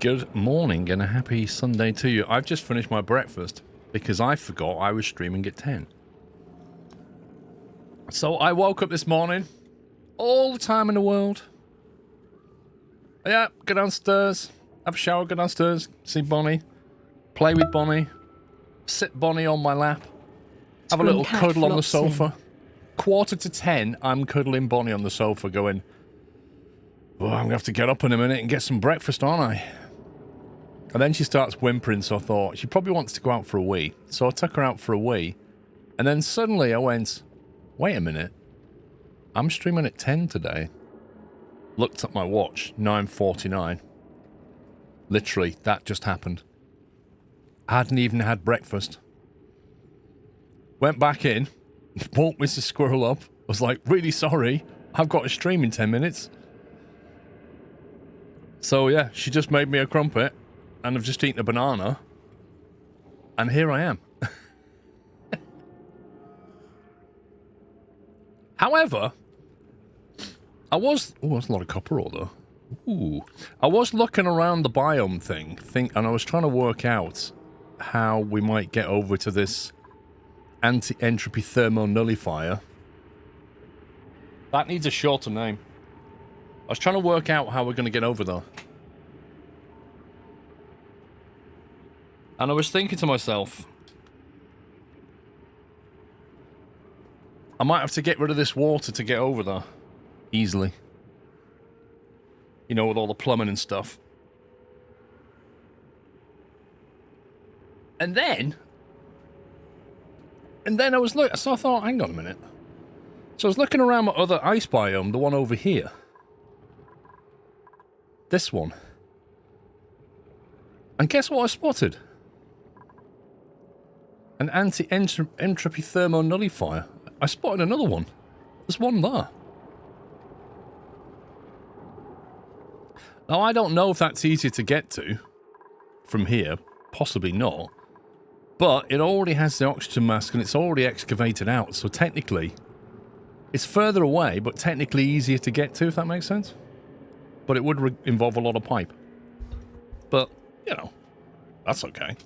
Good morning and a happy Sunday to you. I've just finished my breakfast because I forgot I was streaming at 10. So I woke up this morning, all the time in the world. Yeah, go downstairs, have a shower, go downstairs, see Bonnie, play with Bonnie, sit Bonnie on my lap, have a little cuddle on the sofa. 9:45, I'm cuddling Bonnie on the sofa going, oh, I'm going to have to get up in a minute and get some breakfast, aren't I? And then she starts whimpering, so I thought, she probably wants to go out for a wee. So I took her out for a wee. And then suddenly I went, wait a minute. I'm streaming at 10 today. Looked at my watch, 9:49. Literally, that just happened. I hadn't even had breakfast. Went back in, woke Mrs. Squirrel up. Was like, really sorry, I've got a stream in 10 minutes. So yeah, she just made me a crumpet. And I've just eaten a banana. And here I am. However, I was... Oh, that's a lot of copper ore, though. Ooh. I was looking around the biome thing, and I was trying to work out how we might get over to this anti-entropy thermonullifier. That needs a shorter name. I was trying to work out how we're going to get over there. And I was thinking to myself, I might have to get rid of this water to get over there. Easily. You know, with all the plumbing and stuff. And then I was looking, so I thought, hang on a minute. So I was looking around my other ice biome, the one over here. This one. And guess what I spotted? An anti-entropy thermonullifier. I spotted another one. There's one there. Now, I don't know if that's easier to get to from here. Possibly not. But it already has the oxygen mask and it's already excavated out. So technically, it's further away, but technically easier to get to, if that makes sense. But it would involve a lot of pipe. But, you know, that's okay.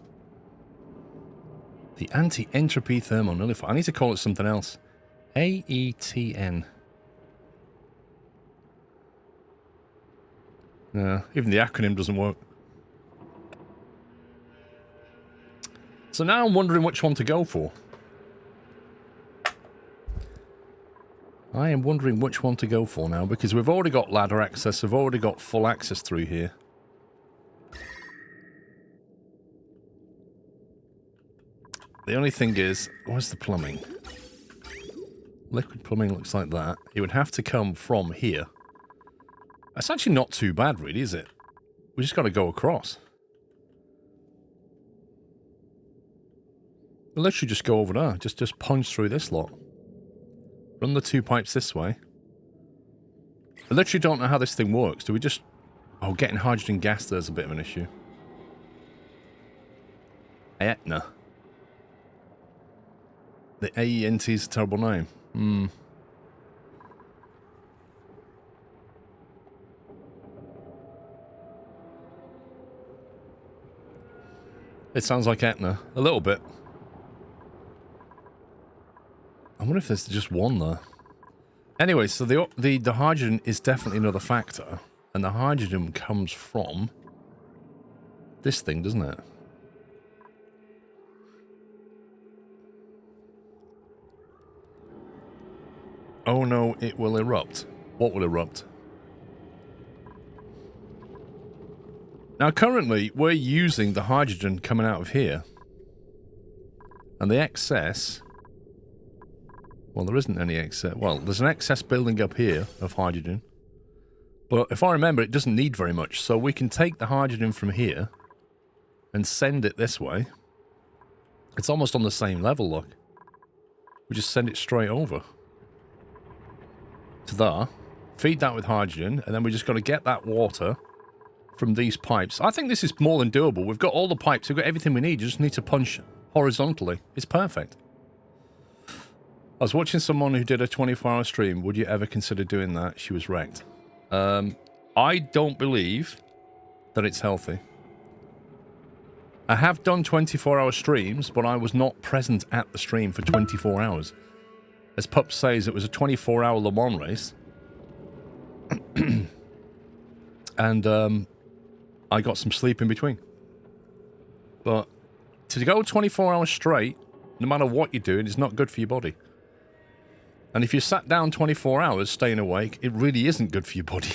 The anti-entropy thermonullifier. I need to call it something else. AETN. No, even the acronym doesn't work. So now I'm wondering which one to go for. I am wondering which one to go for now, because we've already got ladder access, we've already got full access through here. The only thing is, where's the plumbing? Liquid plumbing looks like that. It would have to come from here. That's actually not too bad, really, is it? We just got to go across. We'll literally just go over there. Just punch through this lot. Run the two pipes this way. I literally don't know how this thing works. Do we just... Oh, getting hydrogen gas there's a bit of an issue. Aetna. The AENT is a terrible name. It sounds like Etna. A little bit. I wonder if there's just one there. Anyway, so the hydrogen is definitely another factor. And the hydrogen comes from this thing, doesn't it? Oh no, it will erupt. What will erupt? Now currently, we're using the hydrogen coming out of here. And the excess... Well, there isn't any excess. Well, there's an excess building up here of hydrogen. But if I remember, it doesn't need very much. So we can take the hydrogen from here and send it this way. It's almost on the same level, look. We just send it straight over. To there, feed that with hydrogen, and then we just got to get that water from these pipes. I think this is more than doable. We've got all the pipes, we've got everything we need. You just need to punch horizontally. It's perfect. I was watching someone who did a 24-hour stream. Would you ever consider doing that? She was wrecked. I don't believe that it's healthy. I have done 24-hour streams, but I was not present at the stream for 24 hours. As Pup says, it was a 24-hour Le Mans race. And I got some sleep in between. But to go 24 hours straight, no matter what you're doing, is not good for your body. And if you sat down 24 hours staying awake, it really isn't good for your body.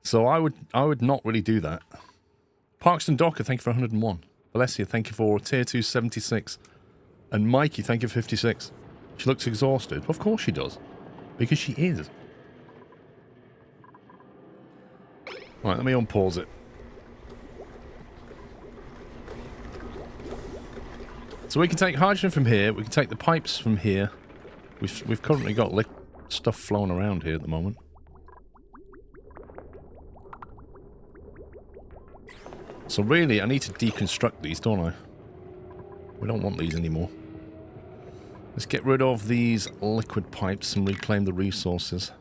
So I would not really do that. Parkston Docker, thank you for 101. Alessia, thank you for tier 2 76. And Mikey, thank you for 56. She looks exhausted. Of course she does. Because she is. Right, let me unpause it. So we can take hydrogen from here. We can take the pipes from here. We've currently got stuff flowing around here at the moment. So really, I need to deconstruct these, don't I? We don't want these anymore. Let's get rid of these liquid pipes and reclaim the resources.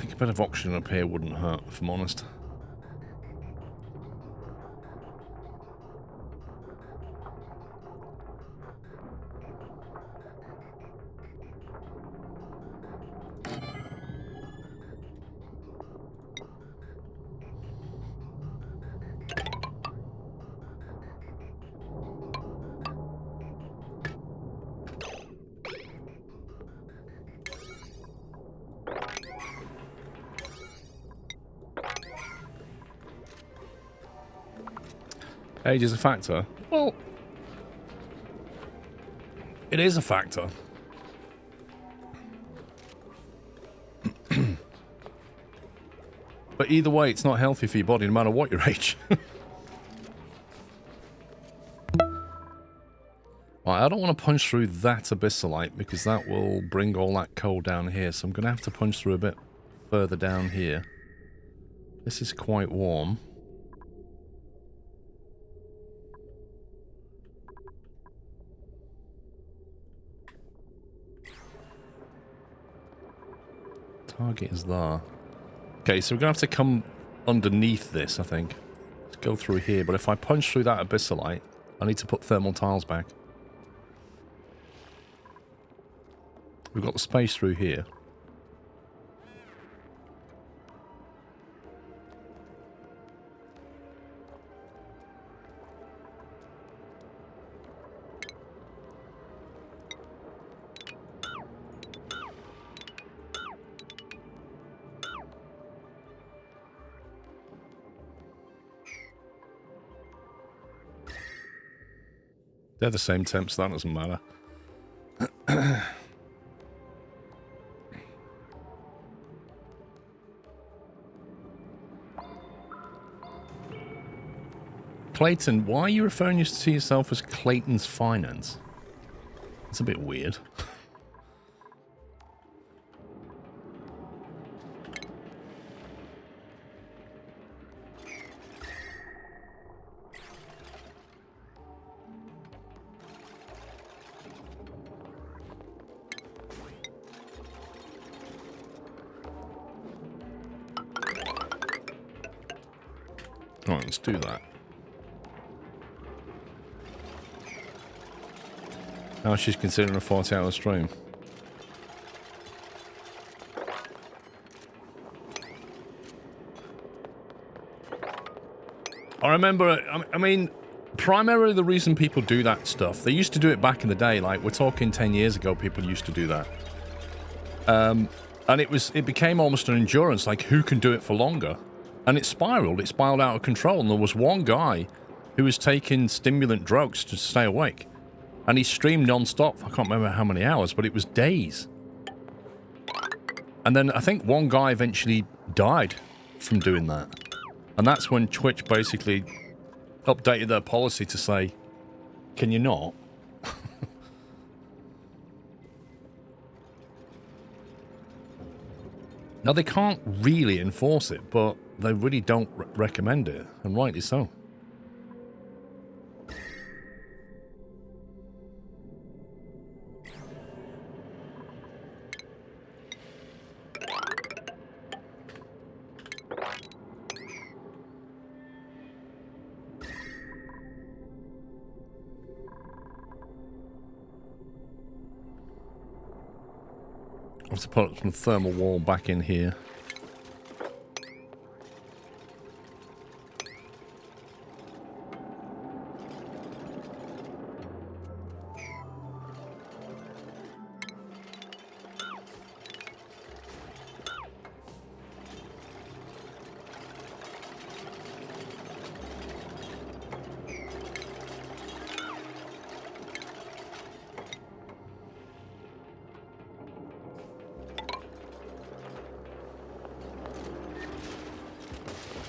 A bit of oxygen up here wouldn't hurt, if I'm honest. Age is a factor. Well, it is a factor. But either way, it's not healthy for your body, no matter what your age. Right, I don't want to punch through that abyssalite because that will bring all that coal down here. So I'm going to have to punch through a bit further down here. This is quite warm. Target is there. Okay, so we're going to have to come underneath this, I think. Let's go through here, but if I punch through that abyssalite, I need to put thermal tiles back. We've got the space through here. They're the same temps, so that doesn't matter. Clayton, why are you referring to yourself as Clayton's Finance? It's a bit weird. Right, let's do that. Now she's considering a 40-hour stream. I remember, I mean, primarily the reason people do that stuff, they used to do it back in the day, like we're talking 10 years ago, people used to do that. And it became almost an endurance, like who can do it for longer? And it spiraled out of control, and there was one guy who was taking stimulant drugs to stay awake. And he streamed non-stop. I can't remember how many hours, but it was days. And then I think one guy eventually died from doing that. And that's when Twitch basically updated their policy to say, can you not? Now, they can't really enforce it, but they really don't recommend it, and rightly so. I have to put some thermal wall back in here.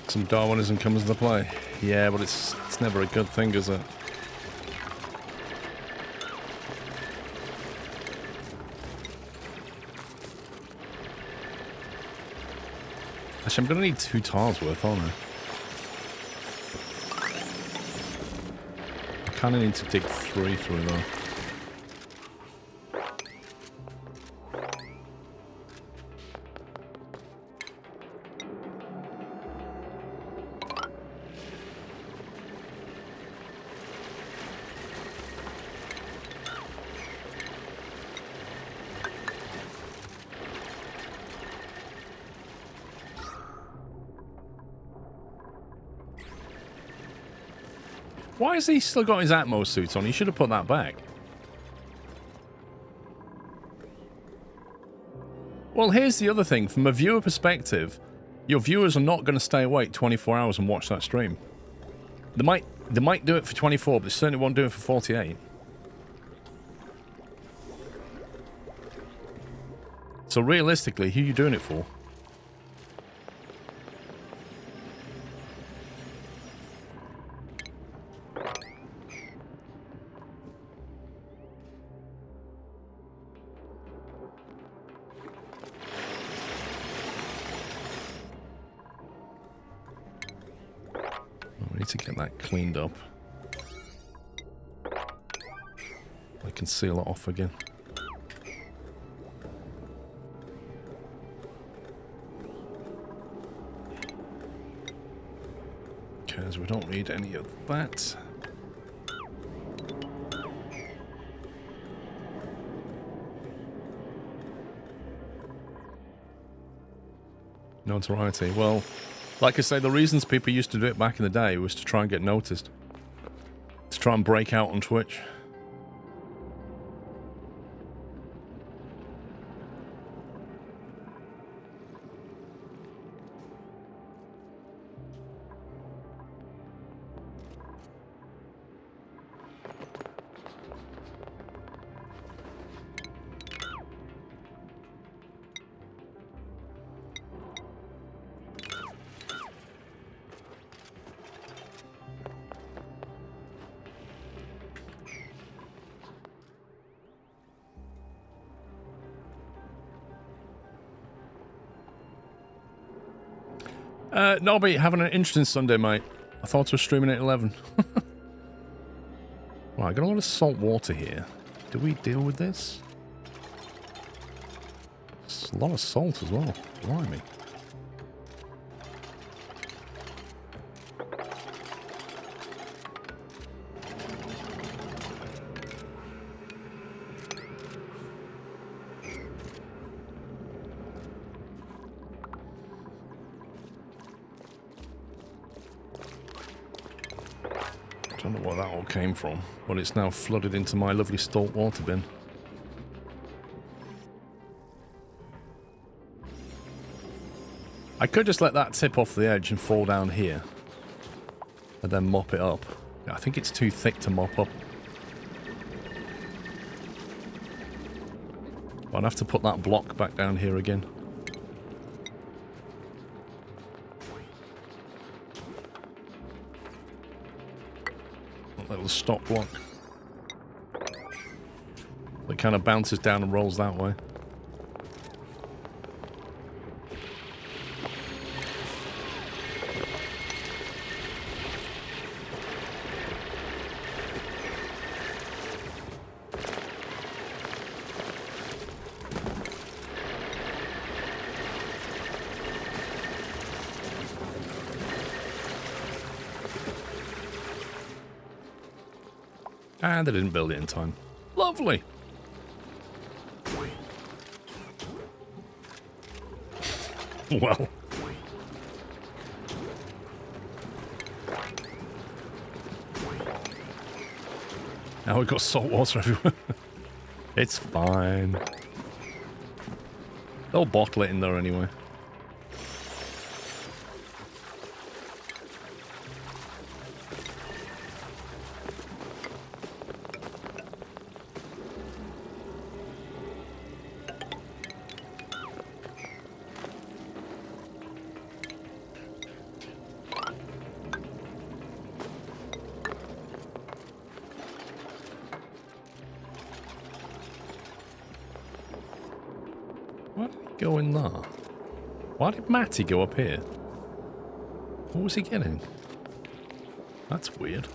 Some Darwinism comes into play. Yeah, but it's never a good thing, is it? Actually, I'm going to need 2 tiles worth, aren't I? I kind of need to dig 3 through though. Why has he still got his Atmos suit on? He should have put that back. Well, here's the other thing. From a viewer perspective, your viewers are not going to stay awake 24 hours and watch that stream. They might do it for 24, but they certainly won't do it for 48. So realistically, who are you doing it for? To get that cleaned up. I can seal it off again. Because we don't need any of that. Notoriety. Well, like I say, the reasons people used to do it back in the day was to try and get noticed. To try and break out on Twitch. Nobby, having an interesting Sunday, mate. I thought I was streaming at 11. Right, I got a lot of salt water here. Do we deal with this? It's a lot of salt as well. Blimey. Don't know where that all came from, but it's now flooded into my lovely salt water bin. I could just let that tip off the edge and fall down here, and then mop it up. I think it's too thick to mop up. I'd have to put that block back down here again. little stop block. It kind of bounces down and rolls that way. And they didn't build it in time. Lovely. Well. Now we've got salt water everywhere. It's fine. They'll bottle it in there anyway. Go in there. Why did Matty go up here? What was he getting? That's weird.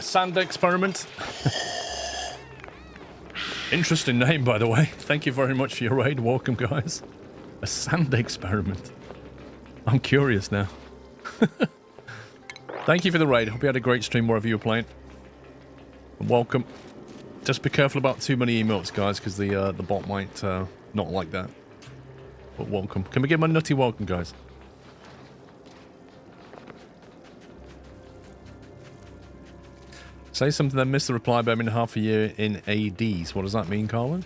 Sand experiment. Interesting name, by the way. Thank you very much for your raid. Welcome, guys. A sand experiment. I'm curious now. Thank you for the raid. Hope you had a great stream wherever you were playing. And welcome. Just be careful about too many emotes, guys, because the bot might not like that. But welcome. Can we give him a nutty welcome, guys? Say something that missed the reply by half a year in ADs. What does that mean, Carlin?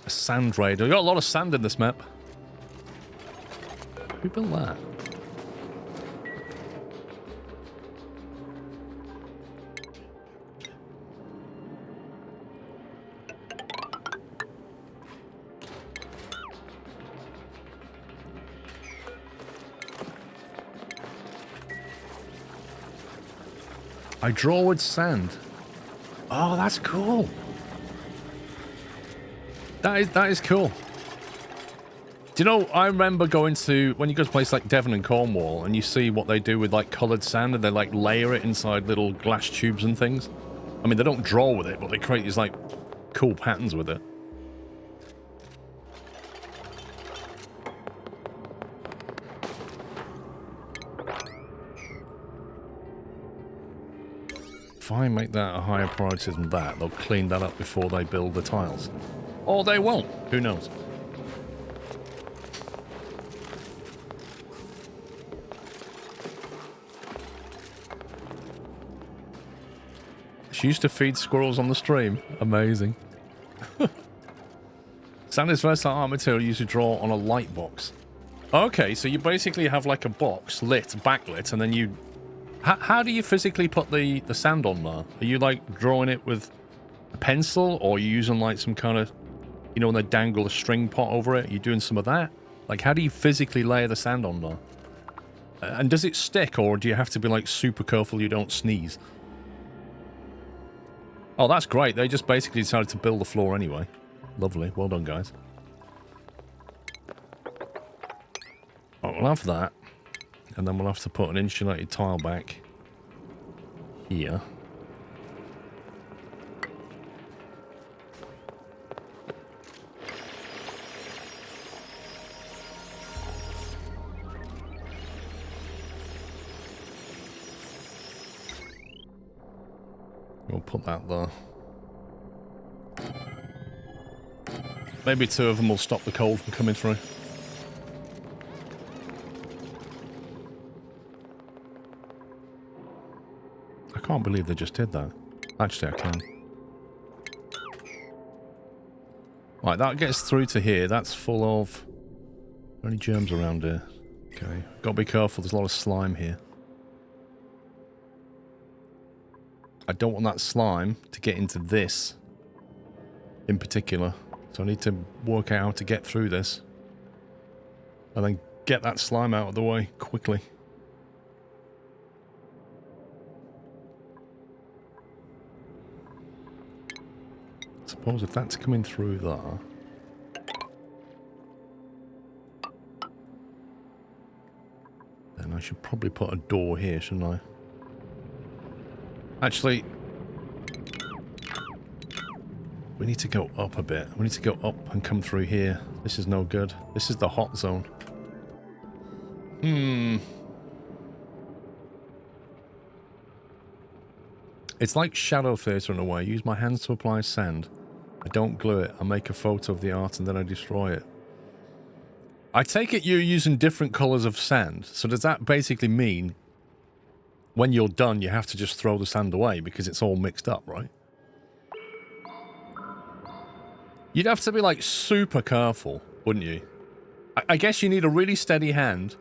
A sand raid. We've got a lot of sand in this map. Who built that? I draw with sand. Oh, that's cool. That is cool. Do you know, I remember going to, when you go to a place like Devon and Cornwall, and you see what they do with, like, coloured sand, and they, like, layer it inside little glass tubes and things. I mean, they don't draw with it, but they create these, like, cool patterns with it. If I make that a higher priority than that, they'll clean that up before they build the tiles. Or they won't. Who knows? She used to feed squirrels on the stream. Amazing. Sand is versatile art material used to draw on a light box. Okay, so you basically have like a box lit, backlit, and then you... How do you physically put the sand on there? Are you like drawing it with a pencil, or are you using like some kind of, you know, when they dangle a string pot over it? Are you doing some of that? Like, how do you physically layer the sand on there? And does it stick, or do you have to be like super careful you don't sneeze? Oh, that's great. They just basically decided to build the floor anyway. Lovely. Well done, guys. Oh, we'll have that. And then we'll have to put an insulated tile back here. We'll put that there. Maybe two of them will stop the cold from coming through. I can't believe they just did that. Actually, I can. Right, that gets through to here. That's full of... Are there any germs around here? Okay. Gotta be careful, there's a lot of slime here. I don't want that slime to get into this in particular. So I need to work out how to get through this. And then get that slime out of the way quickly. I suppose if that's coming through there... then I should probably put a door here, shouldn't I? Actually... we need to go up a bit. We need to go up and come through here. This is no good. This is the hot zone. It's like Shadow Theatre in a way. I use my hands to apply sand. I don't glue it. I make a photo of the art and then I destroy it. I take it you're using different colours of sand. So does that basically mean when you're done you have to just throw the sand away because it's all mixed up, right? You'd have to be like super careful, wouldn't you? I guess you need a really steady hand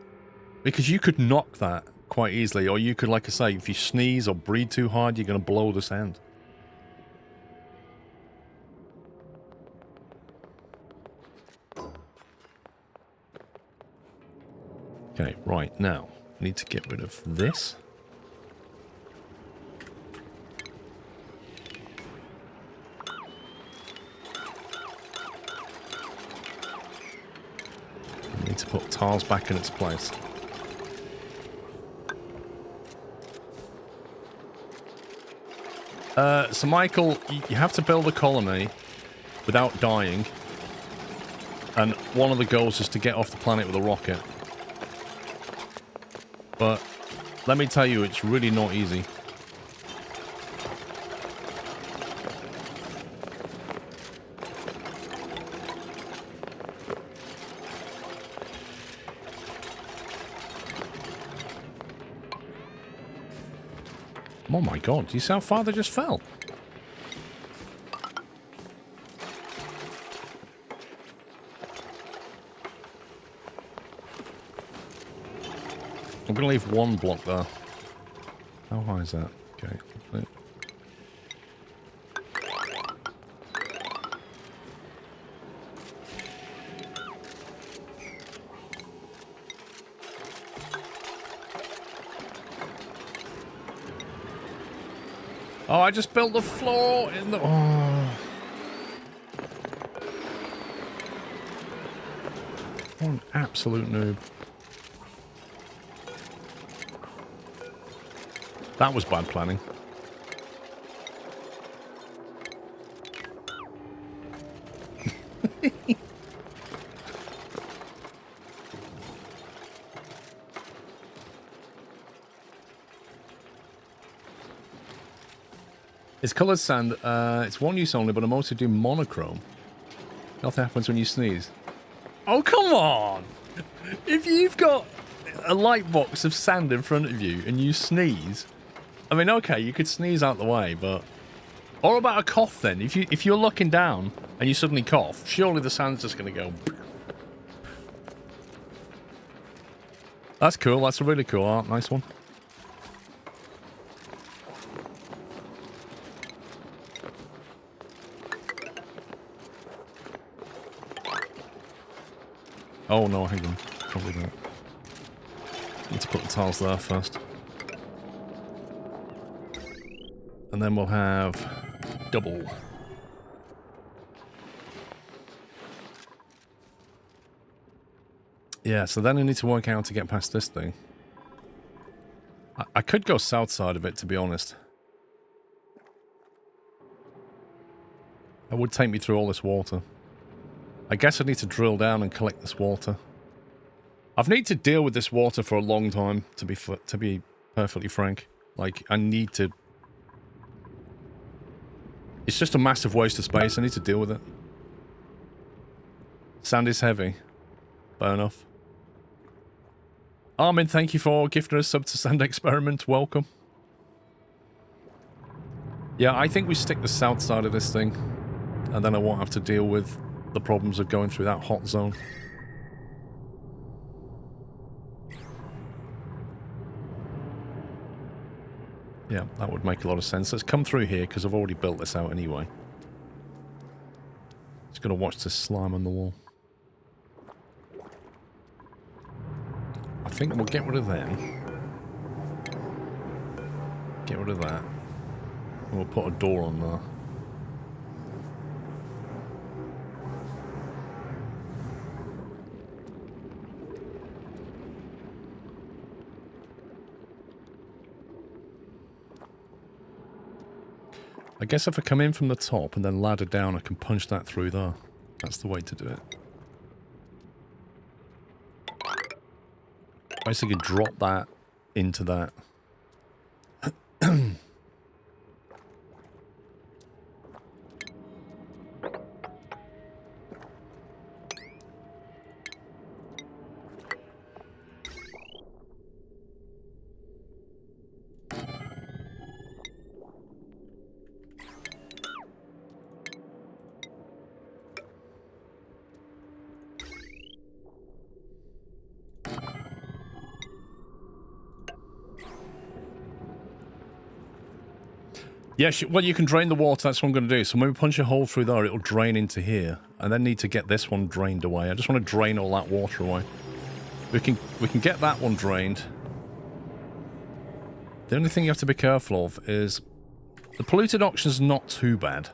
because you could knock that quite easily, or you could, like I say, if you sneeze or breathe too hard, you're going to blow the sand. Okay, right, now, I need to get rid of this. I need to put tiles back in its place. So Michael, you have to build a colony without dying. And one of the goals is to get off the planet with a rocket. But let me tell you, it's really not easy. Oh my god, do you see how far they just fell? I'm going to leave one block there. How high is that? Okay. Oh, I just built the floor in the... Oh. What an absolute noob. That was bad planning. It's coloured sand. It's one use only, but I'm also doing monochrome. Nothing happens when you sneeze. Oh, come on! If you've got a light box of sand in front of you and you sneeze... I mean, okay, you could sneeze out the way, but... Or about a cough, then? If you're looking down and you suddenly cough, surely the sand's just going to go... That's cool. That's a really cool art. Nice one. Oh, no, hang on. Probably not. Need to put the tiles there first. And then we'll have double. Yeah, so then I need to work out how to get past this thing. I could go south side of it, to be honest. That would take me through all this water. I guess I need to drill down and collect this water. I've need to deal with this water for a long time, to be perfectly frank. Like, I need to... It's just a massive waste of space. I need to deal with it. Sand is heavy. Fair enough. Armin, thank you for gifting us sub to Sand Experiment. Welcome. Yeah, I think we stick the south side of this thing. And then I won't have to deal with the problems of going through that hot zone. Yeah, that would make a lot of sense. Let's come through here, because I've already built this out anyway. Just got to watch this slime on the wall. I think we'll get rid of them. Get rid of that. And we'll put a door on there. I guess if I come in from the top and then ladder down, I can punch that through there. That's the way to do it. Basically drop that into that. Yeah, well, you can drain the water. That's what I'm going to do. So when we punch a hole through there, it'll drain into here. I then need to get this one drained away. I just want to drain all that water away. We can get that one drained. The only thing you have to be careful of is the polluted oxygen's not too bad.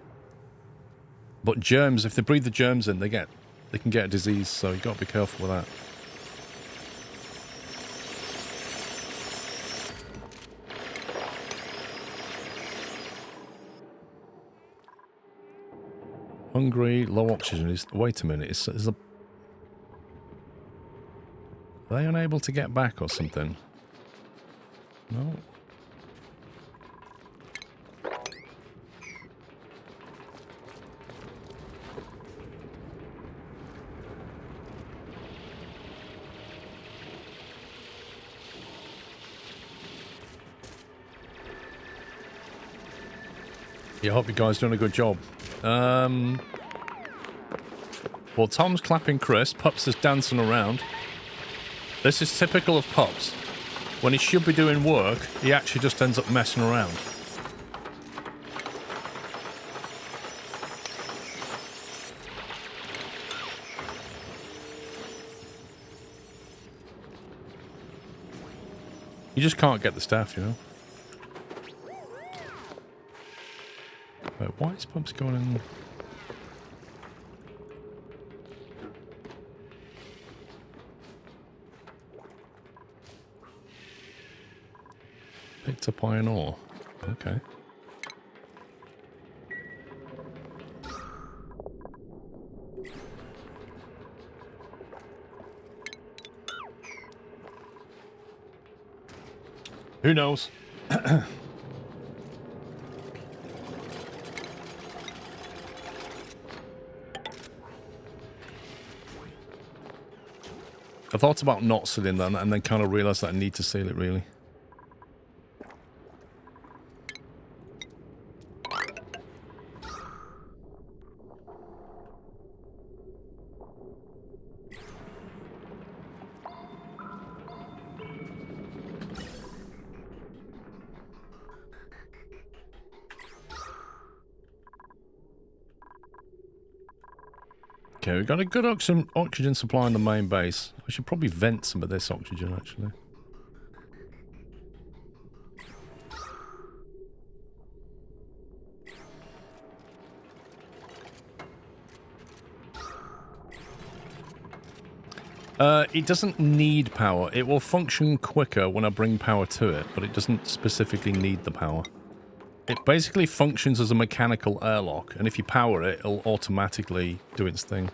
But germs, if they breathe the germs in, they can get a disease. So you've got to be careful with that. Hungry, low oxygen. Wait a minute. Are they unable to get back or something? No. Yeah, I hope you guys are doing a good job. Well, Tom's clapping Chris. Pups is dancing around. This is typical of Pups. When he should be doing work, he actually just ends up messing around. You just can't get the staff, you know? Wait, why is Pups going in? Picked up iron ore. Okay. Who knows? I thought about not sealing that and then kind of realised that I need to seal it, really. Okay, we've got a good oxygen supply in the main base. I should probably vent some of this oxygen, actually. It doesn't need power. It will function quicker when I bring power to it, but it doesn't specifically need the power. It basically functions as a mechanical airlock, and if you power it, it'll automatically do its thing.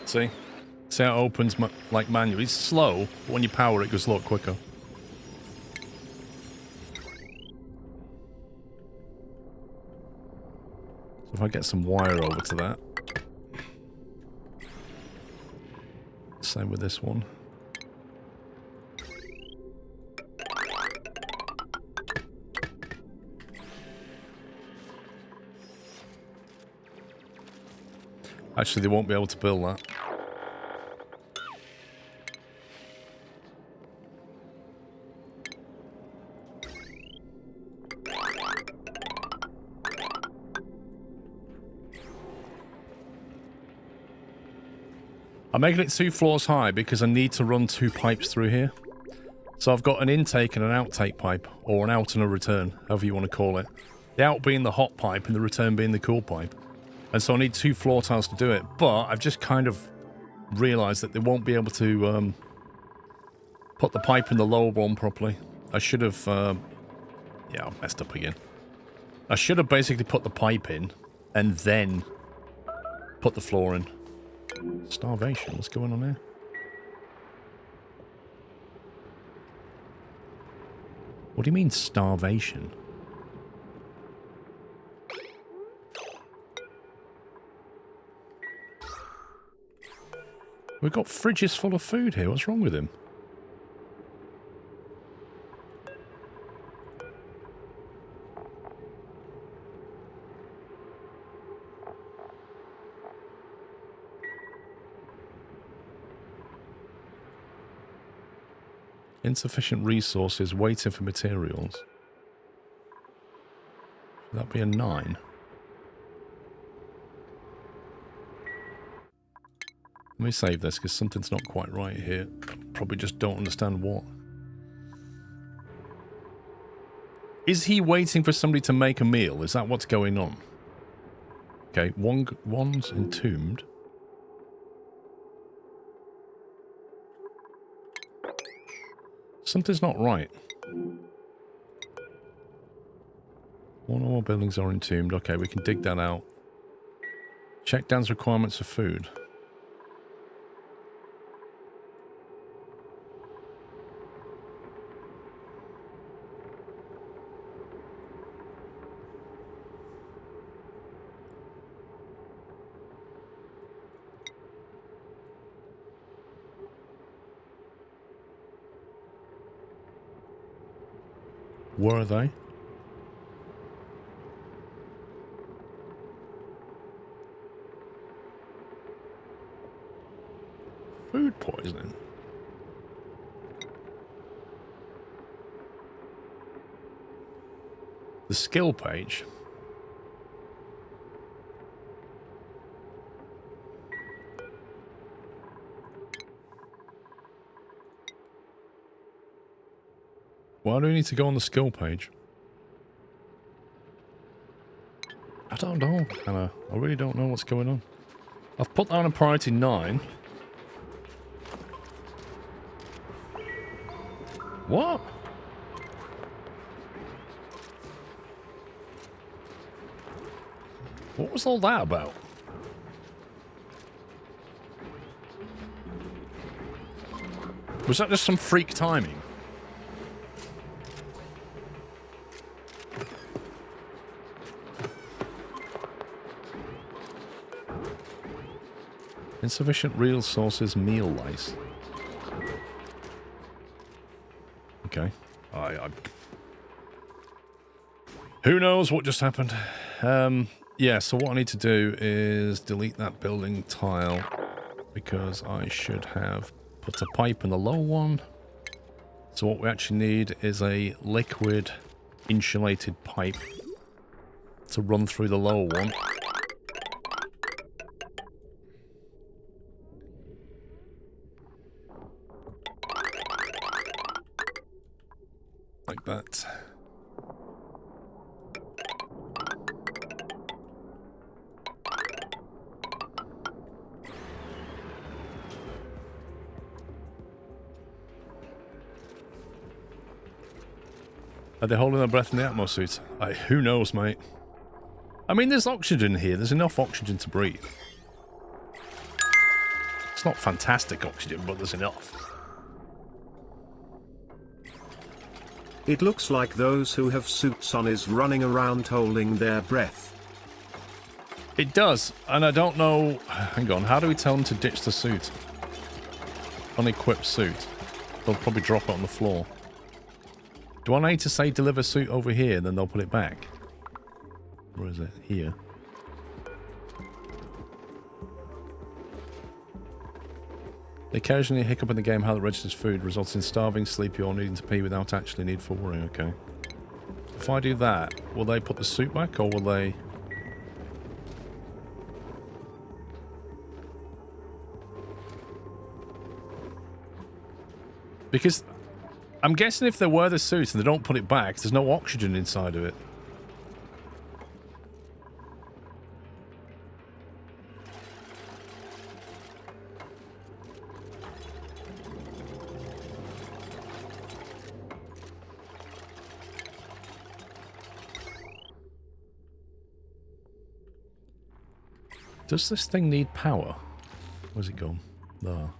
See? See how it opens like manually. It's slow, but when you power it, it goes a lot quicker. So if I get some wire over to that. Same with this one. Actually, they won't be able to build that. I'm making it 2 floors high because I need to run 2 pipes through here. So I've got an intake and an outtake pipe, or an out and a return, however you want to call it. The out being the hot pipe and the return being the cool pipe. And so I need 2 floor tiles to do it, but I've just kind of realised that they won't be able to put the pipe in the lower one properly. I should have... yeah, I messed up again. I should have basically put the pipe in and then put the floor in. Starvation, what's going on here? What do you mean, starvation? We've got fridges full of food here. What's wrong with him? Insufficient resources, waiting for materials. Should that be a 9? Let me save this, because something's not quite right here. Probably just don't understand what. Is he waiting for somebody to make a meal? Is that what's going on? Okay, one's entombed. Something's not right. 1 or more buildings are entombed. Okay, we can dig that out. Check Dan's requirements for food. Where are they? Food poisoning. The skill page. Why do we need to go on the skill page? I don't know, Hannah. I really don't know what's going on. I've put that on a priority 9. What? What was all that about? Was that just some freak timing? Insufficient real sources, meal lice. Okay. Who knows what just happened? Yeah, so what I need to do is delete that building tile because I should have put a pipe in the low one. So what we actually need is a liquid insulated pipe to run through the lower one. Like that. Are they holding their breath in the Atmos suit? Who knows, mate? I mean, there's oxygen here. There's enough oxygen to breathe. It's not fantastic oxygen, but there's enough. It looks like those who have suits on is running around holding their breath. It does, and I don't know... Hang on, how do we tell them to ditch the suit? Unequipped suit. They'll probably drop it on the floor. Do I need to say deliver suit over here, then they'll put it back? Where is it? Here. They occasionally hiccup in the game how it registers food, results in starving, sleepy, or needing to pee without actually need for worrying. Okay. If I do that, will they put the suit back, or will they... Because I'm guessing if there were the suit and they don't put it back, there's no oxygen inside of it. Does this thing need power? Where's it gone? There.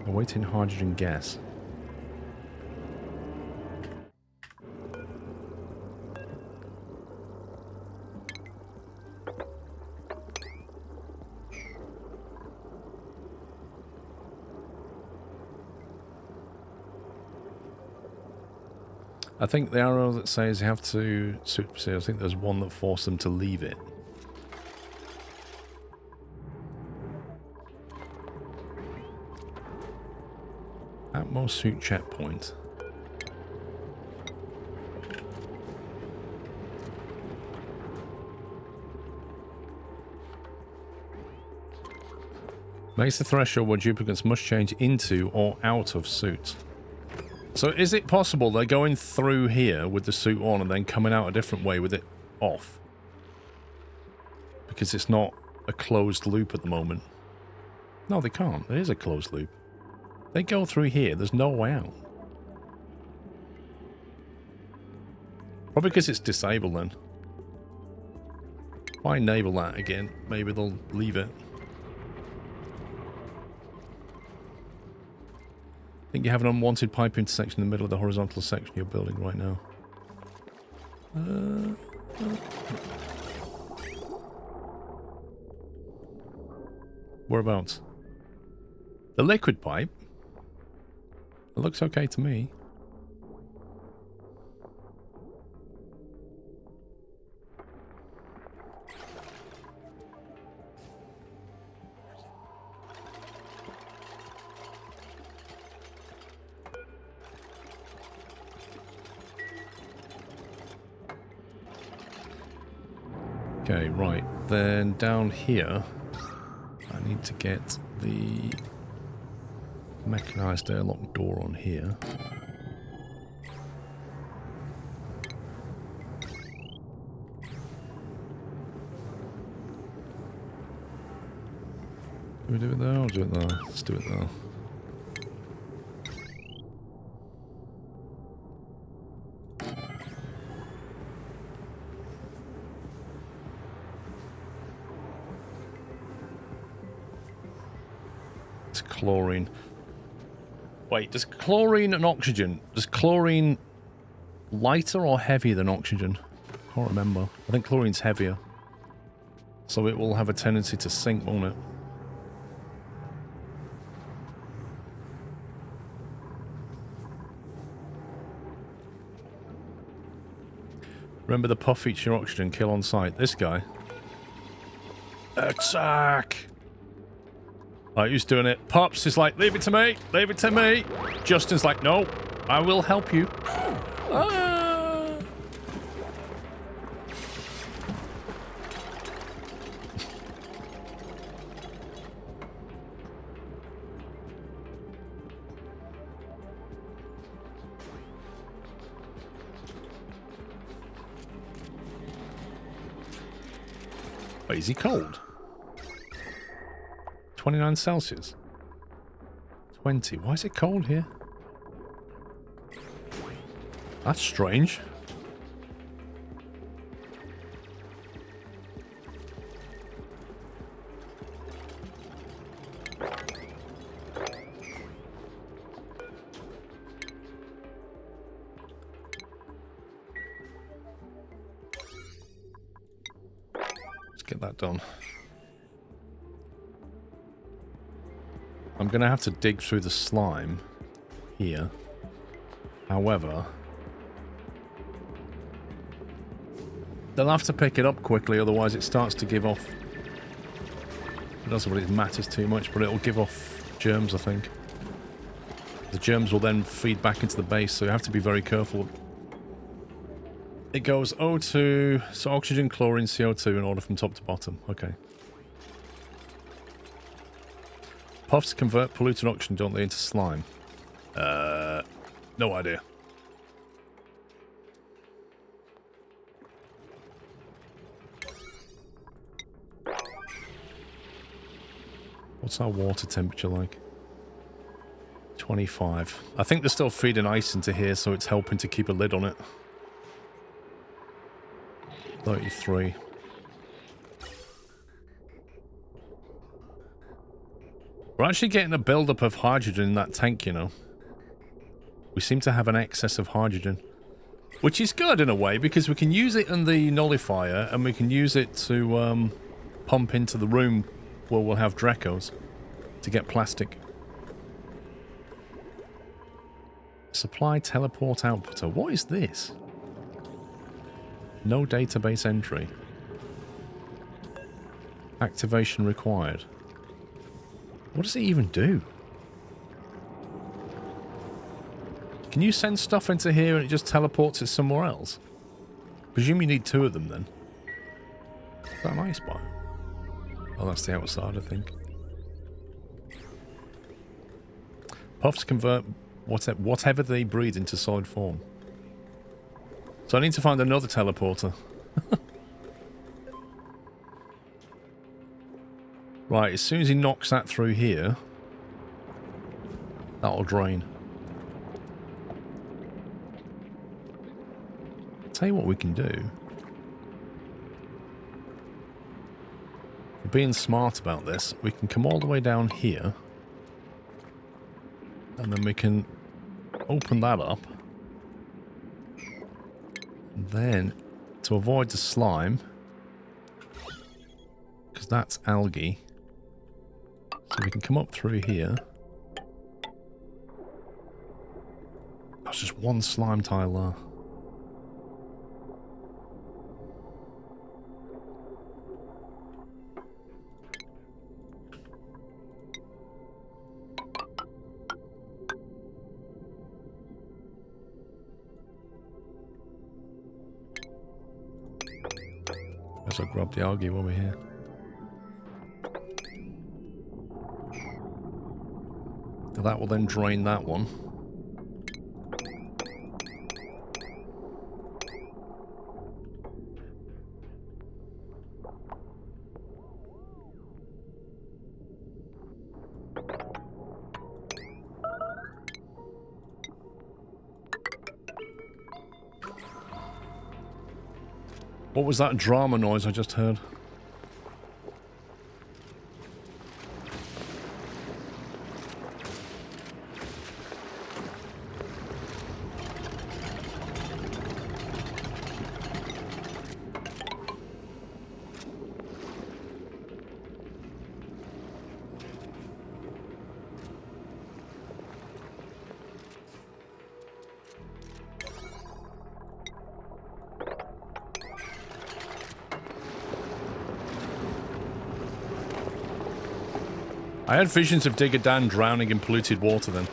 Awaiting hydrogen gas. I think the arrow that says you have to supersede, I think there's one that forced them to leave it. Atmos suit checkpoint. Makes the threshold where duplicates must change into or out of suit. So is it possible they're going through here with the suit on and then coming out a different way with it off? Because it's not a closed loop at the moment. No, they can't. It is a closed loop. They go through here. There's no way out. Probably because it's disabled then. If I enable that again, maybe they'll leave it. I think you have an unwanted pipe intersection in the middle of the horizontal section you're building right now. Whereabouts? The liquid pipe? It looks okay to me. Okay, right. Then down here, I need to get the mechanized airlock door on here. Do we do it there or do it there? Let's do it there. It's chlorine. Wait, does chlorine and oxygen... Does chlorine lighter or heavier than oxygen? I can't remember. I think chlorine's heavier. So it will have a tendency to sink, won't it? Remember the puff feature oxygen kill on sight. This guy. Attack! Right, who's doing it? Pops is like, leave it to me! Leave it to me! Justin's like, no, I will help you. Ah. Wait, is he cold? 29 Celsius. 20. Why is it cold here? That's strange. get that done. I'm going to have to dig through the slime here. However, they'll have to pick it up quickly, otherwise it starts to give off. It doesn't really matter too much, but it'll give off germs, I think. The germs will then feed back into the base, so you have to be very careful. It goes O2, so oxygen, chlorine, CO2 in order from top to bottom. Okay. Puffs convert polluted oxygen, don't they, into slime? No idea. What's our water temperature like? 25. I think they're still feeding ice into here, so it's helping to keep a lid on it. 33. We're actually getting a buildup of hydrogen in that tank, you know. We seem to have an excess of hydrogen. Which is good in a way, because we can use it in the nullifier, and we can use it to pump into the room where we'll have Drecos to get plastic. Supply teleport outputter. What is this? No database entry. Activation required. What does it even do? Can you send stuff into here and it just teleports it somewhere else? Presume you need 2 of them then. Is that an ice biome? Oh, that's the outside, I think. Puffs convert whatever they breathe into solid form. So I need to find another teleporter. Right, as soon as he knocks that through here, that'll drain. I'll tell you what we can do. Being smart about this, we can come all the way down here. And then we can open that up. And then, to avoid the slime, because that's algae, so we can come up through here. That's just one slime tile there. Guess I'll grab the algae while we're here. That will then drain that one. What was that drama noise I just heard? I had visions of Digger Dan drowning in polluted water then.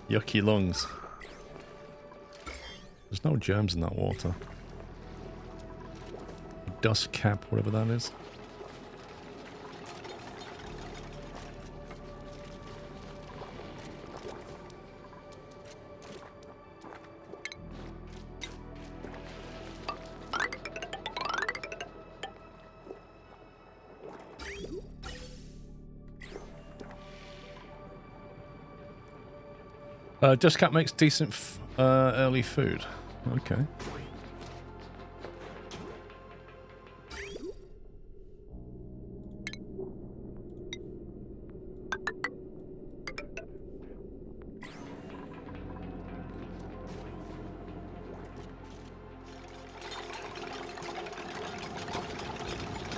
Yucky lungs. There's no germs in that water. Dust cap, whatever that is. Dust cap makes decent early food. Okay.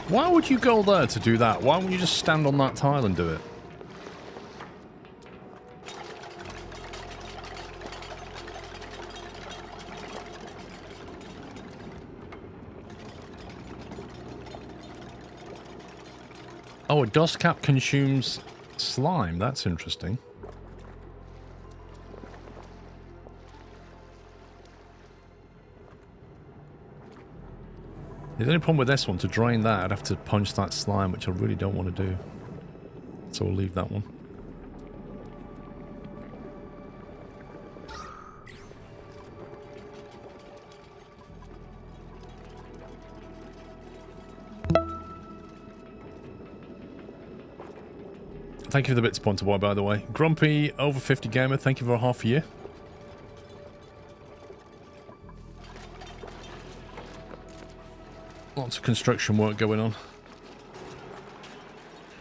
Why would you go there to do that? Why wouldn't you just stand on that tile and do it? Oh, a dust cap consumes slime. That's interesting. The only problem with this one, to drain that, I'd have to punch that slime, which I really don't want to do. So we'll leave that one. Thank you for the bits, Ponter Boy, by the way. Grumpy, over 50 gamer, thank you for a half a year. Lots of construction work going on.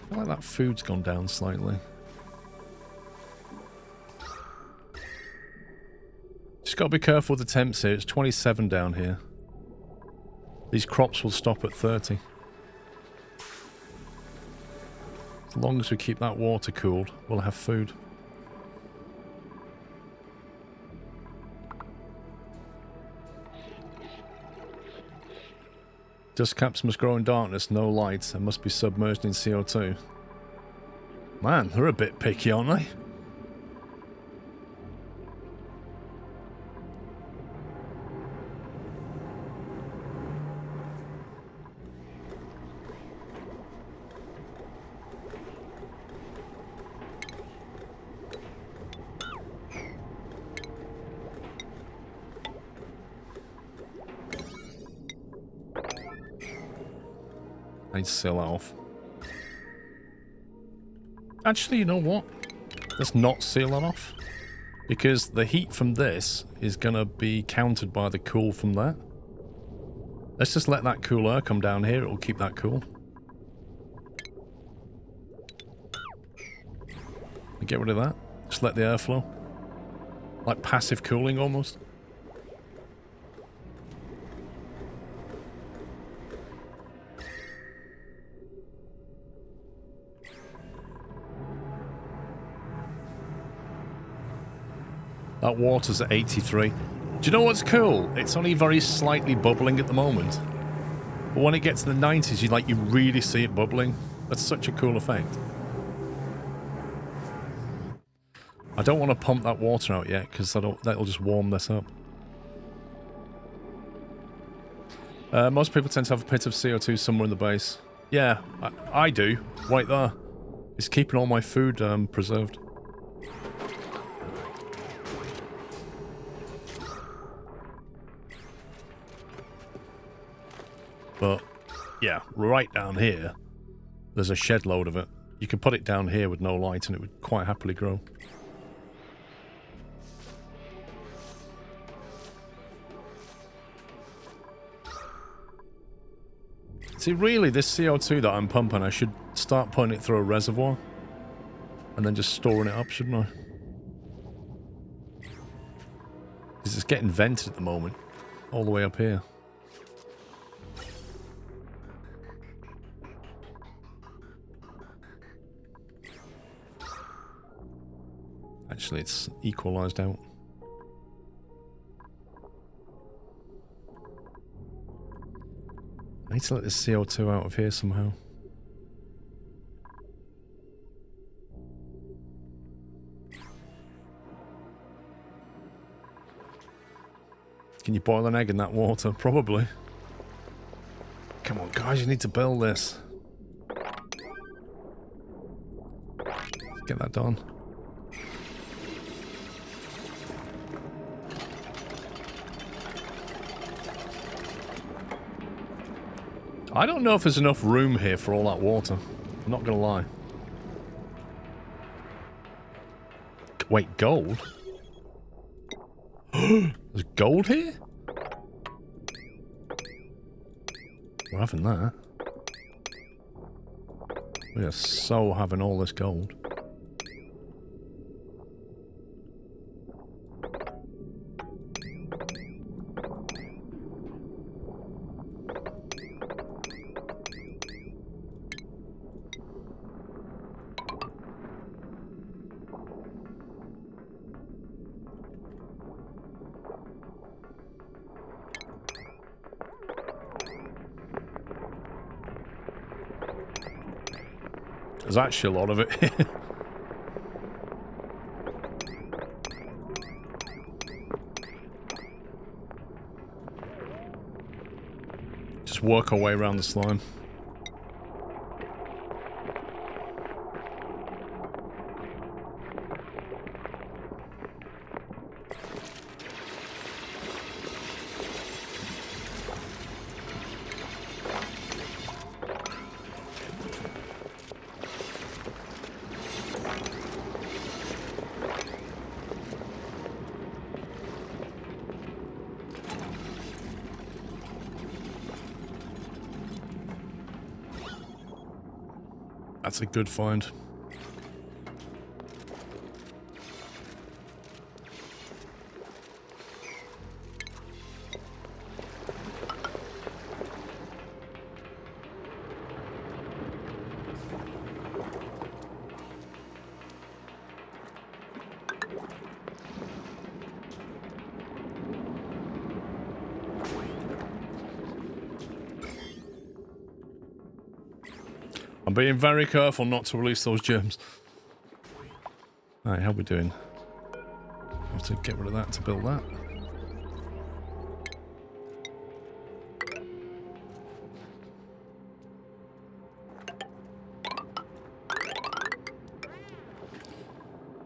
I feel like that food's gone down slightly. Just got to be careful with the temps here. It's 27 down here. These crops will stop at 30. As long as we keep that water cooled, we'll have food. Dust caps must grow in darkness, no light, and must be submerged in CO2. Man, they're a bit picky, aren't they? I need to seal that off. Actually, you know what? Let's not seal that off. Because the heat from this is going to be countered by the cool from that. Let's just let that cool air come down here. It'll keep that cool. Get rid of that. Just let the air flow. Like passive cooling almost. That water's at 83. Do you know what's cool? It's only very slightly bubbling at the moment. But when it gets to the 90s, you really see it bubbling. That's such a cool effect. I don't want to pump that water out yet, because that'll just warm this up. Most people tend to have a pit of CO2 somewhere in the base. Yeah, I do. Right there. It's keeping all my food preserved. But, yeah, right down here, there's a shed load of it. You can put it down here with no light and it would quite happily grow. See, really, this CO2 that I'm pumping, I should start putting it through a reservoir. And then just storing it up, shouldn't I? Because it's getting vented at the moment. All the way up here. Actually, it's equalized out. I need to let this CO2 out of here somehow. Can you boil an egg in that water? Probably. Come on, guys, you need to build this. Get that done. I don't know if there's enough room here for all that water. I'm not gonna lie. Wait, gold? There's gold here? We're having that. We are so having all this gold. There's actually a lot of it. Just work our way around the slime. That's a good find. I'm being very careful not to release those germs. Alright, how are we doing? I have to get rid of that to build that.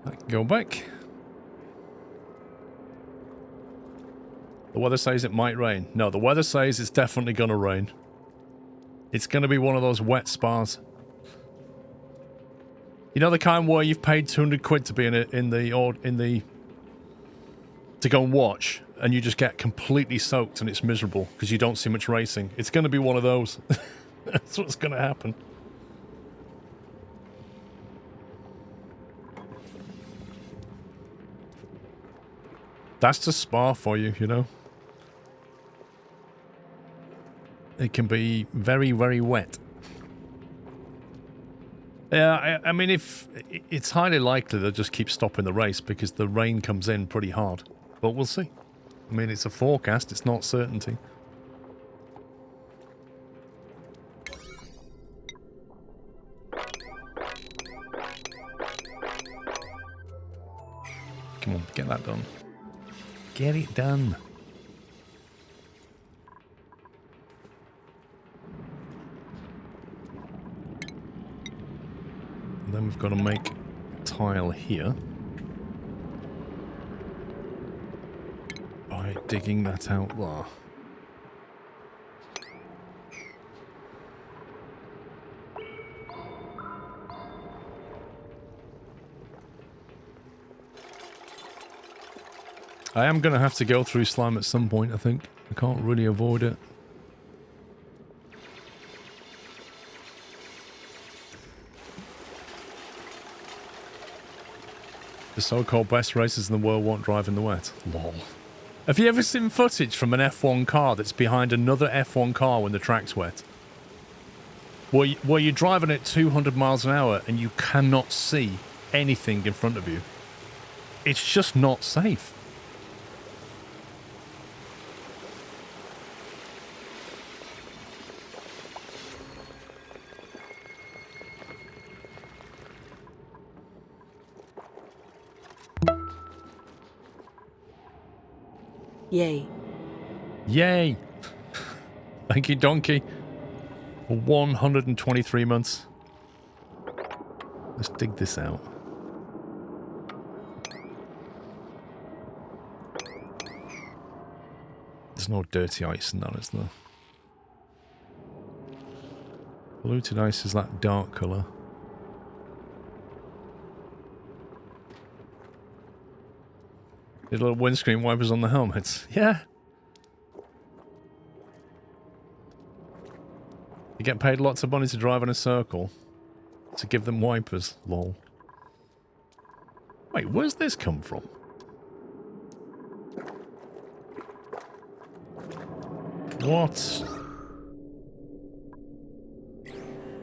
That can go back. The weather says it might rain. No, the weather says it's definitely gonna rain. It's gonna be one of those wet spas. You know the kind where you've paid 200 quid to be to go and watch, and you just get completely soaked and it's miserable because you don't see much racing. It's going to be one of those. That's what's going to happen. That's just Spa for you, you know. It can be very, very wet. Yeah, I mean, if it's highly likely they'll just keep stopping the race because the rain comes in pretty hard. But we'll see. I mean, it's a forecast, it's not certainty. Come on, get that done. Get it done. And then we've got to make a tile here. By digging that out there. I am going to have to go through slime at some point, I think. I can't really avoid it. The so-called best racers in the world won't drive in the wet. Lol. Have you ever seen footage from an F1 car that's behind another F1 car when the track's wet? Where you're driving at 200 miles an hour and you cannot see anything in front of you. It's just not safe. Yay. Yay! Thank you, Donkey. For 123 months. Let's dig this out. There's no dirty ice in that, is there? Polluted ice is that dark colour. These little windscreen wipers on the helmets. Yeah. You get paid lots of money to drive in a circle. To give them wipers. Lol. Wait, where's this come from? What?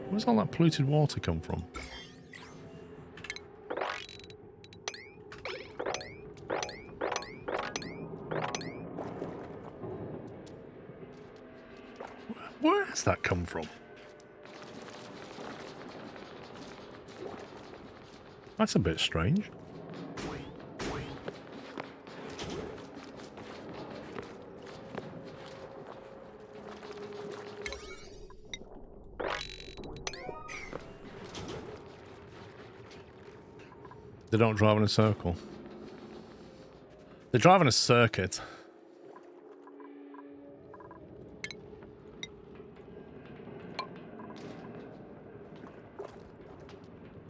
Where's all that polluted water come from? Where has that come from? That's a bit strange. They don't drive in a circle. They drive in a circuit.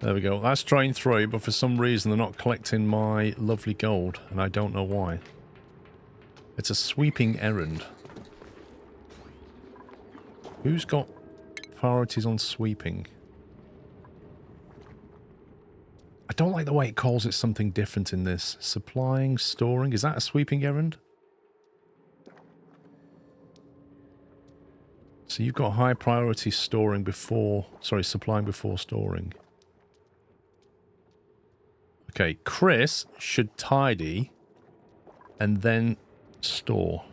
There we go. That's train 3, but for some reason they're not collecting my lovely gold, and I don't know why. It's a sweeping errand. Who's got priorities on sweeping? I don't like the way it calls it something different in this. Supplying, storing. Is that a sweeping errand? So you've got high priority storing before... Sorry, supplying before storing. Okay, Chris should tidy and then store.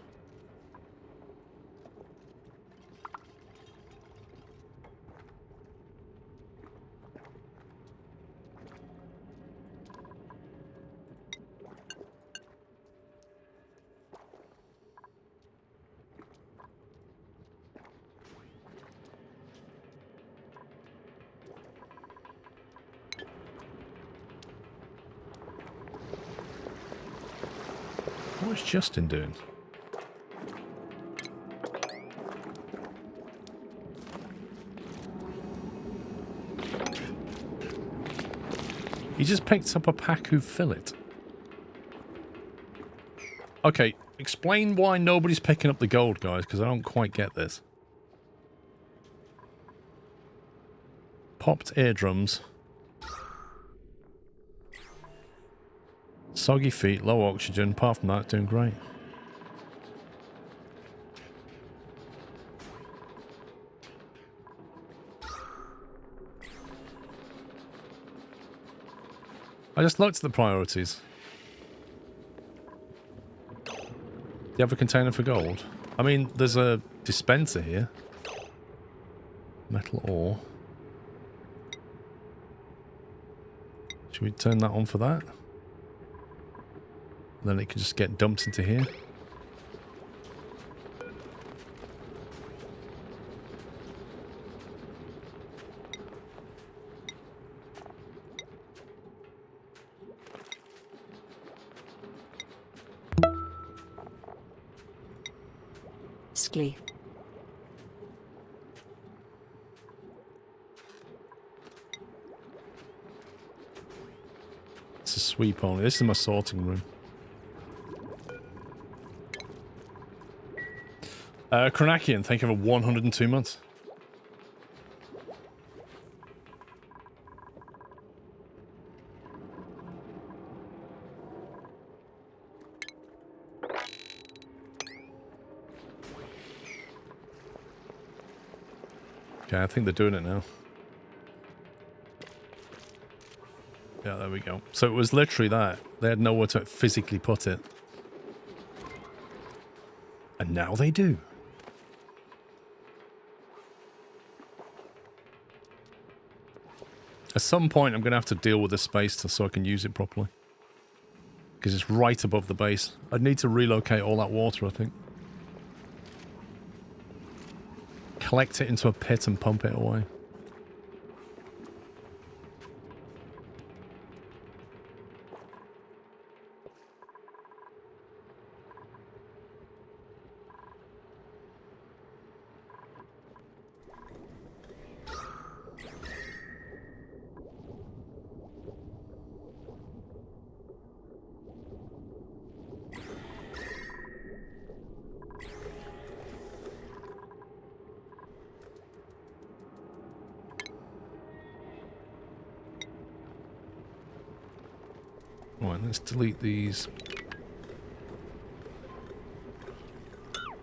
What's Justin doing? He just picked up a Pacu fillet. Okay, explain why nobody's picking up the gold, guys, because I don't quite get this. Popped eardrums. Soggy feet, low oxygen. Apart from that, doing great. I just looked at the priorities. Do you have a container for gold? I mean, there's a dispenser here. Metal ore. Should we turn that on for that? Then it can just get dumped into here. Skli. It's a sweep only. This is my sorting room. Kronakian, thank you for 102 months. Okay, I think they're doing it now. Yeah, there we go. So it was literally that. They had nowhere to physically put it. And now they do. At some point, I'm going to have to deal with this space so I can use it properly. Because it's right above the base. I'd need to relocate all that water, I think. Collect it into a pit and pump it away. Right, let's delete these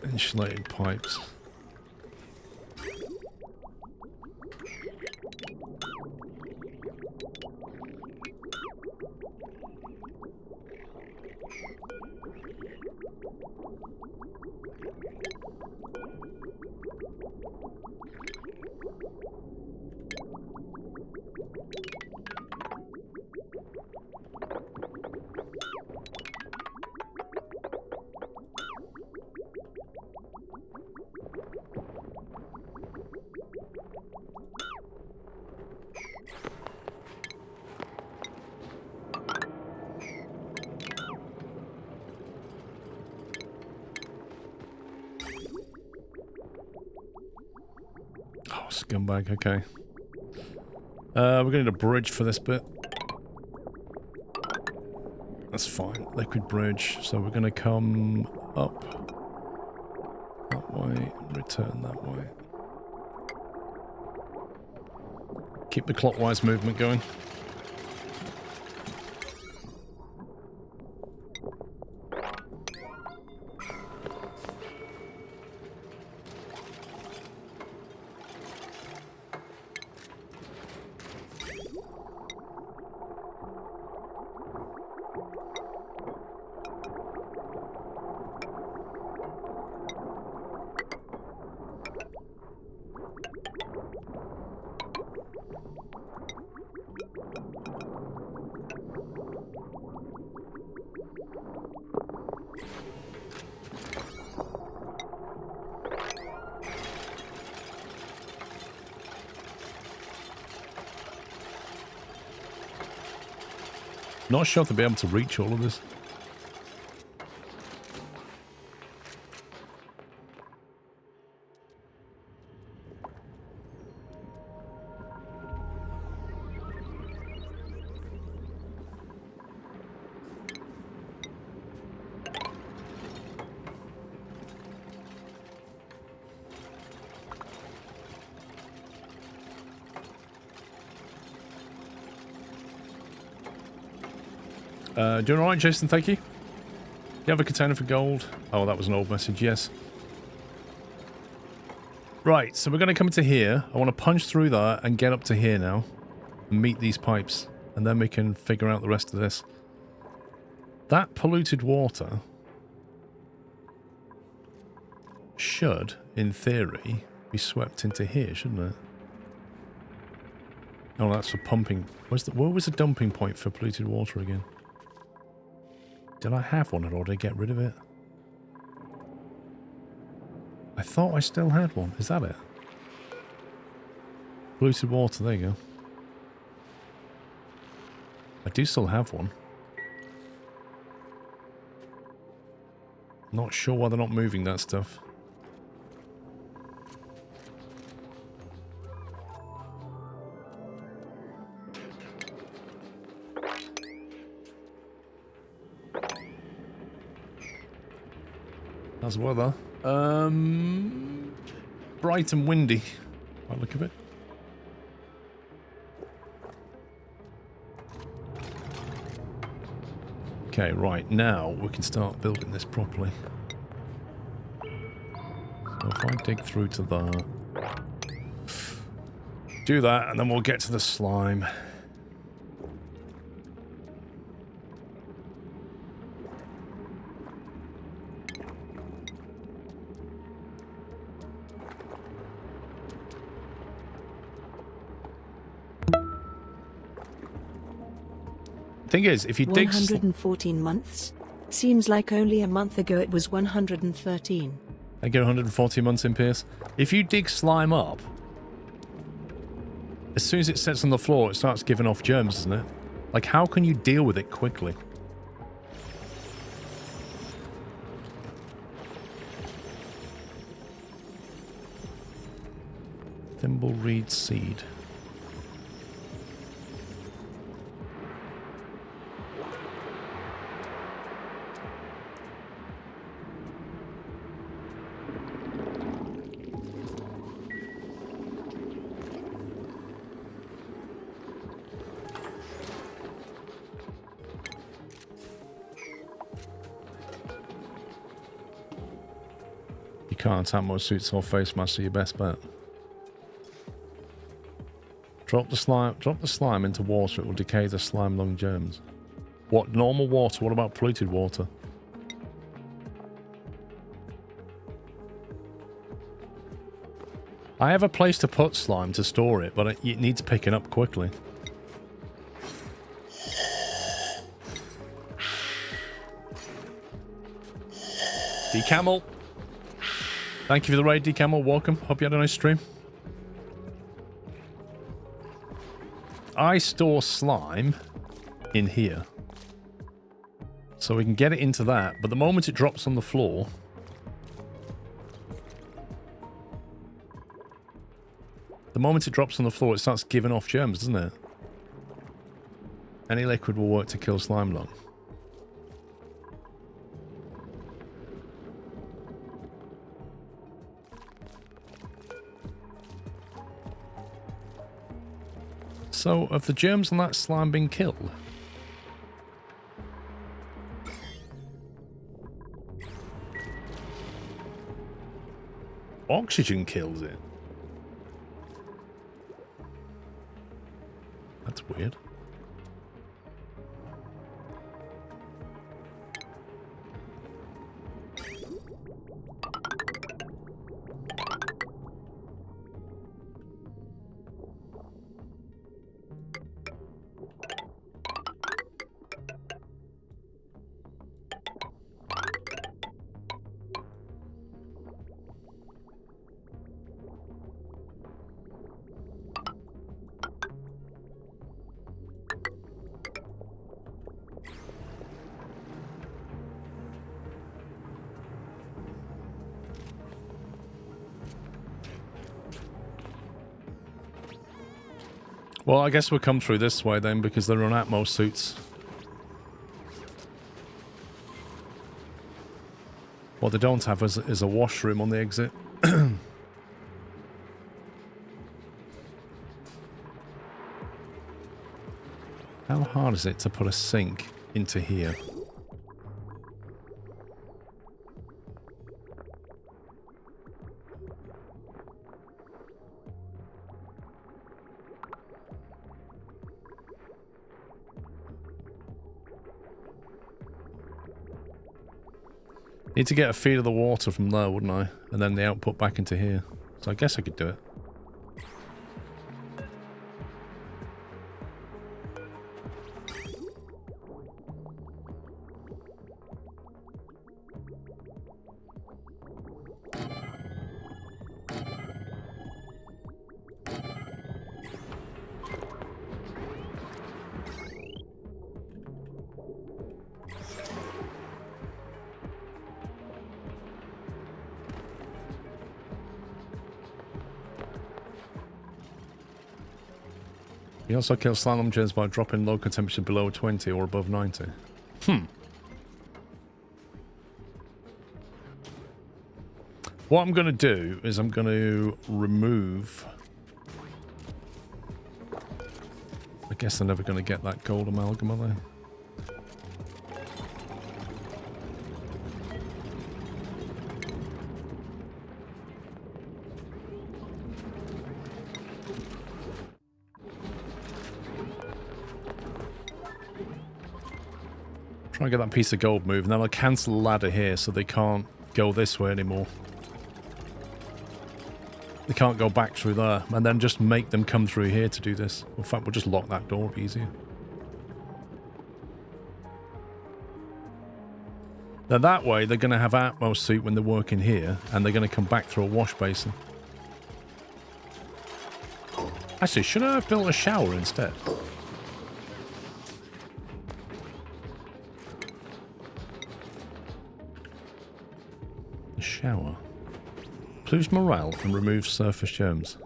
insulated pipes. Oh, scumbag, okay. We're gonna need a bridge for this bit. That's fine. Liquid bridge. So we're gonna come up that way, return that way. Keep the clockwise movement going. Not sure if they'll be able to reach all of this. Doing alright, Jason, thank you. You have a container for gold? Oh, that was an old message, yes. Right, so we're going to come to here. I want to punch through that and get up to here now. And meet these pipes. And then we can figure out the rest of this. That polluted water should, in theory, be swept into here, shouldn't it? Oh, that's a pumping... Where was the dumping point for polluted water again? Did I have one or did I get rid of it? I thought I still had one. Is that it? Polluted water, there you go. I do still have one. Not sure why they're not moving that stuff. How's the weather? Bright and windy, by the look of it. Okay, right, now we can start building this properly. So if I dig through to that, do that, and then we'll get to the slime. Thing is, if you dig 114 months. Seems like only a month ago it was 113. I get 140 months in Pierce. If you dig slime up, as soon as it sits on the floor, it starts giving off germs, doesn't it? Like, how can you deal with it quickly? Thimbleweed seed. Can't have more suits or face mask, so your best bet. Drop the slime into water, it will decay the slime lung germs. What, normal water? What about polluted water? I have a place to put slime to store it, but it needs picking up quickly. D-Camel. Thank you for the raid, D-Camel. Welcome. Hope you had a nice stream. I store slime in here. So we can get it into that, but the moment it drops on the floor... The moment it drops on the floor, it starts giving off germs, doesn't it? Any liquid will work to kill slime lung. So, have the germs on that slime been killed? Oxygen kills it. That's weird. Well, I guess we'll come through this way then, because they're on Atmos suits. What they don't have is a washroom on the exit. How hard is it to put a sink into here? Need to get a feed of the water from there, wouldn't I? And then the output back into here. So I guess I could do it. You also kill slime germs by dropping local temperature below 20 or above 90. What I'm going to do is I'm going to remove... I guess they're never going to get that gold amalgam, are they? Try and get that piece of gold moved, and then I'll cancel the ladder here so they can't go this way anymore. They can't go back through there, and then just make them come through here to do this. In fact, we'll just lock that door, it'll be easier. Now that way, they're going to have Atmos suit when they're working here, and they're going to come back through a wash basin. Actually, should I have built a shower instead? Shower. Improves morale and removes surface germs.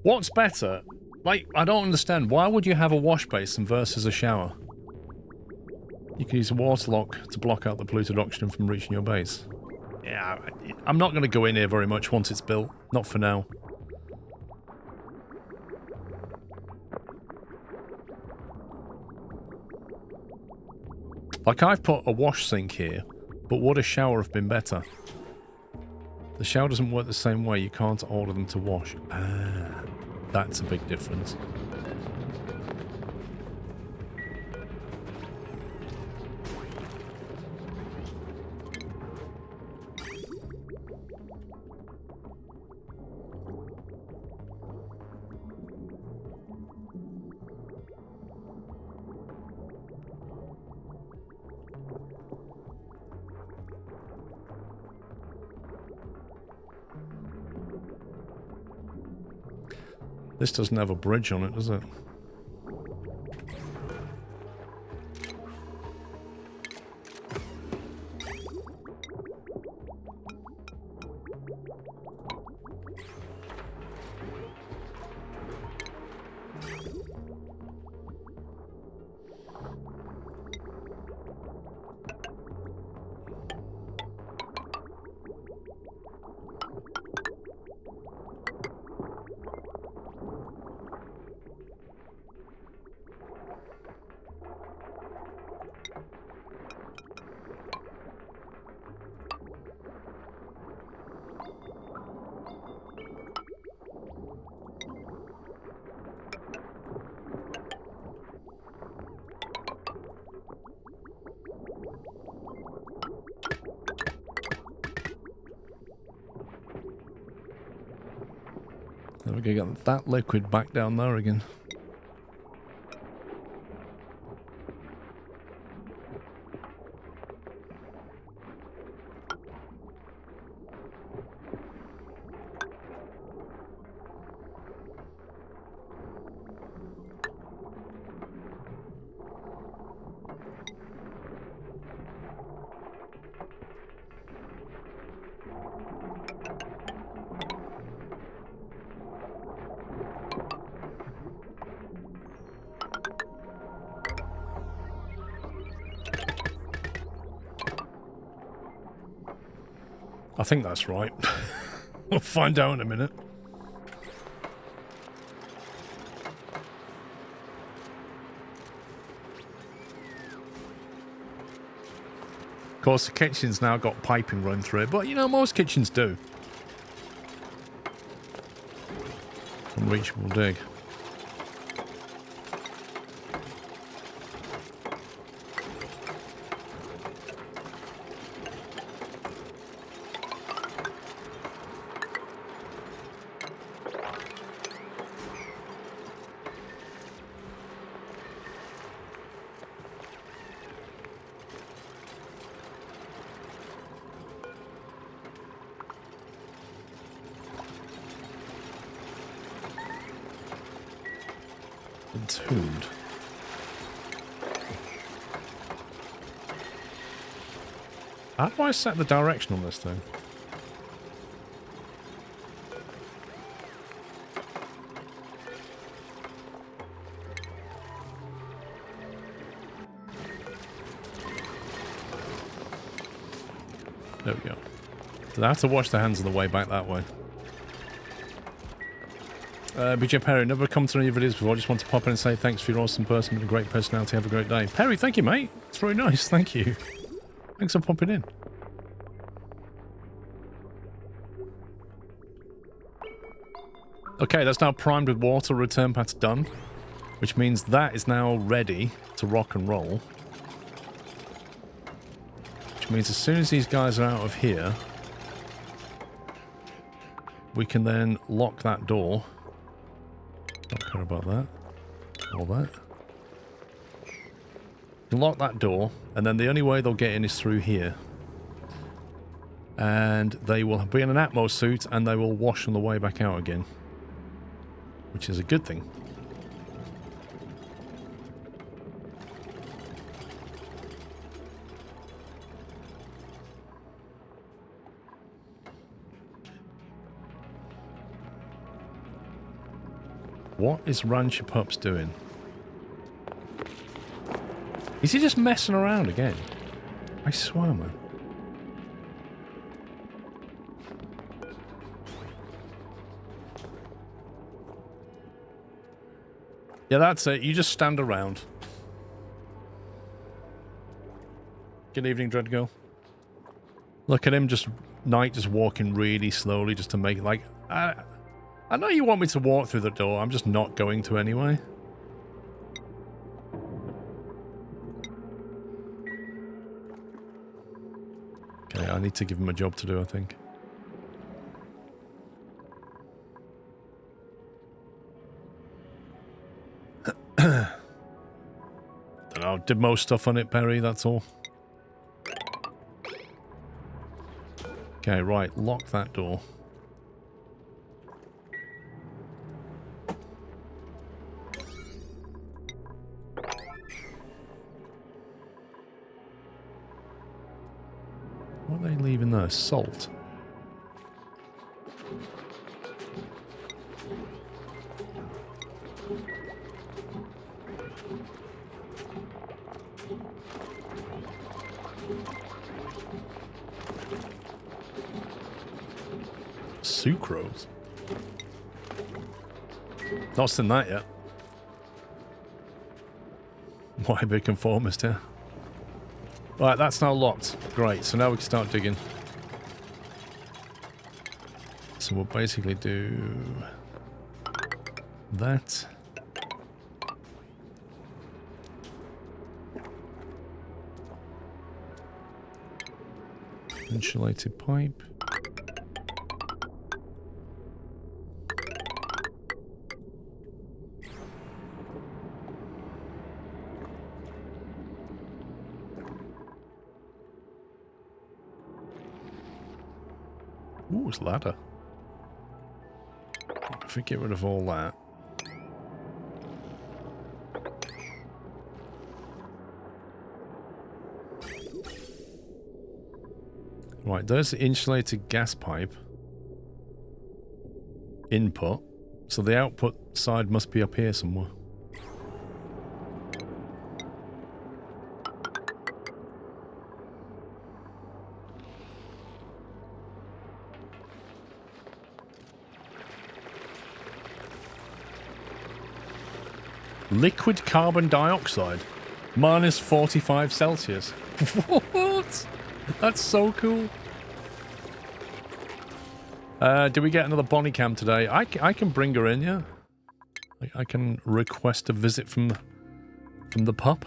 What's better? Like, I don't understand. Why would you have a wash basin versus a shower? You can use a water lock to block out the polluted oxygen from reaching your base. Yeah, I'm not going to go in here very much once it's built. Not for now. Like, I've put a wash sink here. But would a shower have been better? The shower doesn't work the same way. You can't order them to wash. Ah, that's a big difference. This doesn't have a bridge on it, does it? There we go, get that liquid back down there again. I think that's right. We'll find out in a minute. Of course, the kitchen's now got piping run through it, but you know, most kitchens do. Unreachable dig. Entombed. How do I set the direction on this thing? There we go. So I have to wash the hands on the way back that way. BJ Perry, never come to any of your videos before. Just want to pop in and say thanks for your awesome person and a great personality. Have a great day. Perry, thank you, mate. It's very nice. Thank you. Thanks for popping in. Okay, that's now primed with water. Return path's done. Which means that is now ready to rock and roll. Which means as soon as these guys are out of here, we can then lock that door. Not care about that. All that. Lock that door, and then the only way they'll get in is through here. And they will be in an Atmo suit, and they will wash on the way back out again. Which is a good thing. What is Rancher Pups doing? Is he just messing around again? I swear, man. Yeah, that's it. You just stand around. Good evening, Dreadgirl. Look at him just walking really slowly just to make it like... I know you want me to walk through the door, I'm just not going to anyway. Okay, I need to give him a job to do, I think. Don't know, did most stuff on it, Perry, that's all. Okay, right, lock that door. What are they leaving there? Salt. Sucrose. Not seen that yet. Why big conformist here? Right, that's now locked. Great, so now we can start digging. So we'll basically do that. Insulated pipe. Ooh, it's ladder. If we get rid of all that. Right, there's the insulated gas pipe. Input. So the output side must be up here somewhere. Liquid carbon dioxide. Minus 45 Celsius. What? That's so cool. Do we get another Bonnie cam today? I can bring her in, yeah? I can request a visit from the pup.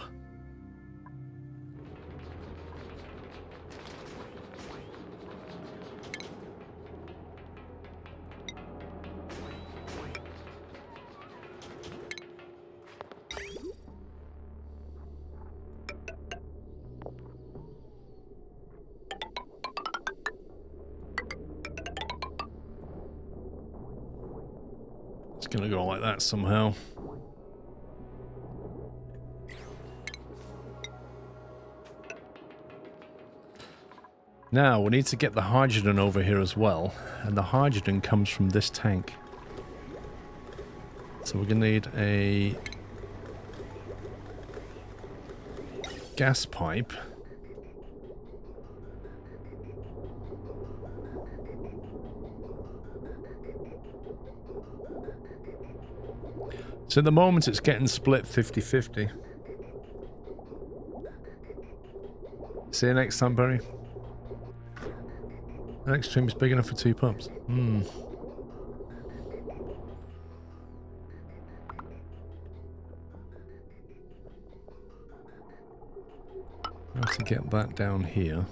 Gonna go like that somehow. Now we need to get the hydrogen over here as well, and the hydrogen comes from this tank. So we're gonna need a gas pipe. So at the moment it's getting split 50-50. See you next time, Barry. The next stream is big enough for 2 pups. I have to get that down here.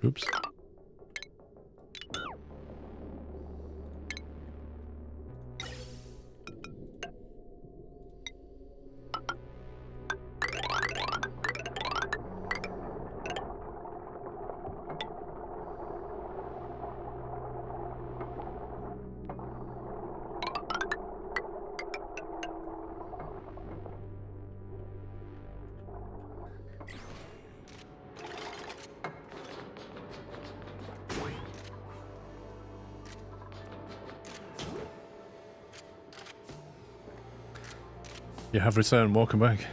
Oops. You have returned, welcome back.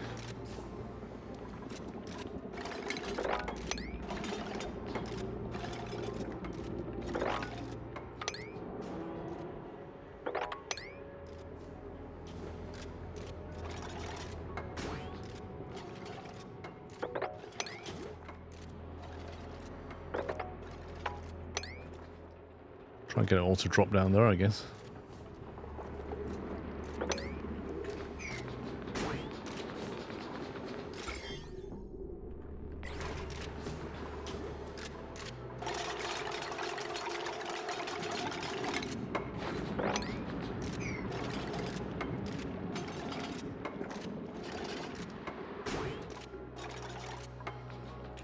Try and get it all to drop down there, I guess.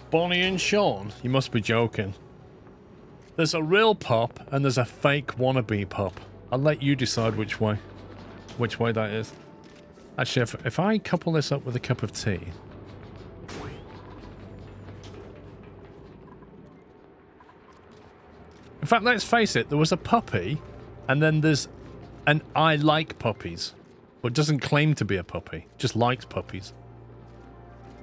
Bonnie and Sean? You must be joking. There's a real pup and there's a fake wannabe pup. I'll let you decide which way. which way that is. Actually, if I couple this up with a cup of tea... In fact, let's face it, there was a puppy, and then there's an I like puppies, but doesn't claim to be a puppy, just likes puppies.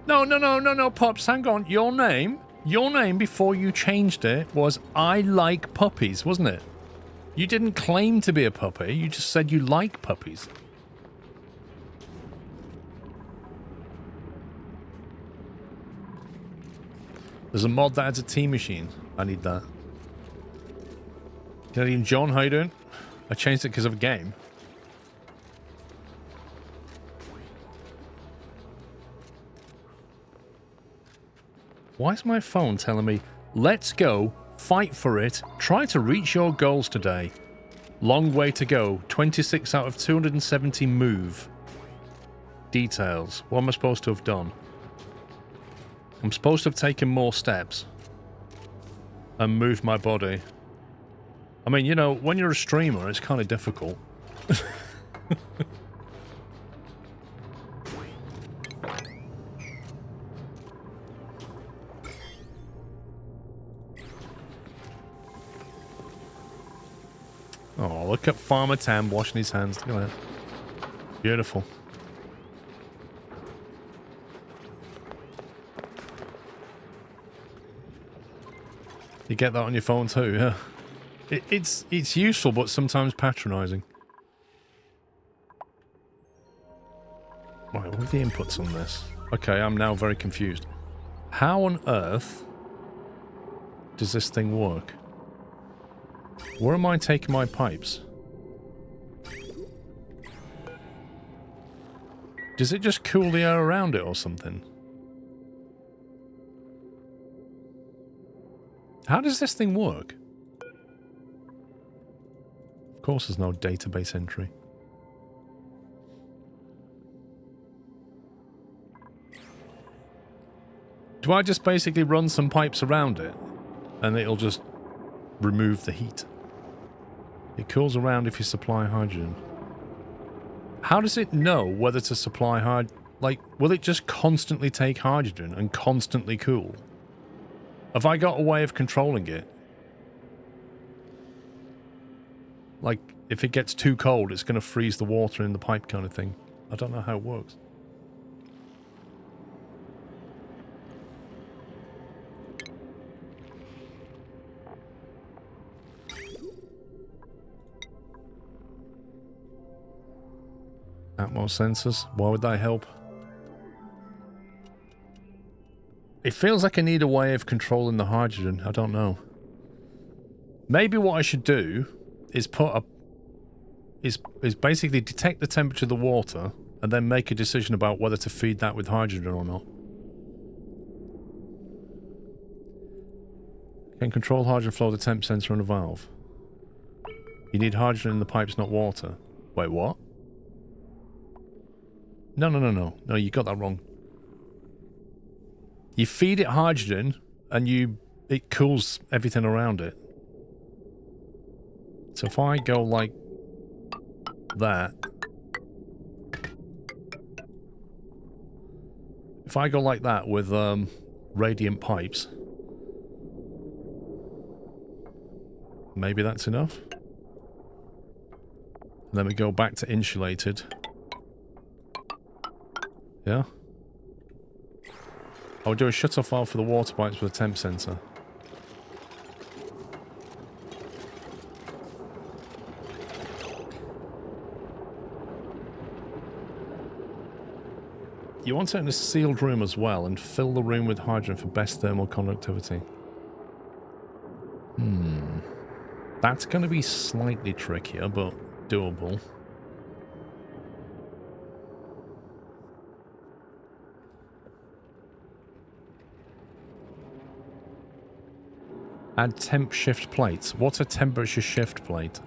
No, Pops, hang on. Your name before you changed it was I like puppies, wasn't it? You didn't claim to be a puppy, you just said you like puppies. There's a mod that adds a tea machine. I need that. Canadian John, how you doing? I changed it because of a game. Why is my phone telling me, let's go, fight for it, try to reach your goals today. Long way to go, 26 out of 270 move. Details. What am I supposed to have done? I'm supposed to have taken more steps. And moved my body. I mean, you know, when you're a streamer, it's kind of difficult. Oh, look at Farmer Tam washing his hands. Look at that. Beautiful. You get that on your phone too, yeah. It's useful, but sometimes patronizing. Right, what are the inputs on this? Okay, I'm now very confused. How on earth does this thing work? Where am I taking my pipes? Does it just cool the air around it or something? How does this thing work? Of course there's no database entry. Do I just basically run some pipes around it and it'll just remove the heat? It cools around if you supply hydrogen. How does it know whether to supply hydrogen? Like, will it just constantly take hydrogen and constantly cool? Have I got a way of controlling it? Like, if it gets too cold, it's going to freeze the water in the pipe kind of thing. I don't know how it works. Atmos sensors, why would that help? It feels like I need a way of controlling the hydrogen. I don't know. Maybe what I should do is put a... is basically detect the temperature of the water and then make a decision about whether to feed that with hydrogen or not. Can control hydrogen flow with the temp sensor on a valve. You need hydrogen in the pipes, not water. Wait, what? No, you got that wrong. You feed it hydrogen and it cools everything around it. So if I go like that, if I go like that with radiant pipes, maybe that's enough. And then we go back to insulated. Yeah. I would do a shutoff valve for the water pipes with a temp sensor. You want it in a sealed room as well and fill the room with hydrogen for best thermal conductivity. That's going to be slightly trickier, but doable. Add temp shift plates. What's a temperature shift plate?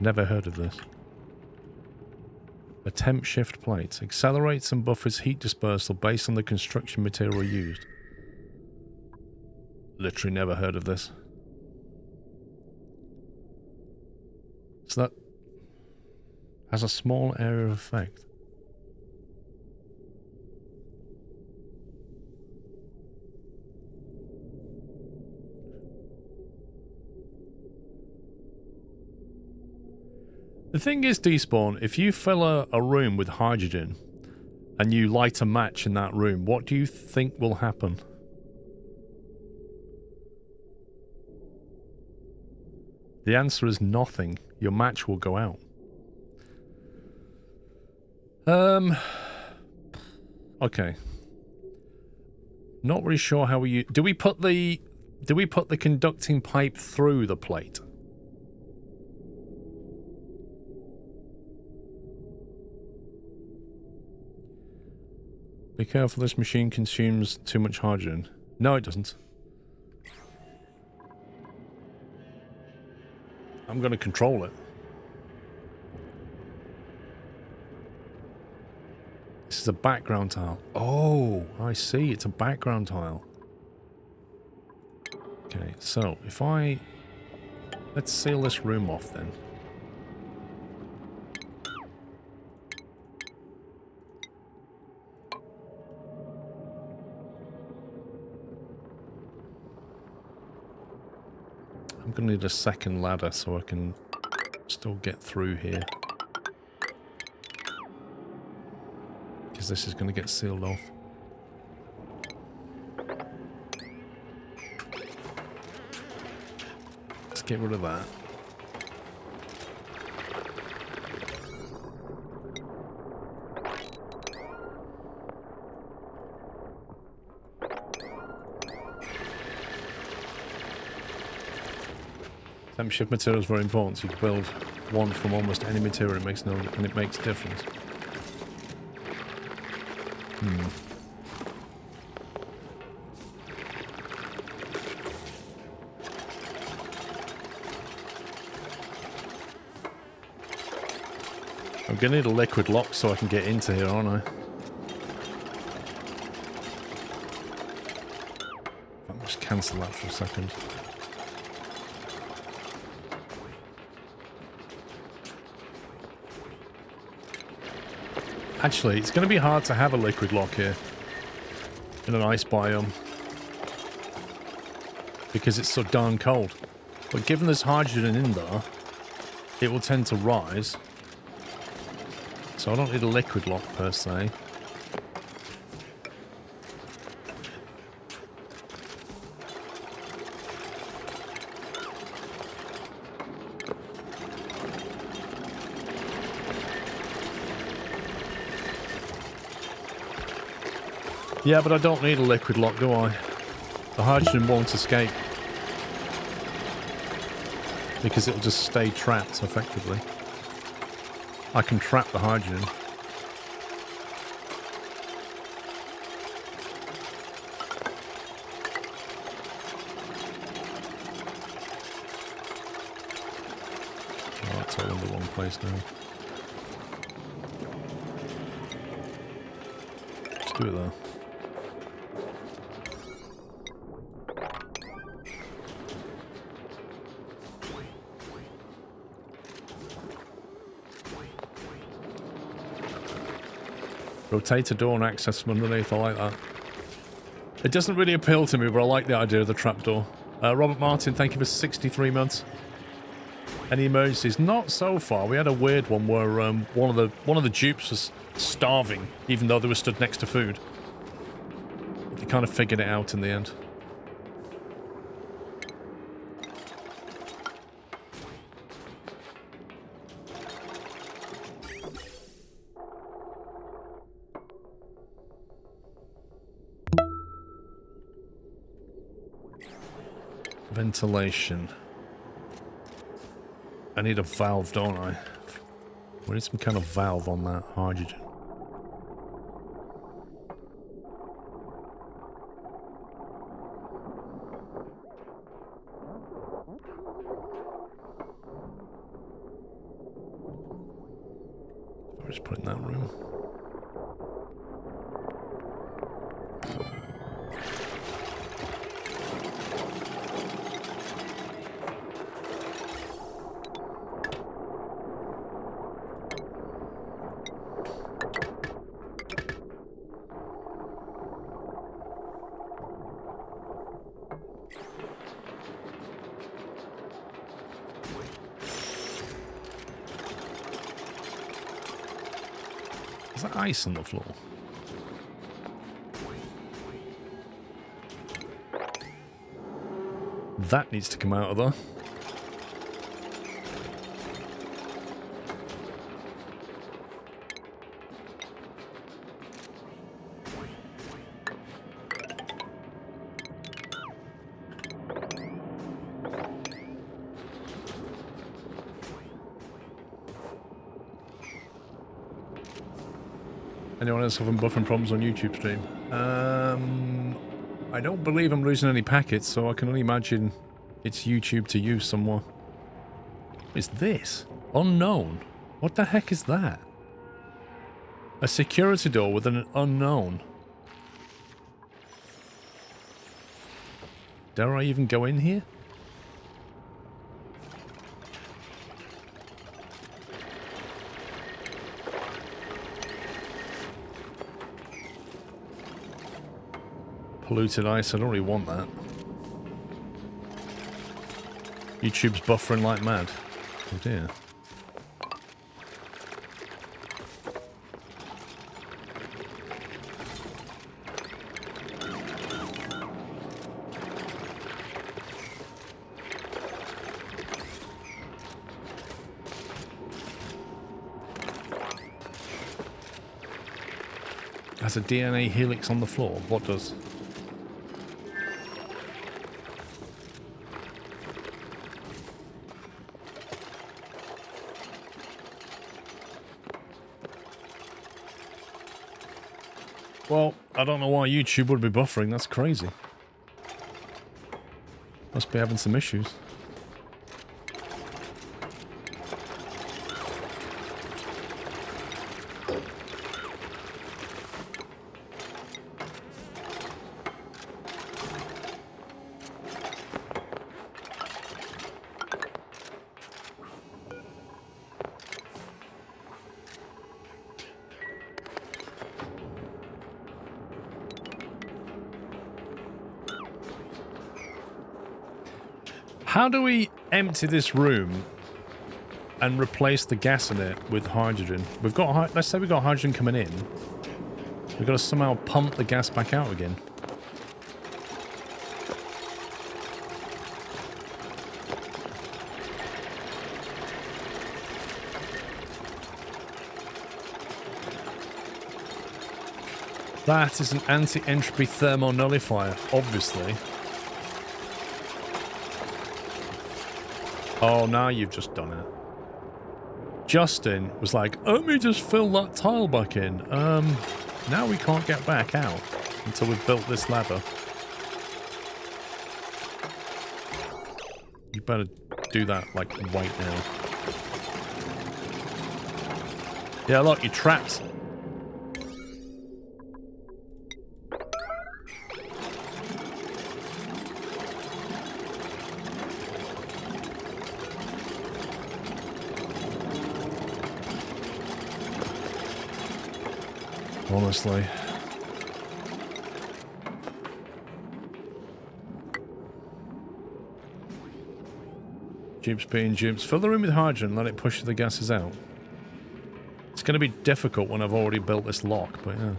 Never heard of this. A temp shift plate. Accelerates and buffers heat dispersal based on the construction material used. Literally never heard of this. So Has a small area of effect. The thing is, Despawn, if you fill a room with hydrogen and you light a match in that room, what do you think will happen? The answer is nothing. Your match will go out. Okay. Not really sure how we do we put the conducting pipe through the plate? Be careful, this machine consumes too much hydrogen. No, it doesn't. I'm going to control it. This is a background tile. Oh, I see. It's a background tile. Okay, so if I... Let's seal this room off then. I'm going to need a second ladder so I can still get through here. Because this is going to get sealed off. Let's get rid of that. Temperature of material is very important, so you can build one from almost any material. It makes a difference. I'm gonna need a liquid lock so I can get into here, aren't I? I'll just cancel that for a second. Actually, it's going to be hard to have a liquid lock here in an ice biome because it's so darn cold. But given there's hydrogen in there, it will tend to rise. So I don't need a liquid lock per se. Yeah, but I don't need a liquid lock, do I? The hydrogen won't escape. Because it'll just stay trapped, effectively. I can trap the hydrogen. Oh, it's all in the wrong place now. Let's do it there. Rotate a door and access from underneath. I like that. It doesn't really appeal to me, but I like the idea of the trapdoor. Robert Martin, thank you for 63 months. Any emergencies? Not so far. We had a weird one where one of the dupes was starving, even though they were stood next to food. They kind of figured it out in the end. Ventilation. I need a valve, don't I? We need some kind of valve on that hydrogen. I'll just put it in that room. Is that ice on the floor? That needs to come out of there. Anyone else having buffering problems on YouTube stream? I don't believe I'm losing any packets, so I can only imagine it's YouTube to you somewhere. What is this? Unknown. What the heck is that? A security door with an unknown. Dare I even go in here? Polluted ice, I don't really want that. YouTube's buffering like mad. Oh dear. Has a DNA helix on the floor. What does? Well, I don't know why YouTube would be buffering. That's crazy. Must be having some issues. How do we empty this room and replace the gas in it with hydrogen? We've got, let's say we've got hydrogen coming in. We've got to somehow pump the gas back out again. That is an anti-entropy thermonullifier, obviously. Oh, now you've just done it. Justin was like, let me just fill that tile back in. Now we can't get back out until we've built this ladder. You better do that, like, right now. Yeah, look, you're trapped. Honestly. Dupes being dupes. Fill the room with hydrogen, let it push the gases out. It's going to be difficult when I've already built this lock, but yeah.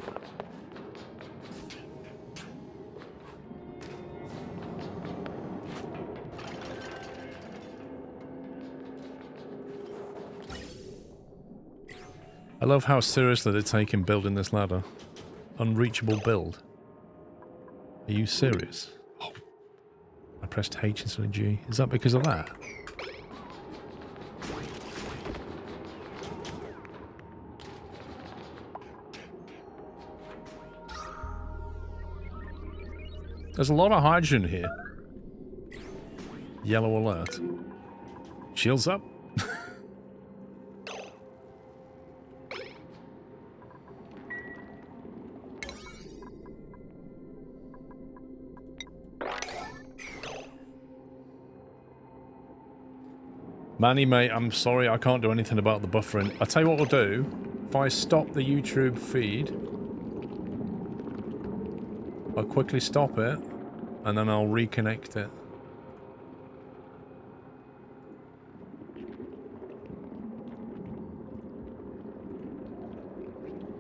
I love how seriously they're taking building this ladder. Unreachable build. Are you serious? Oh. I pressed H instead of G. Is that because of that? There's a lot of hydrogen here. Yellow alert. Shields up. Manny, mate, I'm sorry, I can't do anything about the buffering. I'll tell you what we'll do. If I stop the YouTube feed, I'll quickly stop it, and then I'll reconnect it.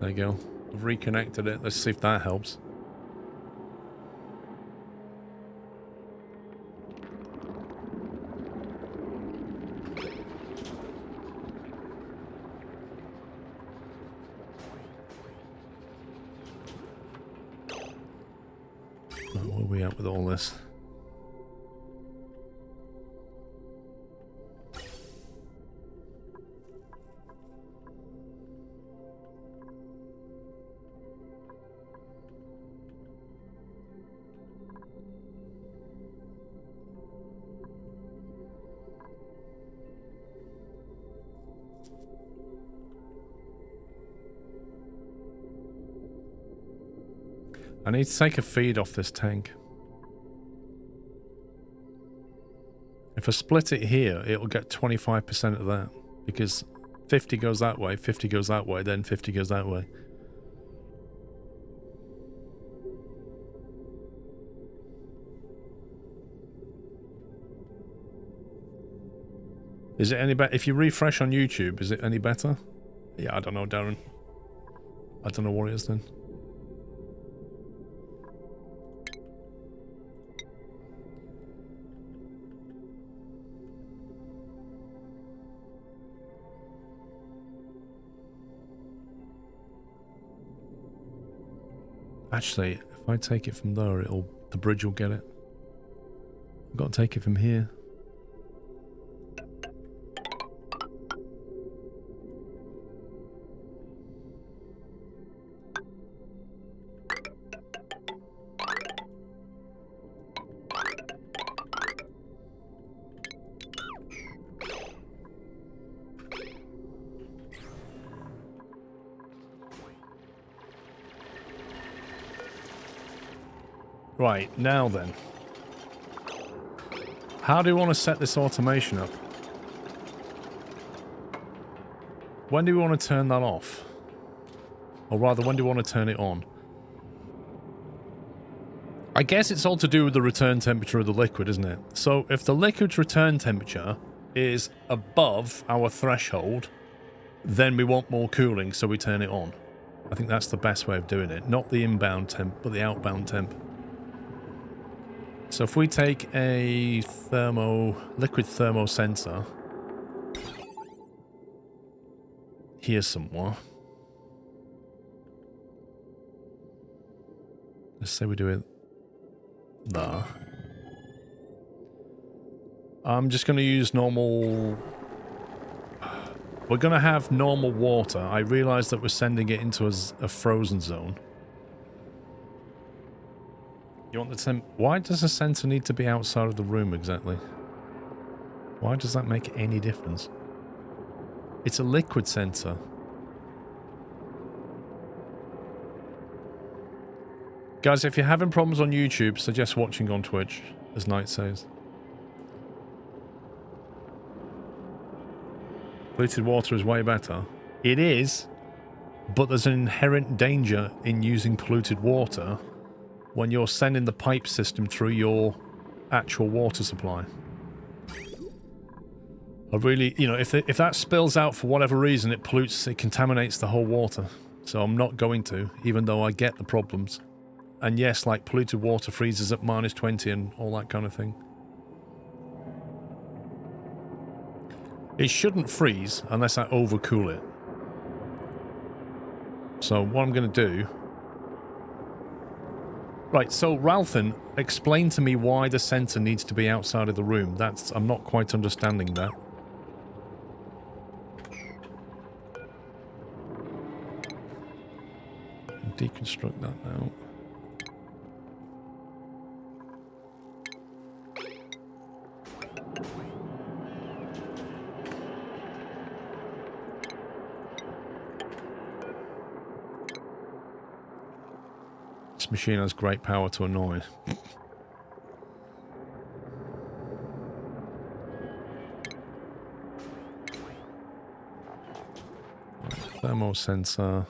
There you go. I've reconnected it. Let's see if that helps. Where are we at with all this? I need to take a feed off this tank. If I split it here, it'll get 25% of that. Because 50 goes that way, 50 goes that way, then 50 goes that way. Is it any better? If you refresh on YouTube, is it any better? Yeah, I don't know, Darren. I don't know what it is then. Actually, if I take it from there, the bridge will get it. I've got to take it from here. Right, now then. How do we want to set this automation up? When do we want to turn that off? Or rather, when do we want to turn it on? I guess it's all to do with the return temperature of the liquid, isn't it? So if the liquid's return temperature is above our threshold, then we want more cooling, so we turn it on. I think that's the best way of doing it. Not the inbound temp, but the outbound temp. So if we take a liquid thermo sensor here somewhere. Let's say we do it there. I'm just going to use normal... We're going to have normal water. I realise that we're sending it into a frozen zone. You want the temp... Why does the sensor need to be outside of the room exactly? Why does that make any difference? It's a liquid sensor. Guys, if you're having problems on YouTube, suggest watching on Twitch, as Knight says. Polluted water is way better. It is, but there's an inherent danger in using polluted water when you're sending the pipe system through your actual water supply. I really, you know, if that spills out for whatever reason, it pollutes, it contaminates the whole water. So I'm not going to, even though I get the problems. And yes, like polluted water freezes at -20 and all that kind of thing. It shouldn't freeze unless I overcool it. So what I'm going to do... Right, so Ralphin, explain to me why the sensor needs to be outside of the room. I'm not quite understanding that. Deconstruct that now. This machine has great power to annoy. Thermal sensor.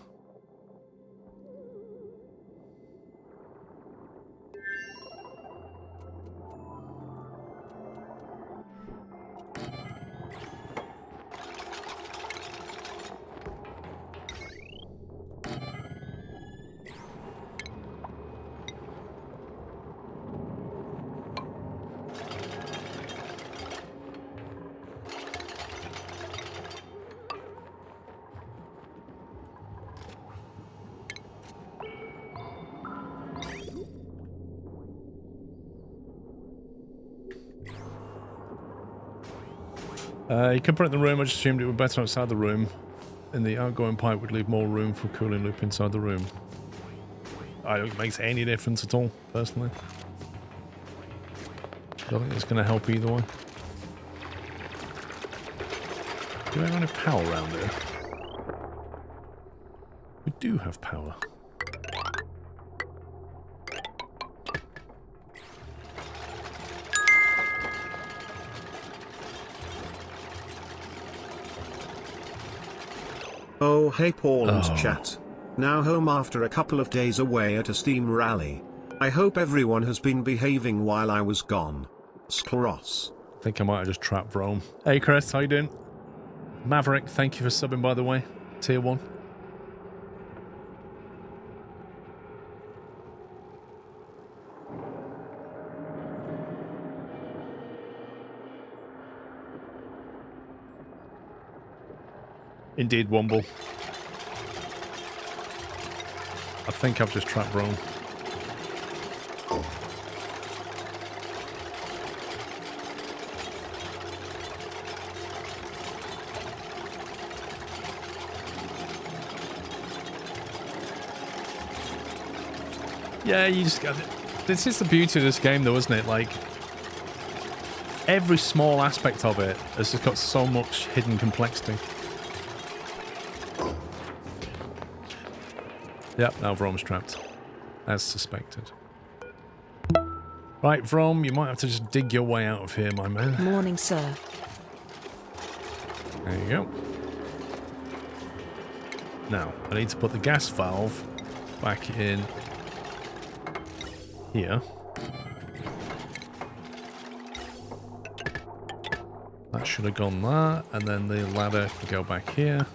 You can put it in the room. I just assumed it would be better outside the room. And the outgoing pipe would leave more room for cooling loop inside the room. I don't think it makes any difference at all, personally. I don't think it's going to help either way. Do we have any power around here? We do have power. Oh hey Paul and chat. Now home after a couple of days away at a Steam rally. I hope everyone has been behaving while I was gone. Skros. I think I might have just trapped Rome. Hey Chris, how you doing? Maverick, thank you for subbing by the way. Tier 1. Indeed, Womble. I think I've just trapped Rome. Yeah, you just got it. This is the beauty of this game though, isn't it? Like, every small aspect of it has just got so much hidden complexity. Yep, now Vrome's trapped. As suspected. Right, Vrome, you might have to just dig your way out of here, my man. Morning, sir. There you go. Now, I need to put the gas valve back in here. That should have gone there, and then the ladder can go back here.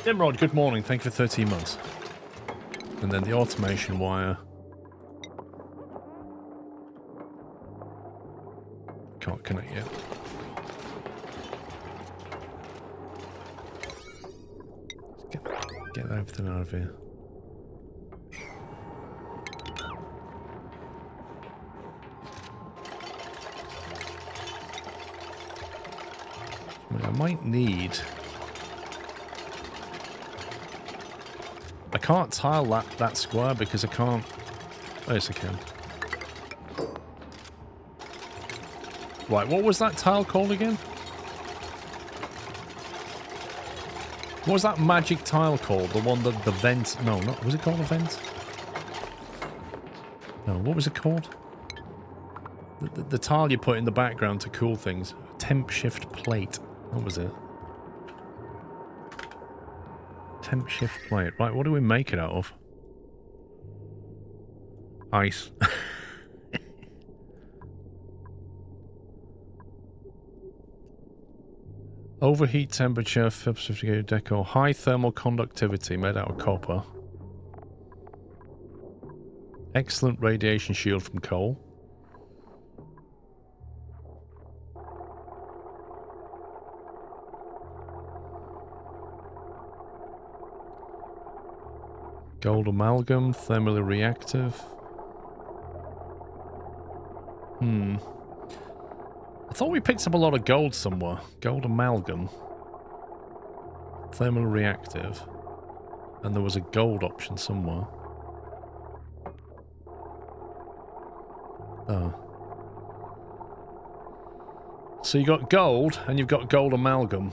Nimrod, good morning. Thank you for 13 months. And then the automation wire. Can't connect yet. Get everything out of here. I might need... I can't tile that square because I can't... Oh, yes, I can. Right, what was that tile called again? What was that magic tile called? The one that the vent... No, not... Was it called a vent? No, what was it called? The tile you put in the background to cool things. Temp shift plate. What was it? Temp shift plate. Right, what do we make it out of? Ice. Overheat temperature, 50 degree deco. High thermal conductivity made out of copper. Excellent radiation shield from coal. Gold amalgam, thermally reactive. I thought we picked up a lot of gold somewhere. Gold amalgam. Thermally reactive. And there was a gold option somewhere. Oh. So you got gold, and you've got gold amalgam.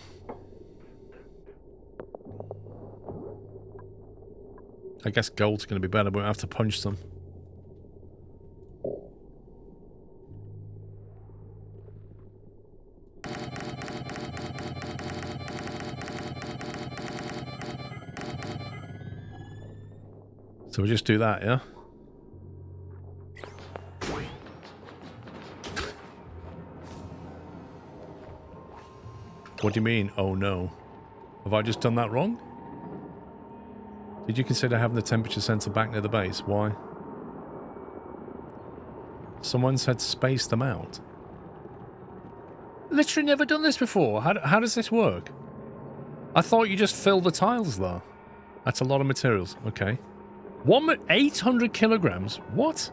I guess gold's going to be better, but we have to punch them. So we just do that, yeah? What do you mean, oh no? Have I just done that wrong? Did you consider having the temperature sensor back near the base? Why? Someone said space them out. Literally never done this before. How does this work? I thought you just fill the tiles there. That's a lot of materials. Okay. 800 kilograms? What?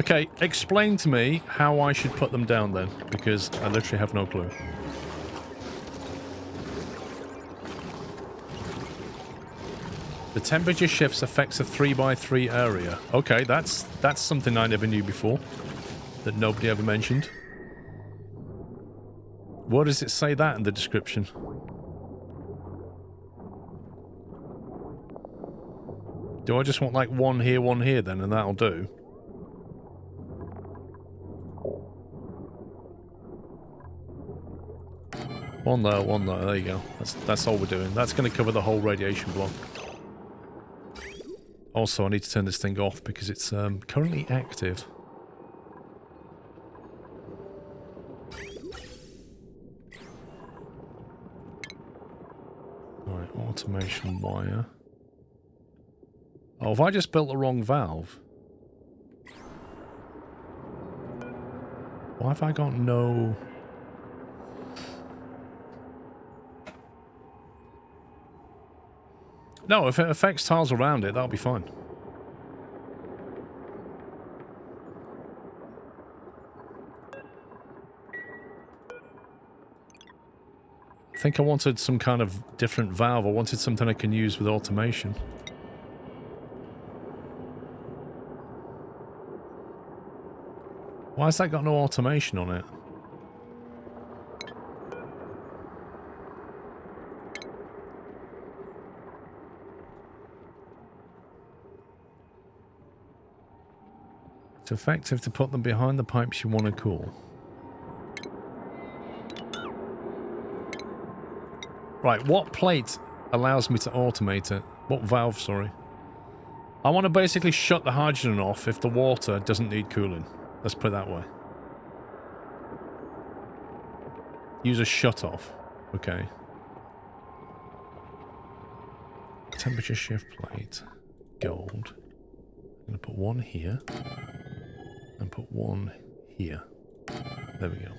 Okay, explain to me how I should put them down then, because I literally have no clue. The temperature shifts affects a 3x3 area. Okay, that's something I never knew before, that nobody ever mentioned. What does it say that in the description? Do I just want like one here then, and that'll do? One there, there you go. That's all we're doing. That's going to cover the whole radiation block. Also, I need to turn this thing off because it's currently active. Right, automation wire. Oh, have I just built the wrong valve? Why have I got no... No, if it affects tiles around it, that'll be fine. I think I wanted some kind of different valve. I wanted something I can use with automation. Why has that got no automation on it? It's effective to put them behind the pipes you want to cool. Right, what plate allows me to automate it? What valve, sorry? I want to basically shut the hydrogen off if the water doesn't need cooling. Let's put it that way. Use a shut off. Okay. Temperature shift plate. Gold. I'm going to put one here. And put one here. There we go.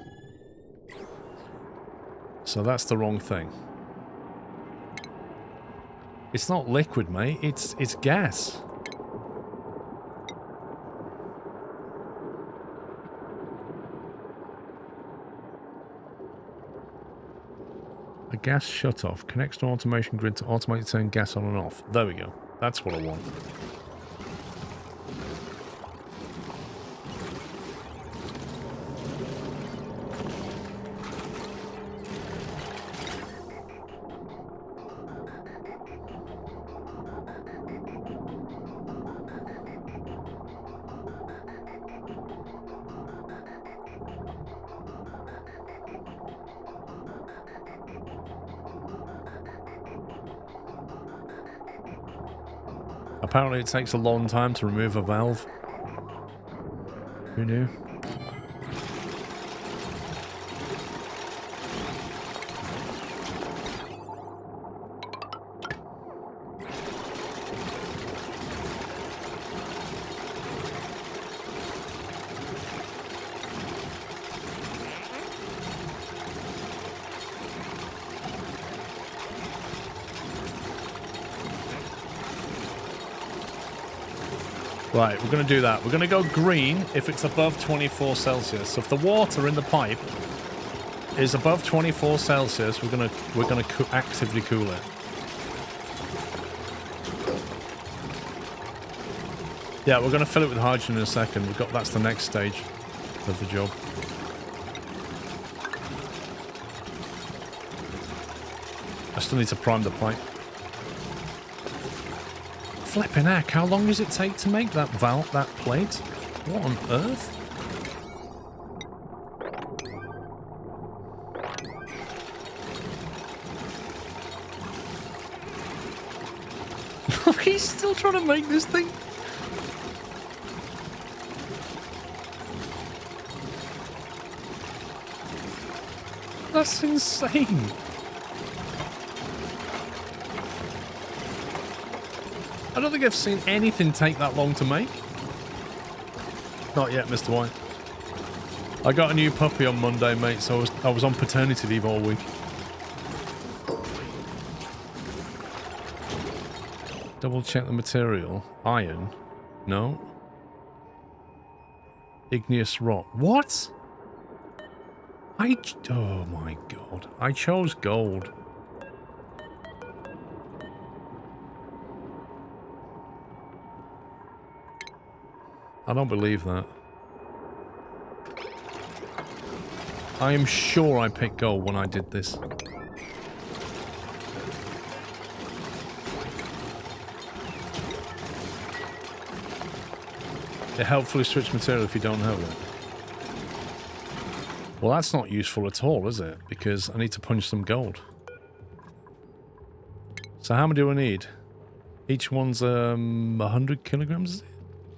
So that's the wrong thing. It's not liquid, mate. It's gas. A gas shut-off. Connects to automation grid to automatically turn gas on and off. There we go. That's what I want. Apparently it takes a long time to remove a valve. Who knew? Right, we're going to do that. We're going to go green if it's above 24 Celsius. So if the water in the pipe is above 24 Celsius, we're going to actively cool it. Yeah, we're going to fill it with hydrogen in a second. That's the next stage of the job. I still need to prime the pipe. Flipping heck, how long does it take to make that valve, that plate? What on earth? He's still trying to make this thing. That's insane. I don't think I've seen anything take that long to make. Not yet, Mr. White. I got a new puppy on Monday, mate, so I was on paternity leave all week. Double check the material. Iron? No. Igneous rock. What? Oh my god. I chose gold. I don't believe that. I am sure I picked gold when I did this. It helpfully switch material if you don't have it. Well, that's not useful at all, is it? Because I need to punch some gold. So how many do I need? Each one's 100 kilograms, is it?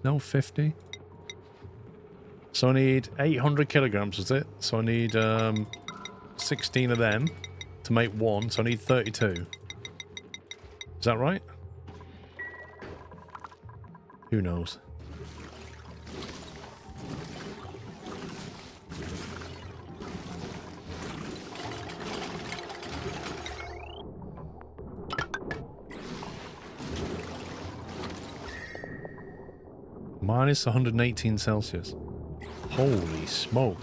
No, 50. So I need 800 kilograms, is it? So I need 16 of them to make one, so I need 32. Is that right? Who knows? Minus 118 Celsius. Holy smoke.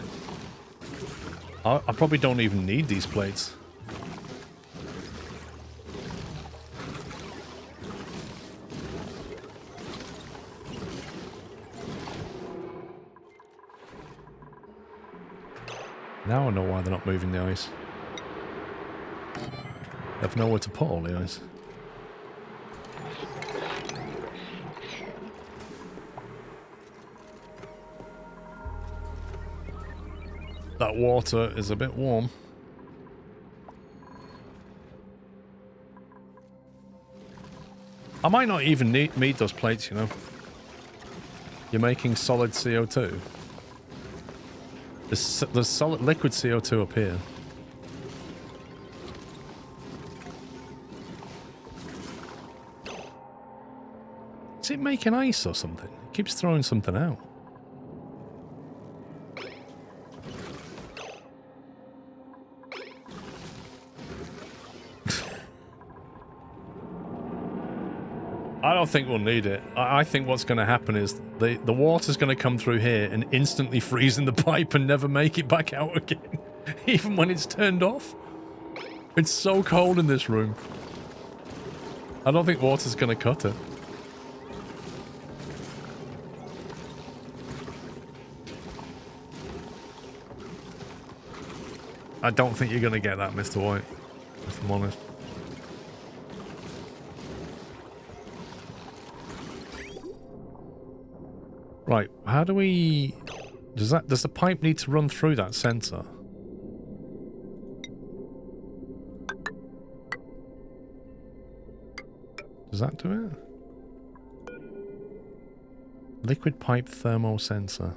I probably don't even need these plates. Now I know why they're not moving the ice. They have nowhere to put all the ice. That water is a bit warm. I might not even need those plates, you know. You're making solid CO2. There's solid liquid CO2 up here. Is it making ice or something? It keeps throwing something out. I don't think we'll need it. I think what's going to happen is the water's going to come through here and instantly freeze in the pipe and never make it back out again. Even when it's turned off. It's so cold in this room. I don't think water's going to cut it. I don't think you're going to get that, Mr. White, if I'm honest. Right, how do we... Does the pipe need to run through that sensor? Does that do it? Liquid pipe thermo sensor.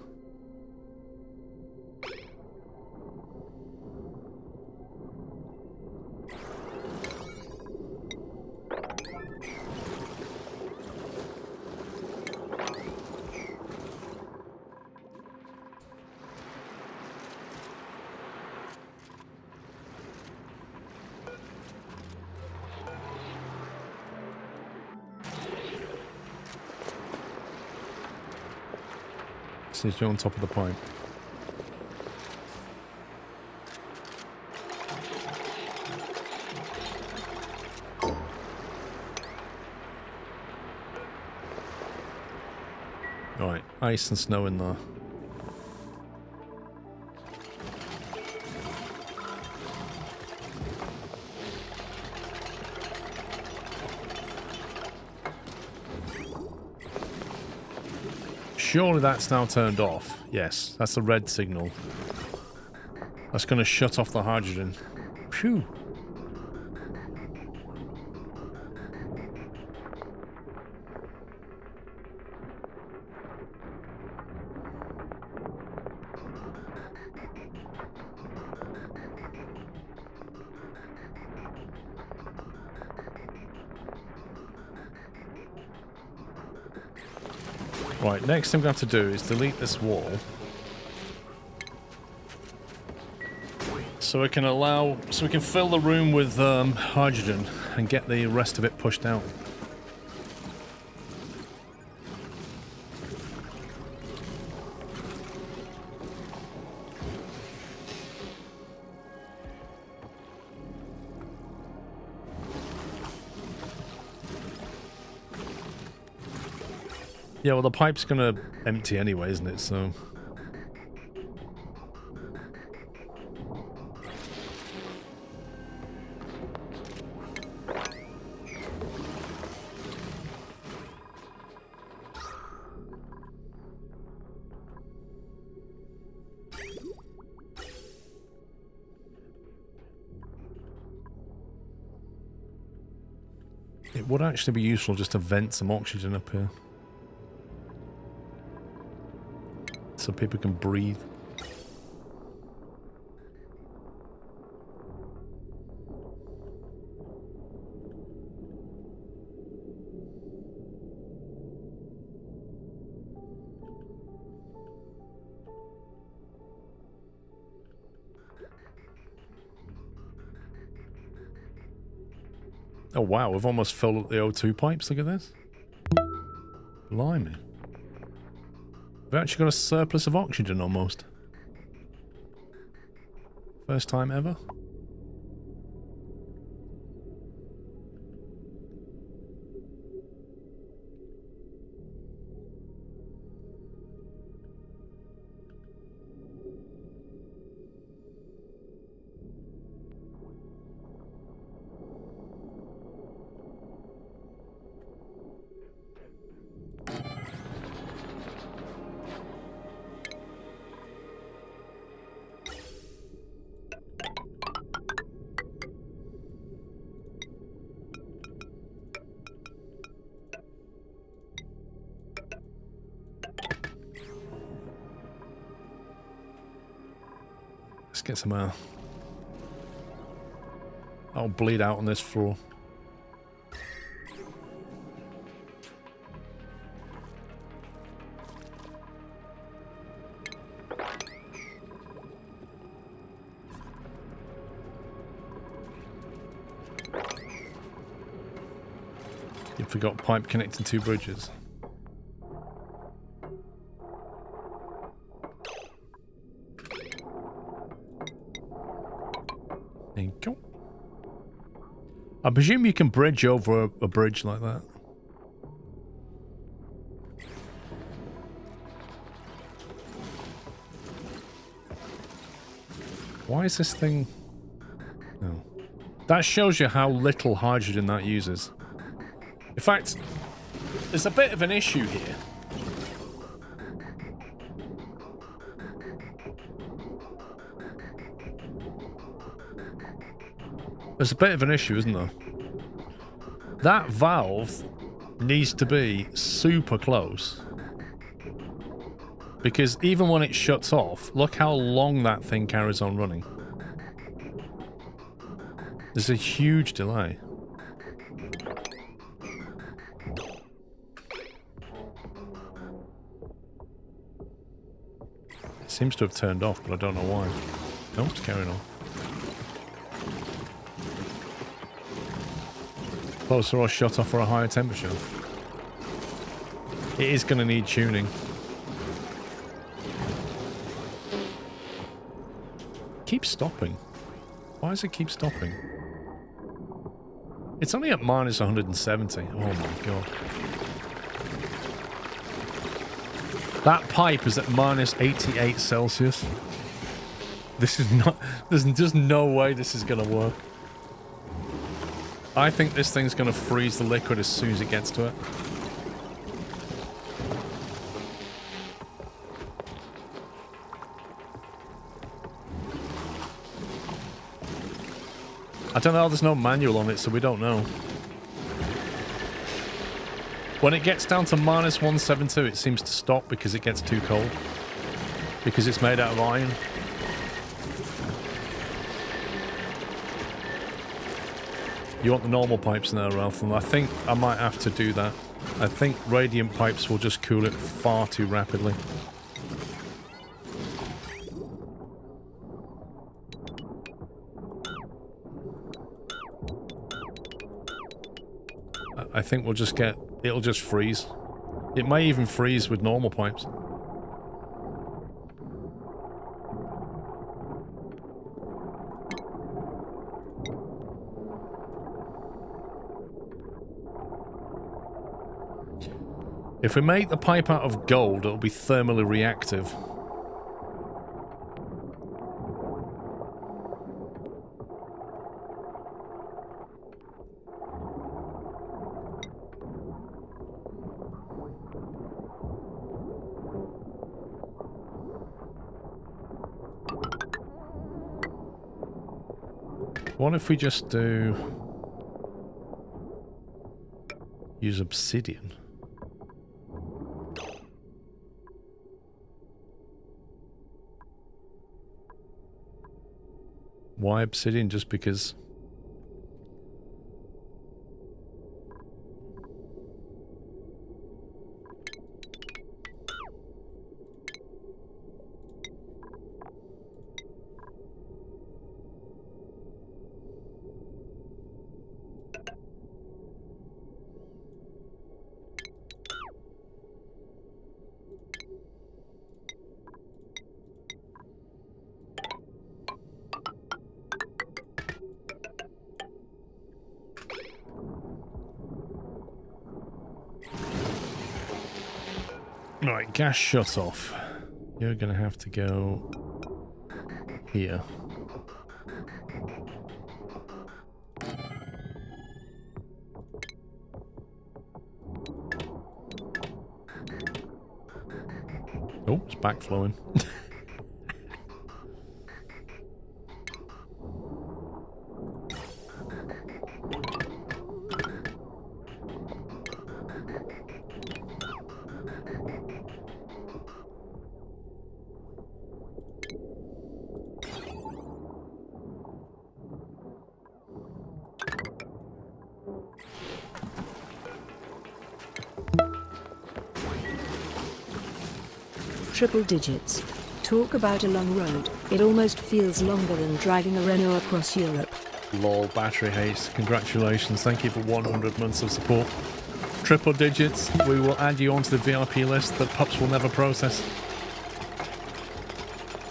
Since you're on top of the pipe. Alright, ice and snow in there. Surely that's now turned off. Yes, that's the red signal. That's going to shut off the hydrogen. Phew. Right, next thing we have to do is delete this wall. So we can fill the room with hydrogen and get the rest of it pushed out. Yeah, well, the pipe's gonna empty anyway, isn't it? So... It would actually be useful just to vent some oxygen up here. So people can breathe. Oh wow, we've almost filled up the O2 pipes, look at this. Blimey. We've actually got a surplus of oxygen almost. First time ever. Let's get some air. I'll bleed out on this floor. You forgot pipe connecting two bridges. There you go. I presume you can bridge over a bridge like that. Why is this thing... No. That shows you how little hydrogen that uses. In fact, there's a bit of an issue here. There's a bit of an issue, isn't there? That valve needs to be super close. Because even when it shuts off, look how long that thing carries on running. There's a huge delay. It seems to have turned off, but I don't know why. No, it's carrying on. Closer or shut off for a higher temperature. It is going to need tuning. Keep stopping. Why does it keep stopping? It's only at minus 170. Oh my god. That pipe is at minus 88 Celsius. This is not... There's just no way this is going to work. I think this thing's going to freeze the liquid as soon as it gets to it. I don't know, there's no manual on it, so we don't know. When it gets down to minus 172, it seems to stop because it gets too cold. Because it's made out of iron. You want the normal pipes now, Ralph, and I think I might have to do that. I think radiant pipes will just cool it far too rapidly. I think we'll just get... It'll just freeze. It may even freeze with normal pipes. If we make the pipe out of gold, it'll be thermally reactive. What if we just use obsidian? Why obsidian? Just because... Right, gas shut off. You're gonna have to go here. Oh, it's backflowing. Triple digits. Talk about a long road. It almost feels longer than driving a Renault across Europe. Lol, battery haste. Congratulations. Thank you for 100 months of support. Triple digits. We will add you onto the VIP list that pups will never process.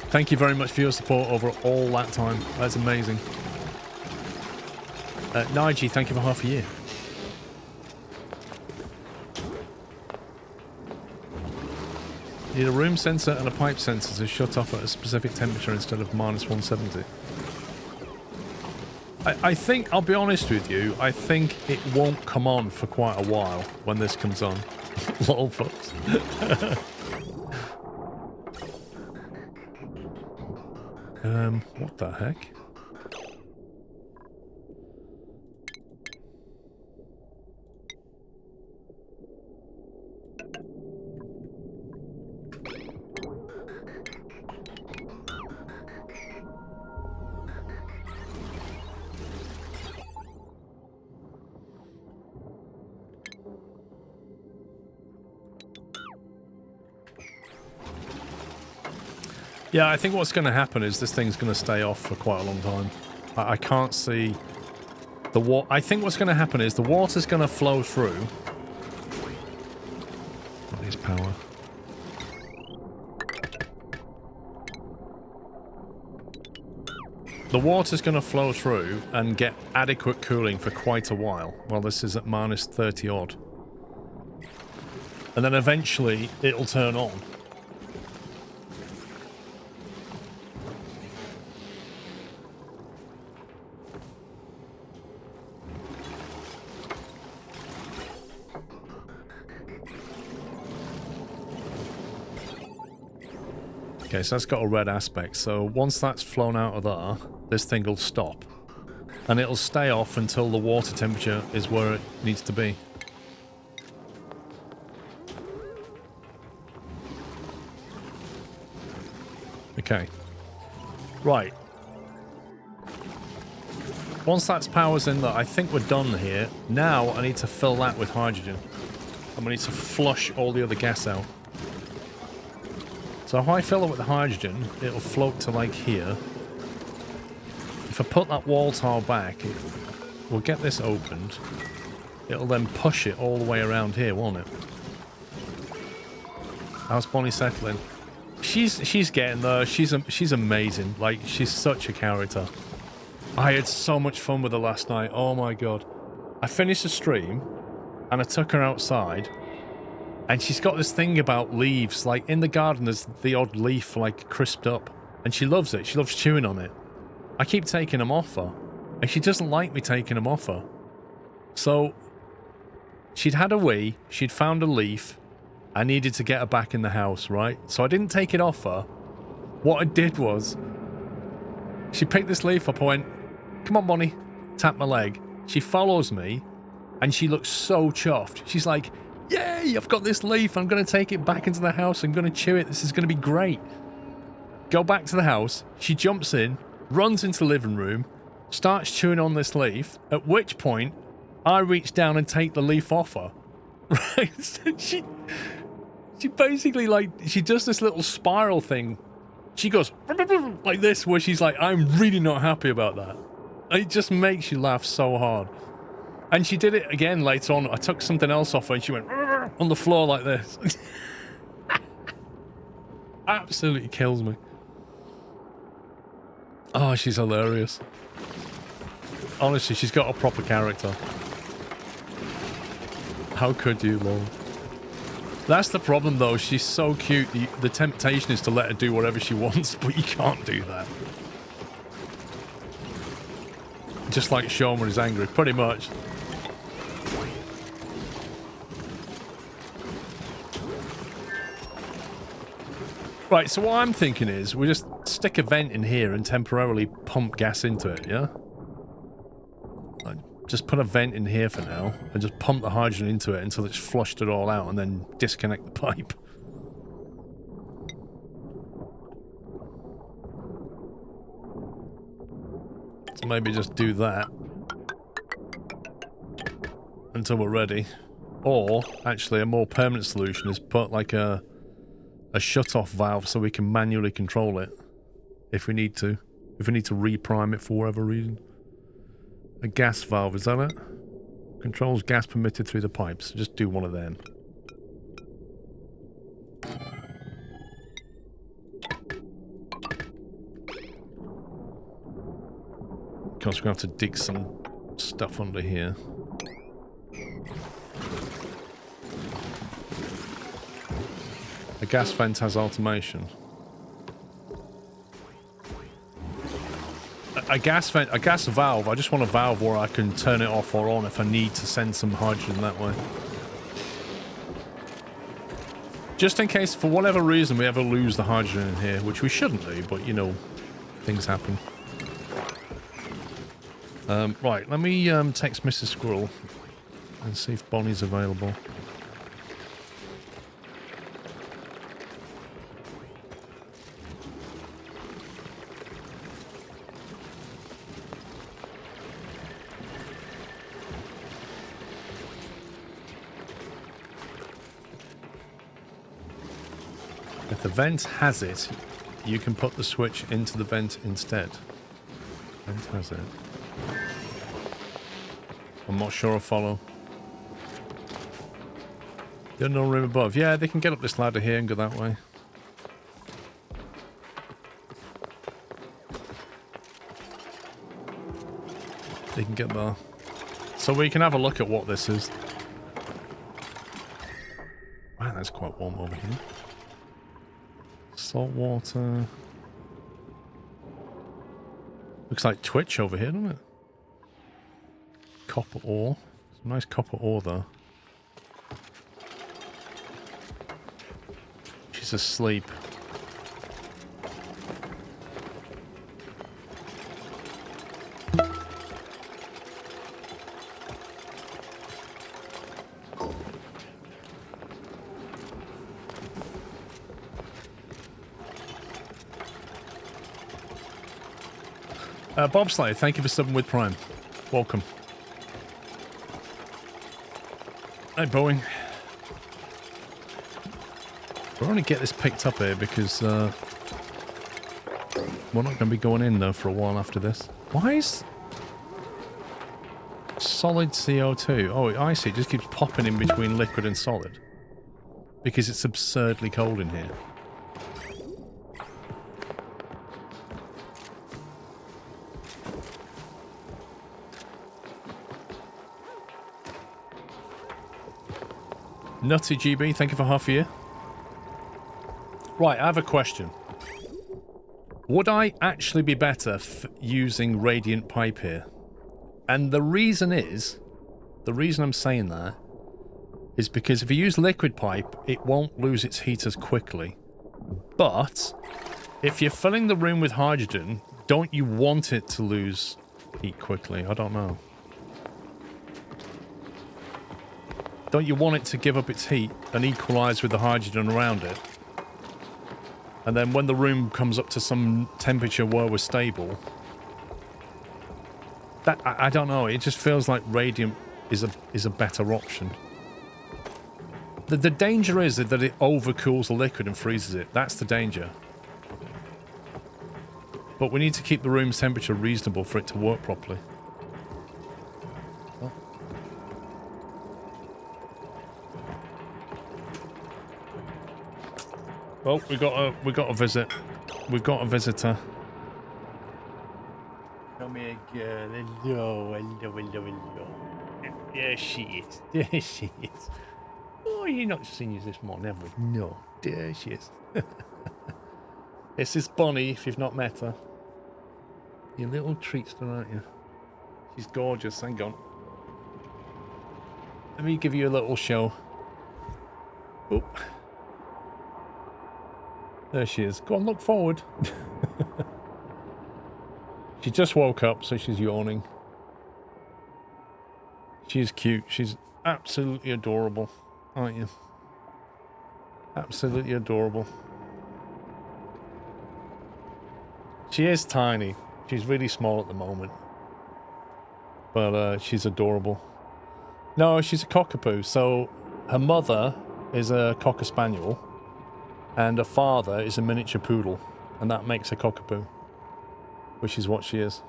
Thank you very much for your support over all that time. That's amazing. Nige, thank you for half a year. Need a room sensor and a pipe sensor to shut off at a specific temperature instead of minus 170. I think, I'll be honest with you, I think it won't come on for quite a while when this comes on. Lol, folks. What the heck? Yeah, I think what's going to happen is this thing's going to stay off for quite a long time. I can't see the water. I think what's going to happen is the water's going to flow through. What is power? The water's going to flow through and get adequate cooling for quite a while. Well, this is at minus 30 odd. And then eventually it'll turn on. Okay, so that's got a red aspect. So once that's flown out of there, this thing will stop. And it'll stay off until the water temperature is where it needs to be. Okay. Right. Once that's power's in there, I think we're done here. Now I need to fill that with hydrogen. And we need to flush all the other gas out. So if I fill it with the hydrogen, it'll float to like here. If I put that wall tile back, we'll get this opened. It'll then push it all the way around here, won't it? How's Bonnie settling? She's getting there. She's amazing. Like, she's such a character. I had so much fun with her last night. Oh my god. I finished the stream and I took her outside And she's got this thing about leaves. Like, in the garden, there's the odd leaf, like, crisped up. And she loves it. She loves chewing on it. I keep taking them off her. And she doesn't like me taking them off her. So, she'd had a wee. She'd found a leaf. I needed to get her back in the house, right? So I didn't take it off her. What I did was, she picked this leaf up. I went, come on, Bonnie. Tap my leg. She follows me. And she looks so chuffed. She's like, yay, I've got this leaf. I'm going to take it back into the house. I'm going to chew it. This is going to be great. Go back to the house. She jumps in, runs into the living room, starts chewing on this leaf, at which point I reach down and take the leaf off her. Right? So she basically, like, she does this little spiral thing. She goes like this, where she's like, I'm really not happy about that. It just makes you laugh so hard. And she did it again later on. I took something else off her and she went on the floor like this. Absolutely kills me. Oh, she's hilarious. Honestly, she's got a proper character. How could you, Lord? That's the problem, though. She's so cute. The temptation is to let her do whatever she wants, but you can't do that. Just like Sean when he's angry, pretty much. Right, so what I'm thinking is we just stick a vent in here and temporarily pump gas into it, yeah? Like, just put a vent in here for now and just pump the hydrogen into it until it's flushed it all out and then disconnect the pipe. So maybe just do that until we're ready. Or, actually, a more permanent solution is put like a shut-off valve so we can manually control it if we need to. If we need to reprime it for whatever reason. A gas valve, is that it? Controls gas permitted through the pipes. Just do one of them. Because we're going to have to dig some stuff under here. The gas vent has automation. A gas valve, I just want a valve where I can turn it off or on if I need to send some hydrogen that way. Just in case, for whatever reason, we ever lose the hydrogen in here, which we shouldn't do, but, you know, things happen. Right, let me text Mrs. Squirrel and see if Bonnie's available. If the vent has it, you can put the switch into the vent instead. Vent has it. I'm not sure I follow. The unknown room above. Yeah, they can get up this ladder here and go that way. They can get there. So we can have a look at what this is. Wow, that's quite warm over here. Salt water. Looks like Twitch over here, doesn't it? Copper ore. Some nice copper ore there. She's asleep. Bobsleigh, thank you for subbing with Prime. Welcome. Hey, Boeing. We're going to get this picked up here because we're not going to be going in though for a while after this. Why is solid CO2? Oh, I see. It just keeps popping in between liquid and solid because it's absurdly cold in here. Nutty GB, thank you for half a year. Right, I have a question. Would I actually be better using radiant pipe here? And the reason I'm saying that is because if you use liquid pipe, it won't lose its heat as quickly. But if you're filling the room with hydrogen, don't you want it to lose heat quickly? I don't know. Don't you want it to give up its heat and equalize with the hydrogen around it? And then when the room comes up to some temperature where we're stable, that I don't know. It just feels like radiant is a better option. The danger is that it overcools the liquid and freezes it. That's the danger. But we need to keep the room's temperature reasonable for it to work properly. Oh, we got a visit. We've got a visitor. Come here, girl. Hello. There she is. There she is. Oh, you've not seen you this morning, have we? No. There she is. This is Bonnie, if you've not met her. You little treatster, aren't you? She's gorgeous. Hang on. Let me give you a little show. Oh. There she is. Go on, look forward. She just woke up, so she's yawning. She's cute. She's absolutely adorable, aren't you? Absolutely adorable. She is tiny. She's really small at the moment. But she's adorable. No, she's a cockapoo. So her mother is a cocker spaniel. And her father is a miniature poodle. And that makes a cockapoo. Which is what she is.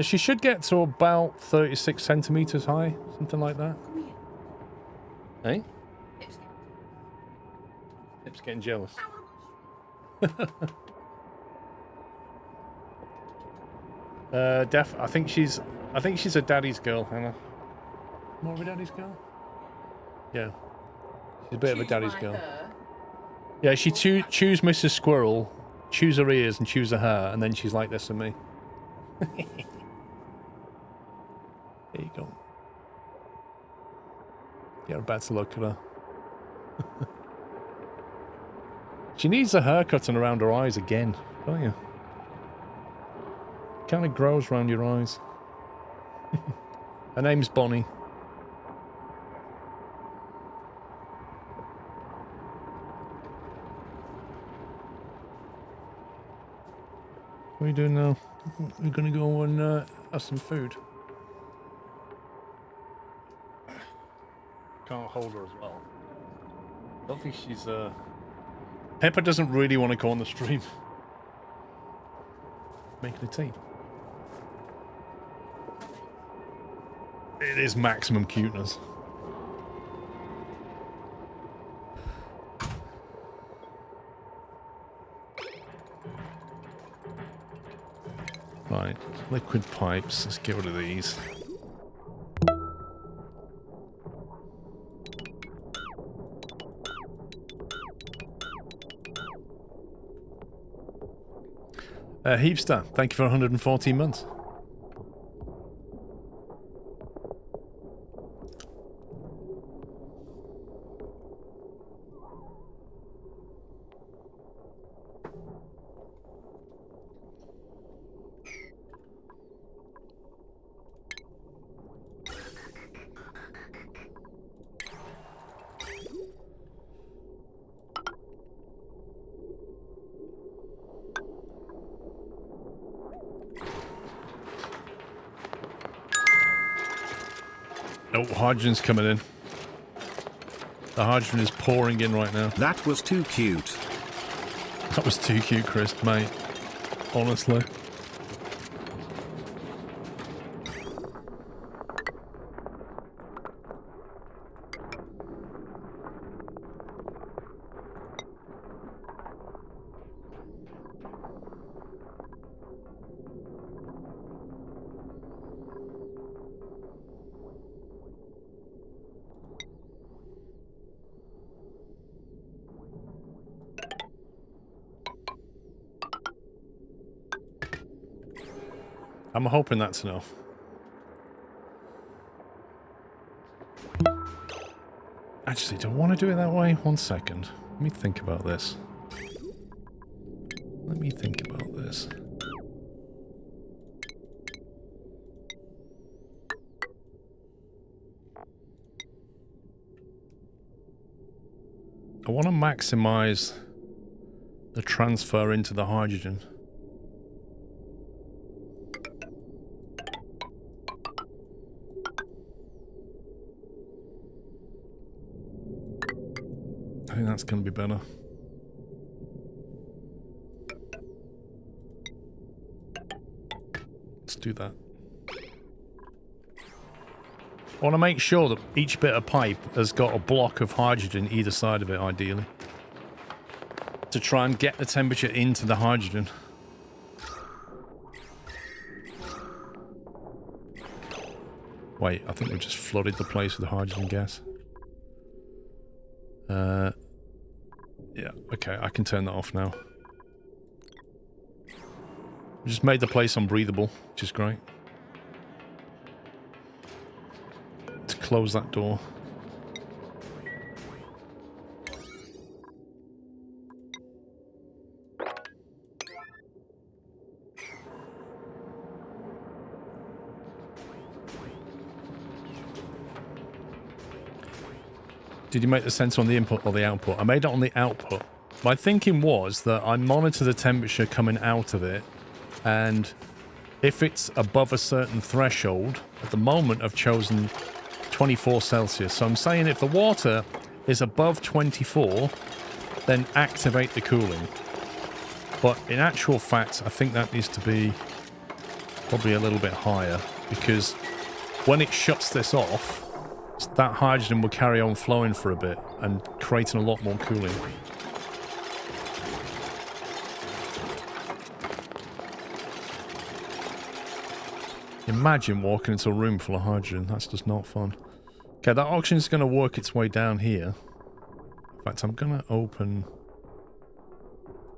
She should get to about 36 centimeters high. Something like that. Hey? Pip's getting jealous. I think she's a daddy's girl, Hannah. More of a daddy's girl? Yeah. She's a bit of a daddy's girl. Her. Yeah, she chews Mrs. Squirrel, chews her ears and chews her hair, and then she's like this to me. There you go. Get a better look at her. She needs a haircut and around her eyes again, don't you? Kind of grows around your eyes. Her name's Bonnie. What are we doing now? We're gonna go and have some food. Can't hold her as well. I don't think she's Pepper doesn't really want to go on the stream. Making a tea. It is maximum cuteness. Right, liquid pipes. Let's get rid of these. Heapster, thank you for 114 months. Oh, hydrogen's coming in. The hydrogen is pouring in right now. That was too cute. That was too cute, Chris, mate. Honestly. I'm hoping that's enough. Actually, do I want to do it that way? 1 second. Let me think about this. Let me think about this. I want to maximize the transfer into the hydrogen. I think that's going to be better. Let's do that. I want to make sure that each bit of pipe has got a block of hydrogen either side of it, ideally. To try and get the temperature into the hydrogen. Wait, I think we've just flooded the place with hydrogen gas. Yeah, okay, I can turn that off now. We just made the place unbreathable, which is great. Let's close that door. Did you make the sensor on the input or the output? I made it on the output. My thinking was that I monitor the temperature coming out of it, and if it's above a certain threshold, at the moment I've chosen 24 Celsius. So I'm saying if the water is above 24, then activate the cooling. But in actual fact, I think that needs to be probably a little bit higher, because when it shuts this off, that hydrogen will carry on flowing for a bit and creating a lot more cooling. Imagine walking into a room full of hydrogen. That's just not fun. Okay, that oxygen's going to work its way down here. In fact, I'm going to open...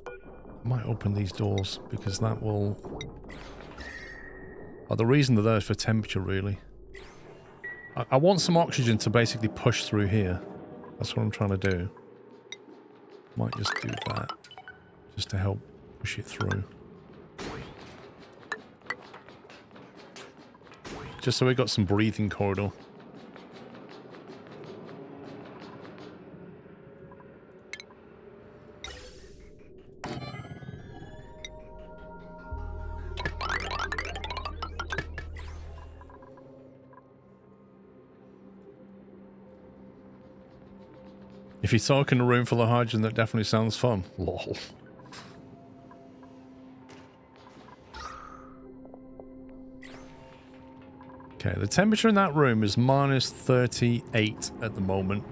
I might open these doors, because that will... Oh, the reason they're there is for temperature, really. I want some oxygen to basically push through here. That's what I'm trying to do. Might just do that, just to help push it through. Just so we've got some breathing corridor. If you talk in a room full of hydrogen, that definitely sounds fun. Lol. Okay, the temperature in that room is minus 38 at the moment.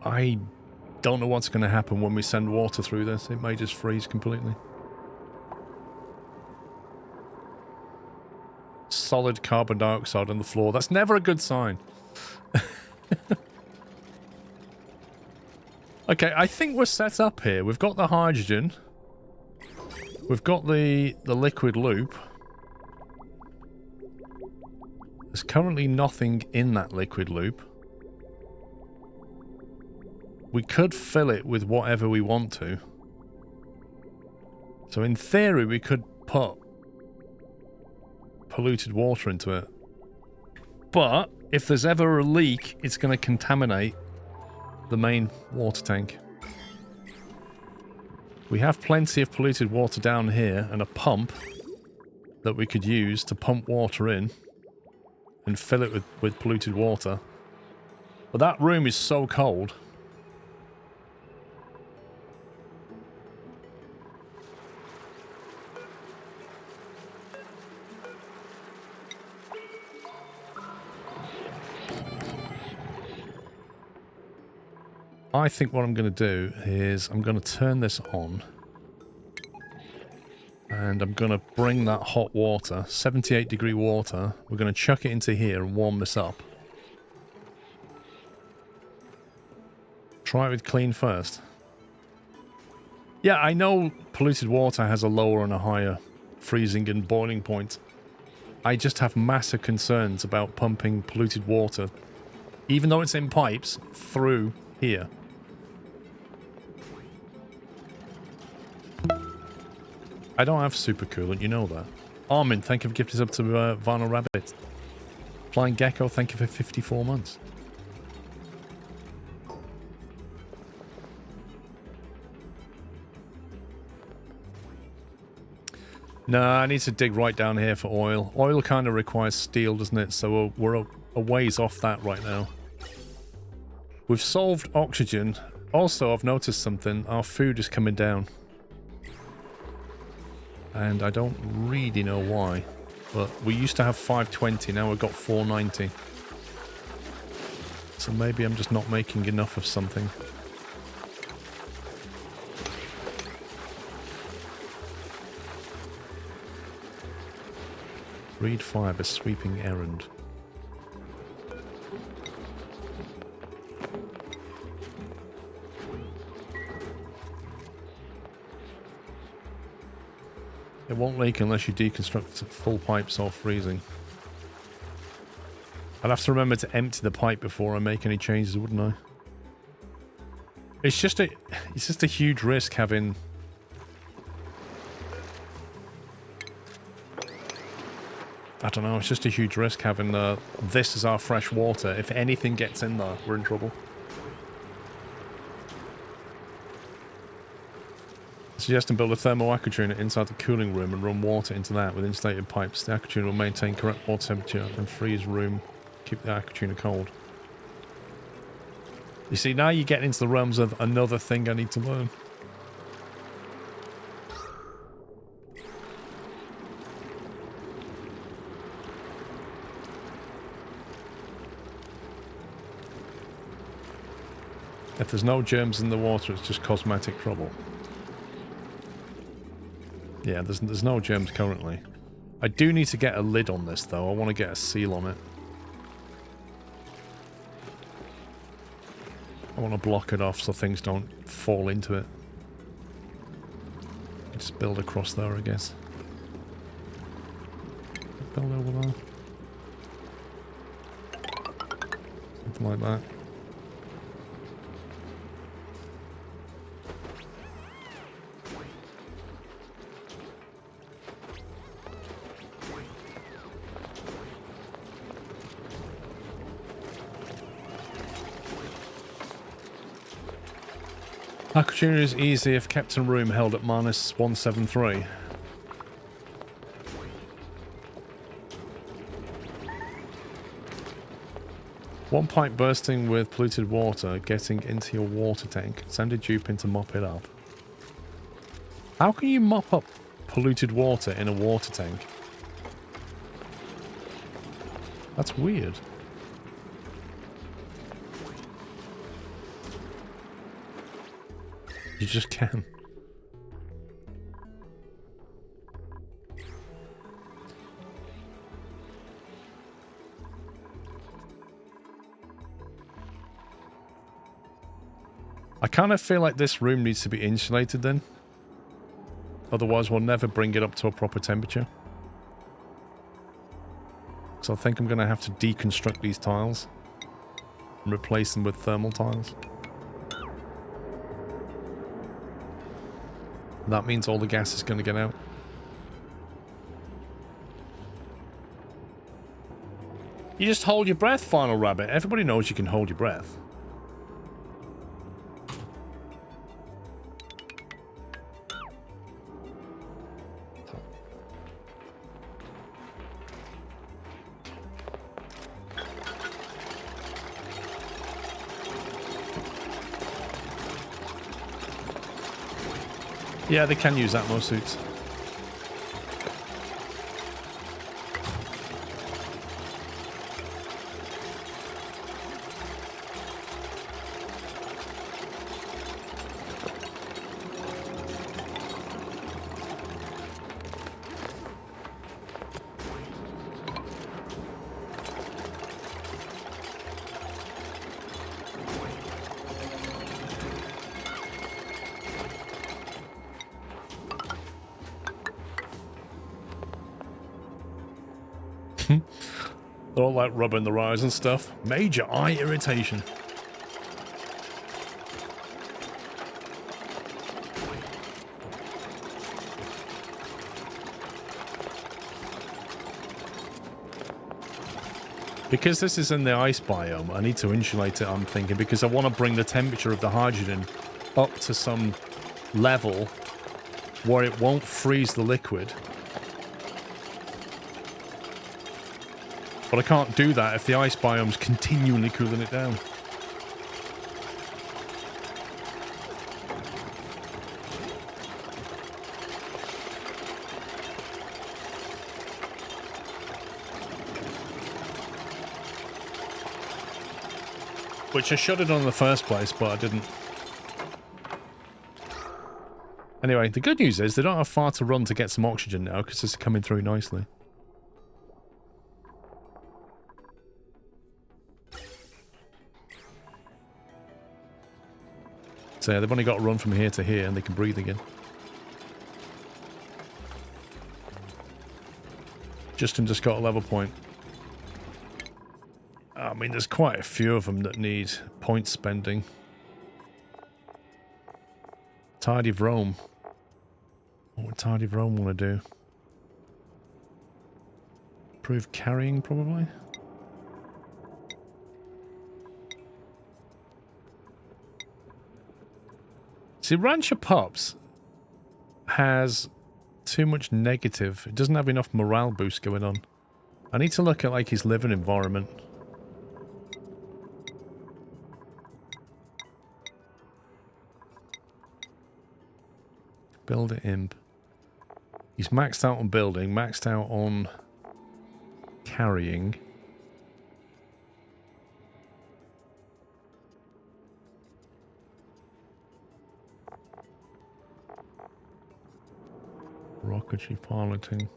I don't know what's going to happen when we send water through this. It may just freeze completely. Solid carbon dioxide on the floor. That's never a good sign. Okay, I think we're set up here. We've got the hydrogen. We've got the liquid loop. There's currently nothing in that liquid loop. We could fill it with whatever we want to. So in theory, we could put polluted water into it. But if there's ever a leak, it's going to contaminate the main water tank. We have plenty of polluted water down here and a pump that we could use to pump water in and fill it with polluted water. But that room is so cold. I think what I'm going to do is I'm going to turn this on. And I'm going to bring that hot water, 78 degree water, we're going to chuck it into here and warm this up. Try it with clean first. Yeah, I know polluted water has a lower and a higher freezing and boiling point. I just have massive concerns about pumping polluted water, even though it's in pipes, through here. I don't have supercoolant, you know that. Armin, thank you for gifting us up to Vinyl Rabbit. Flying Gecko, thank you for 54 months. No, I need to dig right down here for oil. Oil kind of requires steel, doesn't it? So we're a ways off that right now. We've solved oxygen. Also, I've noticed something. Our food is coming down. And I don't really know why. But we used to have 520, now we've got 490. So maybe I'm just not making enough of something. Read fiber, sweeping errand. It won't leak unless you deconstruct full pipes or freezing. I'd have to remember to empty the pipe before I make any changes, wouldn't I? It's just a huge risk having... I don't know, it's just a huge risk having this as our fresh water. If anything gets in there, we're in trouble. Suggest and build a thermal aquatuner inside the cooling room and run water into that with insulated pipes. The aquatuner will maintain correct water temperature and freeze room. Keep the aquatuner cold. You see, now you're getting into the realms of another thing I need to learn. If there's no germs in the water, it's just cosmetic trouble. Yeah, there's no germs currently. I do need to get a lid on this, though. I want to get a seal on it. I want to block it off so things don't fall into it. Just build across there, I guess. Build over there. Something like that. Aquatuner is easy if kept in room held at -173. One pipe bursting with polluted water getting into your water tank. Send a dupe in to mop it up. How can you mop up polluted water in a water tank? That's weird. You just can. I kind of feel like this room needs to be insulated then. Otherwise we'll never bring it up to a proper temperature. So I think I'm going to have to deconstruct these tiles and replace them with thermal tiles. That means all the gas is going to get out. You just hold your breath, Final Rabbit. Everybody knows you can hold your breath. Yeah, they can use Atmo suits. They're all like rubbing their eyes and stuff. Major eye irritation. Because this is in the ice biome, I need to insulate it, I'm thinking, because I want to bring the temperature of the hydrogen up to some level where it won't freeze the liquid. But I can't do that if the ice biome's continually cooling it down. Which I should have done in the first place, but I didn't. Anyway, the good news is they don't have far to run to get some oxygen now, because it's coming through nicely. So yeah, they've only got to run from here to here, and they can breathe again. Justin just got a level point. I mean, there's quite a few of them that need point spending. Tidy of Rome. What would Tidy of Rome want to do? Improve carrying, probably? See, Rancher Pups has too much negative. It doesn't have enough morale boost going on. I need to look at, like, his living environment. Build it imp. He's maxed out on building, maxed out on carrying. Rocketry piloting.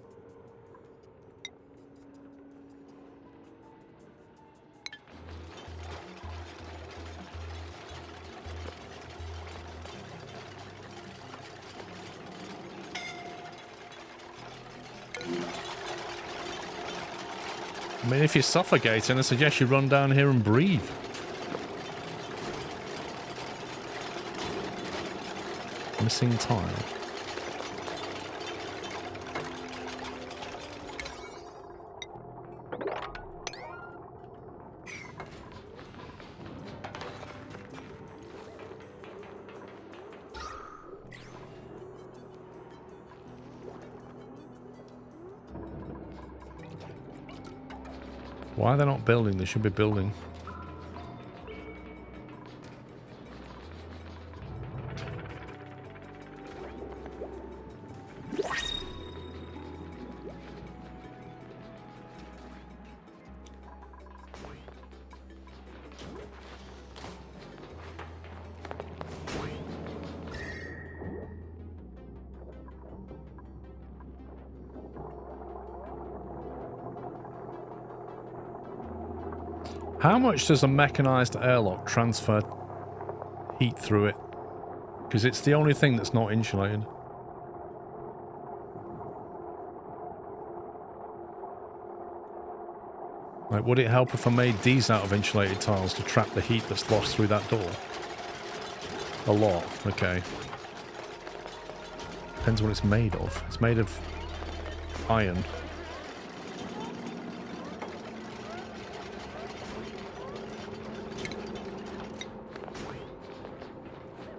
I mean, if you're suffocating, I suggest you run down here and breathe. Missing tile. Why are they not building? They should be building. How much does a mechanized airlock transfer heat through it? Because it's the only thing that's not insulated. Like, would it help if I made these out of insulated tiles to trap the heat that's lost through that door? A lot, okay. Depends what it's made of. It's made of iron.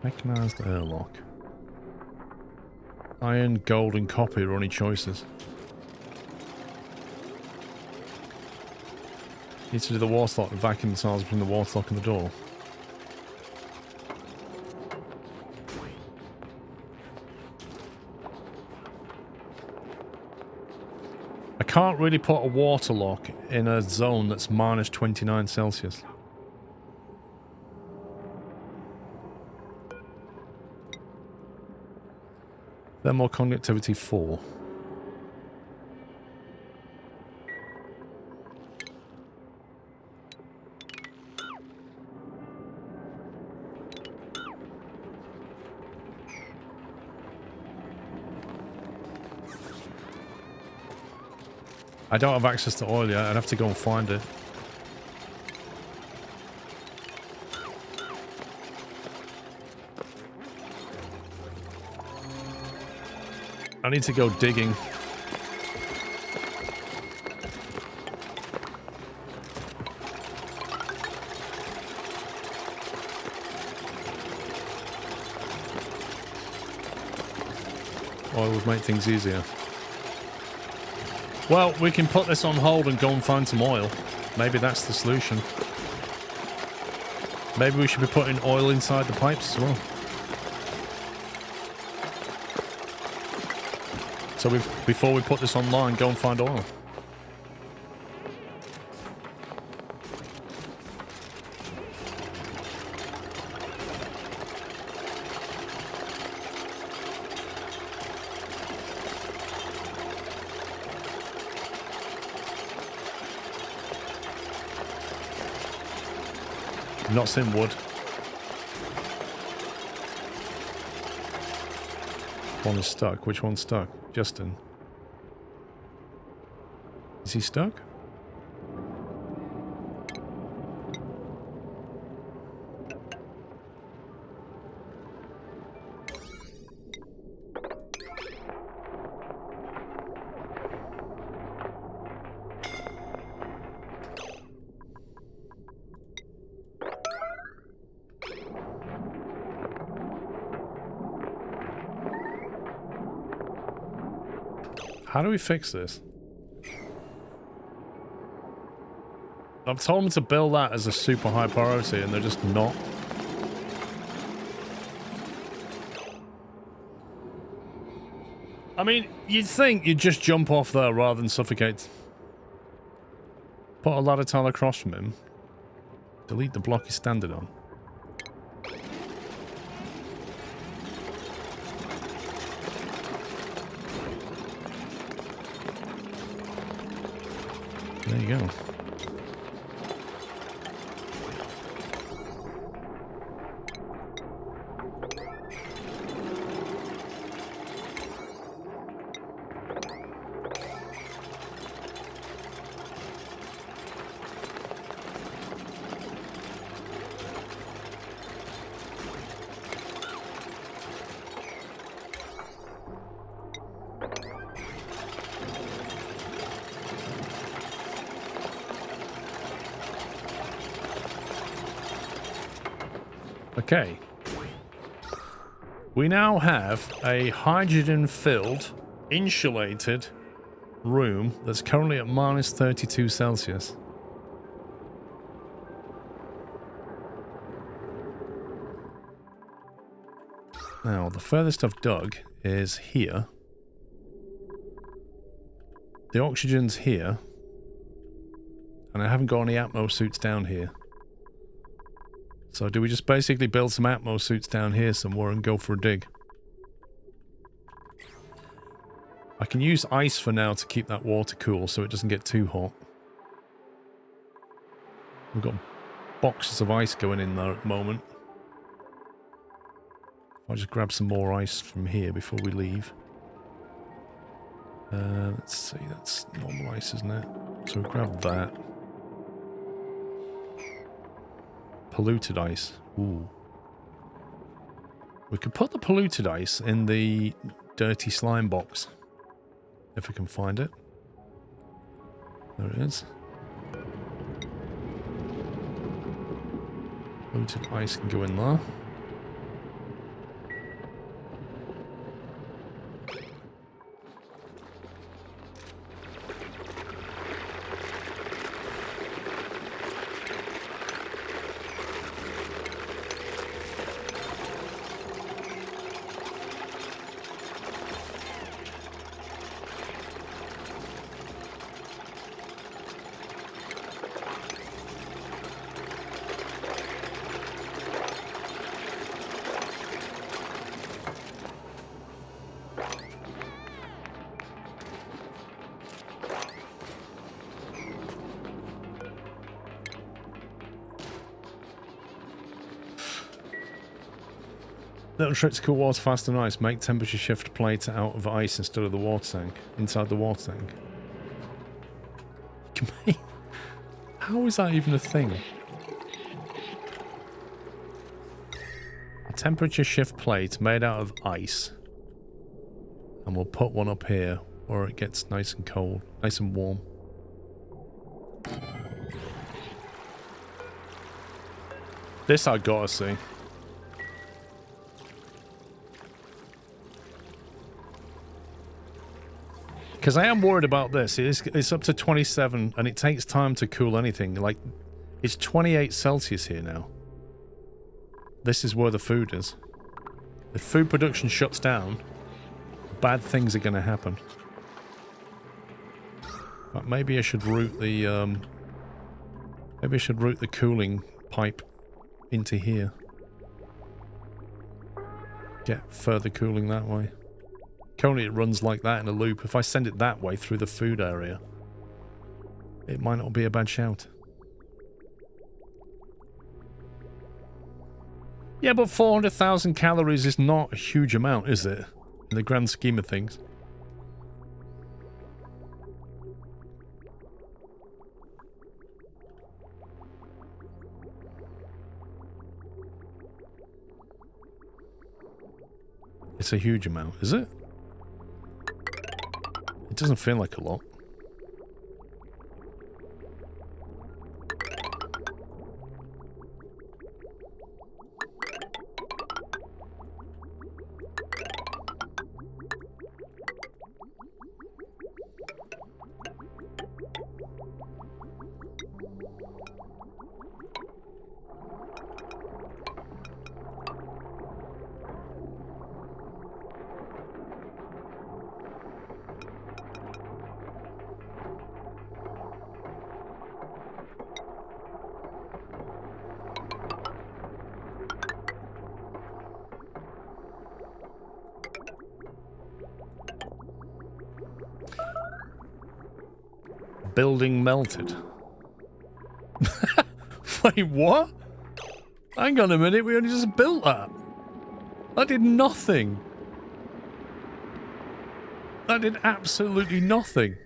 Mechanized airlock. Iron, gold, and copper are only choices. Need to do the waterlock and vacuum the tiles between the waterlock and the door. I can't really put a waterlock in a zone that's minus 29 Celsius. Thermal conductivity 4. I don't have access to oil yet. I'd have to go and find it. I need to go digging. Oil would make things easier. Well, we can put this on hold and go and find some oil. Maybe that's the solution. Maybe we should be putting oil inside the pipes as well. So before we put this online, go and find oil. Not seen wood. One is stuck. Which one's stuck? Justin. Is he stuck? How do we fix this? I've told them to build that as a super high priority and they're just not. I mean, you'd think you'd just jump off there rather than suffocate. Put a ladder tile across from him. Delete the block he's standing on. There you go. Okay. We now have a hydrogen-filled, insulated room that's currently at minus 32 Celsius. Now, the furthest I've dug is here. The oxygen's here. And I haven't got any Atmo suits down here. So do we just basically build some Atmo suits down here somewhere and go for a dig? I can use ice for now to keep that water cool so it doesn't get too hot. We've got boxes of ice going in there at the moment. I'll just grab some more ice from here before we leave. Let's see, that's normal ice, isn't it? So we'll grab that. Polluted ice. Ooh. We could put the polluted ice in the dirty slime box. If we can find it. There it is. Polluted ice can go in there. Little trick to cool water faster than ice. Make temperature shift plate out of ice instead of the water tank. Inside the water tank. me. How is that even a thing? A temperature shift plate made out of ice. And we'll put one up here where it gets nice and cold, nice and warm. This I gotta see. Because I am worried about this. It's up to 27 and it takes time to cool anything. Like, it's 28 Celsius here now. This is where the food is. If food production shuts down, bad things are going to happen. But maybe I should route the cooling pipe into here. Get further cooling that way. Currently it runs like that in a loop. If I send it that way through the food area, it might not be a bad shout. Yeah, but 400,000 calories is not a huge amount, is it? In the grand scheme of things. It's a huge amount, is it? It doesn't feel like a lot. Building melted. Wait, what? Hang on a minute, we only just built that. That did nothing. That did absolutely nothing.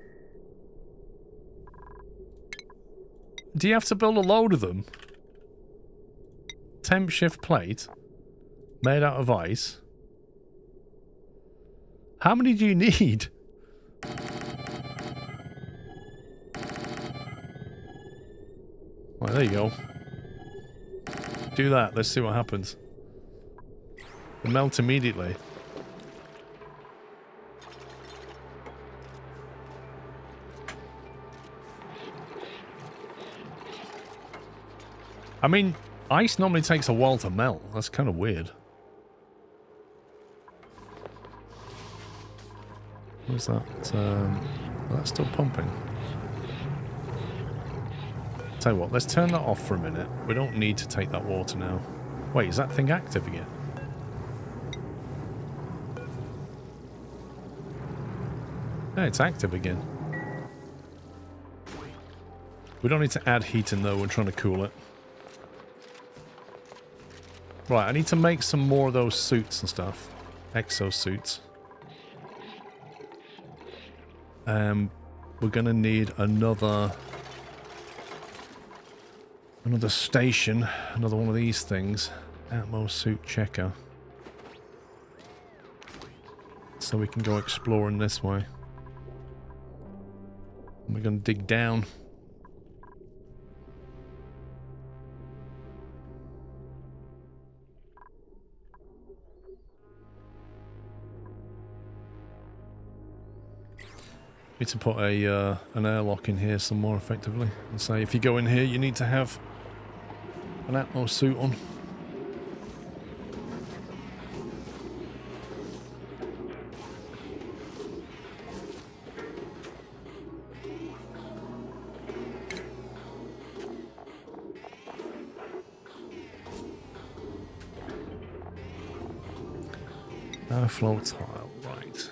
Do you have to build a load of them? Temp shift plate. Made out of ice. How many do you need? Right, there you go. Do that, let's see what happens. They melt immediately. I mean, ice normally takes a while to melt. That's kind of weird. What's that? That's still pumping. Tell you what, let's turn that off for a minute. We don't need to take that water now. Wait, is that thing active again? Yeah, it's active again. We don't need to add heat in though, we're trying to cool it. Right, I need to make some more of those suits and stuff. Exosuits. We're gonna need another station, another one of these things. Atmo suit checker. So we can go exploring this way. And we're gonna dig down. Need to put an airlock in here some more effectively. And say if you go in here you need to have an Atmo suit on. Airflow tile, right.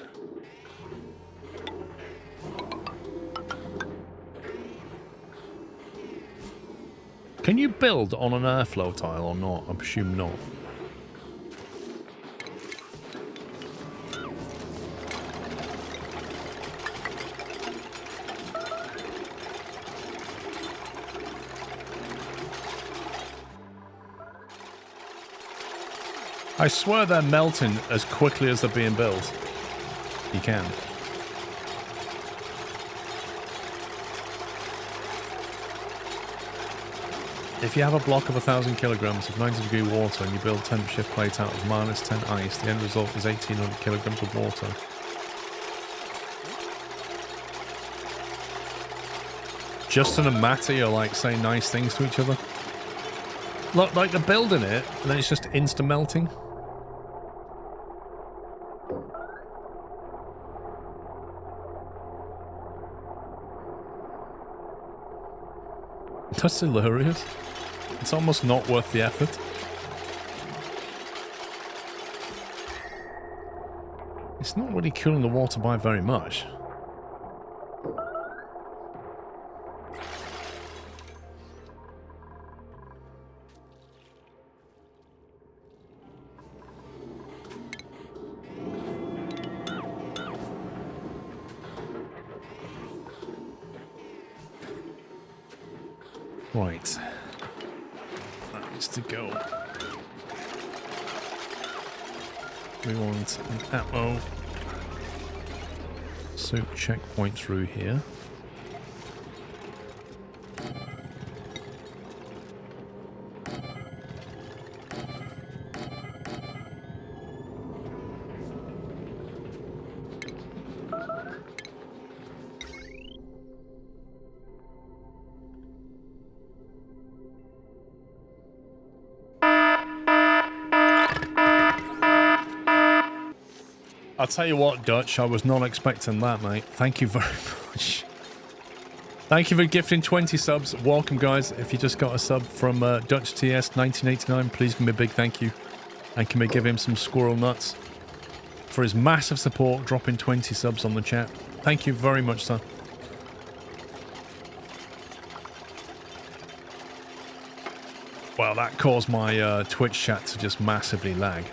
Can you build on an airflow tile or not? I presume not. I swear they're melting as quickly as they're being built. You can. If you have a block of 1,000 kilograms of 90-degree water and you build 10 shift plates out of -10 ice, the end result is 1,800 kilograms of water. Justin and Matty are like saying nice things to each other. Look, like they're building it and then it's just insta-melting. That's hilarious. It's almost not worth the effort. It's not really cooling the water by very much. Right. That needs to go. We want an ammo suit checkpoint through here. I'll tell you what, Dutch, I was not expecting that, mate. Thank you very much. Thank you for gifting 20 subs. Welcome, guys. If you just got a sub from Dutch TS 1989, please give me a big thank you. And can we give him some squirrel nuts for his massive support, dropping 20 subs on the chat. Thank you very much, sir. Well, that caused my Twitch chat to just massively lag.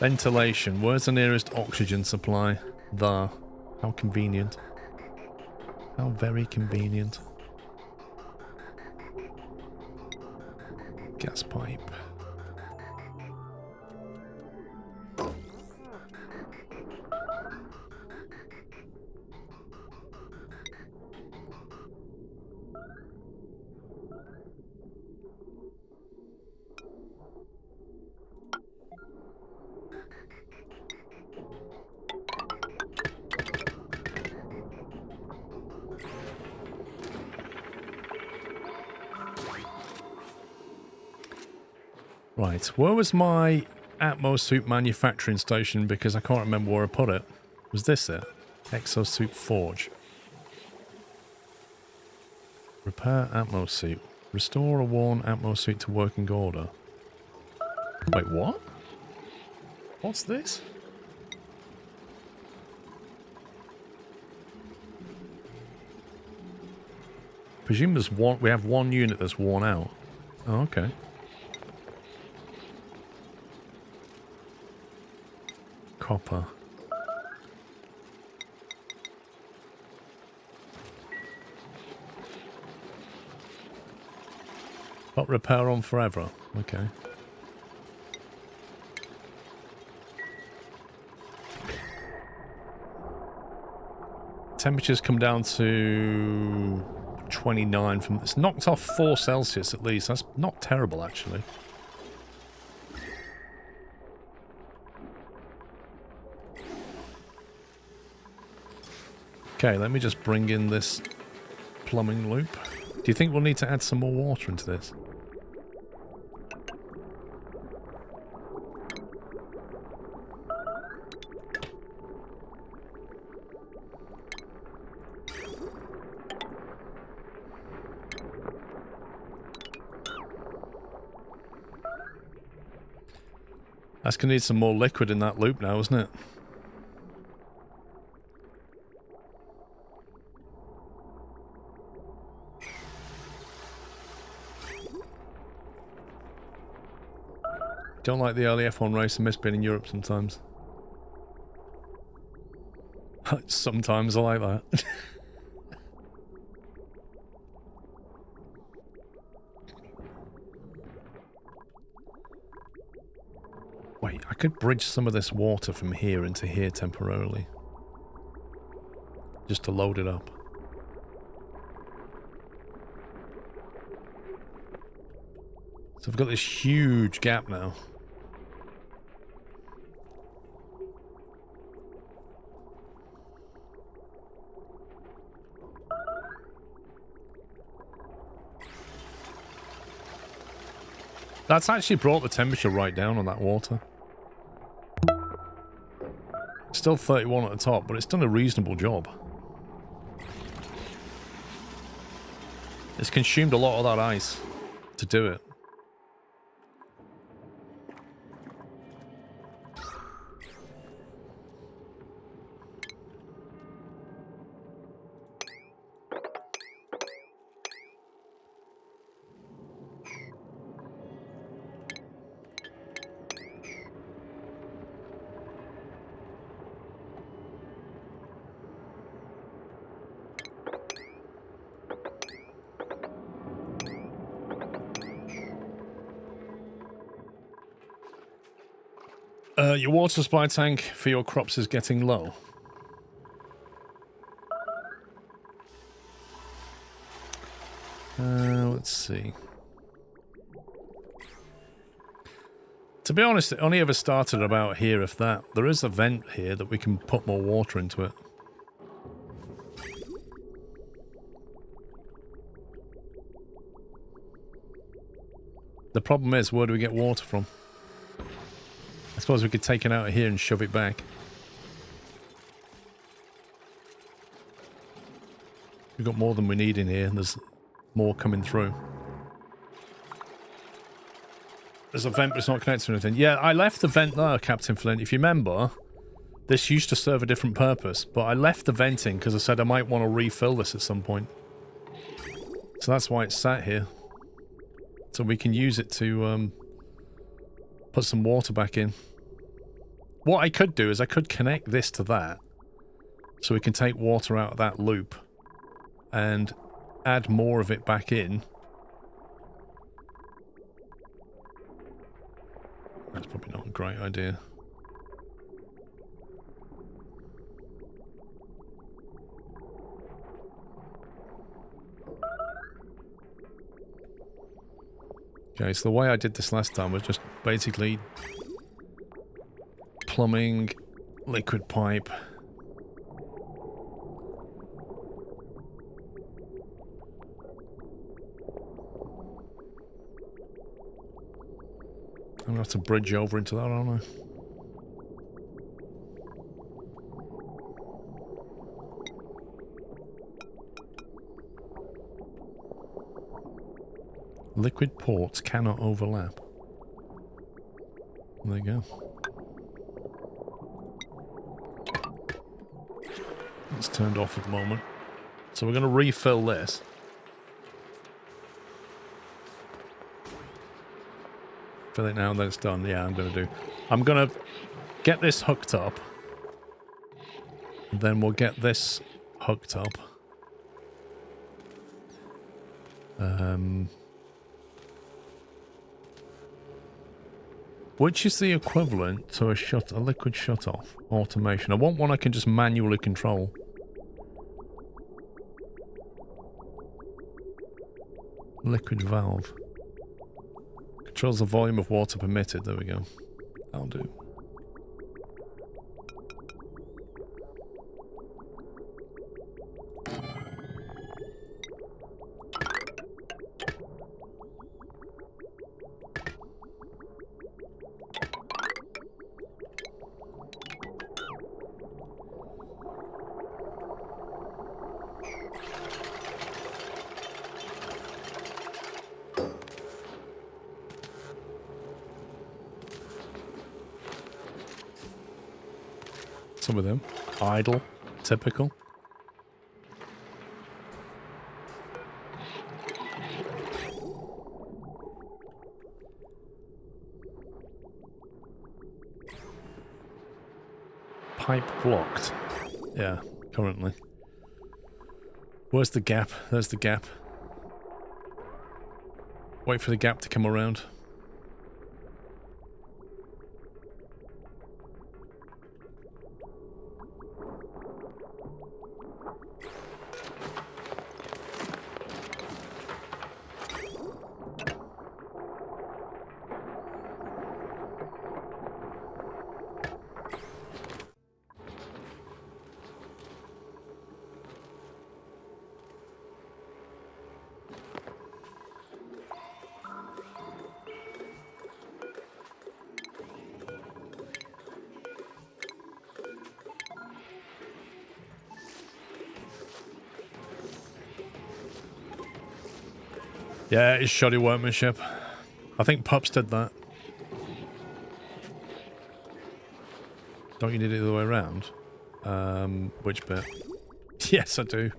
Ventilation. Where's the nearest oxygen supply? There. How convenient. How very convenient. Gas pipe. Right, where was my Atmosuit manufacturing station? Because I can't remember where I put it. Was this it? Exosuit Forge. Repair Atmosuit. Restore a worn Atmosuit to working order. Wait, what? What's this? Presume there's one. We have one unit that's worn out. Oh, okay. Copper. Got repair on forever. Okay. Temperatures come down to 29 from... It's knocked off 4 Celsius at least. That's not terrible, actually. Okay, let me just bring in this plumbing loop. Do you think we'll need to add some more water into this? That's going to need some more liquid in that loop now, isn't it? Don't like the early F1 race and miss being in Europe sometimes. Sometimes I like that. I could bridge some of this water from here into here temporarily. Just to load it up. So I've got this huge gap now. That's actually brought the temperature right down on that water. Still 31 at the top, but it's done a reasonable job. It's consumed a lot of that ice to do it. Your water supply tank for your crops is getting low. Let's see. To be honest, it only ever started about here, if that. There is a vent here that we can put more water into it. The problem is, where do we get water from? I suppose we could take it out of here and shove it back. We've got more than we need in here, and there's more coming through. There's a vent, but it's not connected to anything. Yeah, I left the vent there, Captain Flint. If you remember, this used to serve a different purpose, but I left the venting because I said I might want to refill this at some point. So that's why it's sat here. So we can use it to put some water back in. What I could do is I could connect this to that, so we can take water out of that loop and add more of it back in. That's probably not a great idea. Okay, so the way I did this last time was just basically plumbing, liquid pipe. I'm gonna have to bridge over into that, aren't I? Liquid ports cannot overlap. There you go. It's turned off at the moment. So we're going to refill this. Fill it now and then it's done. Yeah, I'm going to do. I'm going to get this hooked up. And then we'll get this hooked up. Which is the equivalent to a liquid shut-off automation. I want one I can just manually control. Liquid valve. Controls the volume of water permitted. There we go. That'll do. Some of them. Idle. Typical. Pipe blocked. Yeah, currently. Where's the gap? There's the gap. Wait for the gap to come around. Yeah, it's shoddy workmanship. I think Pups did that. Don't you need it the other way around? Which bit? Yes, I do.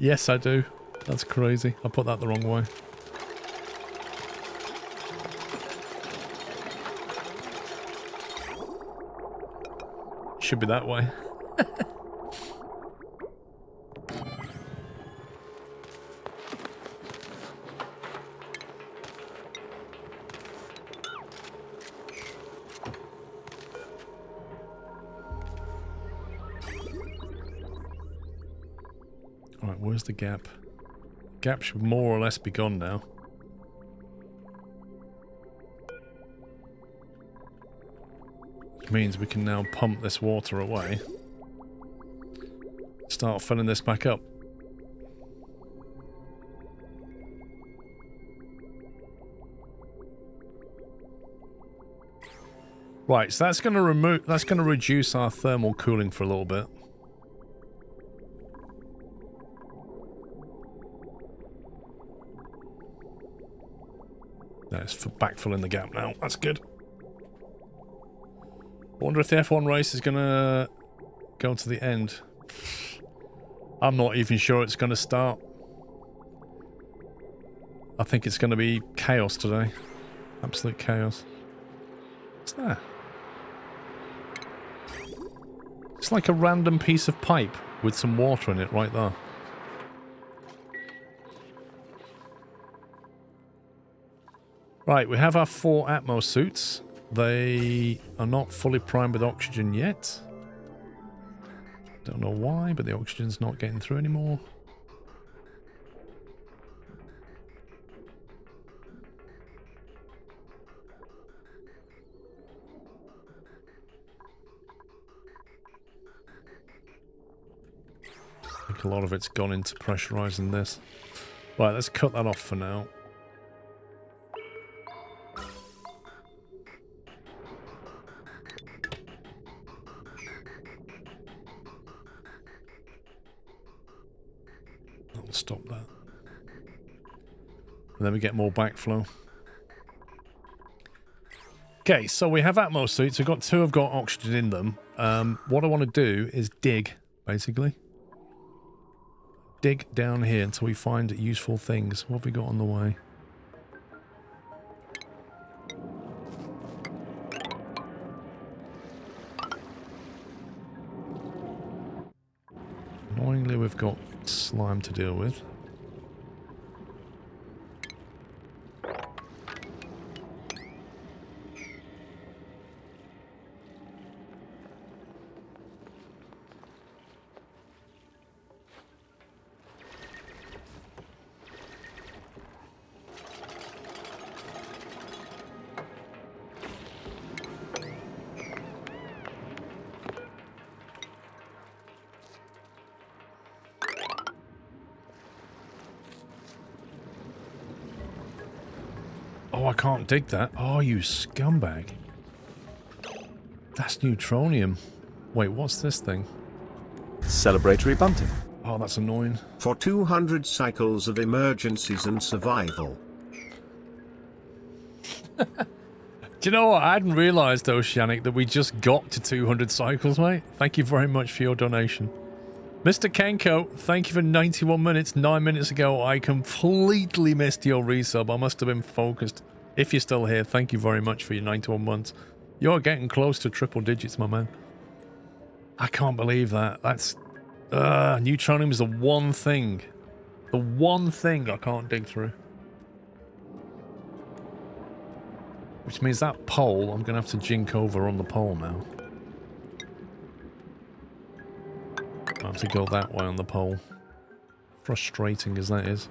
Yes, I do. That's crazy. I put that the wrong way. Should be that way. Alright, where's the gap? Gap should more or less be gone now. Which means we can now pump this water away. Start filling this back up. Right, so that's going to reduce our thermal cooling for a little bit. That's for backfilling the gap now. That's good. I wonder if the F1 race is going to go to the end. I'm not even sure it's going to start. I think it's going to be chaos today. Absolute chaos. What's that? It's like a random piece of pipe with some water in it right there. Right, we have our 4 Atmo suits. They are not fully primed with oxygen yet. Don't know why, but the oxygen's not getting through anymore. I think a lot of it's gone into pressurizing this. Right, let's cut that off for now. That'll stop that. And then we get more backflow. Okay, so we have Atmo suits. We've got 2 have got oxygen in them. What I want to do is dig, basically. Dig down here until we find useful things. What have we got on the way? Annoyingly, we've got slime to deal with. Oh, I can't dig that. Oh, you scumbag. That's neutronium. Wait, what's this thing? Celebratory bunting. Oh, that's annoying. For 200 cycles of emergencies and survival. Do you know what? I hadn't realised, Oceanic, that we just got to 200 cycles, mate. Thank you very much for your donation. Mr. Kenko, thank you for 91 minutes. 9 minutes ago, I completely missed your resub. I must have been focused. If you're still here, thank you very much for your 91 months. You're getting close to triple digits, my man. I can't believe that. That's... neutronium is the one thing. The one thing I can't dig through. Which means that pole, I'm going to have to jink over on the pole now. I have to go that way on the pole. Frustrating as that is.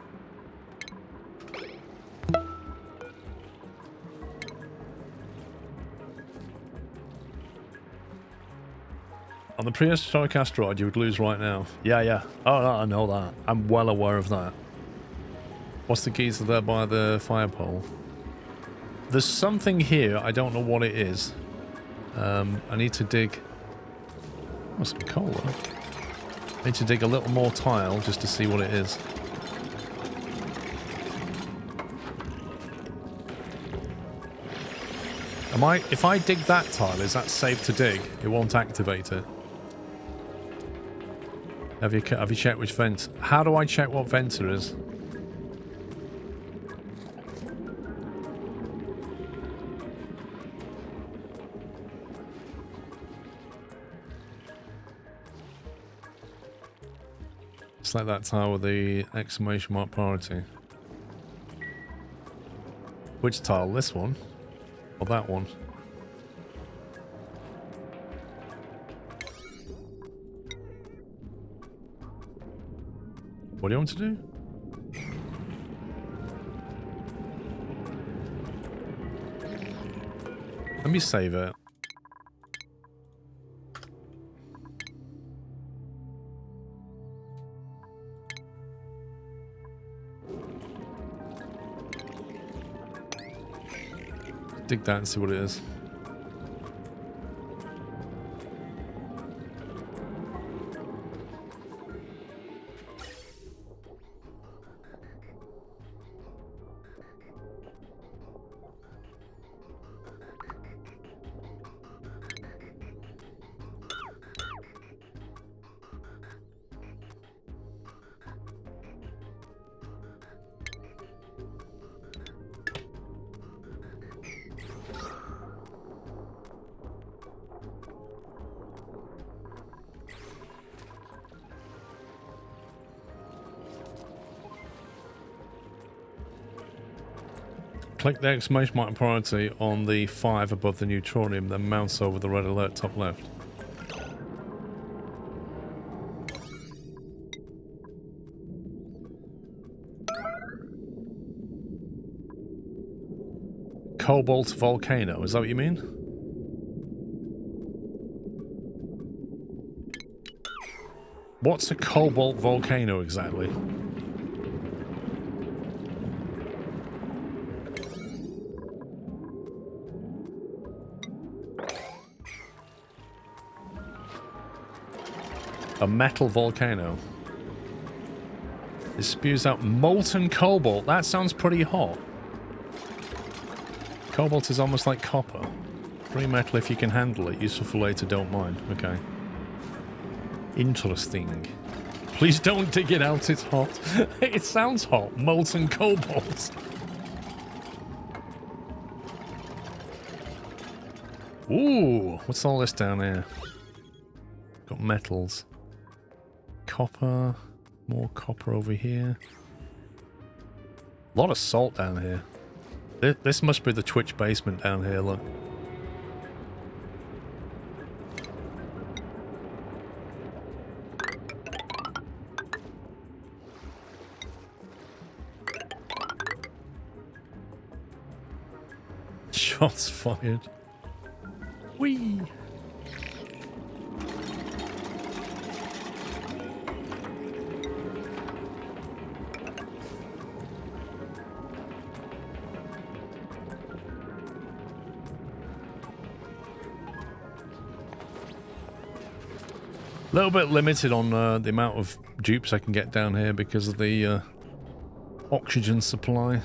On the prehistoric asteroid, you would lose right now. Yeah. Oh, I know that. I'm well aware of that. What's the geezer there by the fire pole? There's something here. I don't know what it is. I need to dig... Oh, some coal, though. I need to dig a little more tile just to see what it is. If I dig that tile, is that safe to dig? It won't activate it. Have you checked which vent? How do I check what vent there is? Select that tile with the exclamation mark priority. Which tile? This one? Or that one? What do you want to do? Let me save it. Dig that and see what it is. Click the exclamation mark priority on the 5 above the neutronium, then mouse over the red alert top left. Cobalt volcano, is that what you mean? What's a cobalt volcano exactly? A metal volcano. It spews out molten cobalt. That sounds pretty hot. Cobalt is almost like copper. Free metal if you can handle it. Useful for later, don't mind. Okay. Interesting. Please don't dig it out, it's hot. It sounds hot. Molten cobalt. Ooh, what's all this down here? Got metals. Copper. More copper over here. A lot of salt down here. This must be the Twitch basement down here, look. Shots fired. Whee! A little bit limited on the amount of dupes I can get down here because of the oxygen supply.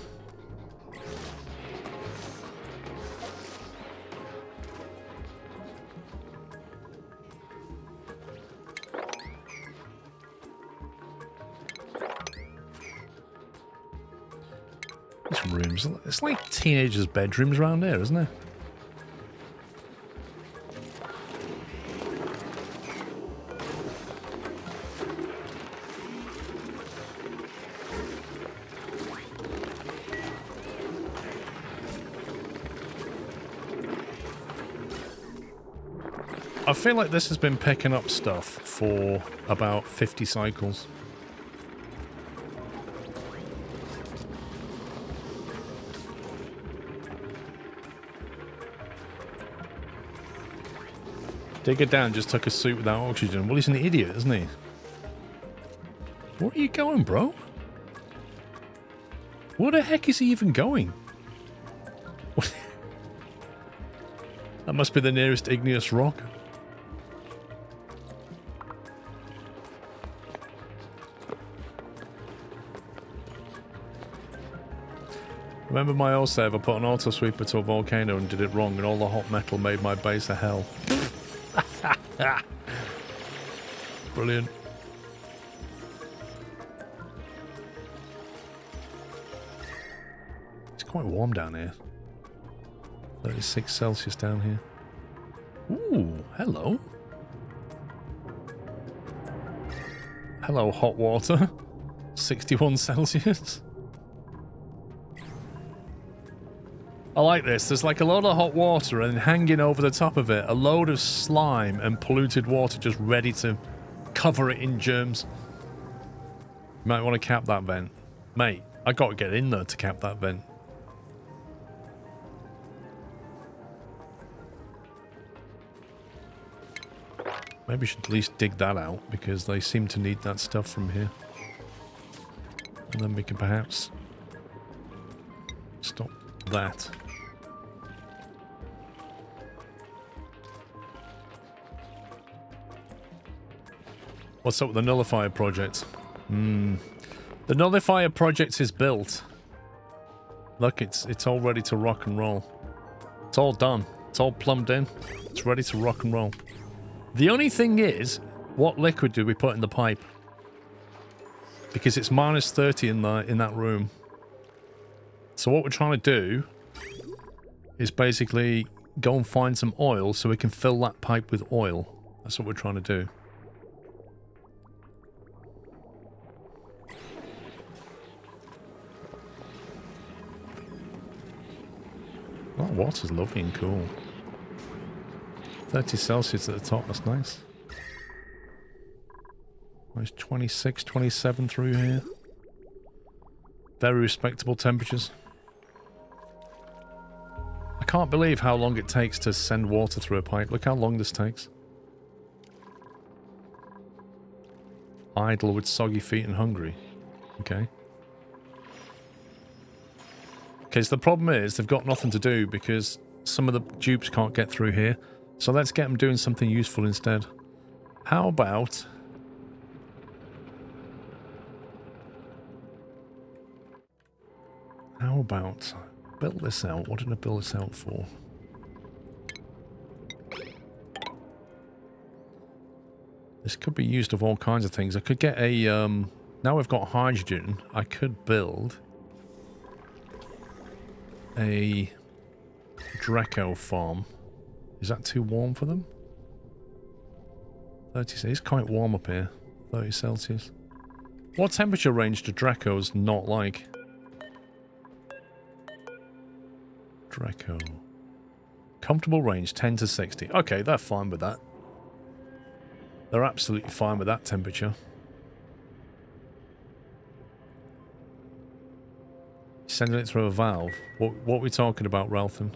These rooms, it's like teenagers' bedrooms around here, isn't it? feel like this has been picking up stuff for about 50 cycles. Digger Dan just took a suit without oxygen. Well, he's an idiot, isn't he? Where are you going, bro? Where the heck is he even going? That must be the nearest igneous rock. Remember my old save, I put an auto sweeper to a volcano and did it wrong, and all the hot metal made my base a hell. Brilliant. It's quite warm down here. 36 Celsius down here. Ooh, hello. Hello, hot water. 61 Celsius. I like this. There's like a load of hot water and hanging over the top of it, a load of slime and polluted water just ready to cover it in germs. You might want to cap that vent. Mate, I got to get in there to cap that vent. Maybe we should at least dig that out because they seem to need that stuff from here. And then we can perhaps stop that. What's up with the Nullifier project? The Nullifier project is built. Look, it's all ready to rock and roll. It's all done. It's all plumbed in. It's ready to rock and roll. The only thing is, what liquid do we put in the pipe? Because it's minus 30 in that room. So what we're trying to do is basically go and find some oil so we can fill that pipe with oil. That's what we're trying to do. Oh, water's lovely and cool. 30 Celsius at the top, that's nice. There's 26, 27 through here. Very respectable temperatures. I can't believe how long it takes to send water through a pipe. Look how long this takes. Idle with soggy feet and hungry. Okay. Okay, so the problem is they've got nothing to do because some of the dupes can't get through here. So let's get them doing something useful instead. How about... build this out? What did I build this out for? This could be used of all kinds of things. I could get a... now we've got hydrogen. I could build a Draco farm. Is that too warm for them? 30, it's quite warm up here. 30 Celsius. What temperature range do Dracos not like? Draco. Comfortable range 10 to 60. Okay, they're fine with that. They're absolutely fine with that temperature. Sending it through a valve. What are we talking about, Ralphin?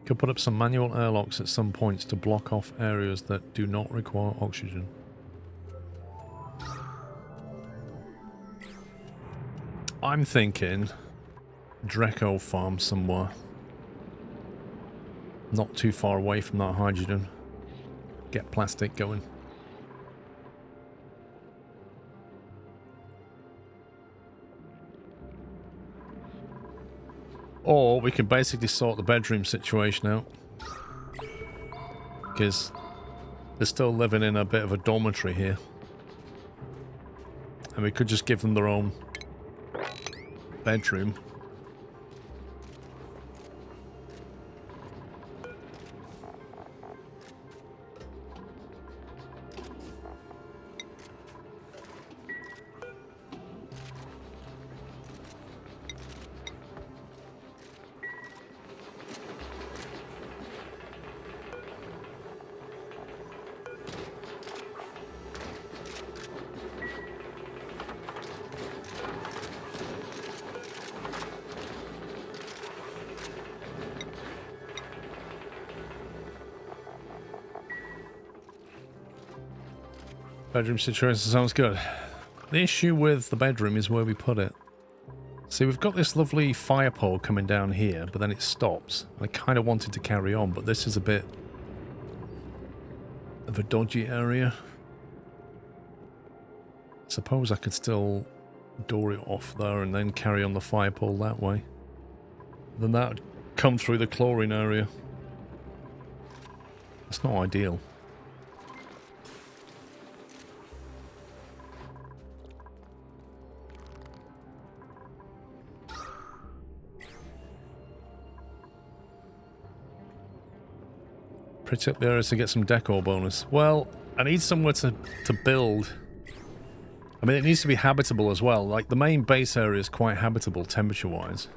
You could put up some manual airlocks at some points to block off areas that do not require oxygen. I'm thinking Draco farm somewhere. Not too far away from that hydrogen. Get plastic going. Or we can basically sort the bedroom situation out. Because they're still living in a bit of a dormitory here. And we could just give them their own bedroom. Bedroom situation sounds good. The issue with the bedroom is where we put it. See, we've got this lovely fire pole coming down here, but then it stops. I kind of wanted to carry on, but this is a bit of a dodgy area. Suppose I could still door it off there and then carry on the fire pole that way. Then that would come through the chlorine area. That's not ideal. Pretty up the area to get some decor bonus. Well, I need somewhere to build. I mean, it needs to be habitable as well. Like, the main base area is quite habitable, temperature-wise.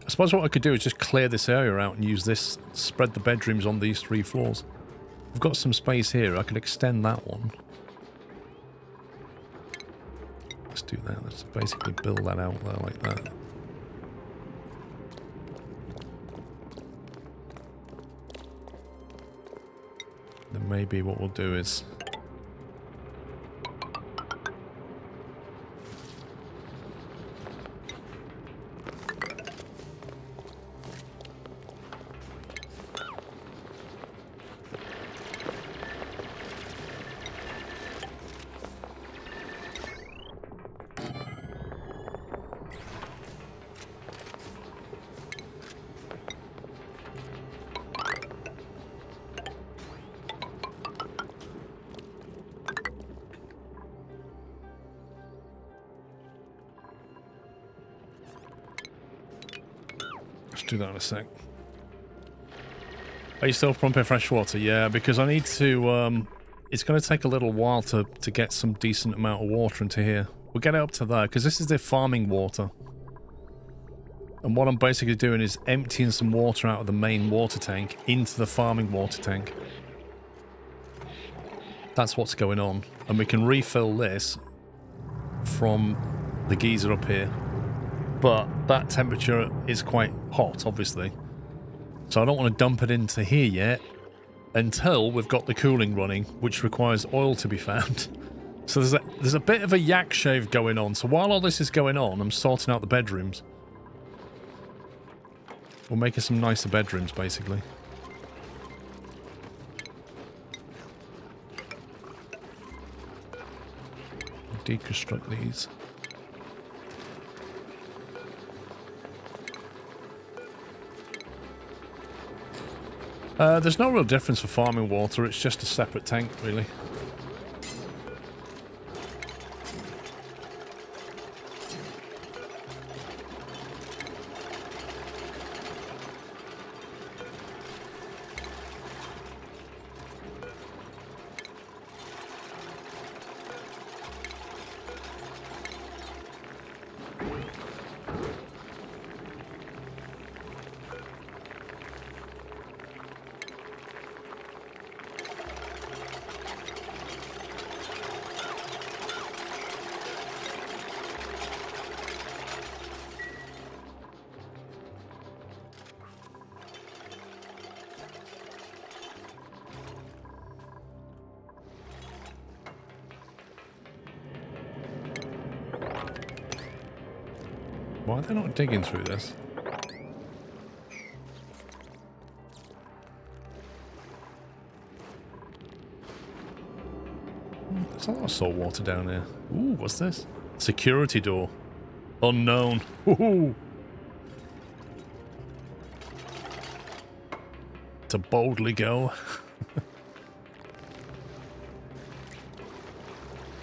I suppose what I could do is just clear this area out and use this, spread the bedrooms on these 3 floors. I've got some space here. I could extend that one. Let's do that. Let's basically build that out there like that. Then maybe what we'll do is... do that in a sec. Are you still pumping fresh water? Yeah, because I need to, it's going to take a little while to get some decent amount of water into here. We'll get it up to there, because this is the farming water. And what I'm basically doing is emptying some water out of the main water tank into the farming water tank. That's what's going on. And we can refill this from the geyser up here. But that temperature is quite hot, obviously. So I don't want to dump it into here yet until we've got the cooling running, which requires oil to be found. So there's a bit of a yak shave going on. So while all this is going on, I'm sorting out the bedrooms. We're making some nicer bedrooms, basically. Deconstruct these. There's no real difference for farming water, it's just a separate tank, really. Why are they not digging through this? There's a lot of salt water down here. Ooh, what's this? Security door. Unknown. Ooh. To boldly go.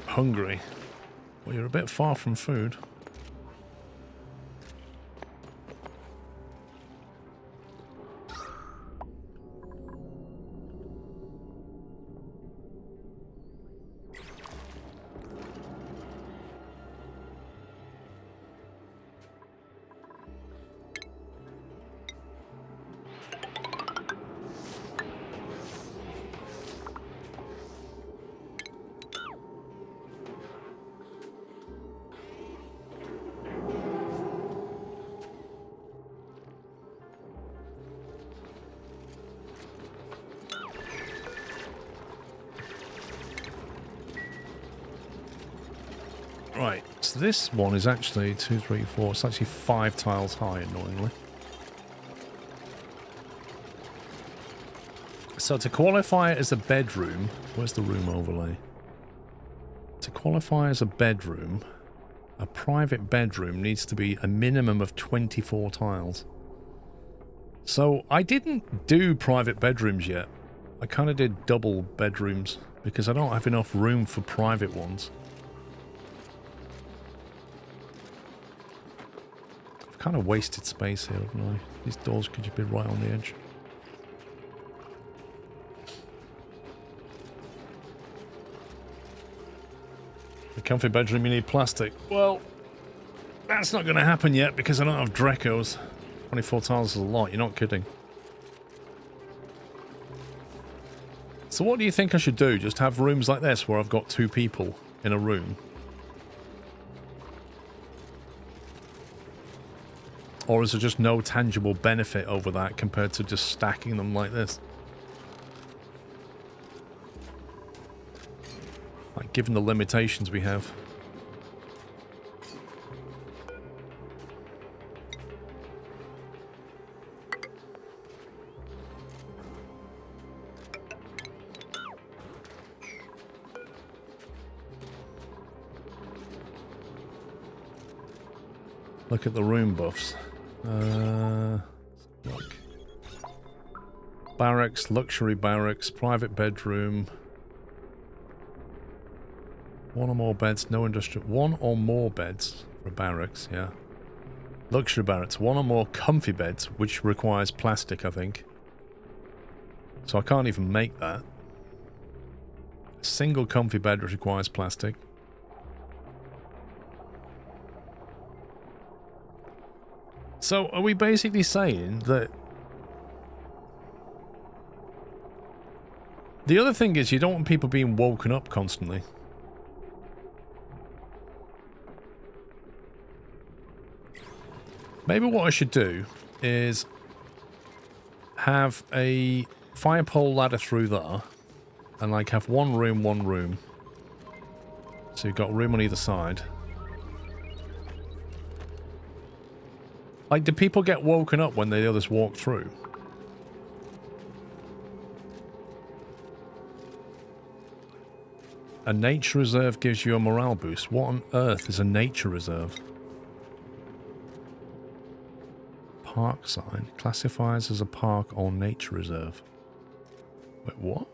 Hungry. Well, you're a bit far from food. So this one is actually 2, 3, 4. It's actually 5 tiles high, annoyingly. So to qualify it as a bedroom, where's the room overlay? To qualify as a bedroom, a private bedroom needs to be a minimum of 24 tiles. So I didn't do private bedrooms yet. I kind of did double bedrooms because I don't have enough room for private ones. I've kind of wasted space here, haven't I? These doors could just be right on the edge. The comfy bedroom, you need plastic. Well, that's not going to happen yet because I don't have Drecos. 24 tiles is a lot, you're not kidding. So what do you think I should do? Just have rooms like this where I've got 2 people in a room? Or is there just no tangible benefit over that compared to just stacking them like this? Like, given the limitations we have. Look at the room buffs. Look. Barracks, luxury barracks, private bedroom. 1 or more beds, no industrial. 1 or more beds for barracks, yeah. Luxury barracks, 1 or more comfy beds, which requires plastic, I think. So I can't even make that. A single comfy bed requires plastic. So are we basically saying that... The other thing is you don't want people being woken up constantly. Maybe what I should do is have a fire pole ladder through there and like have one room. So you've got room on either side. Like, do people get woken up when the others walk through? A nature reserve gives you a morale boost. What on earth is a nature reserve? Park sign classifies as a park or nature reserve. Wait, what?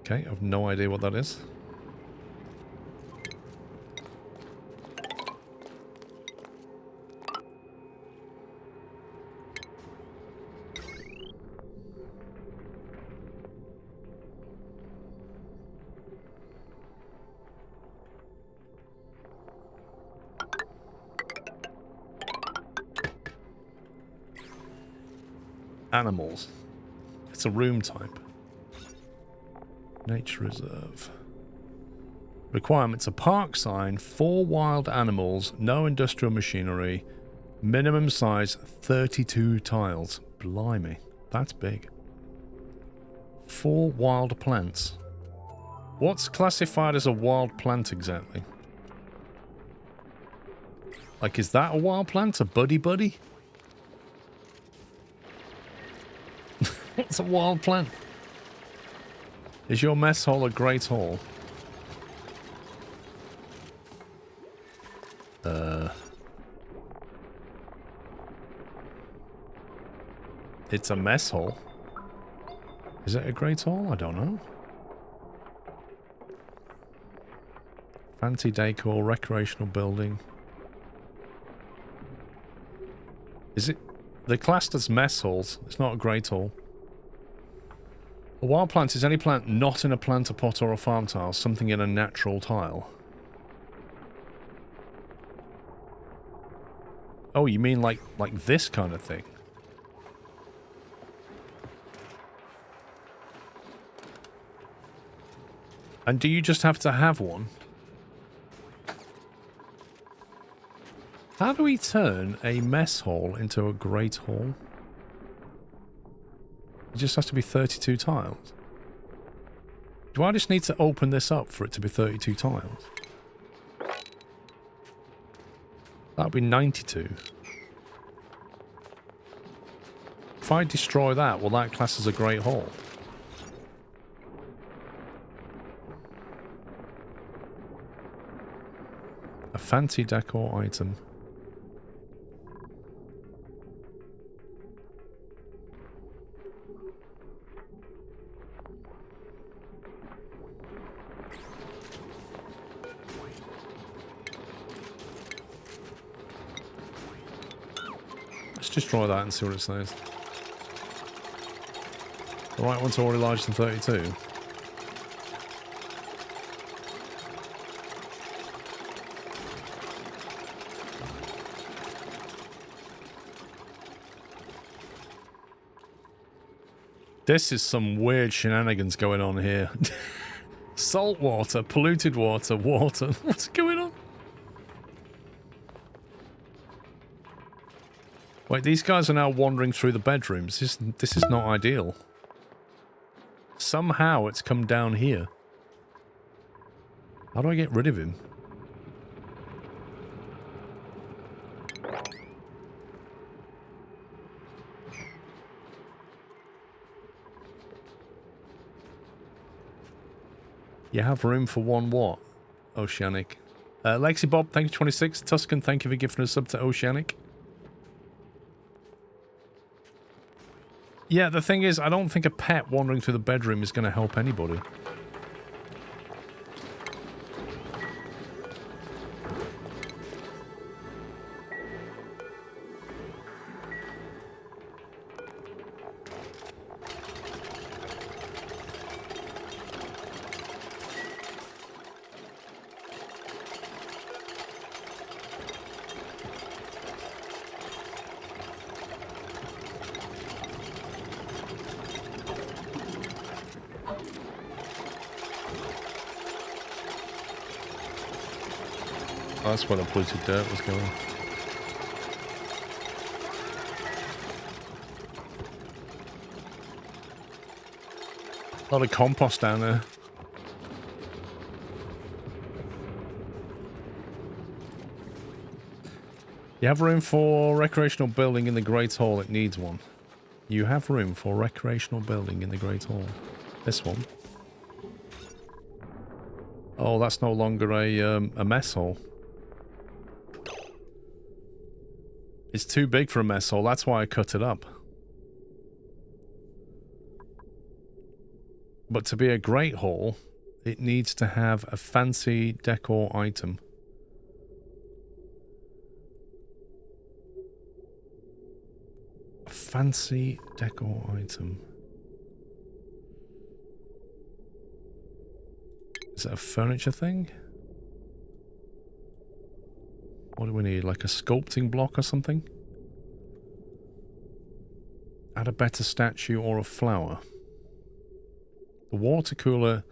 Okay, I have no idea what that is. Animals. It's a room type. Nature reserve. Requirements: a park sign, 4 wild animals, no industrial machinery, minimum size 32 tiles. Blimey, that's big. 4 wild plants. What's classified as a wild plant exactly? Like, is that a wild plant? A buddy? What's a wild plant? Is your mess hall a great hall? It's a mess hall. Is it a great hall? I don't know. Fancy decor, recreational building. Is it? They're classed as mess halls. It's not a great hall. A wild plant is any plant not in a planter pot or a farm tile, something in a natural tile. Oh, you mean like this kind of thing? And do you just have to have one? How do we turn a mess hall into a great hall? It just has to be 32 tiles. Do I just need to open this up for it to be 32 tiles? That would be 92. If I destroy that, will that class as a great hall? A fancy decor item. Let's destroy that and see what it says. The right one's already larger than 32. This is some weird shenanigans going on here. Salt water, polluted water, water. What's going on? Wait, these guys are now wandering through the bedrooms. This is not ideal. Somehow it's come down here. How do I get rid of him? You have room for one what? Oceanic. Lexi Bob, thank you 26. Tuscan, thank you for giving us a sub to Oceanic. Yeah, the thing is, I don't think a pet wandering through the bedroom is going to help anybody. That's where the polluted dirt was going. A lot of compost down there. You have room for recreational building in the Great Hall. It needs one. You have room for recreational building in the Great Hall. This one. Oh, that's no longer a mess hall. It's too big for a mess hall, that's why I cut it up. But to be a great hall, it needs to have a fancy decor item. A fancy decor item. Is it a furniture thing? What do we need? Like a sculpting block or something? Add a better statue or a flower. The water cooler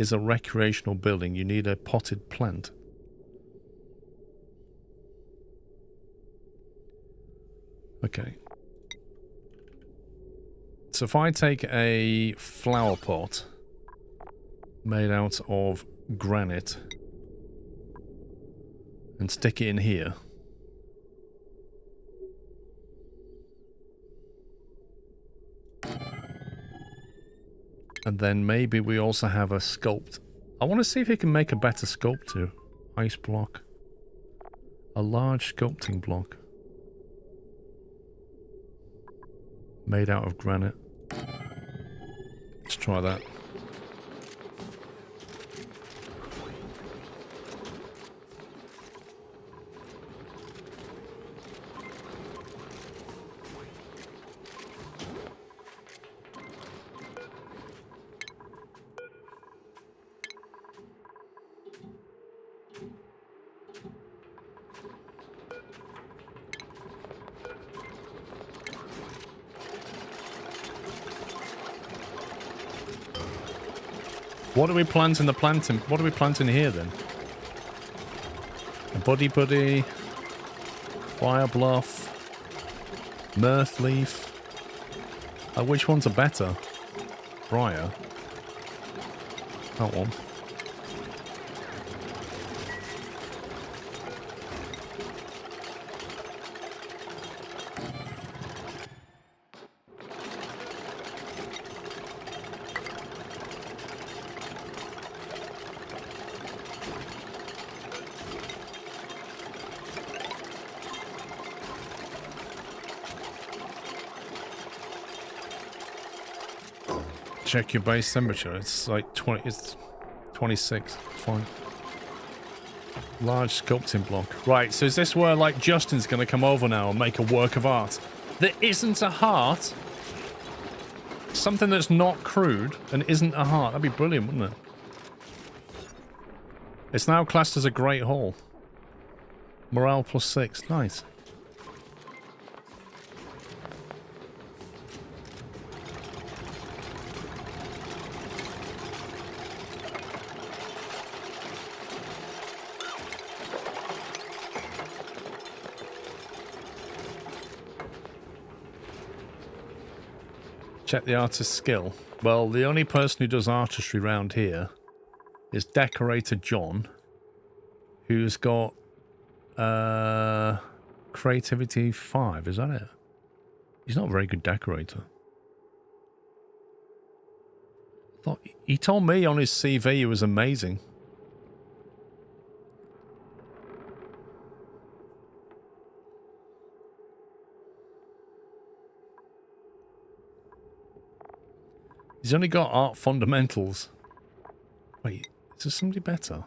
is a recreational building. You need a potted plant. Okay. So if I take a flower pot made out of granite and stick it in here. And then maybe we also have a sculpt. I want to see if he can make a better sculpture. Ice block. A large sculpting block. Made out of granite. Let's try that. What do we plant in the planting? What do we plant in here then? A buddy, fire bluff, mirth leaf. Which ones are better? Briar. that one. Check your base temperature. It's like 20. It's 26. Fine. Large sculpting block. Right. So is this where like Justin's going to come over now and make a work of art that isn't a heart? Something that's not crude and isn't a heart. That'd be brilliant, wouldn't it? It's now classed as a Great Hall. Morale +6. Nice. Check the artist's skill. Well, the only person who does artistry around here is Decorator John, who's got creativity 5. Is that it? He's not a very good decorator. Thought he told me on his CV he was amazing. He's only got art fundamentals. Wait, is there somebody better?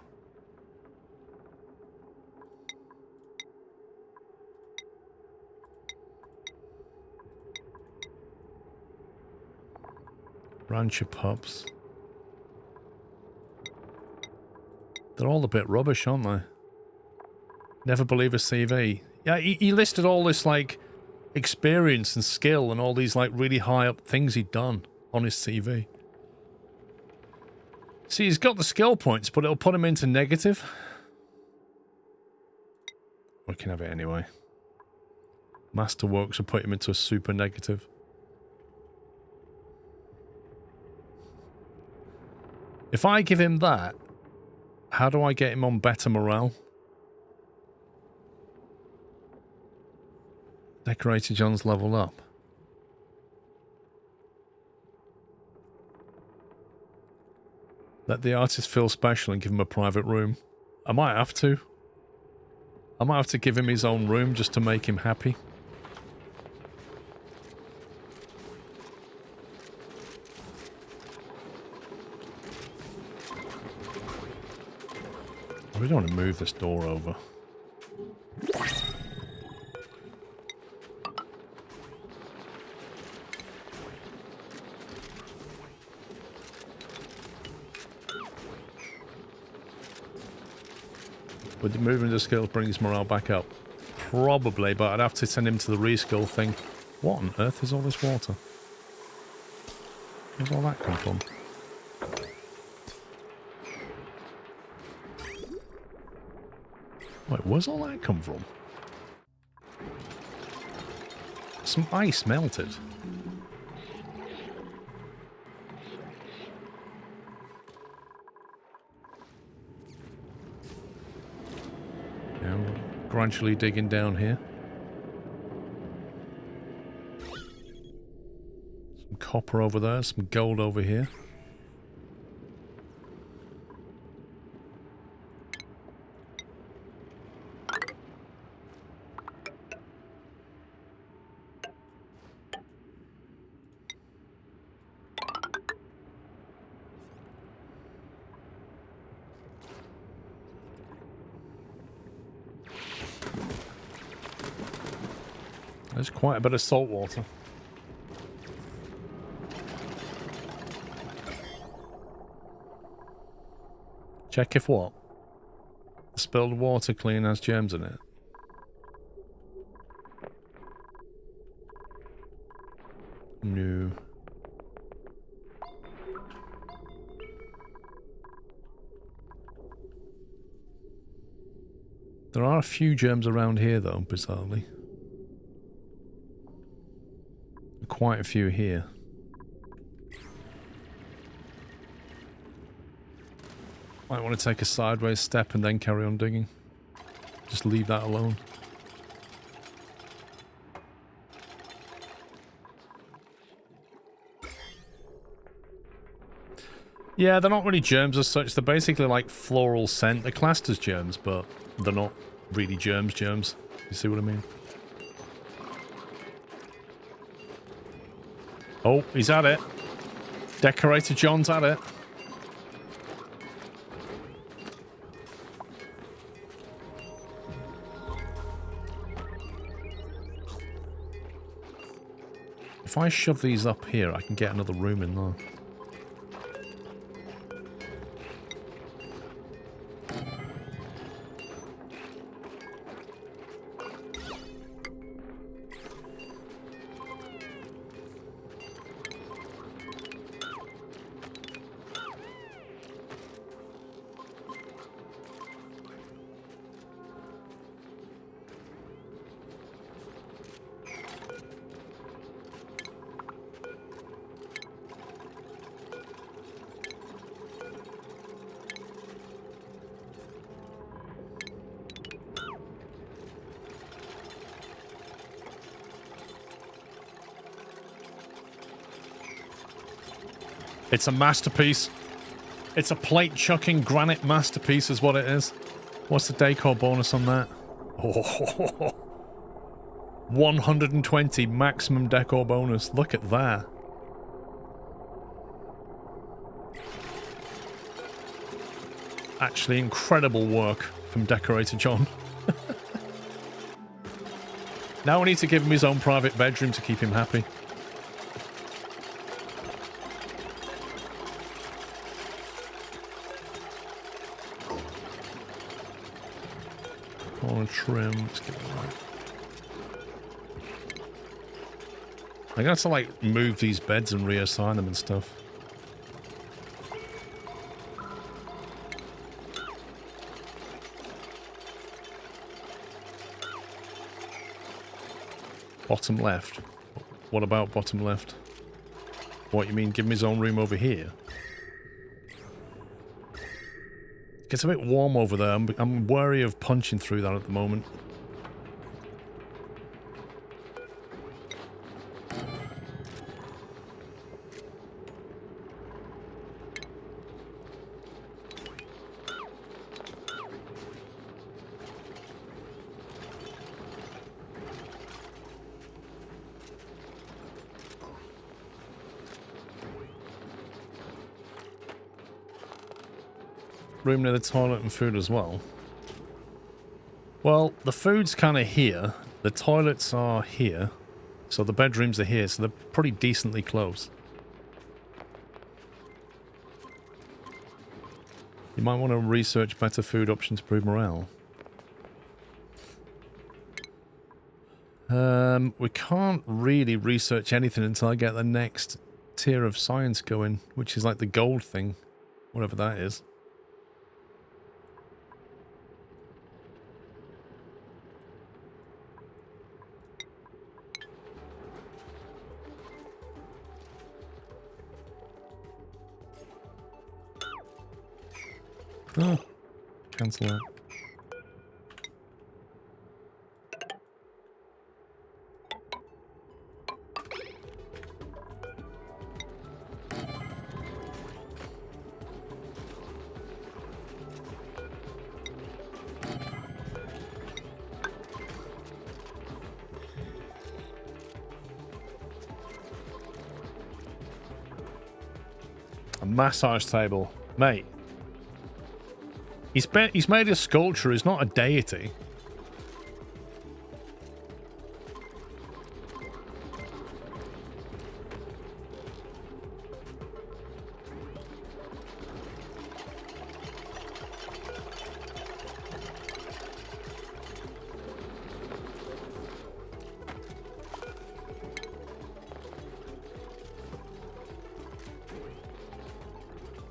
Rancher pups. They're all a bit rubbish, aren't they? Never believe a CV. Yeah, he listed all this, like, experience and skill and all these, like, really high up things he'd done on his CV. See, he's got the skill points, but it'll put him into negative. We can have it anyway. Masterworks will put him into a super negative. If I give him that, how do I get him on better morale? Decorator John's level up. Let the artist feel special and give him a private room. I might have to. I might have to give him his own room just to make him happy. I really don't want to move this door over. Would the movement of skills bring his morale back up? Probably, but I'd have to send him to the reskill thing. What on earth is all this water? Where's all that come from? Wait, where's all that come from? Some ice melted. Yeah, we're gradually digging down here. Some copper over there, some gold over here. There's quite a bit of salt water. Check if what? The spilled water clean has germs in it. No. There are a few germs around here though, bizarrely. Quite a few here. Might want to take a sideways step and then carry on digging. Just leave that alone. Yeah, they're not really germs as such. They're basically like floral scent. They're classed as germs, but they're not really germs. You see what I mean? Oh, he's at it. Decorator John's at it. If I shove these up here, I can get another room in there. It's a masterpiece. It's a plate-chucking granite masterpiece is what it is. What's the decor bonus on that? Oh, 120 maximum decor bonus. Look at that. Actually, incredible work from Decorator John. Now we need to give him his own private bedroom to keep him happy. Trim. Let's get it right. I got to like move these beds and reassign them and stuff. Bottom left. What about bottom left? What, you mean give him his own room over here? It's a bit warm over there. I'm wary of punching through that at the moment. Room near the toilet and food as well. Well, the food's kind of here. The toilets are here. So the bedrooms are here, so they're pretty decently close. You might want to research better food options to improve morale. We can't really research anything until I get the next tier of science going, which is like the gold thing, whatever that is. Oh, cancel that. A massage table, mate. He's made a sculpture. He's not a deity.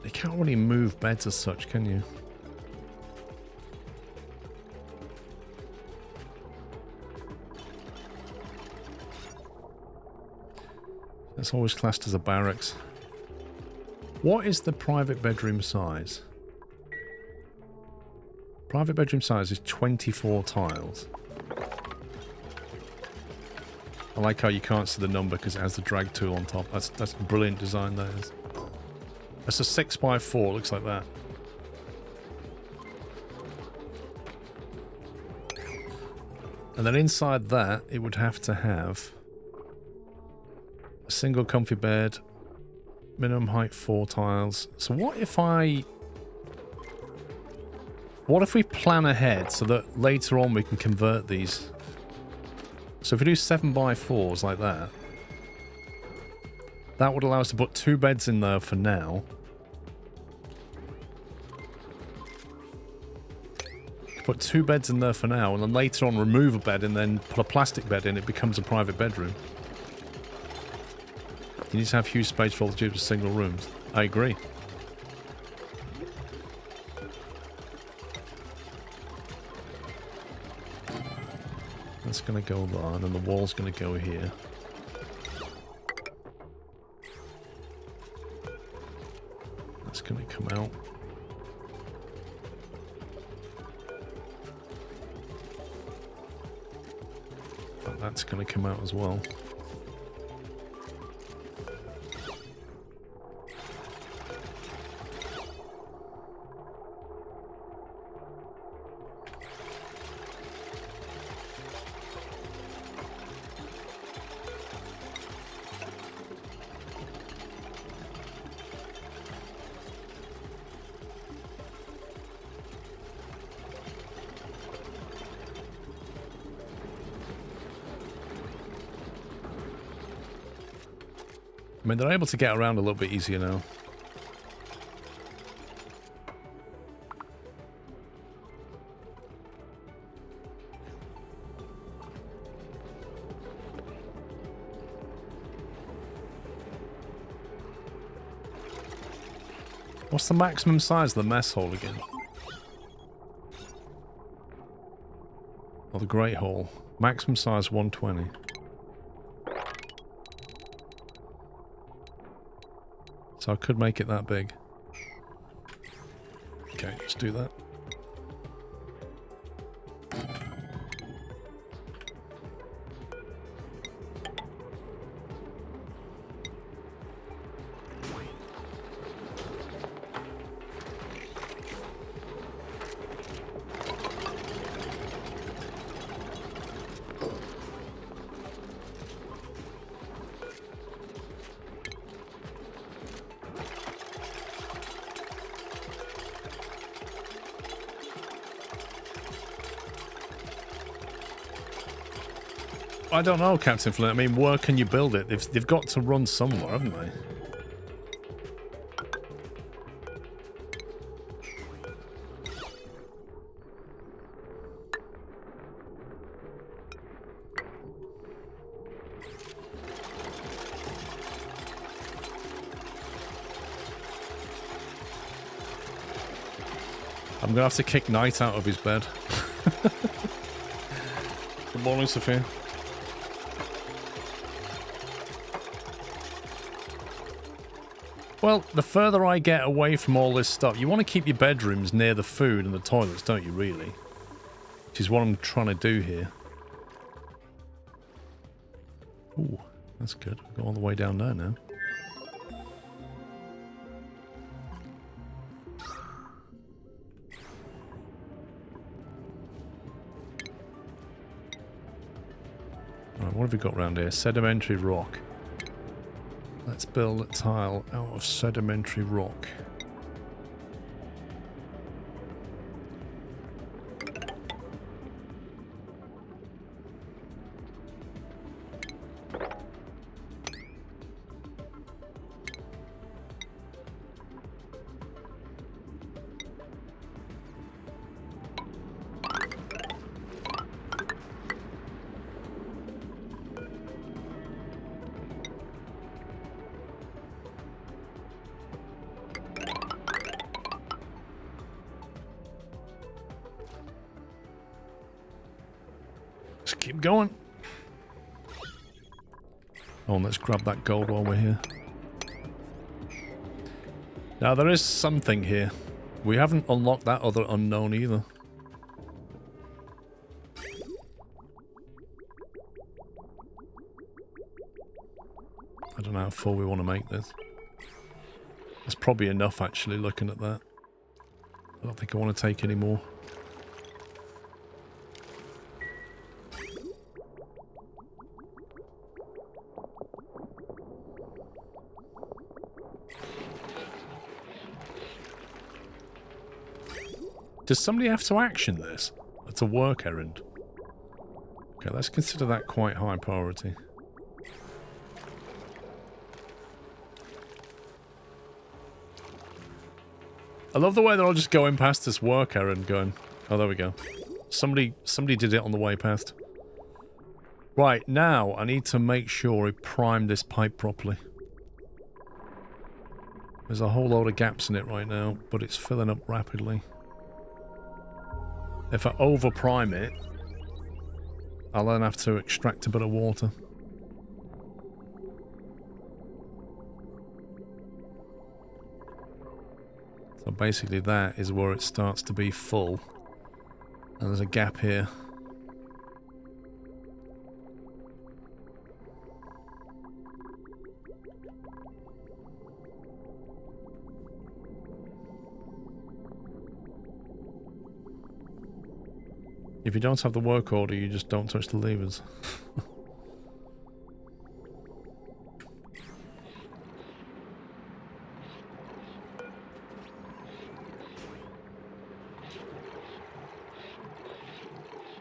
You can't really move beds as such, can you? It's always classed as a barracks. What is the private bedroom size? Private bedroom size is 24 tiles. I like how you can't see the number because it has the drag tool on top. That's brilliant design, that is. That's a 6x4, looks like that. And then inside that, it would have to have a single comfy bed, minimum height 4 tiles. So what if we plan ahead so that later on we can convert these? So if we do 7x4s like that, that would allow us to put 2 beds in there for now. Put 2 beds in there for now, and then later on remove a bed and then put a plastic bed in. It becomes a private bedroom. You need to have huge space for all the tubes of single rooms. I agree. That's going to go there, and then the wall's going to go here. That's going to come out. But that's going to come out as well. I mean, they're able to get around a little bit easier now. What's the maximum size of the mess hall again? Or the Great Hall. Maximum size 120. So I could make it that big. Okay, let's do that. I don't know, Captain Flint. I mean, where can you build it? They've got to run somewhere, haven't they? I'm gonna have to kick Knight out of his bed. Good morning, Sophia. Well, the further I get away from all this stuff, you want to keep your bedrooms near the food and the toilets, don't you, really? Which is what I'm trying to do here. Ooh, that's good. Go all the way down there now. Alright, what have we got around here? Sedimentary rock. Let's build a tile out of sedimentary rock. Keep going. Oh, and let's grab that gold while we're here. Now, there is something here. We haven't unlocked that other unknown either. I don't know how full we want to make this. That's probably enough, actually, looking at that. I don't think I want to take any more. Does somebody have to action this? It's a work errand. Okay, let's consider that quite high priority. I love the way they're all just going past this work errand going, oh, there we go. Somebody did it on the way past. Right, now I need to make sure I prime this pipe properly. There's a whole load of gaps in it right now, but it's filling up rapidly. If I over-prime it, I'll then have to extract a bit of water. So basically that is where it starts to be full. And there's a gap here. If you don't have the work order, you just don't touch the levers.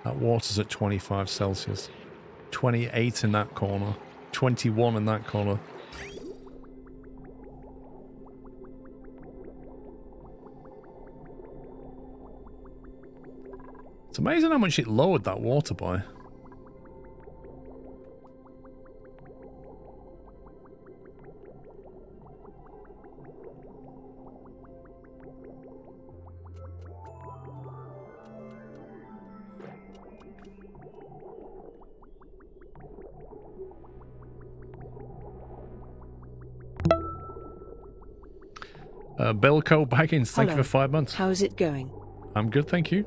That water's at 25 Celsius. 28 in that corner. 21 in that corner. It's amazing how much it lowered that water by. Belco Baggins, thank you for 5 months. How's it going? I'm good, thank you.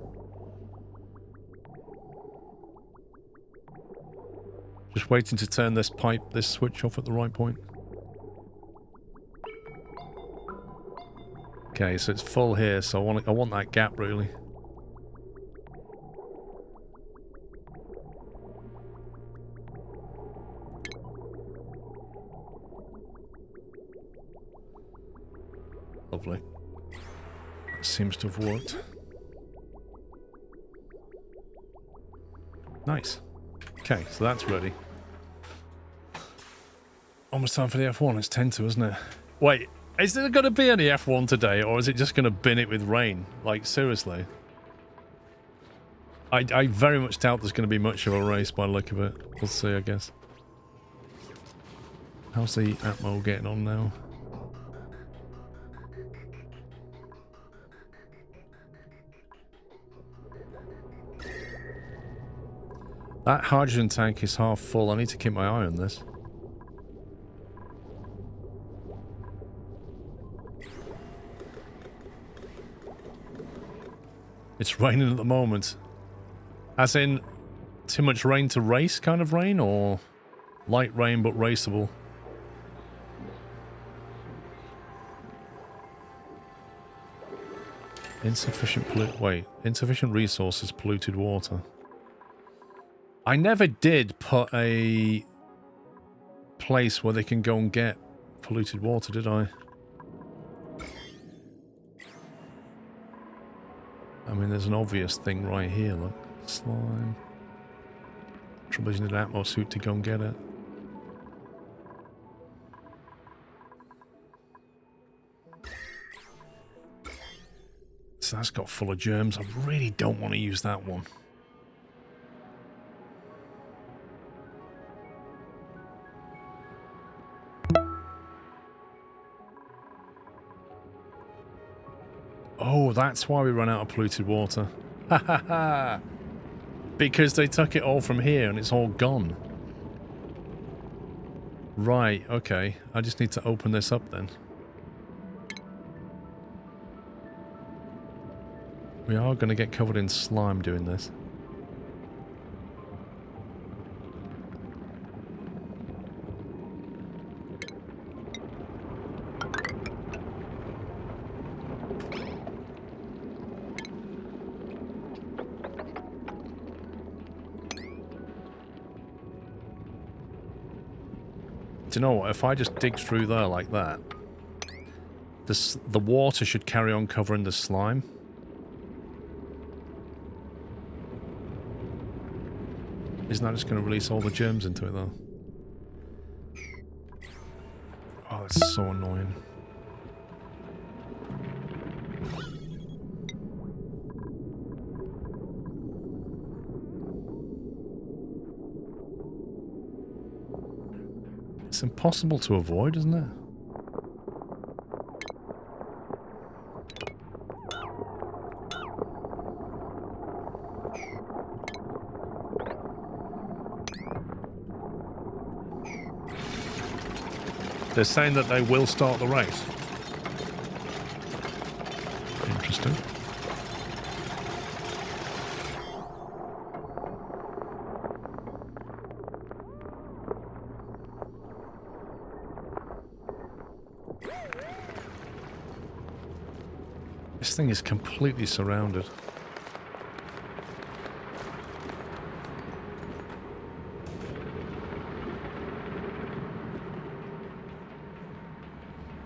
Just waiting to turn this switch off at the right point. Okay, so it's full here, so I want that gap really. Lovely. That seems to have worked. Nice. Okay, so that's ready. Almost time for the F1. It's 10 to, isn't it? Wait, is there going to be any F1 today, or is it just going to bin it with rain? Like, seriously? I very much doubt there's going to be much of a race by the look of it. We'll see, I guess. How's the Atmo getting on now? That hydrogen tank is half full. I need to keep my eye on this. It's raining at the moment. As in, too much rain to race kind of rain, or light rain but raceable? Insufficient resources, polluted water. I never did put a place where they can go and get polluted water, did I? I mean, there's an obvious thing right here, look. Slime. Trouble using an Atmo suit to go and get it. So that's got full of germs. I really don't want to use that one. Oh, that's why we run out of polluted water. Ha ha ha! Because they took it all from here and it's all gone. Right, okay. I just need to open this up then. We are going to get covered in slime doing this. Do you know what? If I just dig through there like that, the water should carry on covering the slime. Isn't that just going to release all the germs into it, though? Oh, that's so annoying. It's impossible to avoid, isn't it? They're saying that they will start the race. Interesting. This thing is completely surrounded.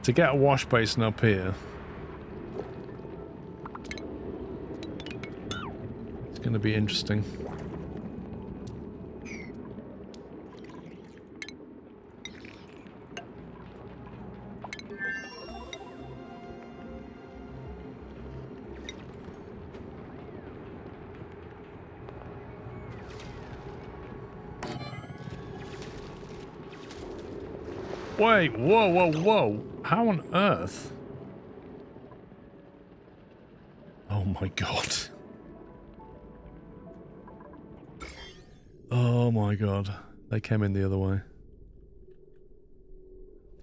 To get a wash basin up here, it's going to be interesting. Wait, whoa, whoa, whoa. How on earth? Oh my god. Oh my god. They came in the other way.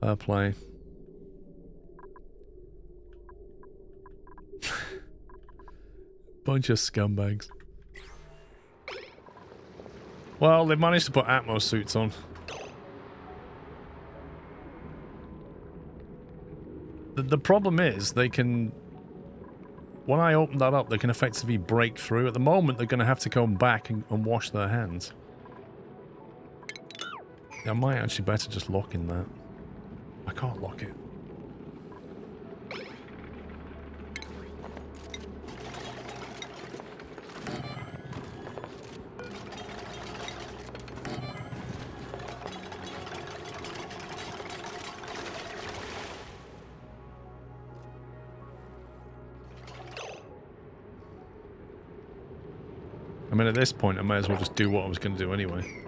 Fair play. Bunch of scumbags. Well, they've managed to put Atmos suits on. The problem is, they can... When I open that up, they can effectively break through. At the moment, they're going to have to go back and wash their hands. I might actually better just lock in that. I can't lock it. I mean, at this point, I may as well just do what I was going to do anyway.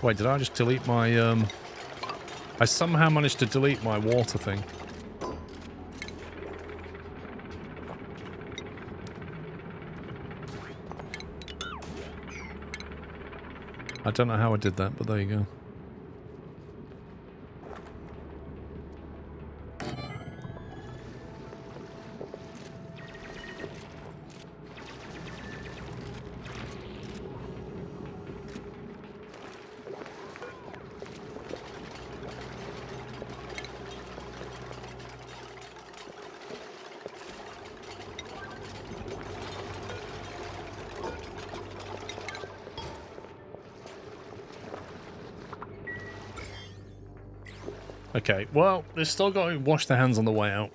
Wait, did I just delete my, I somehow managed to delete my water thing. I don't know how I did that, but there you go. Okay, well, they've still got to wash their hands on the way out.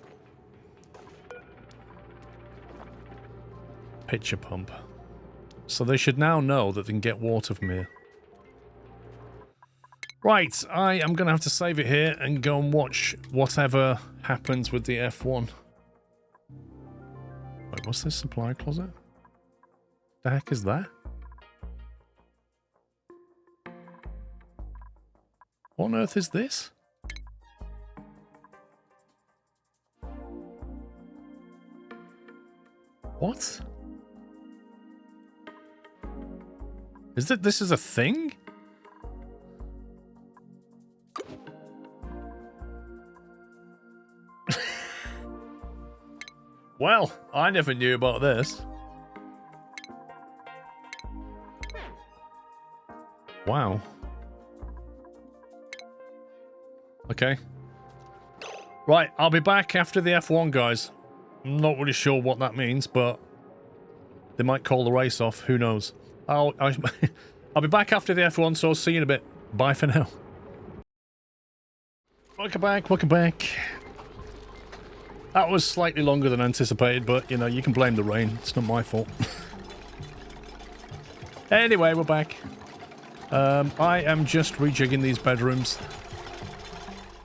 Pitcher pump. So they should now know that they can get water from here. Right, I am going to have to save it here and go and watch whatever happens with the F1. Wait, what's this supply closet? The heck is that? What on earth is this? What? Is that this is a thing? Well, I never knew about this. Wow. Okay. Right, I'll be back after the F1, guys. I'm not really sure what that means, but they might call the race off. Who knows? I'll be back after the F1, so I'll see you in a bit. Bye for now. Welcome back, welcome back. That was slightly longer than anticipated, but, you know, you can blame the rain. It's not my fault. Anyway, we're back. I am just rejigging these bedrooms.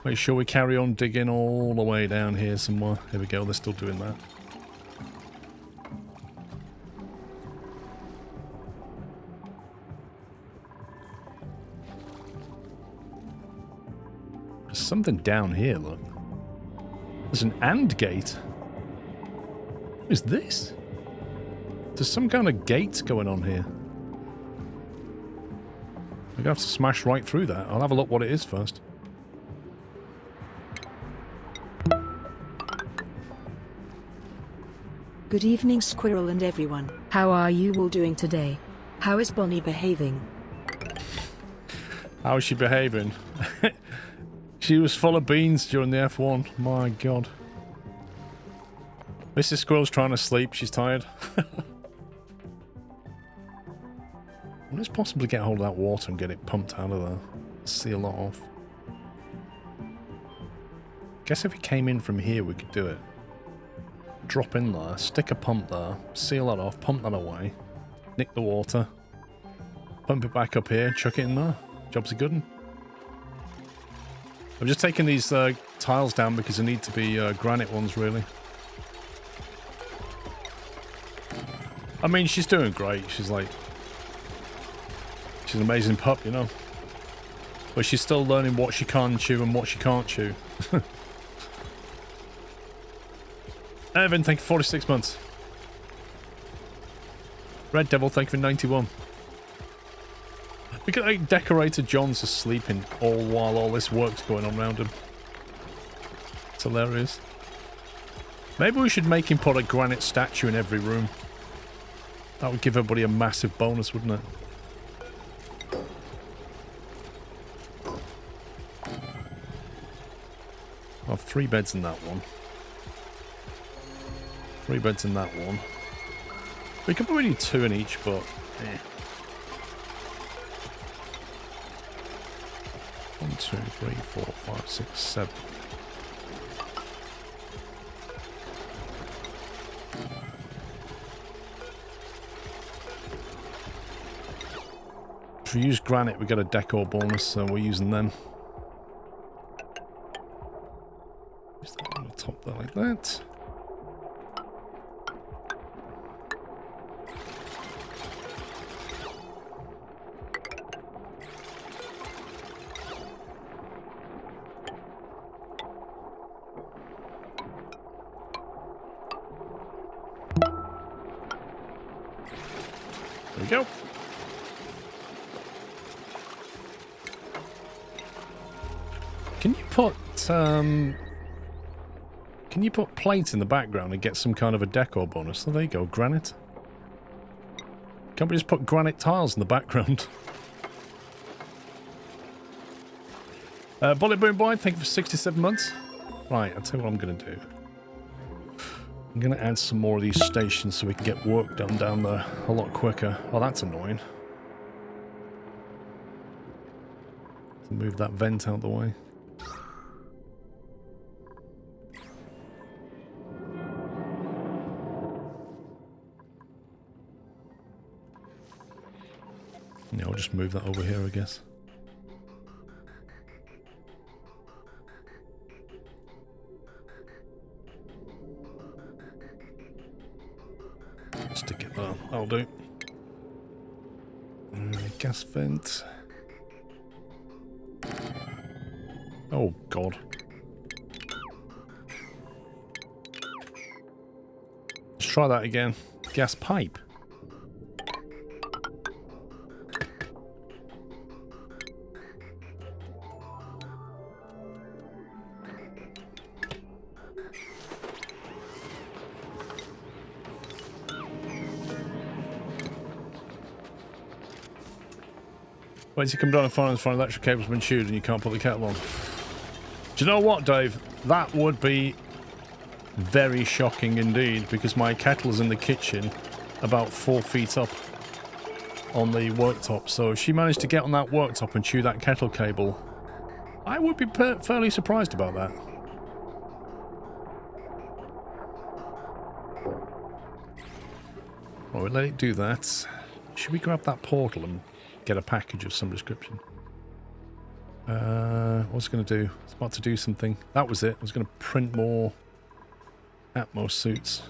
Make sure we carry on digging all the way down here somewhere. Here we go, they're still doing that. There's something down here, look. There's an AND gate. What is this? There's some kind of gate going on here. I'm gonna have to smash right through that. I'll have a look what it is first. Good evening, Squirrel and everyone. How are you all doing today? How is Bonnie behaving? How is she behaving? She was full of beans during the F1. My god. Mrs. Squirrel's trying to sleep. She's tired. Let's possibly get hold of that water and get it pumped out of there. Seal it off. Guess if it came in from here, we could do it. Drop in there, stick a pump there, seal that off, pump that away, nick the water, pump it back up here, chuck it in there. Job's a good one. I'm just taking these tiles down because they need to be granite ones, really. I mean, she's doing great. She's like... She's an amazing pup, you know. But she's still learning what she can chew and what she can't chew. Evan, thank you for 46 months. Red Devil, thank you for 91. Look at like Decorator John's just sleeping all while all this work's going on around him. It's hilarious. Maybe we should make him put a granite statue in every room. That would give everybody a massive bonus, wouldn't it? I'll have 3 beds in that one. 3 beds in that one. We could probably do 2 in each, but... eh. 1, 2, 3, 4, 5, 6, 7. If we use granite, we get a decor bonus, so we're using them. Just that on the top there like that. There we go. Can you put plates in the background and get some kind of a decor bonus? So there you go, granite. Can't we just put granite tiles in the background? Bullet Boom Boy, thank you for 67 months. Right, I'll tell you what I'm going to do. I'm going to add some more of these stations so we can get work done down there a lot quicker. Oh, that's annoying. Move that vent out the way. Yeah, I'll just move that over here, I guess. Stick it there. That'll do. Gas vent. Oh, God. Let's try that again. Gas pipe. Once you come down and find the electric cable's been chewed and you can't put the kettle on. Do you know what, Dave? That would be very shocking indeed, because my kettle is in the kitchen about 4 feet up on the worktop. So if she managed to get on that worktop and chew that kettle cable, I would be fairly surprised about that. Well, we'll let it do that. Should we grab that portal and get a package of some description? What's it going to do? It's about to do something. That was it. I was going to print more Atmos suits.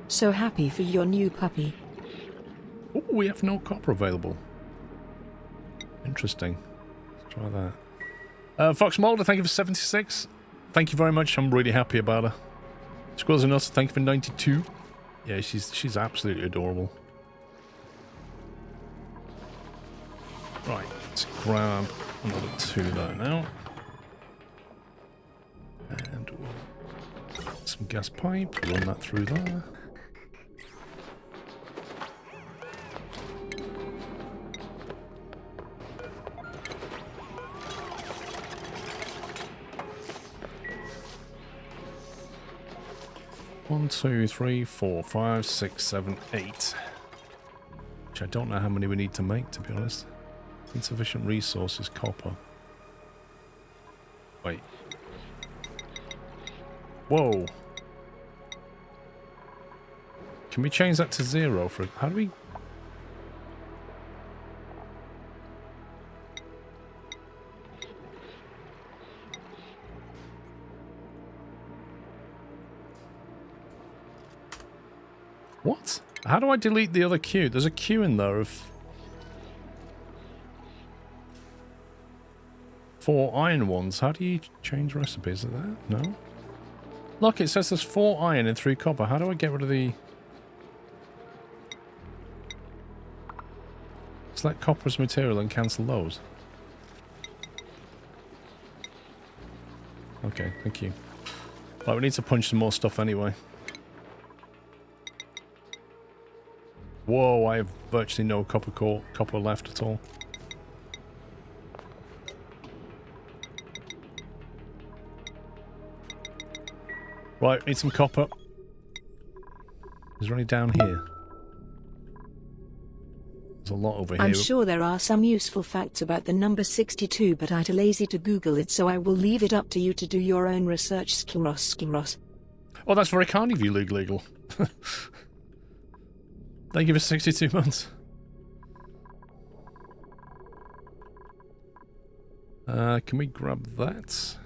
So happy for your new puppy. Oh, we have no copper available. Interesting. Let's try that. Fox Mulder, thank you for 76. Thank you very much. I'm really happy about her. Squirrels and Nuts, thank you for 92. Yeah, she's absolutely adorable. Right, let's grab another 2 there now. And we'll some gas pipe, run that through there. One, 2, 3, 4, 5, 6, 7, 8. Which I don't know how many we need to make, to be honest. Insufficient resources, copper. Wait. Whoa. Can we change that to 0 for... How do we... What? How do I delete the other queue? There's a queue in there of 4 iron ones. How do you change recipes? Is it that? No? Look, it says there's 4 iron and 3 copper. How do I get rid of the... Select copper as material and cancel those. Okay, thank you. Right, we need to punch some more stuff anyway. Whoa, I have virtually no copper left at all. Right, need some copper. Is there any down here? There's a lot over here. I'm sure there are some useful facts about the number 62, but I'm too lazy to Google it, so I will leave it up to you to do your own research. Skiros. Oh, that's very kind of you, Legal. Thank you for 62 months. Can we grab that?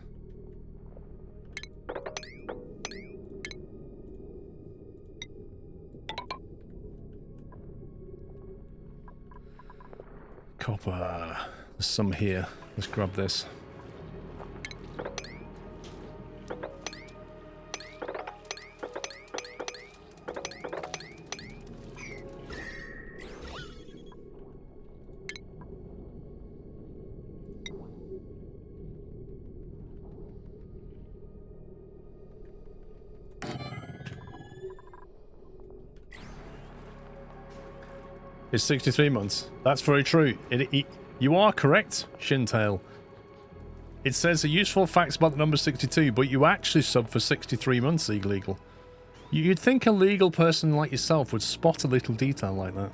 Copper. There's some here. Let's grab this. It's 63 months. That's very true. You are correct, Shintail. It says a useful facts about the number 62, but you actually sub for 63 months, illegal. You'd think a legal person like yourself would spot a little detail like that.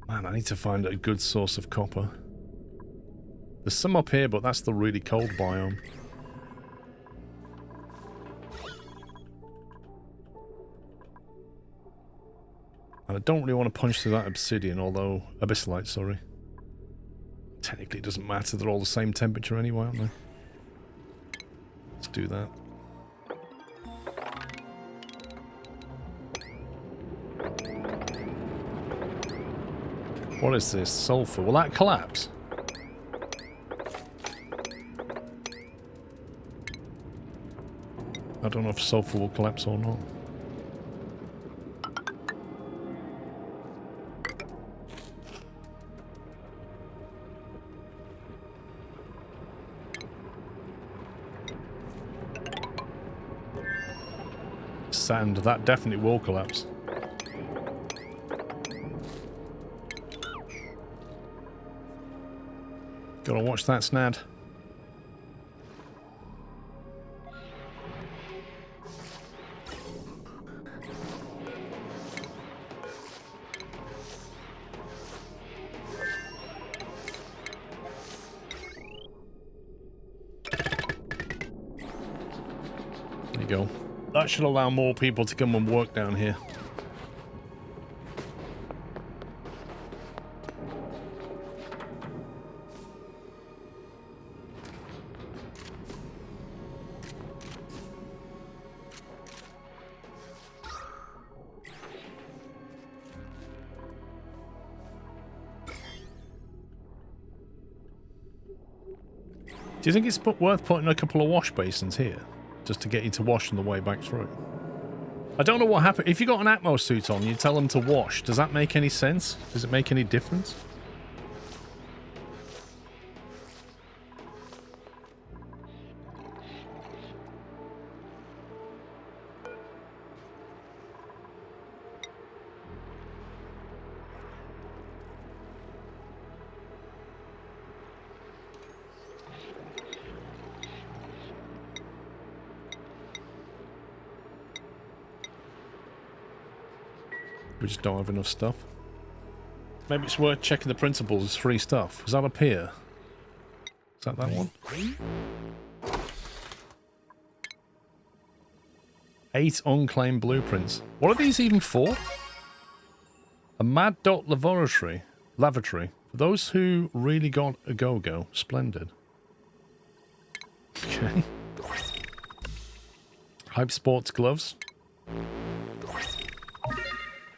Man, I need to find a good source of copper. There's some up here, but that's the really cold biome. And I don't really want to punch through that obsidian, although... Abyssalite, sorry. Technically it doesn't matter, they're all the same temperature anyway, aren't they? Let's do that. What is this? Sulfur. Will that collapse? I don't know if sulfur will collapse or not. Sand, that definitely will collapse. Gotta watch that, Snad. There you go. That should allow more people to come and work down here. Do you think it's worth putting a couple of wash basins here? Just to get you to wash on the way back through? I don't know what happened. If you got an Atmos suit on, you tell them to wash. Does that make any sense? Does it make any difference? We just don't have enough stuff. Maybe it's worth checking the principles as free stuff. Is that up here? Is that one? 8 unclaimed blueprints. What are these even for? A Mad Dot Lavatory. For those who really got a go-go. Splendid. Okay. Hype Sports gloves.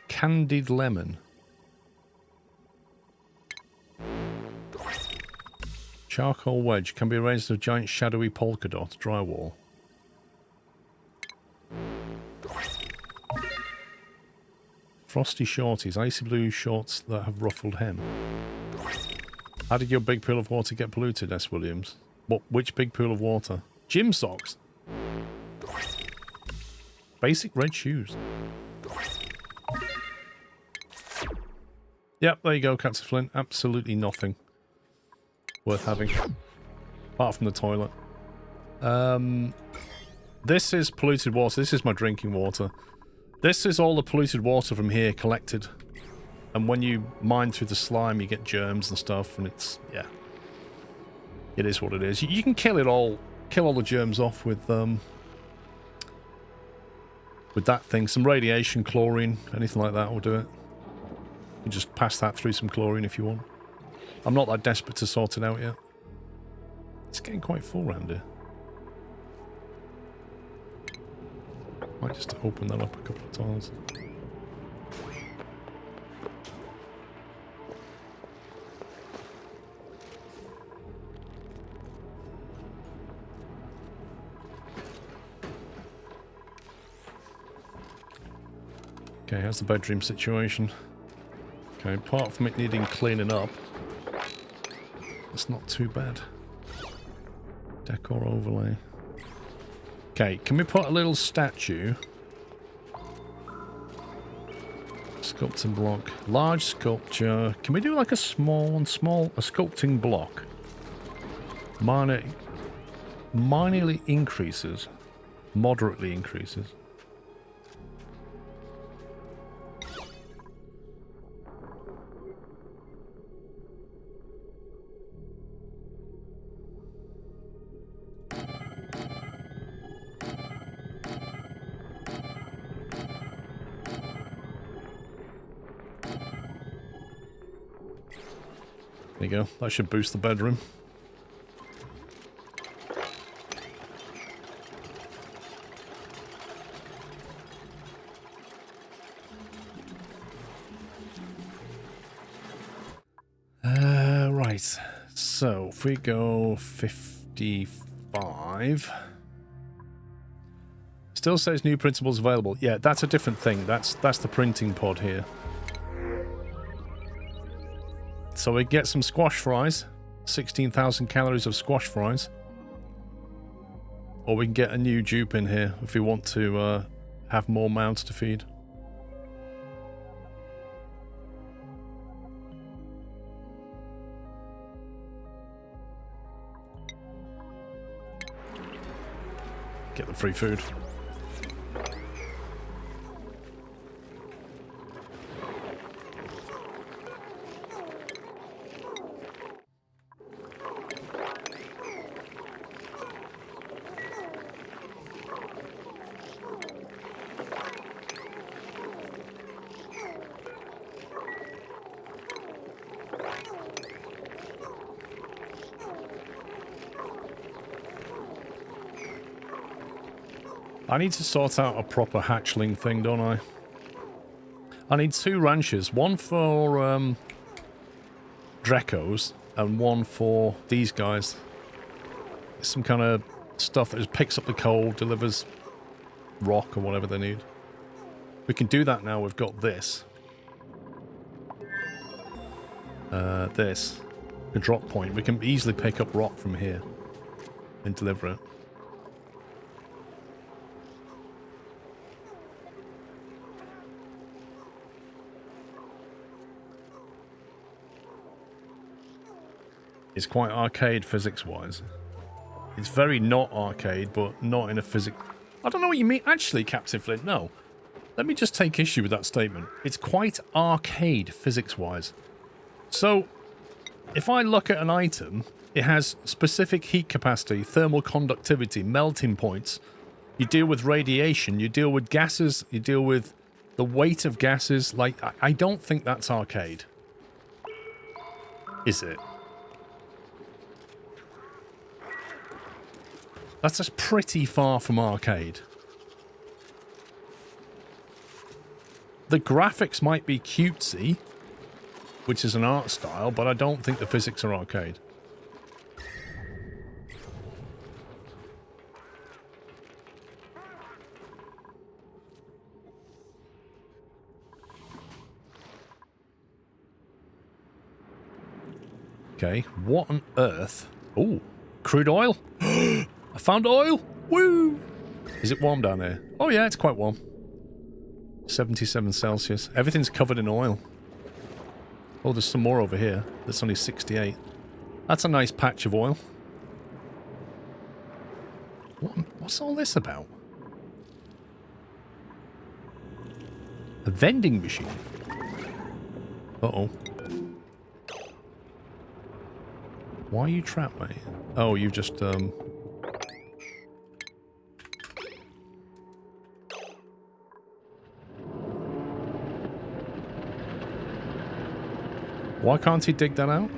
Candied lemon. Charcoal wedge can be arranged as a giant shadowy polka dot drywall. Frosty shorties, icy blue shorts that have ruffled hem. How did your big pool of water get polluted, S. Williams? Which big pool of water? Gym socks. Basic red shoes. Yep, there you go, Captain Flint. Absolutely nothing worth having. Apart from the toilet. This is polluted water. This is my drinking water. This is all the polluted water from here collected. And when you mine through the slime, you get germs and stuff, and it's, yeah. It is what it is. You can kill it all, kill all the germs off with that thing. Some radiation, chlorine, anything like that will do it. You just pass that through some chlorine if you want. I'm not that desperate to sort it out yet. It's getting quite full around here. Might just open that up a couple of times. Okay, how's the bedroom situation? Okay, apart from it needing cleaning up, it's not too bad. Decor overlay. Okay, can we put a little statue? Sculpting block. Large sculpture. Can we do like a small, a sculpting block? Minorly increases. Moderately increases. There you go. That should boost the bedroom. Right. So, if we go 55... Still says new principles available. Yeah, that's a different thing. That's the printing pod here. So we get some squash fries, 16,000 calories of squash fries, or we can get a new dupe in here if we want to have more mouths to feed. Get the free food. I need to sort out a proper hatchling thing, don't I? I need 2 ranches. One for Drecos and one for these guys. Some kind of stuff that just picks up the coal, delivers rock or whatever they need. We can do that now. We've got this. This. A drop point. We can easily pick up rock from here and deliver it. It's quite arcade physics-wise. It's very not arcade, but not in a physics... I don't know what you mean. Actually, Captain Flint, no. Let me just take issue with that statement. It's quite arcade physics-wise. So, if I look at an item, it has specific heat capacity, thermal conductivity, melting points. You deal with radiation, you deal with gases, you deal with the weight of gases. Like, I don't think that's arcade. Is it? That's just pretty far from arcade. The graphics might be cutesy, which is an art style, but I don't think the physics are arcade. Okay, what on earth? Oh, crude oil? I found oil! Woo! Is it warm down there? Oh yeah, it's quite warm. 77 Celsius. Everything's covered in oil. Oh, there's some more over here. That's only 68. That's a nice patch of oil. What's all this about? A vending machine. Uh-oh. Why are you trapped, mate? Oh, you just, Why can't he dig that out?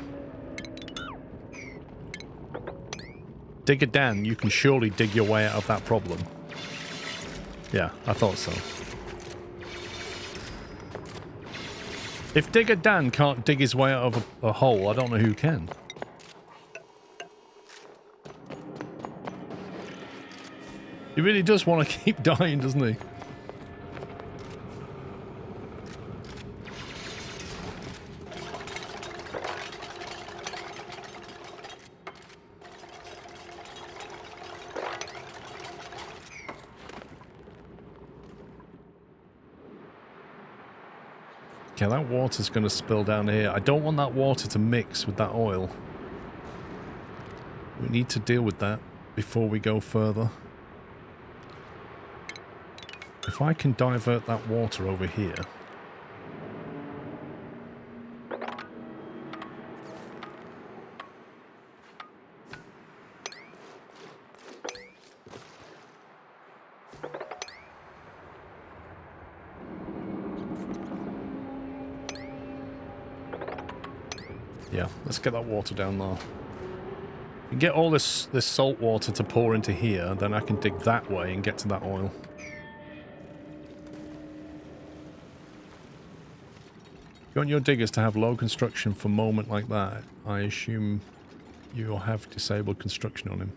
Dig it down. You can surely dig your way out of that problem. Yeah, I thought so. If Digger Dan can't dig his way out of a hole, I don't know who can. He really does want to keep dying, doesn't he? Okay, that water's going to spill down here. I don't want that water to mix with that oil. We need to deal with that before we go further. If I can divert that water over here... Yeah, let's get that water down there. And get all this salt water to pour into here, then I can dig that way and get to that oil. You want your diggers to have low construction for a moment like that. I assume you'll have disabled construction on him.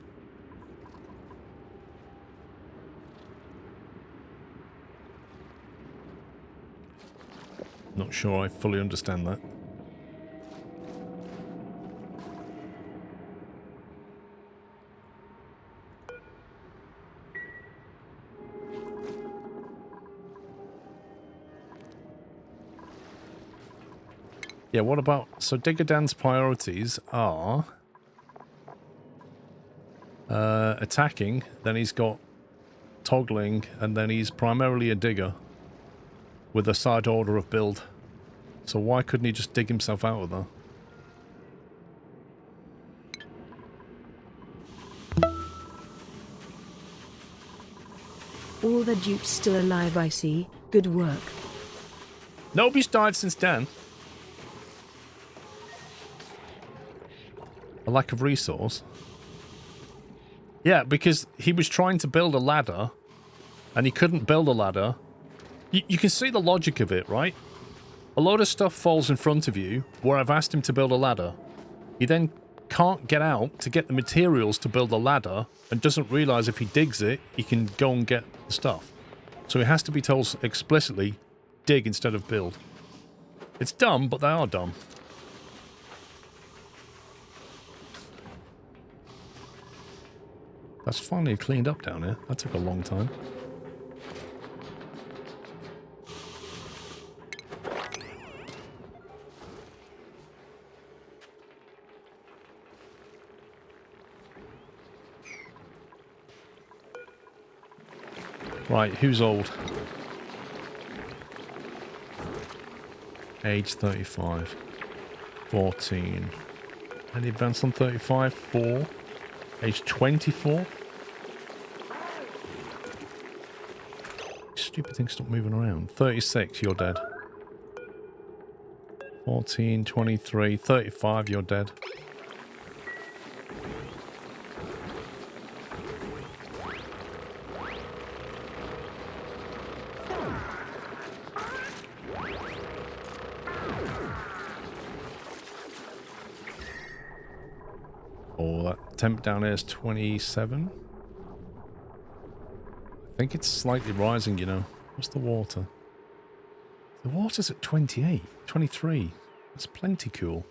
Not sure I fully understand that. Yeah, what about... So Digger Dan's priorities are... attacking, then he's got toggling, and then he's primarily a digger with a side order of build. So why couldn't he just dig himself out of there? All the dupes still alive, I see. Good work. Nobody's died since Dan. A lack of resource. Yeah, because he was trying to build a ladder, and he couldn't build a ladder. You can see the logic of it, right? A load of stuff falls in front of you, where I've asked him to build a ladder. He then can't get out to get the materials to build a ladder, and doesn't realise if he digs it, he can go and get the stuff. So he has to be told explicitly, dig instead of build. It's dumb, but they are dumb. That's finally cleaned up down here. That took a long time. Right, who's old? Age 35. 14. Any advance on 35? 4. Age 24. Stupid thing, stop moving around. 36, you're dead. 14, 23, 35, you're dead. Oh, that temp down there is 27. I think it's slightly rising, you know. What's the water? The water's at 28, 23. That's plenty cool.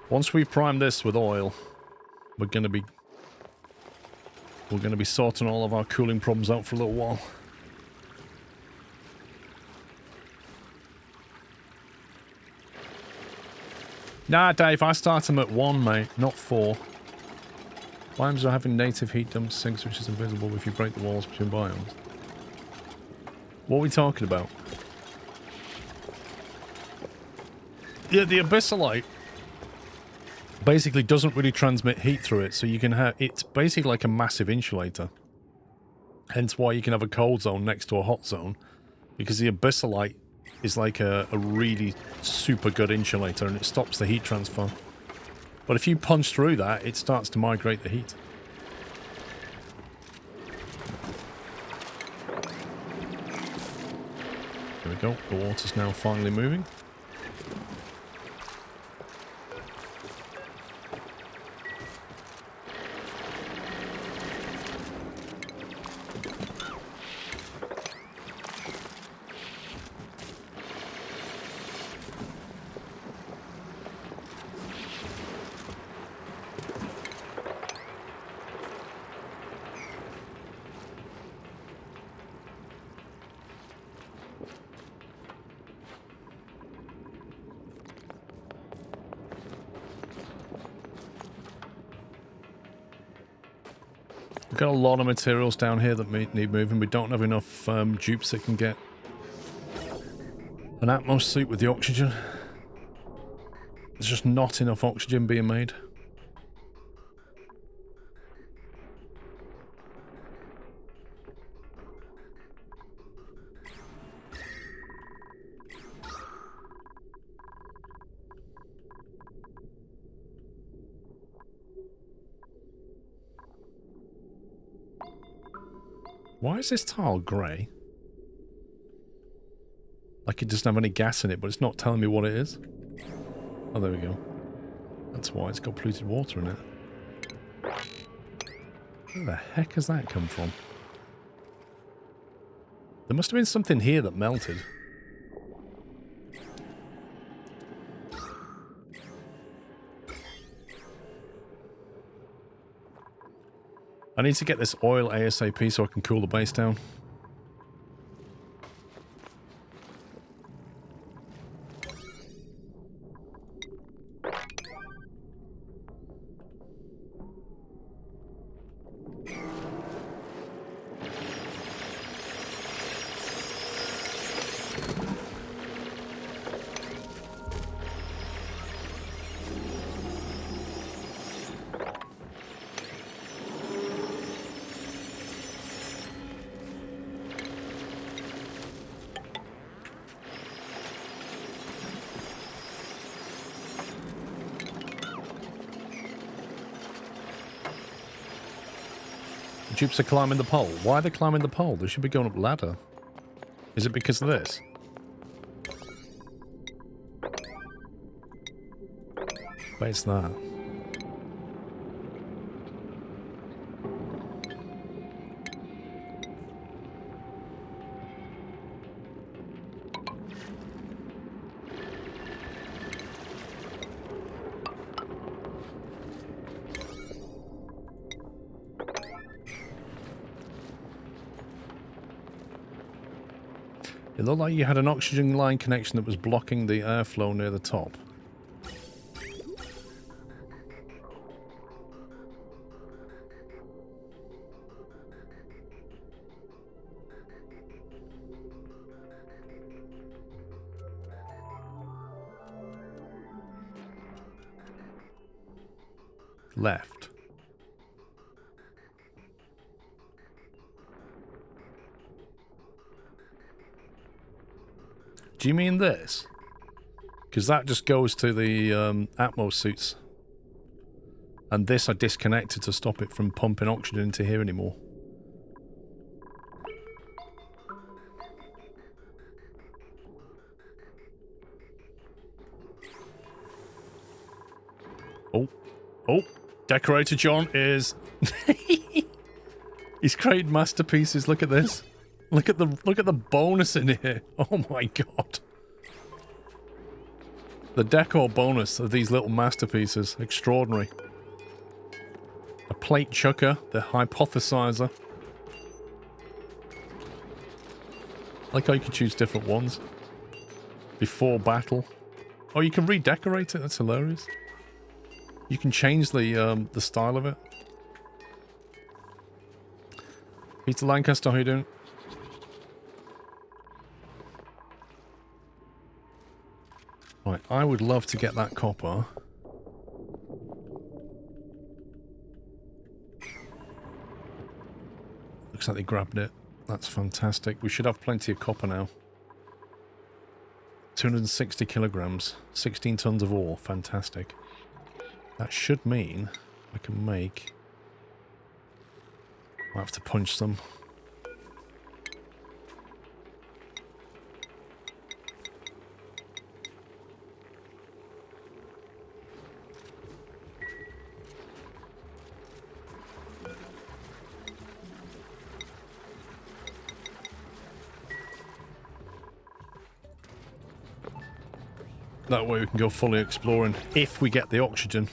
Once we prime this with oil, we're gonna be sorting all of our cooling problems out for a little while. Nah, Dave, I start them at 1, mate, not 4. Biomes are having native heat dump sinks, which is invisible if you break the walls between biomes. What are we talking about? Yeah, the abyssalite basically doesn't really transmit heat through it, so you can have... It's basically like a massive insulator. Hence why you can have a cold zone next to a hot zone, because the abyssalite is like a really super good insulator, and it stops the heat transfer. But if you punch through that, it starts to migrate the heat. There we go, the water's now finally moving. We've got a lot of materials down here that need moving. We don't have enough dupes that can get an Atmos suit with the oxygen. There's just not enough oxygen being made. Why is this tile grey? Like it doesn't have any gas in it, but it's not telling me what it is. Oh, there we go. That's why it's got polluted water in it. Where the heck has that come from? There must have been something here that melted. I need to get this oil ASAP so I can cool the base down. Dupes are climbing the pole. Why are they climbing the pole? They should be going up ladder. Is it because of this? But it's that. It looked like you had an oxygen line connection that was blocking the airflow near the top. Left. Do you mean this? Because that just goes to the Atmos suits. And this I disconnected to stop it from pumping oxygen into here anymore. Oh. Oh. Decorator John is... He's created masterpieces. Look at this. Look at the bonus in here. Oh my god. The decor bonus of these little masterpieces. Extraordinary. A plate chucker. The hypothesizer. I like how you can choose different ones. Before battle. Oh, you can redecorate it. That's hilarious. You can change the style of it. Peter Lancaster, how you doing? Right, I would love to get that copper. Looks like they grabbed it. That's fantastic. We should have plenty of copper now. 260 kilograms. 16 tons of ore. Fantastic. That should mean I can make... I'll have to punch some. That way we can go fully exploring if we get the oxygen.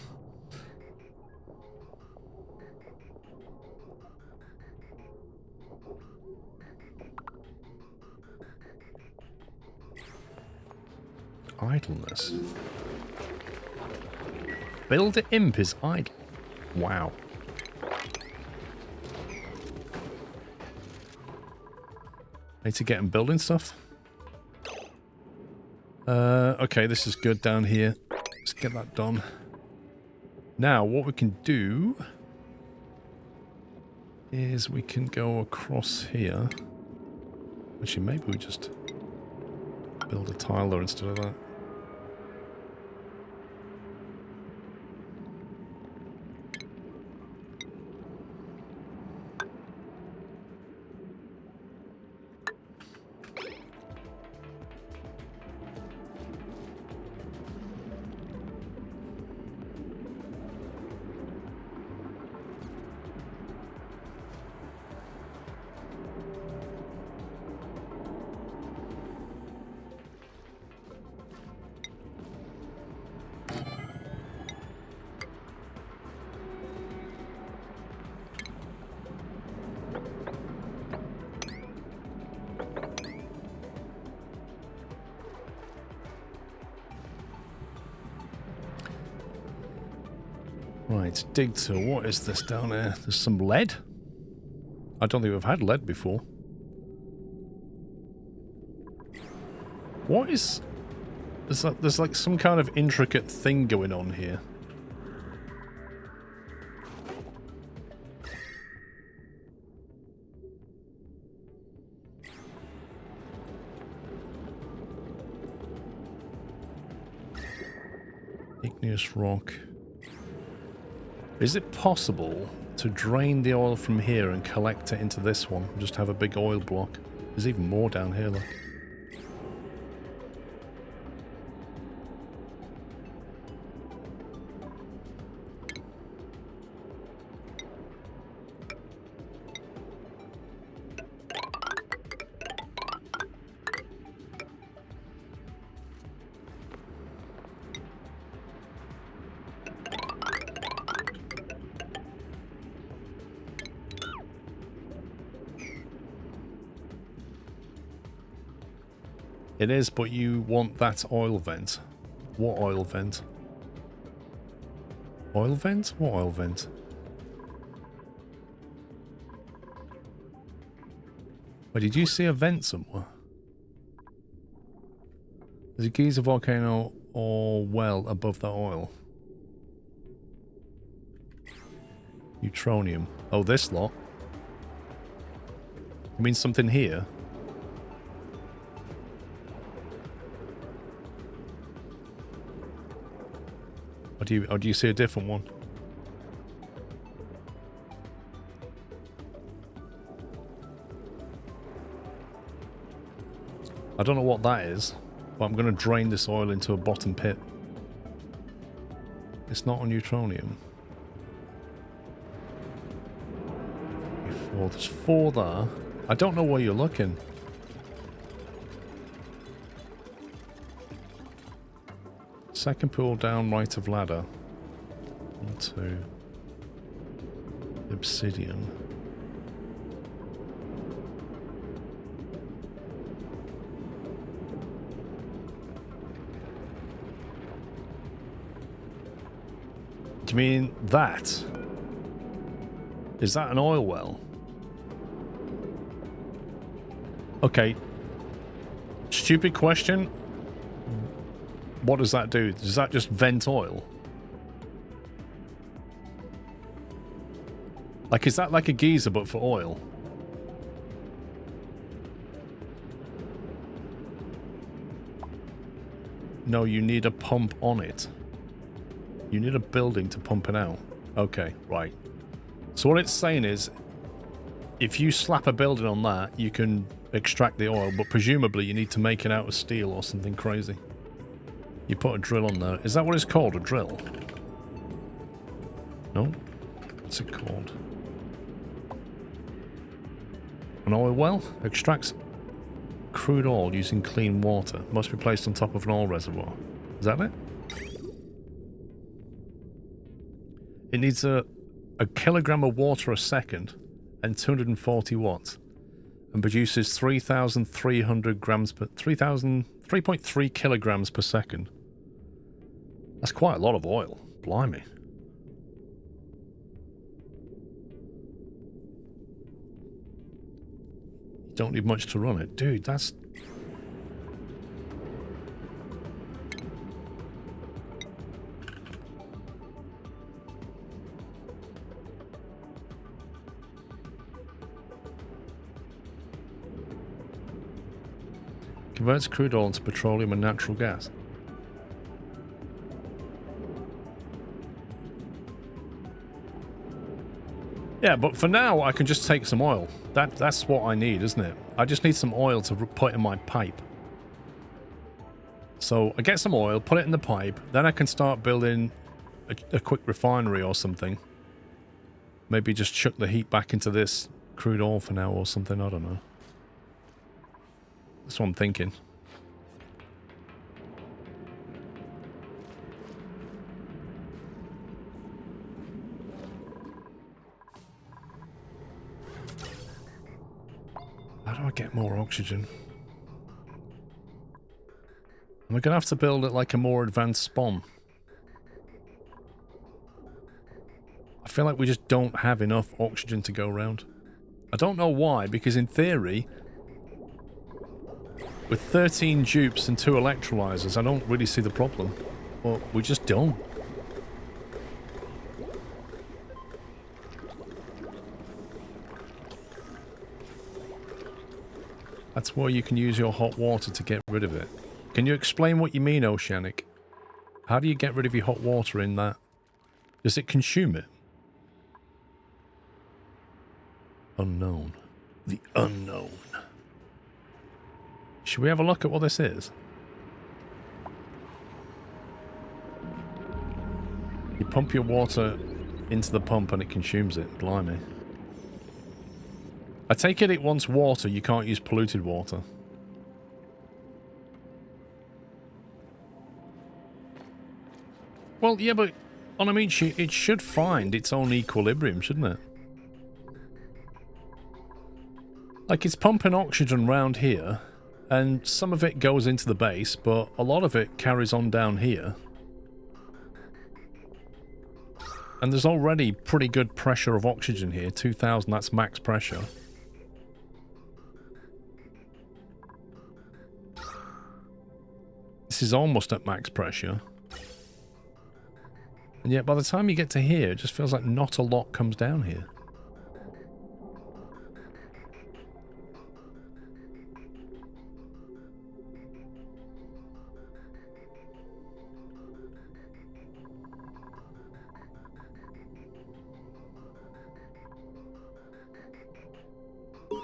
Idleness. Builder imp is idle. Wow. Need to get him building stuff. Okay, this is good down here. Let's get that done. Now, what we can do is we can go across here. Actually, maybe we just build a tile there instead of that. Right, dig tool. What is this down here? There's some lead? I don't think we've had lead before. What is... There's like some kind of intricate thing going on here. Igneous rock. Is it possible to drain the oil from here and collect it into this one? Just have a big oil block. There's even more down here, look. It is, but you want that oil vent. What oil vent? Oil vent? What oil vent? Wait, did you see a vent somewhere? There's a geyser volcano or well above that oil. Neutronium. Oh, this lot. You mean something here? Or do you see a different one? I don't know what that is, but I'm going to drain this oil into a bottom pit. It's not a neutronium. There's 4 there. I don't know where you're looking. Second pool down, right of ladder. 1, 2. Obsidian. Do you mean that? Is that an oil well? Okay. Stupid question. What does that do? Does that just vent oil? Like, is that like a geyser but for oil? No, you need a pump on it. You need a building to pump it out. Okay, right. So what it's saying is, if you slap a building on that, you can extract the oil, but presumably you need to make it out of steel or something crazy. You put a drill on there. Is that what it's called? A drill? No? What's it called? An oil well? Extracts crude oil using clean water. Must be placed on top of an oil reservoir. Is that it? It needs a kilogram of water a second and 240 watts and produces 3,300 grams per... 3.3 kilograms per second. That's quite a lot of oil. Blimey. You don't need much to run it. Dude, that's... Converts crude oil into petroleum and natural gas. Yeah, but for now, I can just take some oil. That's what I need, isn't it? I just need some oil to put in my pipe. So I get some oil, put it in the pipe, then I can start building a quick refinery or something. Maybe just chuck the heat back into this crude oil for now or something, I don't know. That's what I'm thinking. How do I get more oxygen? Am I going to have to build it like a more advanced spawn? feel like we just don't have enough oxygen to go around. I don't know why, because in theory, with 13 dupes and 2 electrolyzers, I don't really see the problem. But we just don't. That's where you can use your hot water to get rid of it. Can you explain what you mean, Oceanic? How do you get rid of your hot water in that? Does it consume it? Unknown. The unknown. Should we have a look at what this is? You pump your water into the pump and it consumes it. Blimey. I take it wants water. You can't use polluted water. Well, yeah, but on a meat sheet, it should find its own equilibrium, shouldn't it? Like, it's pumping oxygen round here, and some of it goes into the base, but a lot of it carries on down here. And there's already pretty good pressure of oxygen here. 2,000, that's max pressure. This is almost at max pressure. And yet by the time you get to here, it just feels like not a lot comes down here.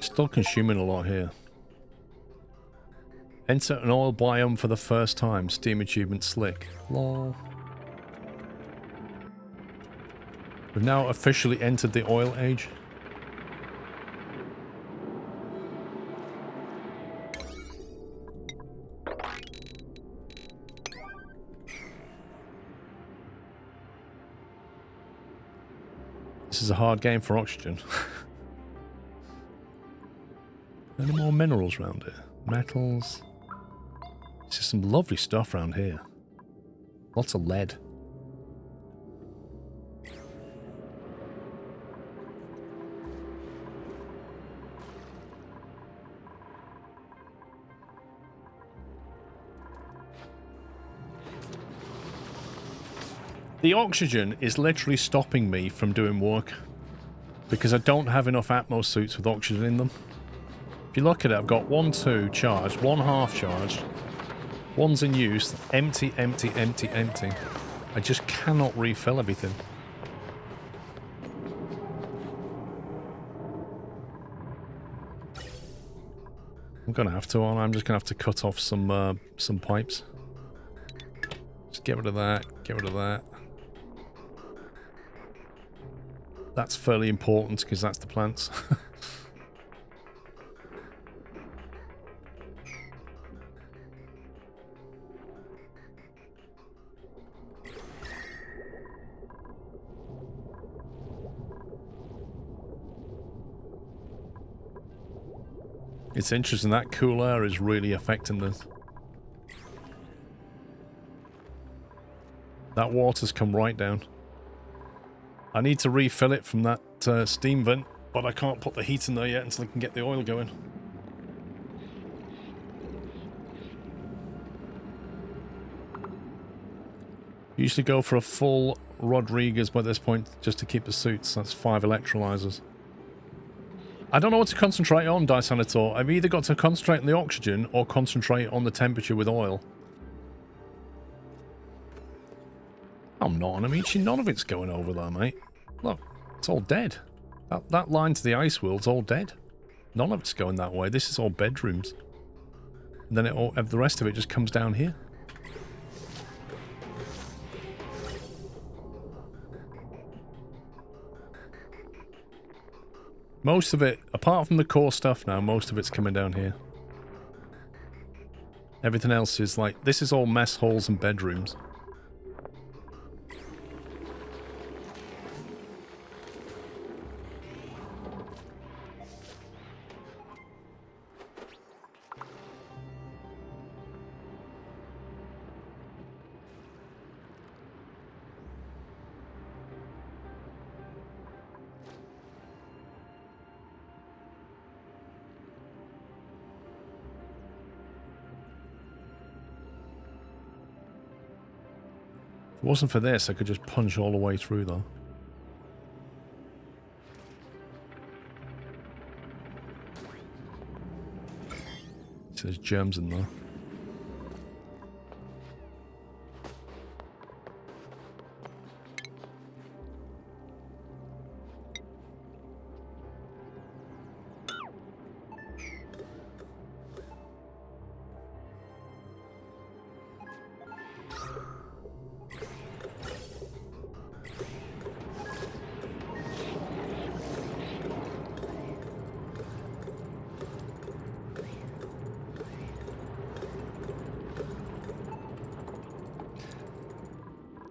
Still consuming a lot here. Enter an oil biome for the first time. Steam achievement slick. Lol. We've now officially entered the oil age. This is a hard game for oxygen. Any more minerals around here? Metals. There's some lovely stuff around here. Lots of lead. The oxygen is literally stopping me from doing work because I don't have enough Atmos suits with oxygen in them. If you look at it, I've got 1, 2 charged, 1 half charged, 1's in use, empty, empty, empty, empty. I just cannot refill everything. I'm gonna have to, I'm just gonna have to cut off some pipes. Just get rid of that, get rid of that. That's fairly important because that's the plants. It's interesting, that cool air is really affecting this. That water's come right down. I need to refill it from that steam vent, but I can't put the heat in there yet until I can get the oil going. Usually go for a full Rodriguez by this point, just to keep the suits. That's 5 electrolyzers. I don't know what to concentrate on, Dysanator. I've either got to concentrate on the oxygen or concentrate on the temperature with oil. I'm not on Amici. None of it's going over there, mate. Look, it's all dead. That line to the ice world's all dead. None of it's going that way. This is all bedrooms. And then the rest of it just comes down here. Most of it, apart from the core stuff now, most of it's coming down here. Everything else is like, this is all mess halls and bedrooms. wasn't for this, I could just punch all the way through though. So there's germs in there.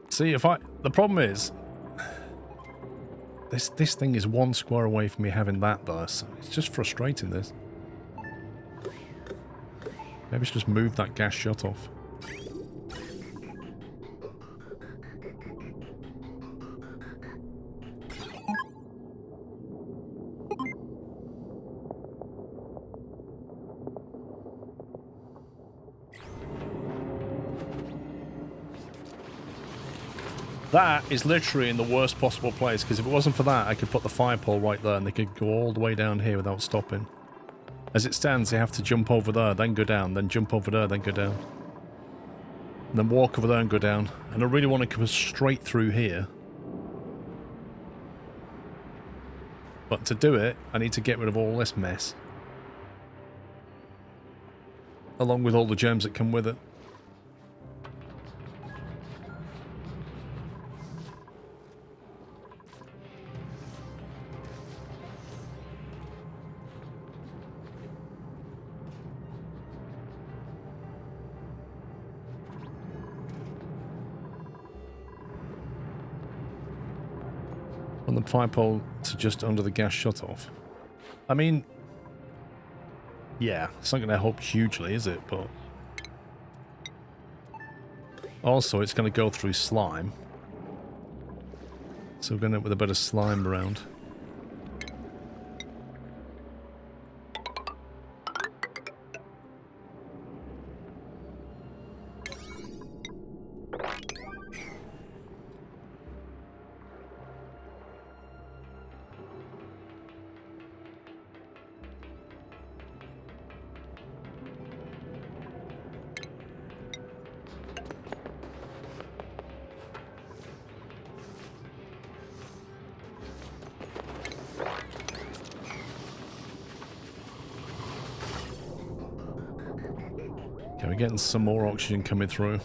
See, the problem is, this thing is one square away from me having that though, so it's just frustrating this. Maybe I should just move that gas shut off. That is literally in the worst possible place, because if it wasn't for that, I could put the fire pole right there and they could go all the way down here without stopping. As it stands, they have to jump over there, then go down, then jump over there, then go down. And then walk over there and go down. And I really want to come straight through here. But to do it, I need to get rid of all this mess. Along with all the germs that come with it. On the fire pole to just under the gas shut-off. I mean, yeah, it's not going to help hugely, is it? But also, it's going to go through slime. So we're going to end up with a bit of slime around. Okay, we're getting some more oxygen coming through.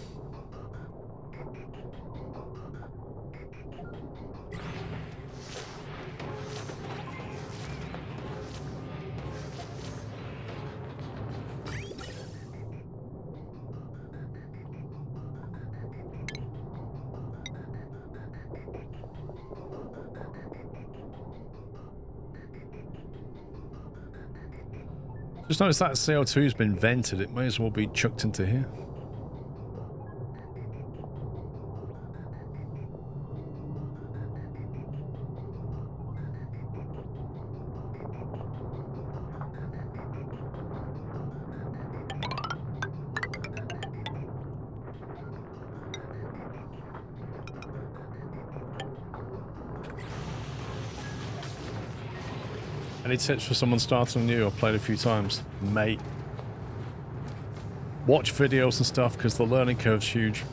Just noticed that CO2's been vented, it may as well be chucked into here. Any tips for someone starting new or played a few times? Mate, watch videos and stuff because the learning curve's huge.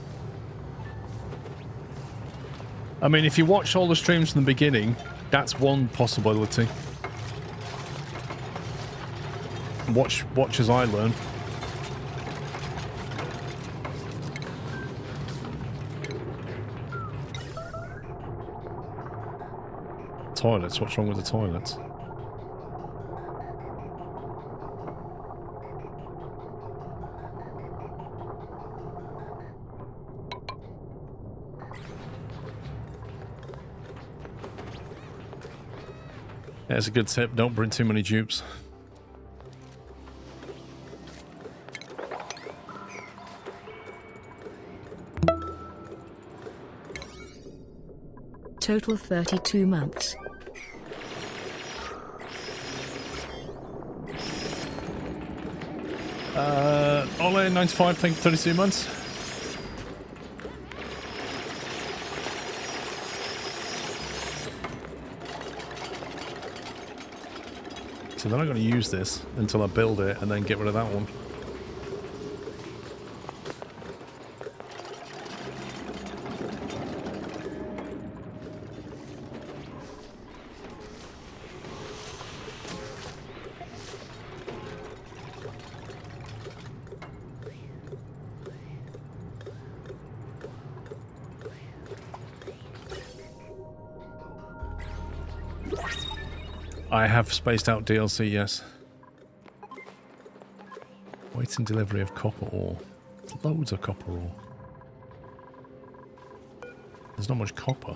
I mean, if you watch all the streams from the beginning, that's one possibility. Watch as I learn. Toilets, what's wrong with the toilets? Yeah, it's a good tip. Don't bring too many dupes. Total 32 months. Ole 95, thank you, 32 months. So then I'm going to use this until I build it and then get rid of that one. I have spaced out DLC, yes. Waiting delivery of copper ore. There's loads of copper ore. There's not much copper.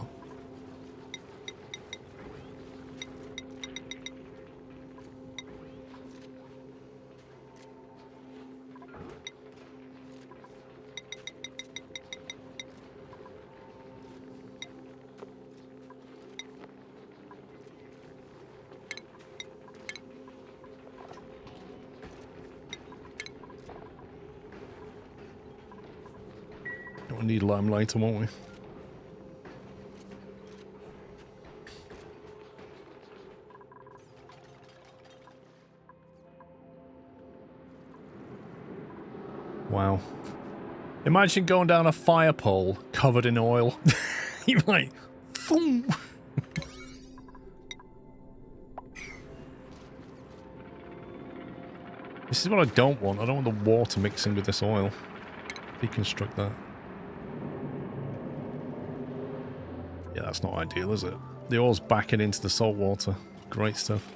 We'll need lime later, won't we? Wow. Imagine going down a fire pole covered in oil. You're like, boom. This is what I don't want. I don't want the water mixing with this oil. Deconstruct that. Yeah, that's not ideal, is it? The oil's backing into the salt water. Great stuff.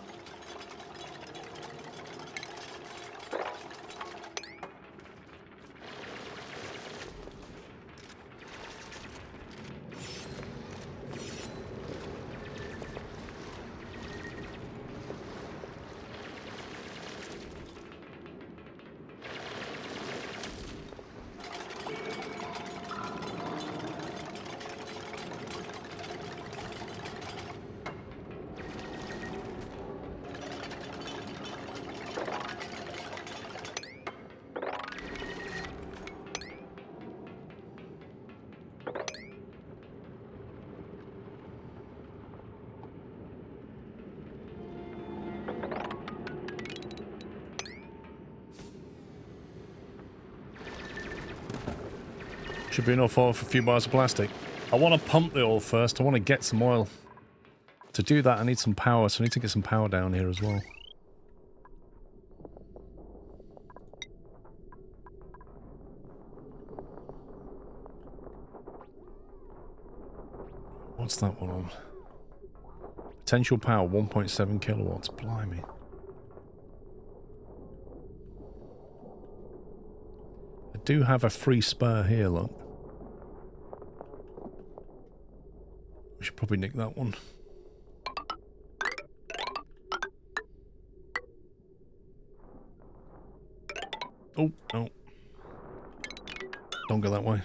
Should be enough oil for a few bars of plastic. I want to pump the oil first. I want to get some oil. To do that, I need some power, so I need to get some power down here as well. What's that one on? Potential power 1.7 kilowatts. Blimey. I do have a free spare here, look. We should probably nick that one. Oh, no. Don't go that way.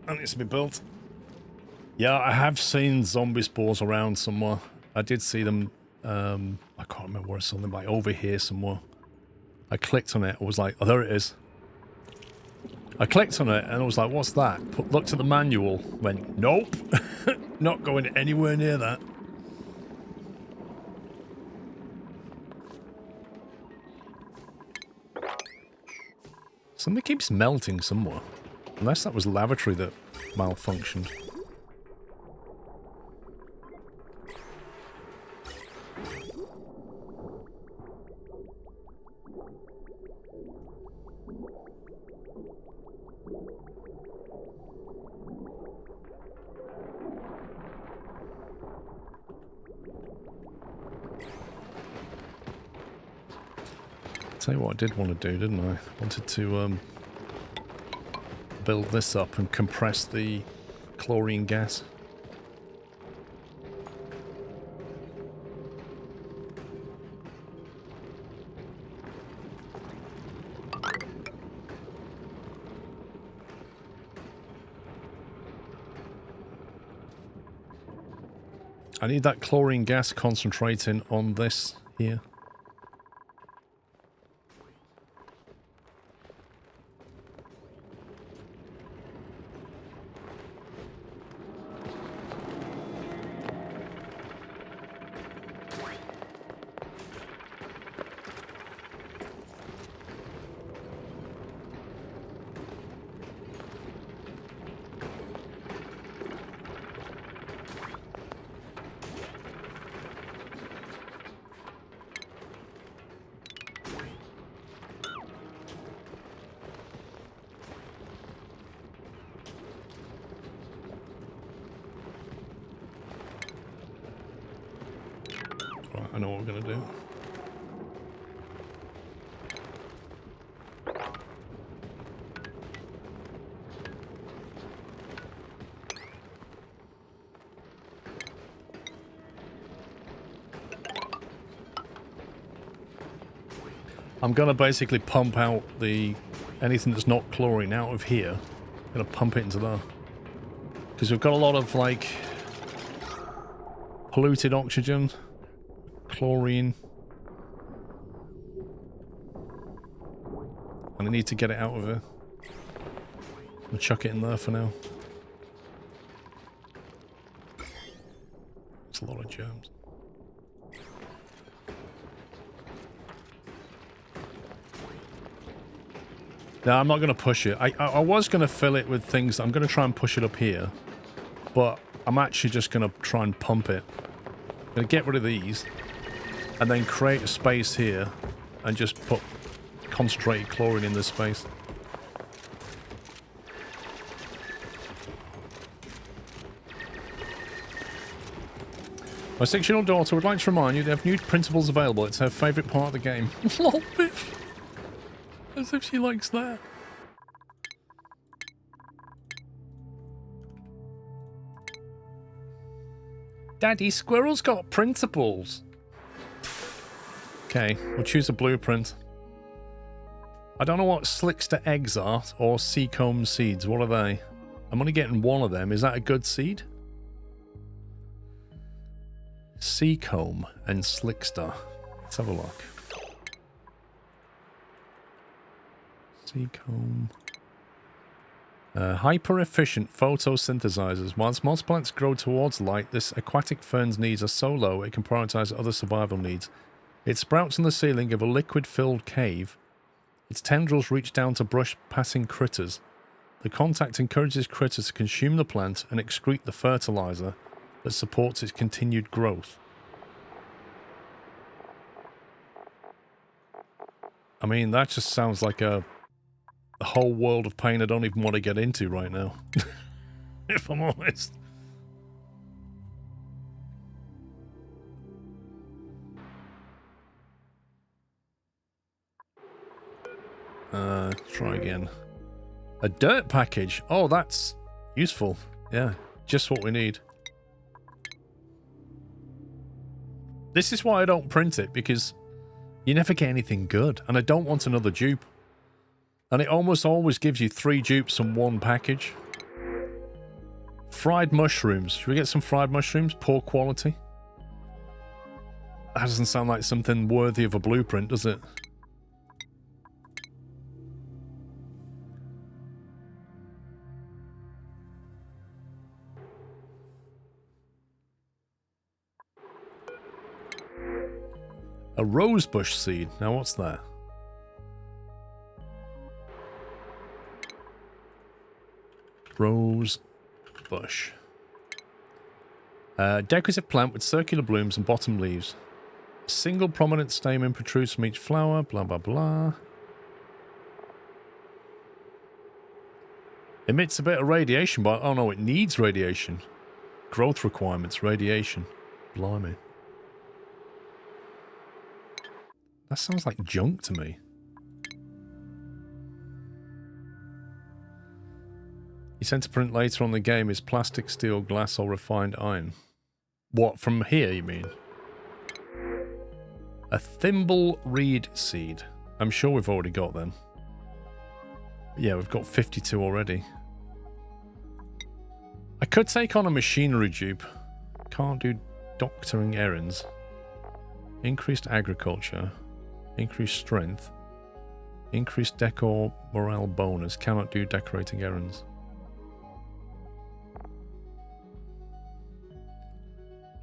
That needs to be built. Yeah, I have seen zombie spores around somewhere. I did see them, I can't remember where I saw them, like over here somewhere. I clicked on it, I was like, oh, there it is. I clicked on it and I was like, what's that? Looked at the manual, went, nope. Not going anywhere near that. Something keeps melting somewhere. Unless that was lavatory that malfunctioned. Tell you what I did want to do, didn't I? Wanted to build this up and compress the chlorine gas. I need that chlorine gas concentrating on this here. I know what we're going to do. I'm going to basically pump out anything that's not chlorine out of here. I'm going to pump it into there. Because we've got a lot of, like, polluted oxygen. Chlorine. And I need to get it out of here. I'll chuck it in there for now. It's a lot of germs. No, I'm not going to push it. I was going to fill it with things. I'm going to try and push it up here. But I'm actually just going to try and pump it. I'm going to get rid of these. And then create a space here and just put concentrated chlorine in this space. My 6-year-old daughter would like to remind you they have new printables available. It's her favourite part of the game. Lol, Biff. As if she likes that. Daddy, Squirrel's got printables. Okay, we'll choose a blueprint. I don't know what Slickster eggs are, or Seacomb seeds. What are they? I'm only getting one of them. Is that a good seed? Seacomb and Slickster. Let's have a look. Seacomb. Hyper-efficient photosynthesizers. Whilst most plants grow towards light, this aquatic fern's needs are so low it can prioritize other survival needs. It sprouts on the ceiling of a liquid-filled cave. Its tendrils reach down to brush passing critters. The contact encourages critters to consume the plant and excrete the fertilizer that supports its continued growth. I mean, that just sounds like a whole world of pain I don't even want to get into right now. If I'm honest. Try again. A dirt package. Oh, that's useful. Yeah, just what we need. This is why I don't print it, because you never get anything good, and I don't want another dupe. And it almost always gives you 3 dupes in one package. Fried mushrooms. Should we get some fried mushrooms? Poor quality. That doesn't sound like something worthy of a blueprint, does it? A rosebush seed. Now what's that? Rose bush. Decorative plant with circular blooms and bottom leaves. A single prominent stamen protrudes from each flower. Blah, blah, blah. Emits a bit of radiation, but oh no, it needs radiation. Growth requirements, radiation. Blimey. That sounds like junk to me. You sent to print later on the game is plastic, steel, glass, or refined iron. What, from here, you mean? A thimble reed seed. I'm sure we've already got them. Yeah, we've got 52 already. I could take on a machinery dupe. Can't do doctoring errands. Increased agriculture. Increased strength. Increased decor morale bonus. Cannot do decorating errands.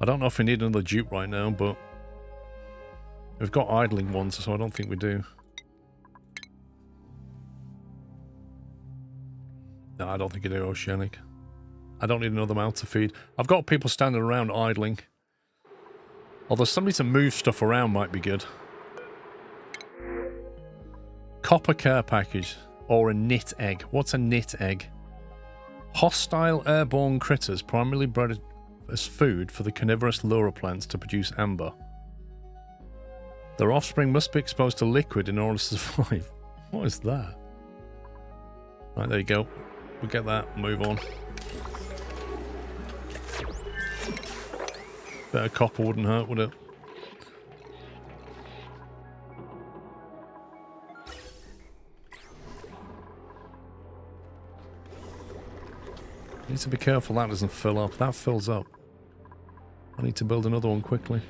I don't know if we need another dupe right now, but we've got idling ones, so I don't think we do. No, I don't think you do, Oceanic. I don't need another mouth to feed. I've got people standing around idling. Although somebody to move stuff around might be good. Copper care package. Or a knit egg. What's a knit egg? Hostile airborne critters primarily bred as food for the carnivorous lure plants to produce amber. Their offspring must be exposed to liquid in order to survive. What is that? Right, there you go. We'll get that. Move on. Better copper wouldn't hurt, would it? Need to be careful that doesn't fill up. That fills up. I need to build another one quickly.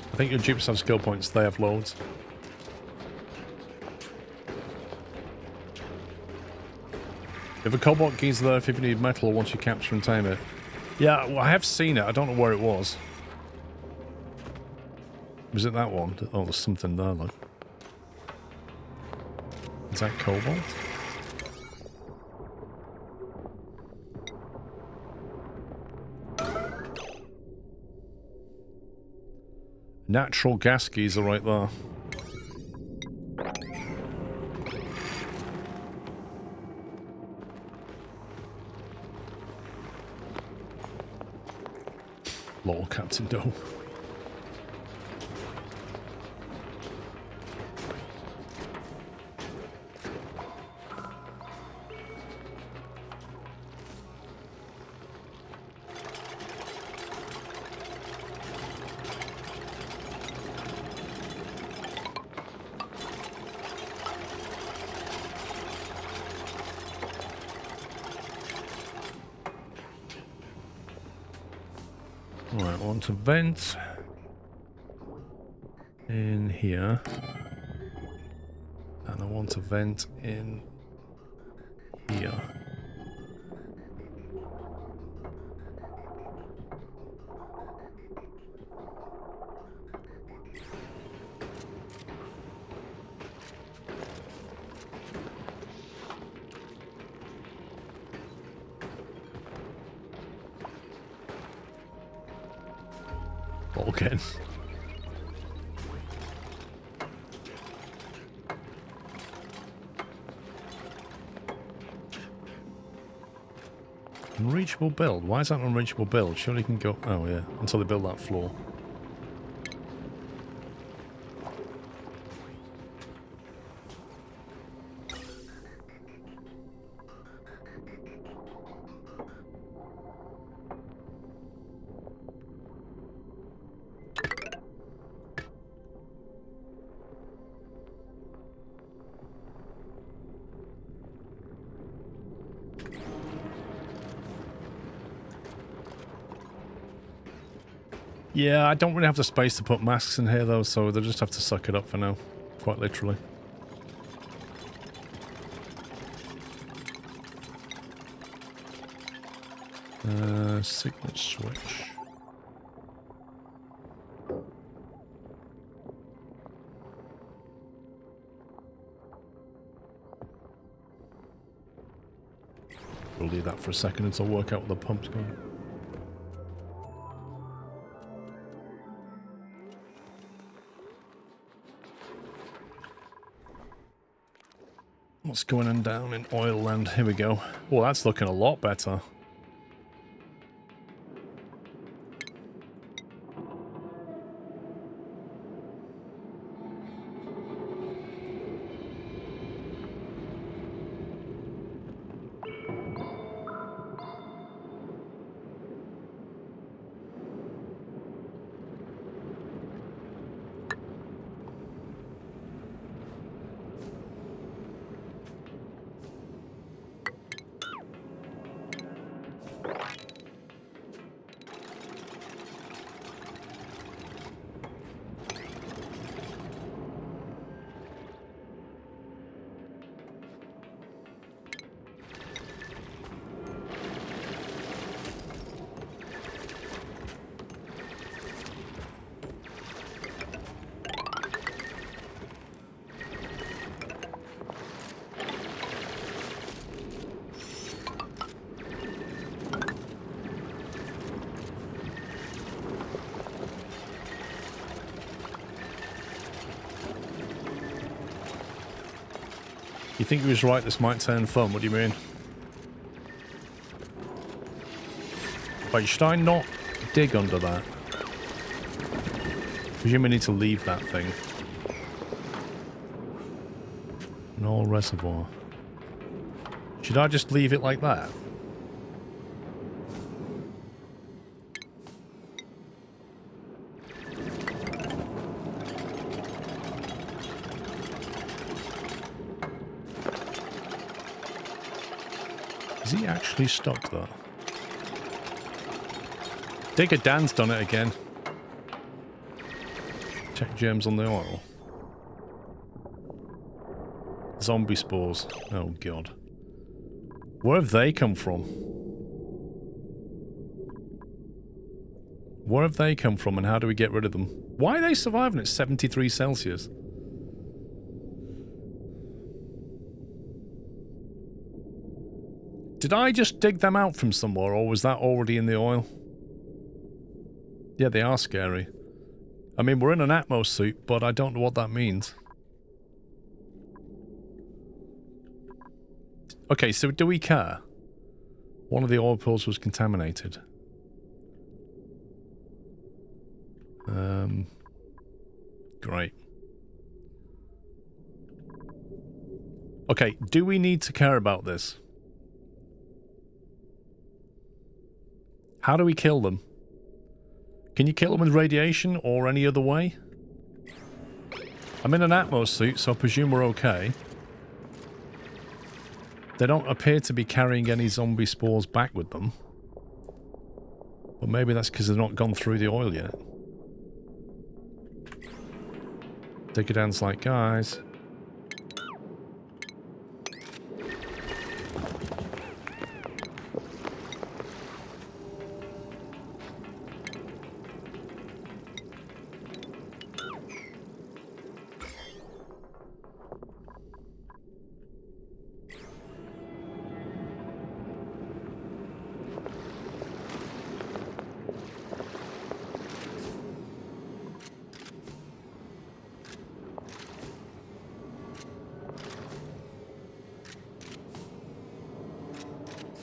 I think your dupes have skill points. They have loads. If a cobalt key's there if you need metal once you capture and tame it. Yeah, well, I have seen it. I don't know where it was. Was it that one? Oh, there's something there, look. Is that cobalt? Natural gas keys are right there. Lol, Captain Doe. Right, I want to vent in here, and I want to vent in here. Again. Unreachable build? Why is that an unreachable build? Surely you can go... Oh yeah, until they build that floor. Yeah, I don't really have the space to put masks in here though, so they'll just have to suck it up for now. Quite literally. Signal switch. We'll leave that for a second until I work out what the pump's going. What's going on down in oil land? Here we go. Oh, that's looking a lot better. You think he was right, this might turn fun, what do you mean? Wait, should I not dig under that? Presume I need to leave that thing. An oil reservoir. Should I just leave it like that? Is he actually stuck there? Digger Dan's done it again. Check germs on the oil. Zombie spores. Oh god. Where have they come from? Where have they come from and how do we get rid of them? Why are they surviving at 73 Celsius? Did I just dig them out from somewhere, or was that already in the oil? Yeah, they are scary. I mean, we're in an Atmos suit, but I don't know what that means. Okay, so do we care? One of the oil pools was contaminated. Great. Okay, do we need to care about this? How do we kill them? Can you kill them with radiation or any other way? I'm in an Atmos suit, so I presume we're okay. They don't appear to be carrying any zombie spores back with them. But maybe that's because they've not gone through the oil yet. Diggerdan's like, guys.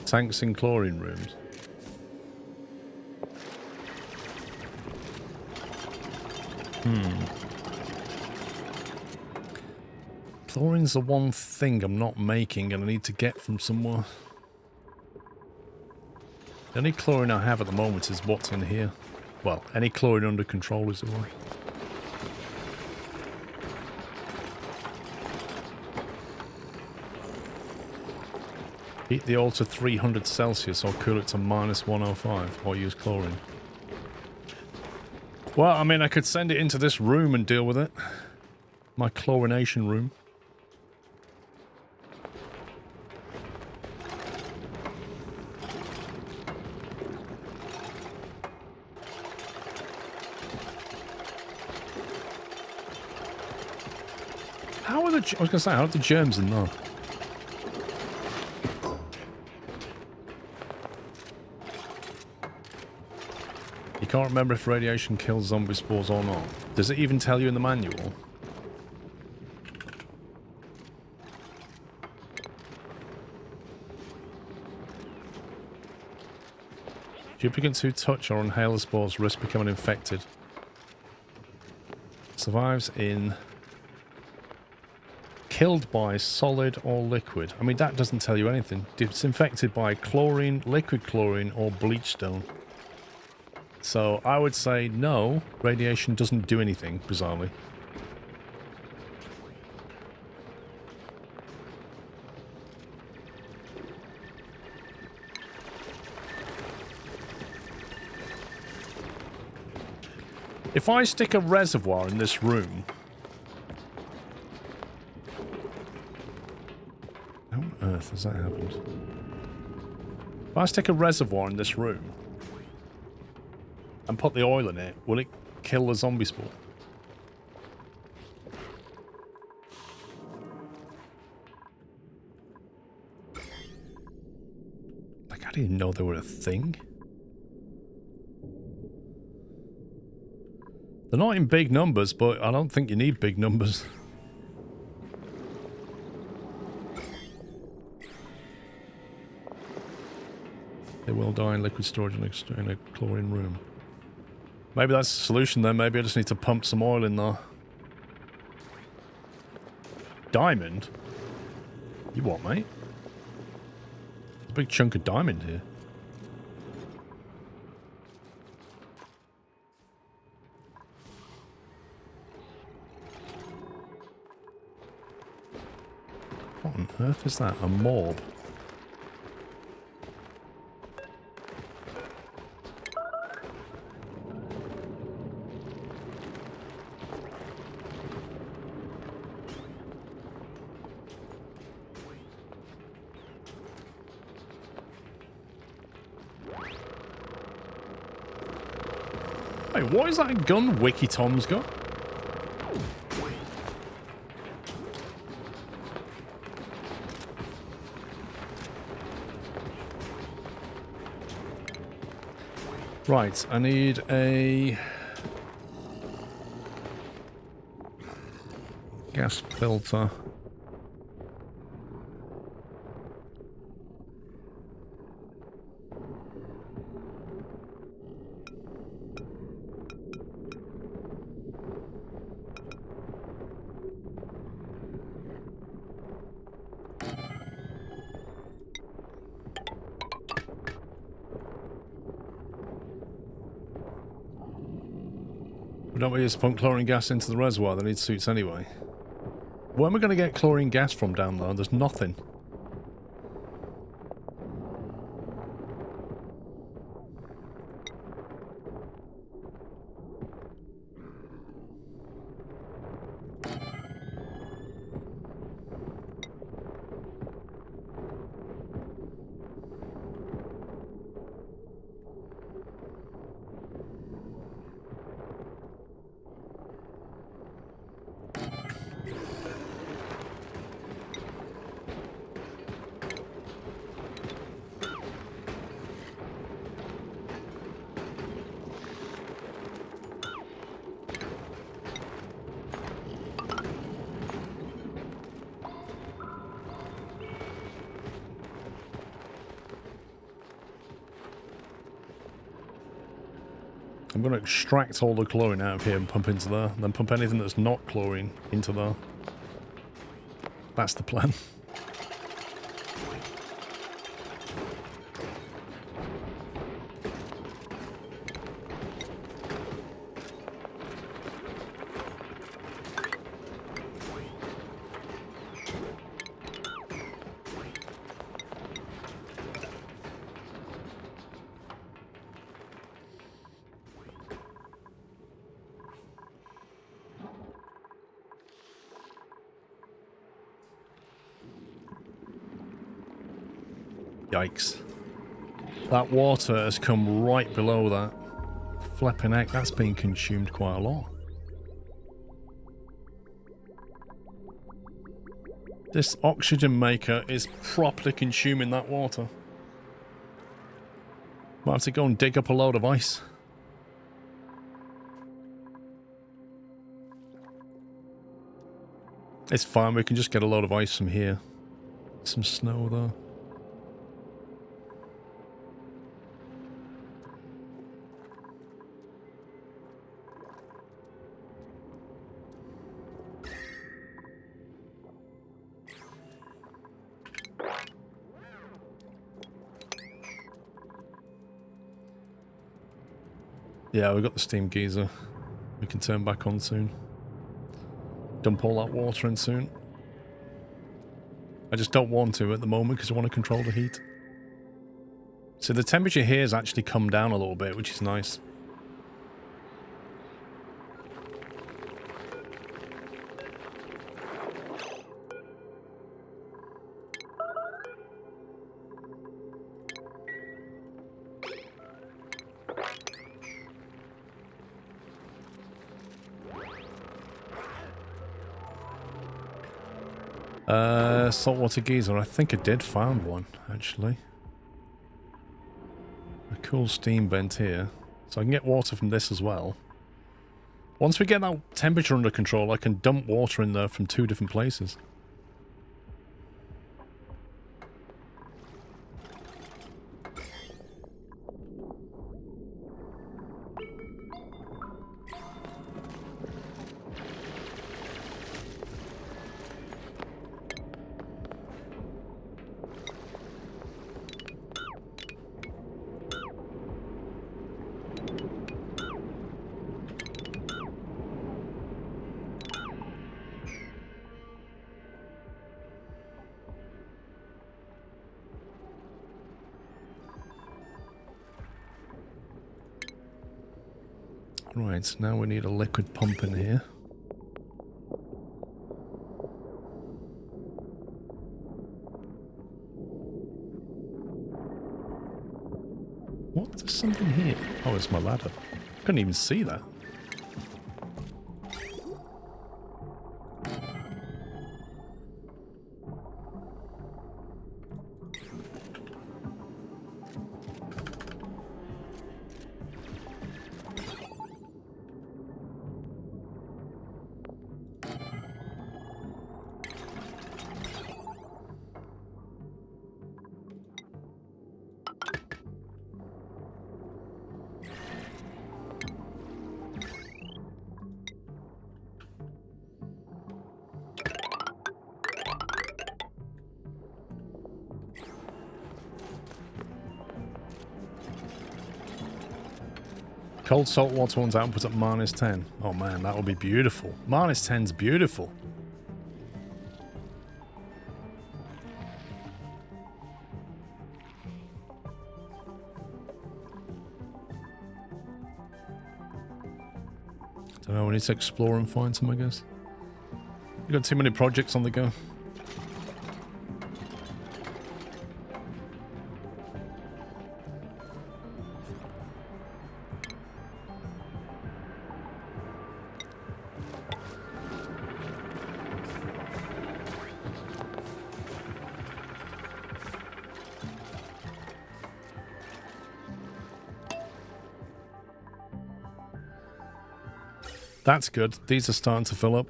Tanks in chlorine rooms. Chlorine's the one thing I'm not making and I need to get from somewhere. The only chlorine I have at the moment is what's in here. Well, any chlorine under control is the way. Heat the oil to 300 Celsius or cool it to -105 or use chlorine. Well, I mean, I could send it into this room and deal with it. My chlorination room. How are the... I was going to say, how are the germs in there? You can't remember if radiation kills zombie spores or not. Does it even tell you in the manual? Duplicants who touch or inhale the spores risk becoming infected. Survives in... Killed by solid or liquid. I mean, that doesn't tell you anything. It's infected by chlorine, liquid chlorine, or bleach stone. So I would say no, radiation doesn't do anything, bizarrely. If I stick a reservoir in this room... How on earth has that happened? If I stick a reservoir in this room and put the oil in it, will it kill the zombie spore? Like, I didn't know they were a thing. They're not in big numbers, but I don't think you need big numbers. They will die in liquid storage in a chlorine room. Maybe that's the solution then. Maybe I just need to pump some oil in there. Diamond? You what, mate? There's a big chunk of diamond here. What on earth is that? A morb? Wait, what is that gun Wiki Tom's got? Right, I need a gas filter. We don't really just pump chlorine gas into the reservoir, they need suits anyway. Where am I going to get chlorine gas from down there? There's nothing. I'm going to extract all the chlorine out of here and pump into there, and then pump anything that's not chlorine into there. That's the plan. Yikes. That water has come right below that. Flipping heck, that's been consumed quite a lot. This oxygen maker is properly consuming that water. Might have to go and dig up a load of ice. It's fine, we can just get a load of ice from here. Some snow though. Yeah, we've got the steam geyser. We can turn back on soon. Dump all that water in soon. I just don't want to at the moment because I want to control the heat. So the temperature here has actually come down a little bit, which is nice. Saltwater geyser. I think I did find one, actually. A cool steam vent here. So I can get water from this as well. Once we get that temperature under control, I can dump water in there from 2 different places. Right, so now we need a liquid pump in here. What? There's something here. Oh, it's my ladder. Couldn't even see that. Cold salt water one's output at -10. Oh man, that would be beautiful. -10's beautiful. Don't know, we need to explore and find some, I guess. We've got too many projects on the go. That's good. These are starting to fill up.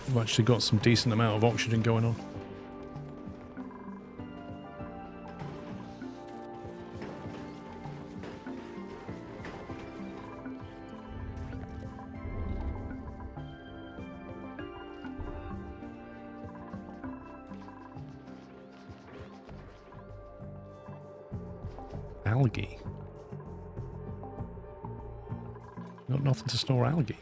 We've actually got some decent amount of oxygen going on. Algae. Got nothing to store algae.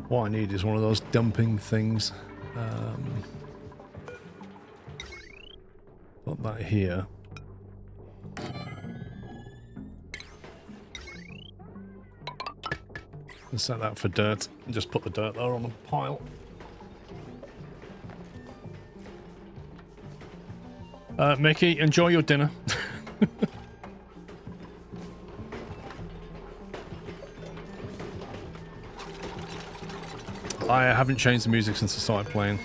What I need is one of those dumping things. Put that here. And set that for dirt. And just put the dirt there on the pile. Mickey, enjoy your dinner. I haven't changed the music since I started playing.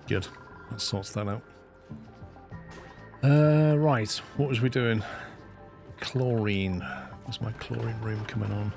Good. That sorts that out. Right. What was we doing? Chlorine. Where's my chlorine room coming on?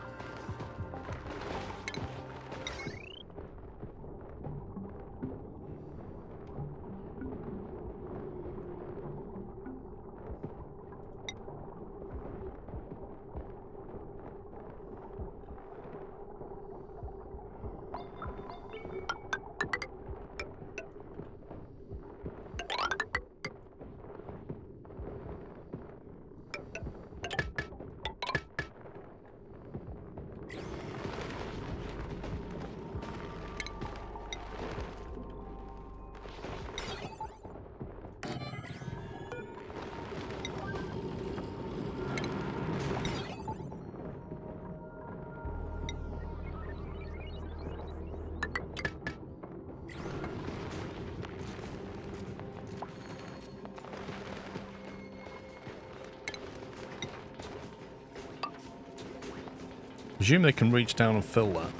Presume they can reach down and fill that.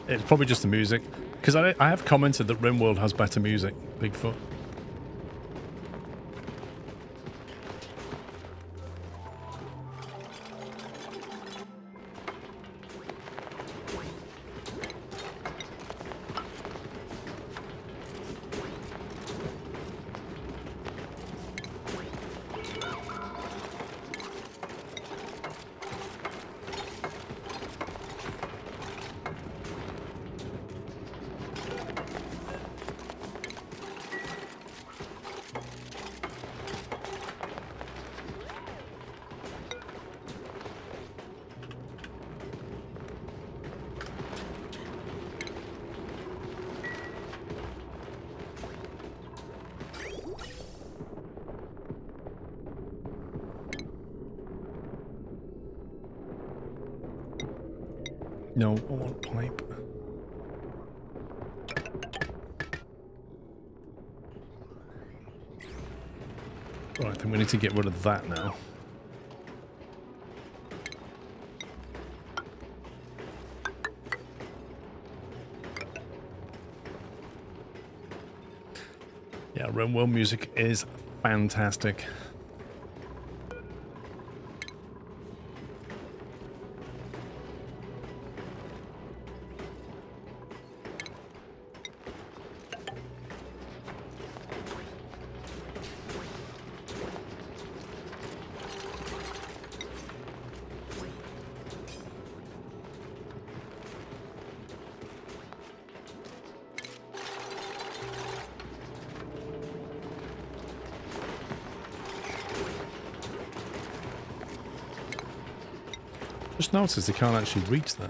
It's probably just the music. Because I have commented that RimWorld has better music, Bigfoot. No, I want pipe. Right, I think we need to get rid of that now. Yeah, RimWorld music is fantastic. Just noticed they can't actually reach that.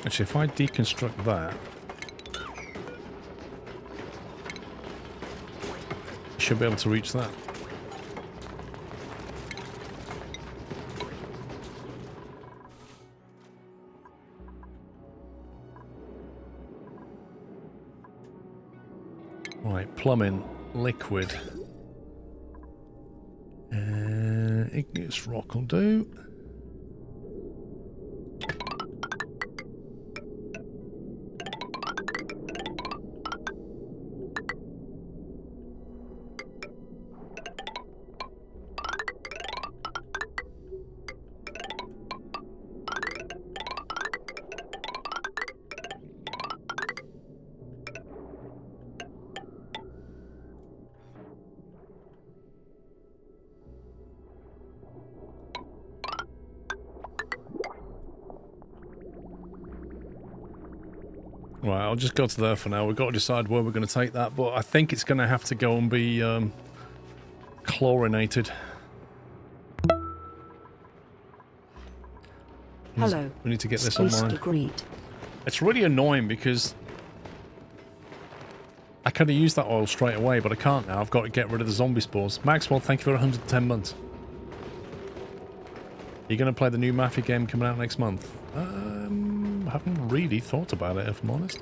Actually, if I deconstruct that, I should be able to reach that. Right, plumbing, liquid. Igneous rock will do. Right, I'll just go to there for now. We've got to decide where we're going to take that, but I think it's going to have to go and be chlorinated. Hello. We need to get this Space online. Agreed. It's really annoying because I could have used that oil straight away, but I can't now. I've got to get rid of the zombie spores. Maxwell, thank you for 110 months. Are you going to play the new Mafia game coming out next month? I haven't really thought about it, if I'm honest.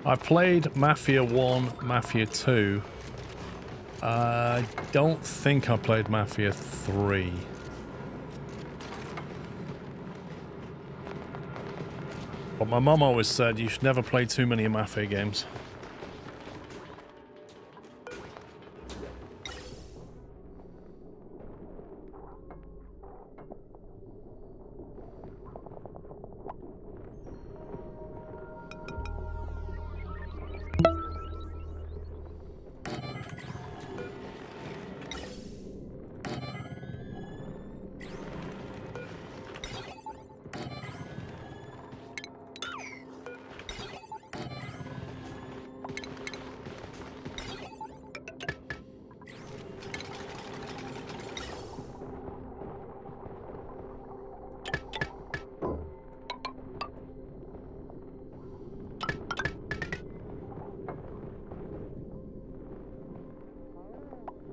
I've played Mafia 1, Mafia 2. I don't think I played Mafia 3. But my mum always said you should never play too many Mafia games.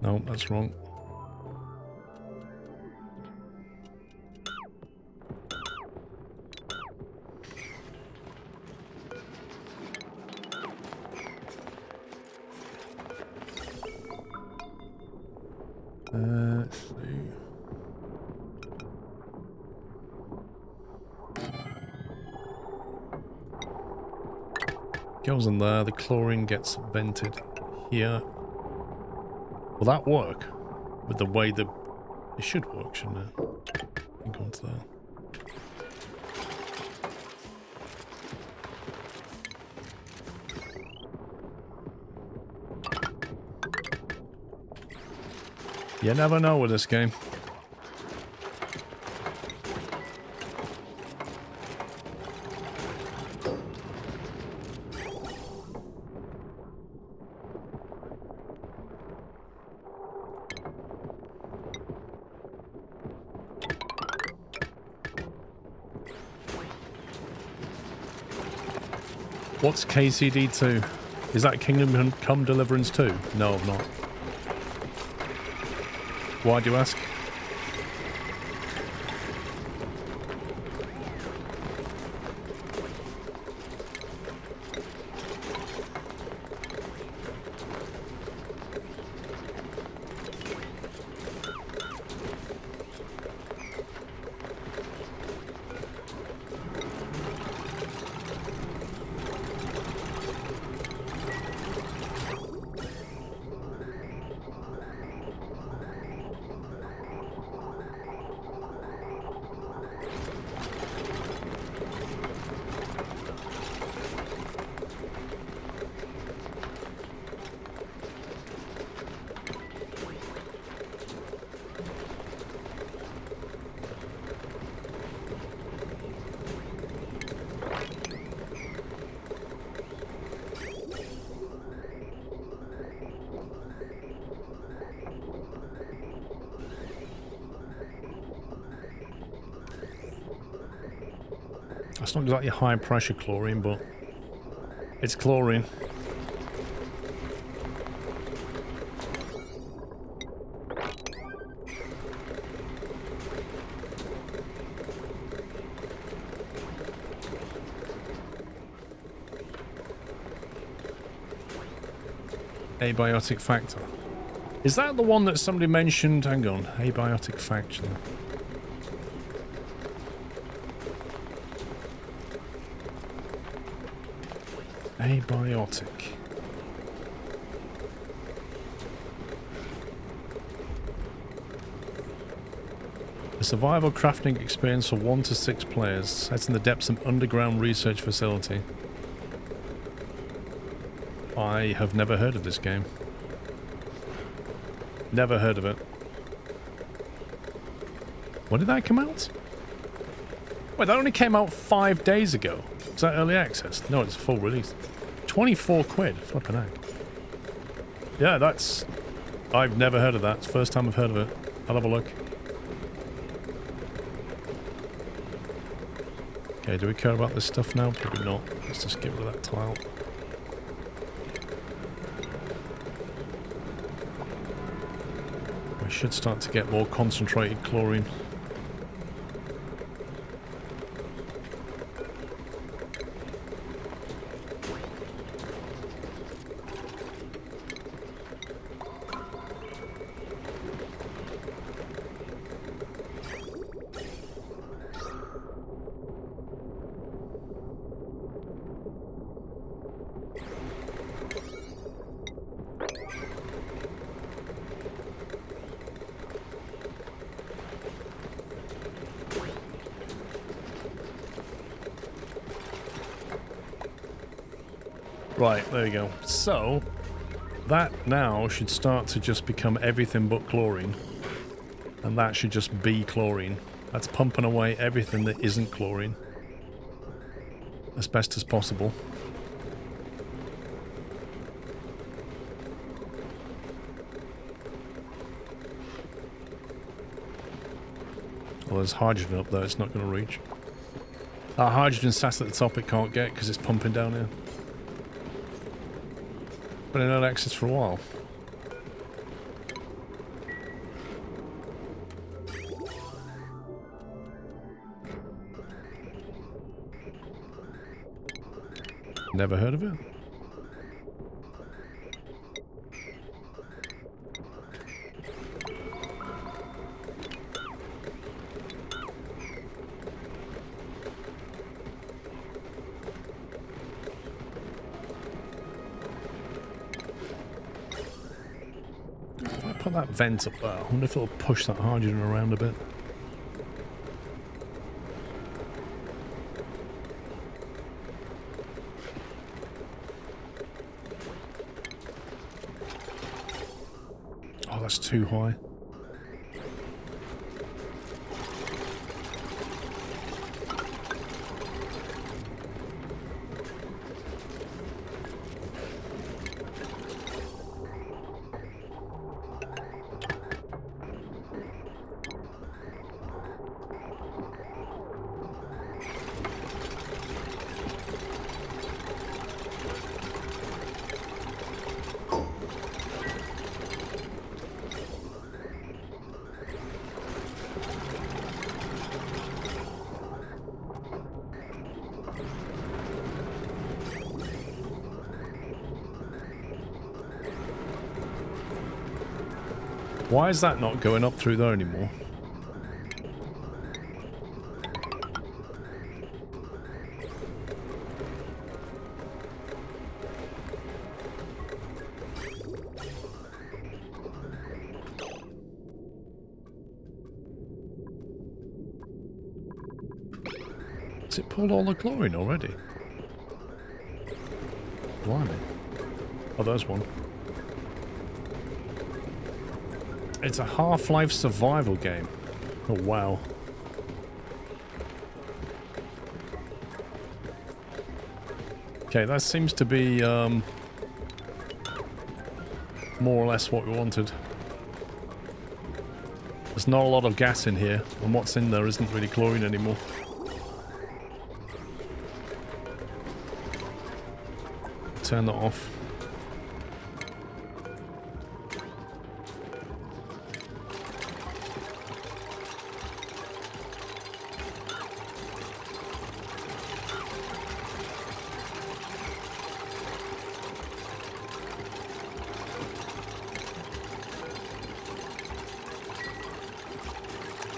No, that's wrong. Let's see. Goes in there, the chlorine gets vented here. Will that work? With the way it should work, shouldn't it? Go into there. You never know with this game. What's KCD 2? Is that Kingdom Come Deliverance 2? No, I'm not. Why do you ask? It's not exactly high pressure chlorine, but it's chlorine. Abiotic factor. Is that the one that somebody mentioned? Hang on. Abiotic factor. Abiotic. A survival crafting experience for 1 to 6 players. Set in the depths of an underground research facility. I have never heard of this game. Never heard of it. When did that come out? Wait, that only came out 5 days ago. Is that early access? No, it's full release. 24 quid. Flipping heck. Yeah, that's... I've never heard of that. It's the first time I've heard of it. I'll have a look. Okay, do we care about this stuff now? Probably not. Let's just get rid of that tile. We should start to get more concentrated chlorine. Right, there you go. So, that now should start to just become everything but chlorine. And that should just be chlorine. That's pumping away everything that isn't chlorine. As best as possible. Well, there's hydrogen up there, it's not going to reach. That hydrogen sat at the top it can't get because it's pumping down here. Been in early access for a while. Never heard of it? Put that vent up there. I wonder if it'll push that hydrogen around a bit. Oh, that's too high. Why is that not going up through there anymore? Has it pulled all the chlorine already? Blimey. Oh, there's one. It's a Half-Life survival game. Oh, wow. Okay, that seems to be more or less what we wanted. There's not a lot of gas in here, and what's in there isn't really chlorine anymore. Turn that off.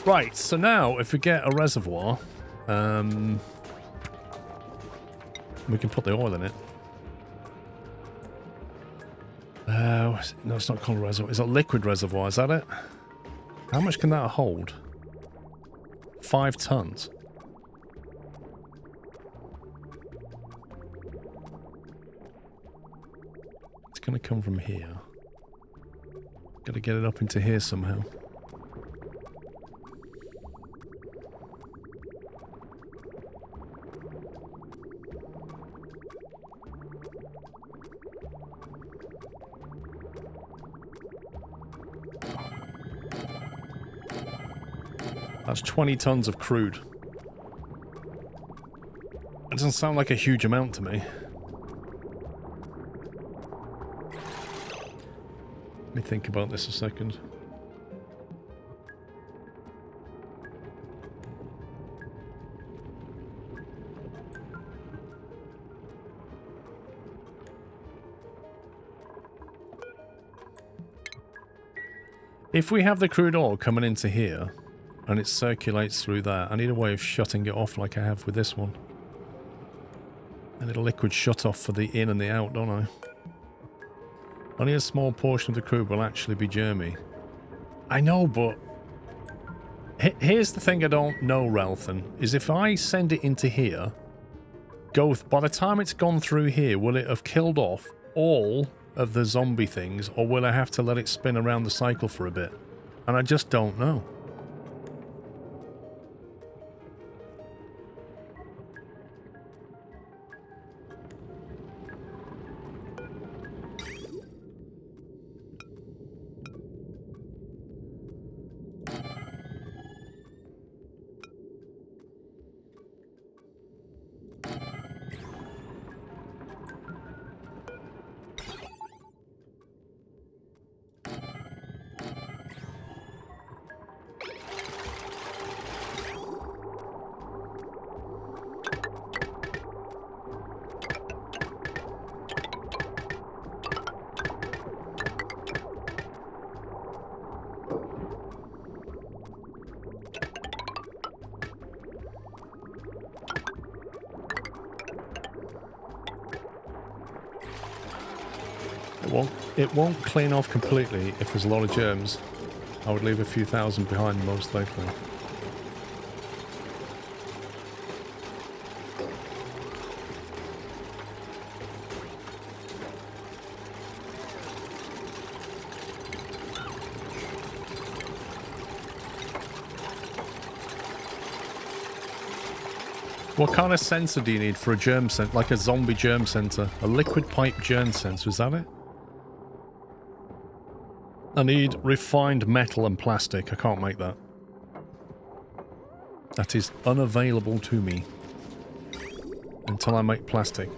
Right, so now if we get a reservoir, we can put the oil in it. No, it's not called a reservoir. It's a liquid reservoir, is that it? How much can that hold? 5 tons. It's going to come from here. Got to get it up into here somehow. That's 20 tons of crude. It doesn't sound like a huge amount to me. Let me think about this a second. If we have the crude oil coming into here, and it circulates through there, I need a way of shutting it off like I have with this one. I need a liquid shut off for the in and the out, don't I? Only a small portion of the crude will actually be germy. I know, but... Here's the thing I don't know, Ralthan, is if I send it into here, by the time it's gone through here, will it have killed off all of the zombie things, or will I have to let it spin around the cycle for a bit? And I just don't know. It won't clean off completely if there's a lot of germs. I would leave a few thousand behind most likely. What kind of sensor do you need for a germ sensor? Like a zombie germ sensor? A liquid pipe germ sensor, is that it? I need refined metal and plastic. I can't make that. That is unavailable to me until I make plastic.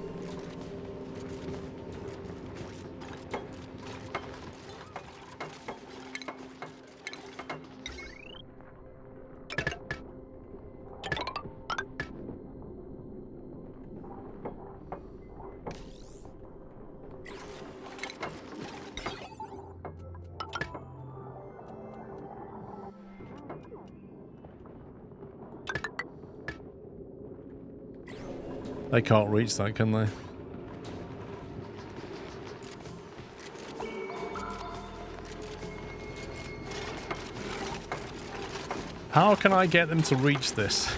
They can't reach that, can they? How can I get them to reach this?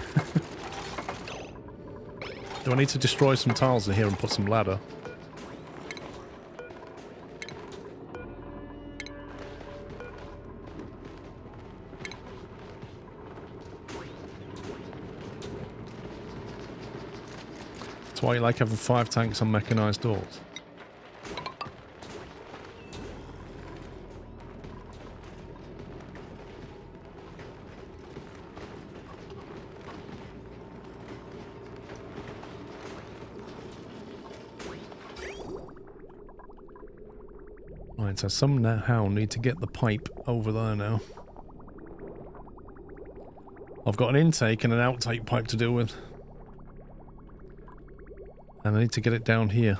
Do I need to destroy some tiles in here and put some ladder? That's why you like having 5 tanks on mechanized doors. Right, so somehow need to get the pipe over there now. I've got an intake and an outtake pipe to deal with. And I need to get it down here.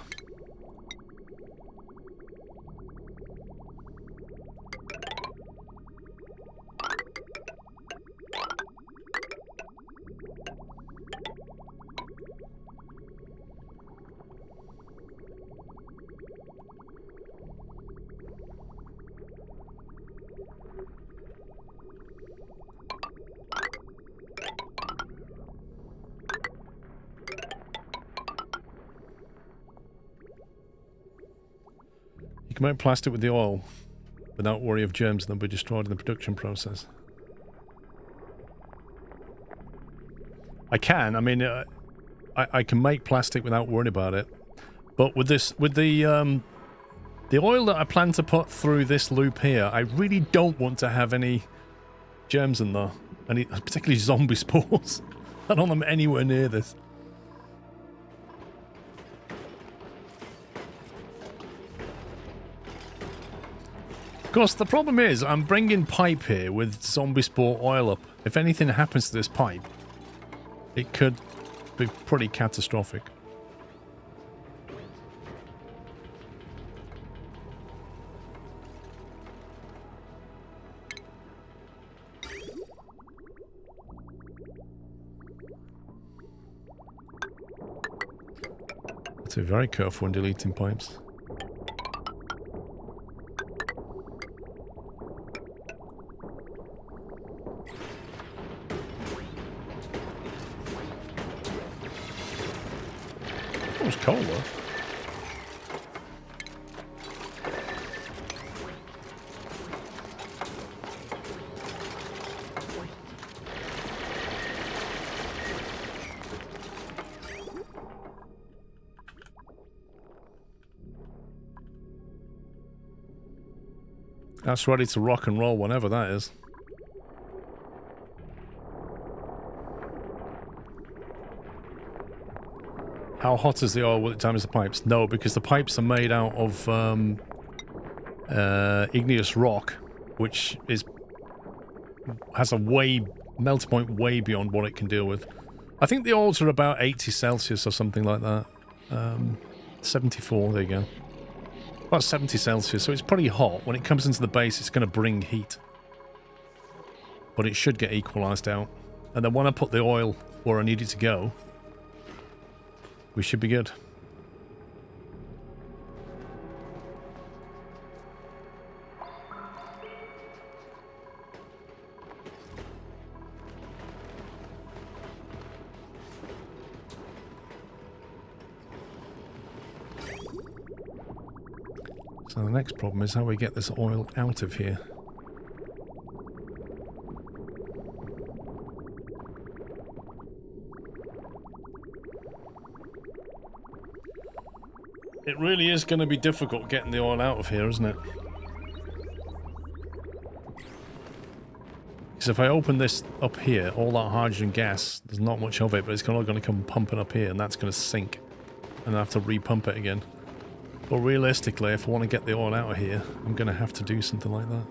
You can make plastic with the oil without worry of germs and they'll be destroyed in the production process. I can. I mean, I can make plastic without worrying about it. But with this, with the oil that I plan to put through this loop here, I really don't want to have any germs in there. Any, particularly zombie spores. I don't want them anywhere near this. Of course, the problem is I'm bringing pipe here with zombie spore oil up. If anything happens to this pipe, it could be pretty catastrophic. Be very careful when deleting pipes. It was cold though. That's ready to rock and roll whenever that is. How hot is the oil? Will it damage the pipes? No, because the pipes are made out of igneous rock, which has a melt point way beyond what it can deal with. I think the oils are about 80 Celsius or something like that. 74, there you go. About 70 Celsius, so it's pretty hot. When it comes into the base, it's going to bring heat. But it should get equalized out. And then when I put the oil where I need it to go, we should be good. So the next problem is how we get this oil out of here. It really is going to be difficult getting the oil out of here, isn't it? Because if I open this up here, all that hydrogen gas, there's not much of it, but it's all going to come pumping up here, and that's going to sink. And I have to repump it again. But realistically, if I want to get the oil out of here, I'm going to have to do something like that.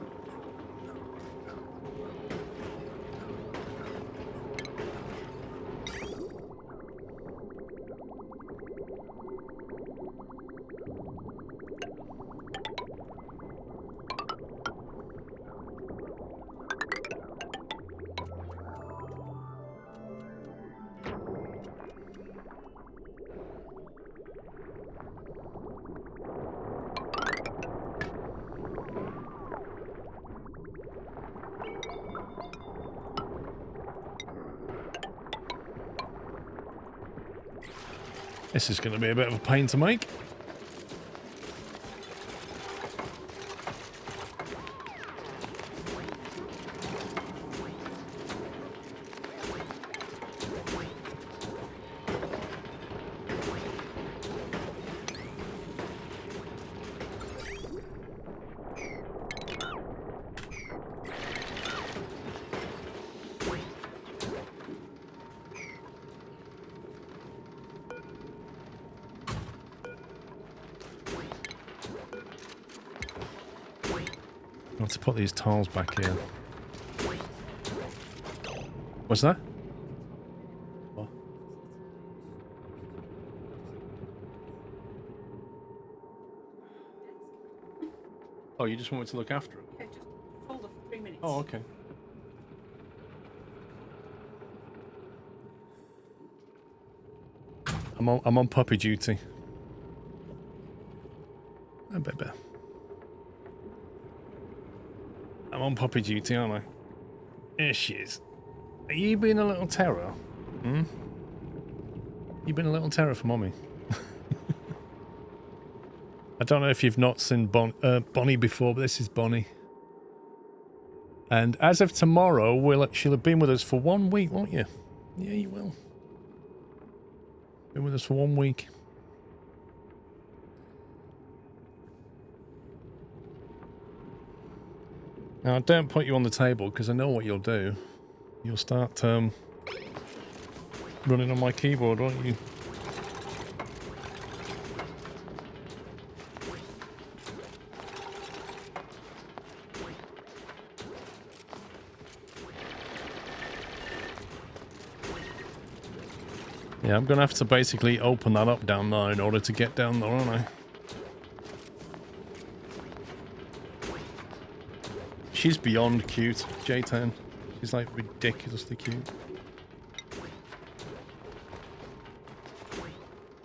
This is going to be a bit of a pain to make. I have to put these tiles back here. What's that? Oh. Oh, you just want me to look after it? Yeah, just hold off for 3 minutes. Oh, okay. I'm on puppy duty. A baby. I'm on puppy duty, aren't I? Here she is. Are you being a little terror? Hmm? You been a little terror for mommy? I don't know if you've not seen Bonnie before, but this is Bonnie. And as of tomorrow, she'll have been with us for 1 week, won't you? Yeah, you will. Been with us for 1 week. Now, don't put you on the table, because I know what you'll do. You'll start running on my keyboard, won't you? Yeah, I'm going to have to basically open that up down there in order to get down there, aren't I? She's beyond cute, J10. She's like ridiculously cute.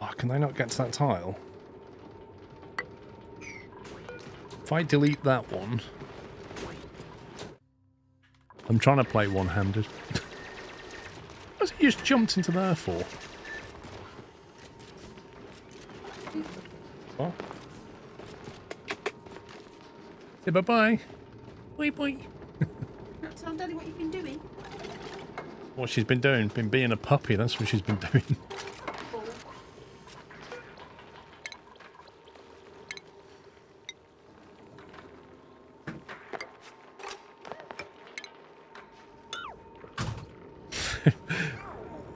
Oh, can I not get to that tile? If I delete that one... I'm trying to play one-handed. What's he just jumped into there for? What? Say bye-bye. Bye-bye. Tell Daddy what you've been doing. What she's been doing? Been being a puppy, that's what she's been doing.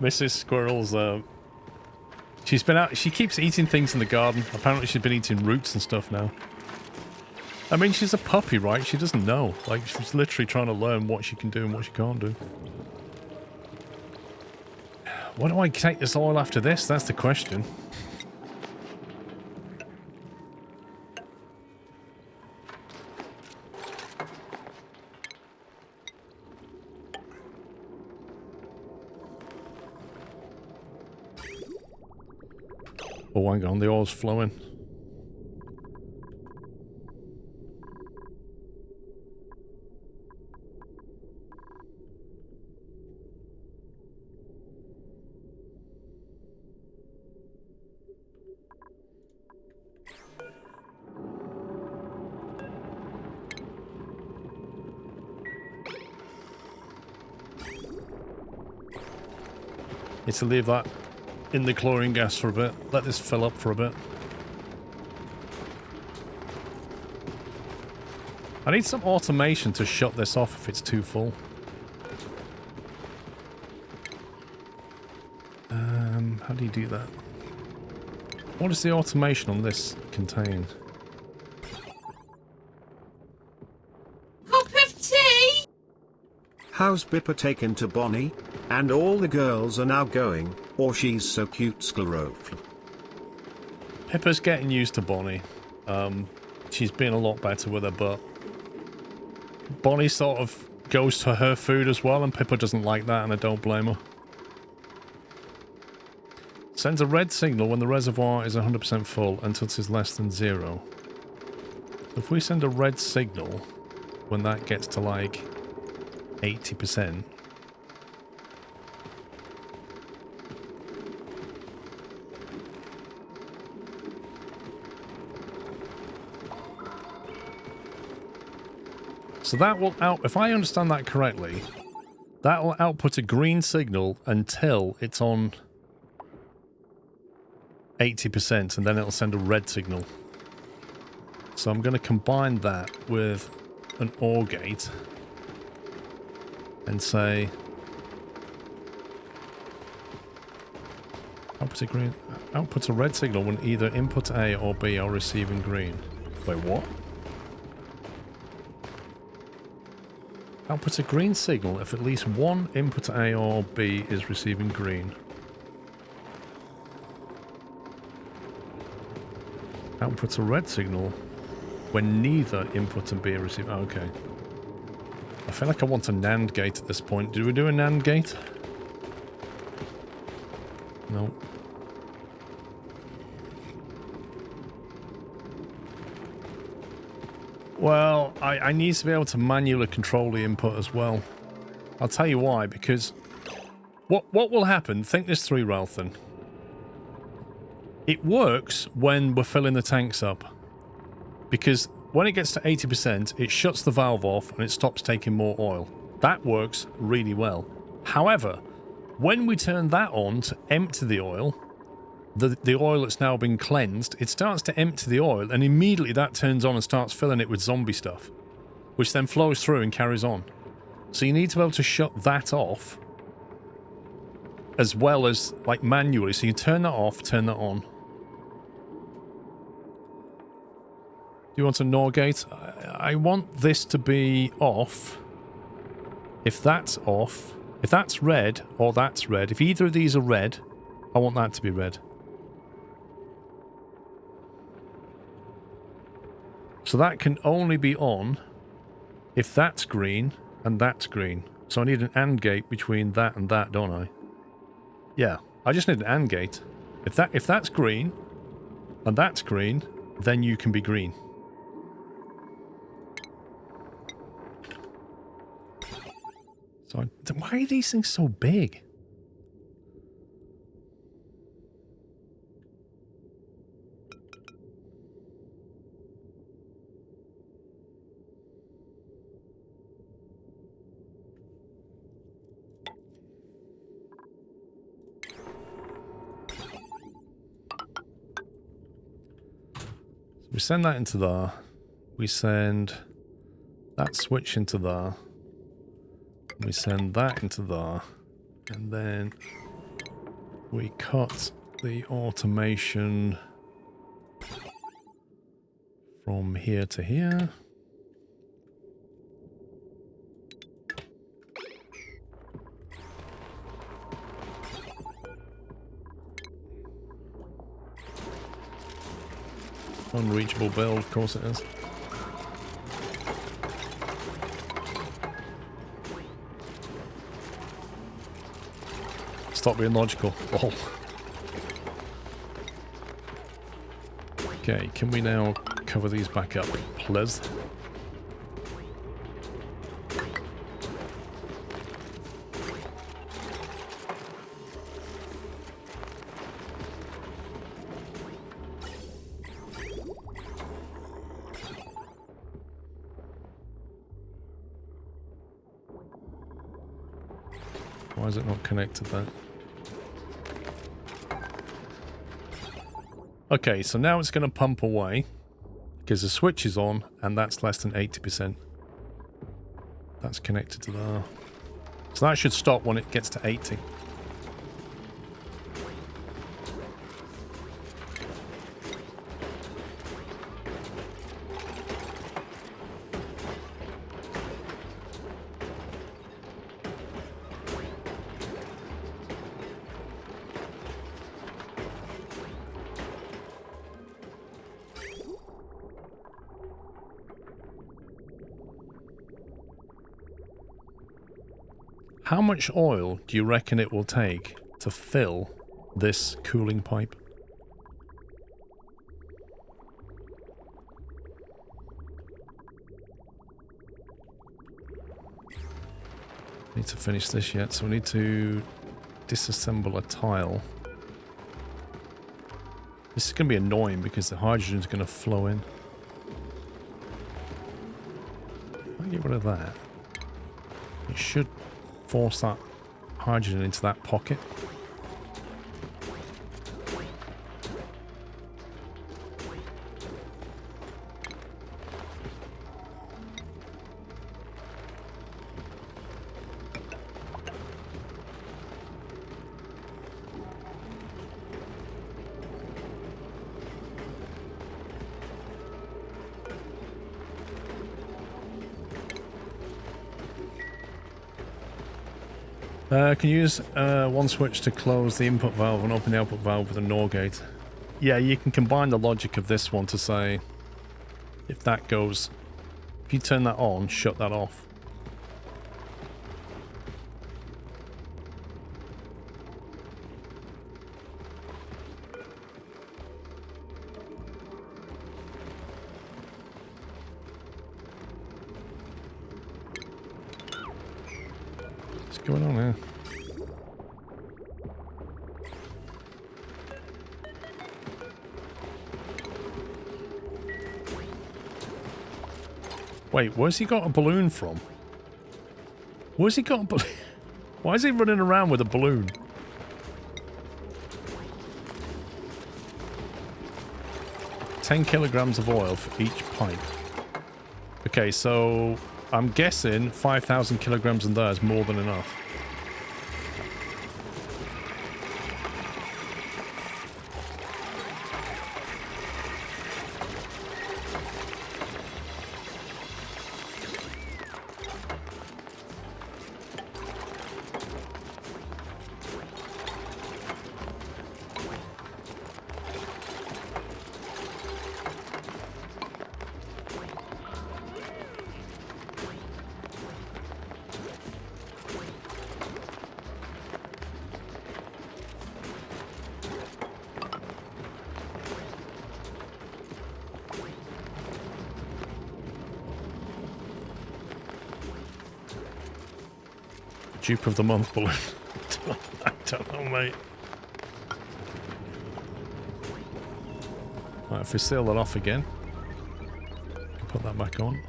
Mrs. Squirrel's, she's been out, she keeps eating things in the garden. Apparently she's been eating roots and stuff now. I mean, she's a puppy, right? She doesn't know. Like, she's literally trying to learn what she can do and what she can't do. What do I take this oil after this? That's the question. Oh, hang on, the oil's flowing. Need to leave that in the chlorine gas for a bit. Let this fill up for a bit. I need some automation to shut this off if it's too full. How do you do that? What does the automation on this contain? Cup of tea! How's Bipper taken to Bonnie? And all the girls are now going, or she's so cute, SquirrelPlus. Pippa's getting used to Bonnie. She's been a lot better with her, but Bonnie sort of goes to her food as well, and Pippa doesn't like that, and I don't blame her. Sends a red signal when the reservoir is 100% full until it is less than 0. If we send a red signal when that gets to like 80%, so that will if I understand that correctly, that will output a green signal until it's on 80%, and then it'll send a red signal. So I'm going to combine that with an OR gate and say outputs a red signal when either input A or B are receiving green. Wait, what? Outputs a green signal if at least one input A or B is receiving green. Outputs a red signal when neither input and B are receiving. Oh, okay. I feel like I want a NAND gate at this point. Do we do a NAND gate? No. Well, I need to be able to manually control the input as well. I'll tell you why, because what will happen, think this through, Ralthan. It works when we're filling the tanks up. Because when it gets to 80%, it shuts the valve off and it stops taking more oil. That works really well. However, when we turn that on to empty the oil, the oil that's now been cleansed, it starts to empty the oil, and immediately that turns on and starts filling it with zombie stuff, which then flows through and carries on. So you need to be able to shut that off as well as like manually. So you turn that off, turn that on. Do you want a NOR gate? I want this to be off. If that's off, if that's red or that's red, if either of these are red, I want that to be red. So that can only be on if that's green and that's green. So I need an AND gate between that and that, don't I? Yeah, I just need an AND gate. If that's green and that's green, then you can be green. So why are these things so big? We send that into there. We send that switch into there. We send that into there. And then we cut the automation from here to here. Unreachable build, of course it is. Stop being logical. Oh. Okay, can we now cover these back up, please? Why is it not connected there? Okay, so now it's going to pump away because the switch is on and that's less than 80%. That's connected to there. So that should stop when it gets to 80. How much oil do you reckon it will take to fill this cooling pipe? Need to finish this yet, so we need to disassemble a tile. This is going to be annoying because the hydrogen is going to flow in. I'll get rid of that. It should force that hydrogen into that pocket. Can you use one switch to close the input valve and open the output valve with a NOR gate? Yeah, you can combine the logic of this one to say if that goes, if you turn that on, shut that off. What's going on here? Wait, where's he got a balloon from? Where's he got a balloon? Why is he running around with a balloon? $10 kilograms of oil for each pipe. Okay, so I'm guessing 5,000 kilograms in there is more than enough. Dupe of the month balloon. I don't know, mate. Right, if we seal that off again, we can put that back on.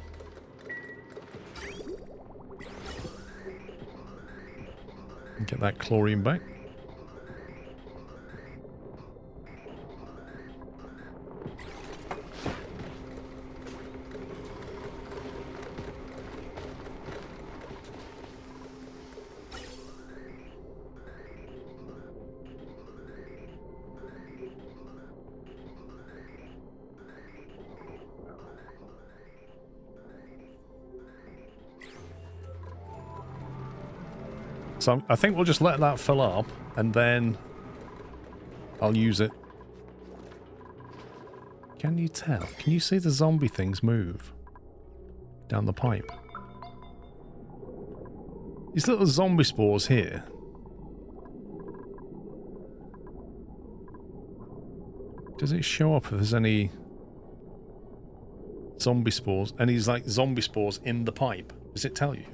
And get that chlorine back. So I think we'll just let that fill up, and then I'll use it. Can you tell? Can you see the zombie things move down the pipe? These little zombie spores here. Does it show up if there's any zombie spores? Any like zombie spores in the pipe? Does it tell you?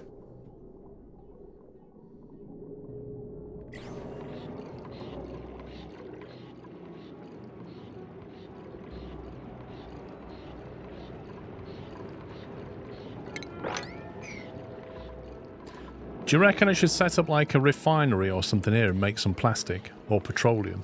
Do you reckon I should set up like a refinery or something here and make some plastic or petroleum?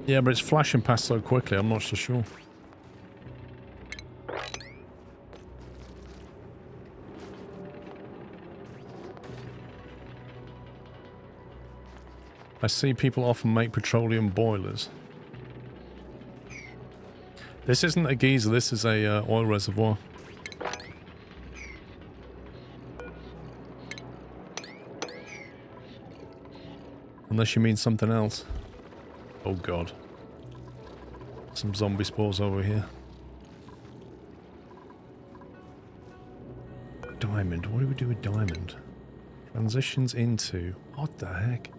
Yeah, but it's flashing past so quickly, I'm not so sure. I see people often make petroleum boilers. This isn't a geyser, this is a oil reservoir. Unless you mean something else. Oh god. Some zombie spores over here. Diamond. What do we do with diamond? Transitions into... What the heck?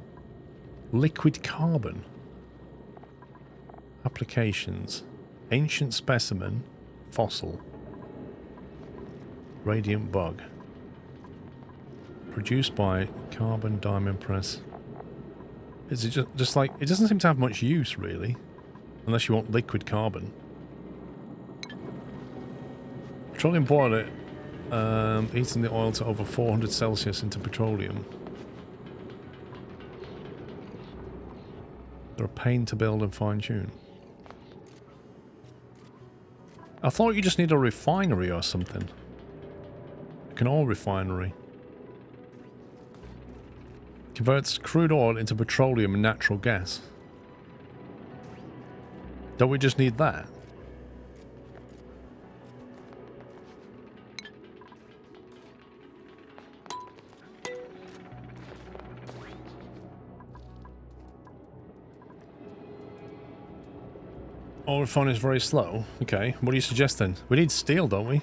Liquid carbon. Applications. Ancient specimen. Fossil. Radiant bug. Produced by Carbon Diamond Press. Is it just like... It doesn't seem to have much use, really. Unless you want liquid carbon. Petroleum boiler. Heating the oil to over 400 Celsius into petroleum. They're a pain to build and fine-tune. I thought you just need a refinery or something. Like an oil refinery. Converts crude oil into petroleum and natural gas. Don't we just need that? Oil refining is very slow. Okay, what are you suggesting? We need steel, don't we?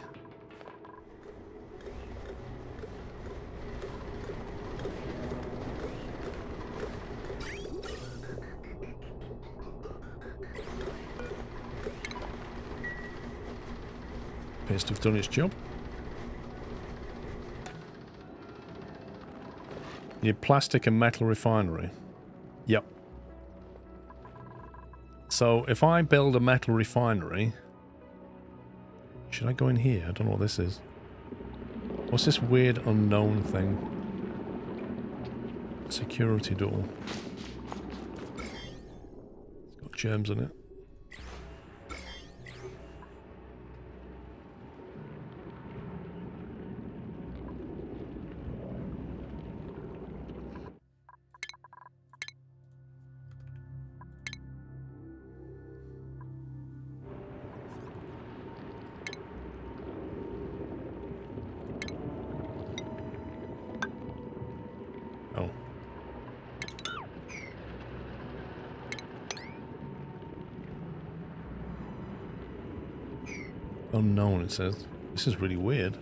appears to have done its job. Your plastic and metal refinery. Yep. So if I build a metal refinery... Should I go in here? I don't know what this is. What's this weird unknown thing? Security door. It's got germs in it. Unknown, it says. This is really weird.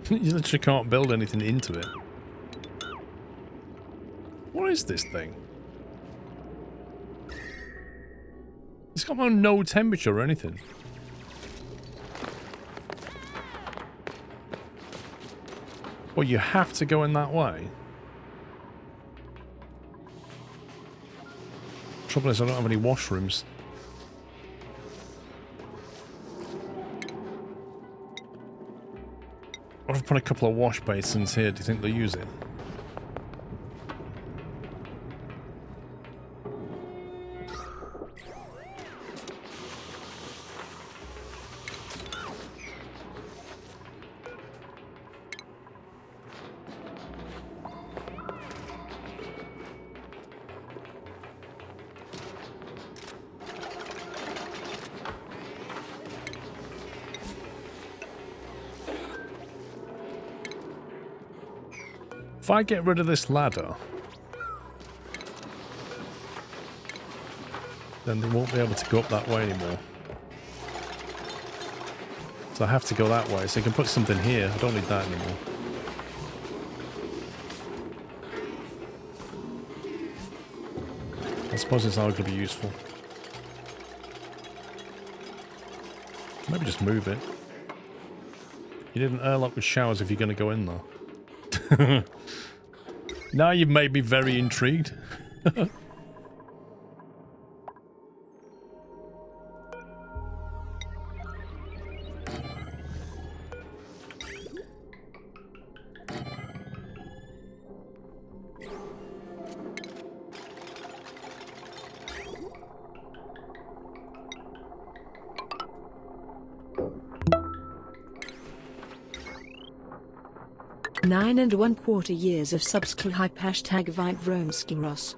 You literally can't build anything into it. What is this thing? It's got no temperature or anything. Well, you have to go in that way. Trouble is, I don't have any washrooms. What if I put a couple of wash basins here? Do you think they'll use it? If I get rid of this ladder, then they won't be able to go up that way anymore. So I have to go that way, so you can put something here. I don't need that anymore. I suppose it's not going to be useful. Maybe just move it. You need an airlock with showers if you're going to go in there. Now you've made me very intrigued. Nine and 1/4 years of subscribe hashtag #Vromskiros.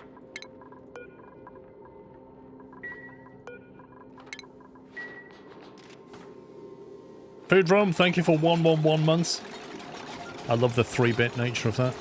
Food Rome, thank you for 111 months. I love the 3-bit nature of that.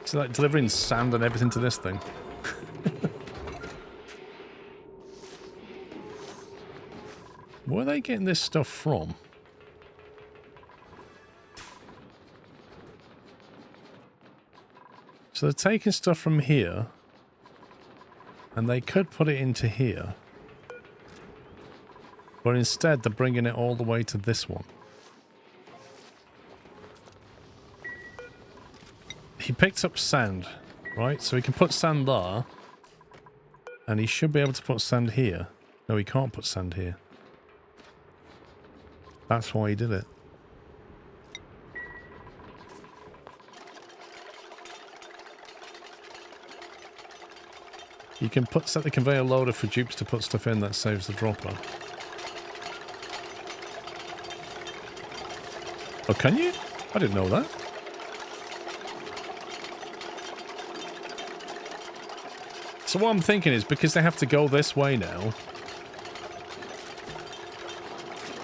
It's like delivering sand and everything to this thing. Where are they getting this stuff from? So they're taking stuff from here, and they could put it into here, but instead they're bringing it all the way to this one. picked up sand, right? So he can put sand there. And he should be able to put sand here. No, he can't put sand here. That's why he did it. You can set the conveyor loader for dupes to put stuff in that saves the dropper. Oh, can you? I didn't know that. So what I'm thinking is, because they have to go this way now...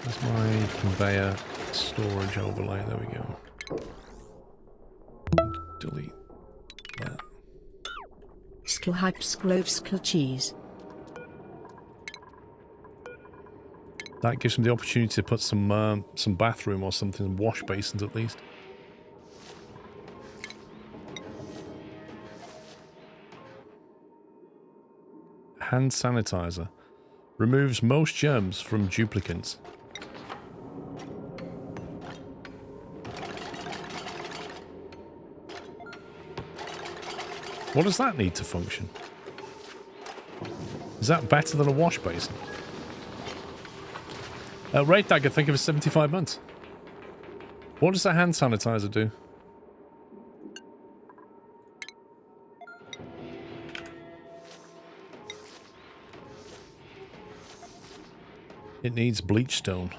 There's my conveyor storage overlay. There we go. Delete that. Skill hype scrove skill cheese. That gives them the opportunity to put some bathroom or something, wash basins at least. Hand sanitizer. Removes most germs from duplicates. What does that need to function? Is that better than a wash basin? Rate Dagger, think of it 75 months. What does a hand sanitizer do? It needs bleach stone.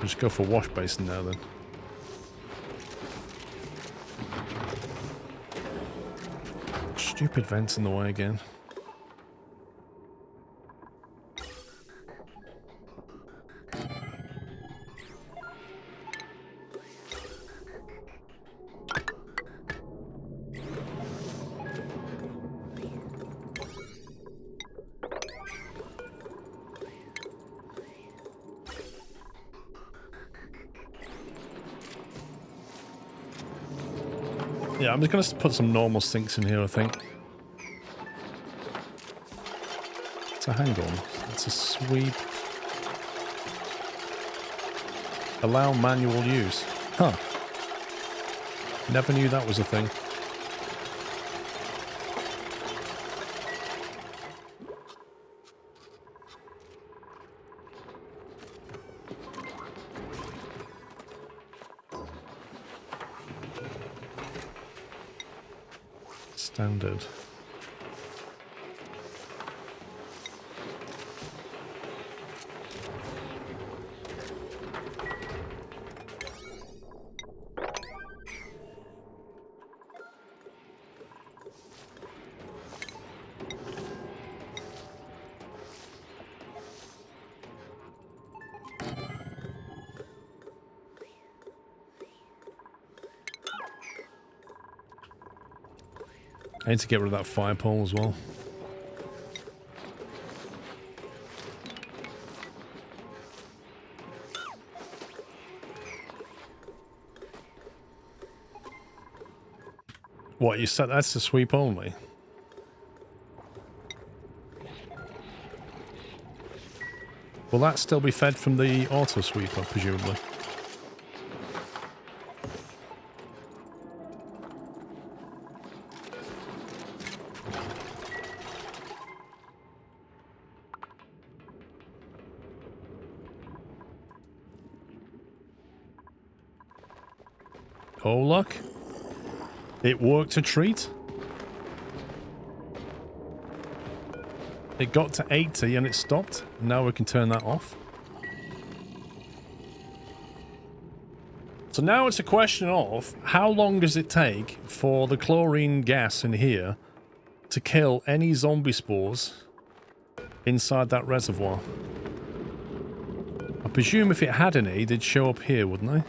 Just go for wash basin now then. Stupid vents in the way again. Yeah, I'm just going to put some normal sinks in here, I think. So hang on. It's a sweep. Allow manual use. Huh. Never knew that was a thing. Standard. I need to get rid of that fire pole as well. What, you said that's the sweep only? Will that still be fed from the auto sweeper, presumably? Oh, look. It worked a treat. It got to 80 and it stopped. Now we can turn that off. So now it's a question of how long does it take for the chlorine gas in here to kill any zombie spores inside that reservoir? I presume if it had any, they'd show up here, wouldn't they?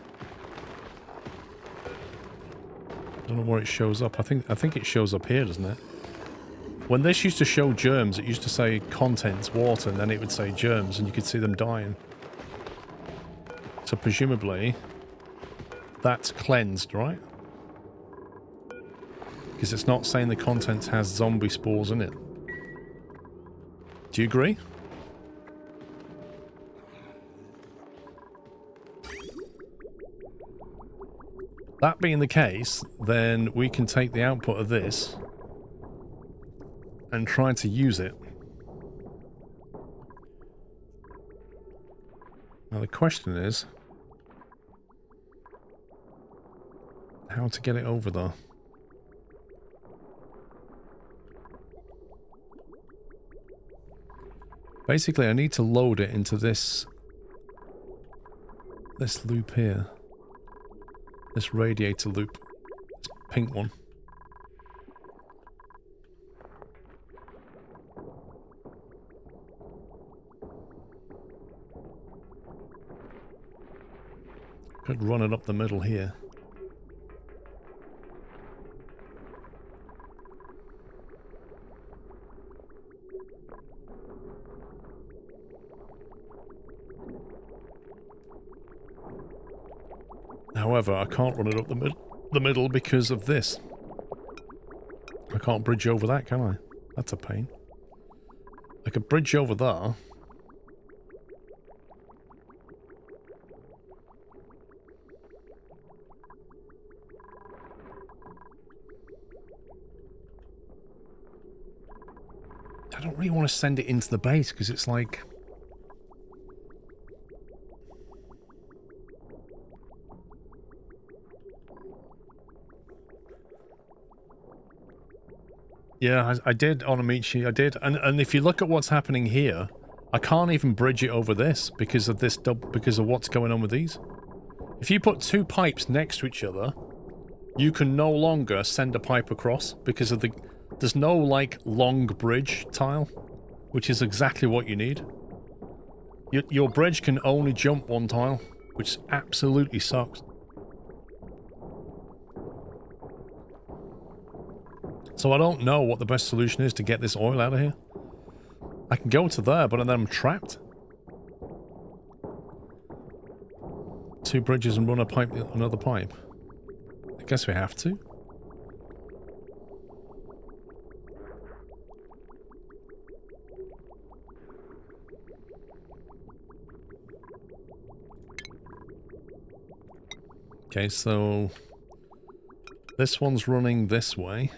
I don't know where it shows up. I think it shows up here, doesn't it? When this used to show germs, it used to say contents, water, and then it would say germs, and you could see them dying. So presumably, that's cleansed, right? Because it's not saying the contents has zombie spores in it. Do you agree? That being the case, then we can take the output of this and try to use it. Now the question is how to get it over there. Basically, I need to load it into this loop here. This radiator loop. This pink one. Could run it up the middle here. However, I can't run it up the middle because of this. I can't bridge over that, can I? That's a pain. I could bridge over there. I don't really want to send it into the base because it's like... Yeah, I did, Onamichi, I did. And if you look at what's happening here, I can't even bridge it over this because of this because of what's going on with these. If you put two pipes next to each other, you can no longer send a pipe across because of there's no like long bridge tile, which is exactly what you need. Your bridge can only jump one tile, which absolutely sucks. So I don't know what the best solution is to get this oil out of here. I can go to there, but then I'm trapped. Two bridges and run a pipe, another pipe. I guess we have to. Okay, so this one's running this way.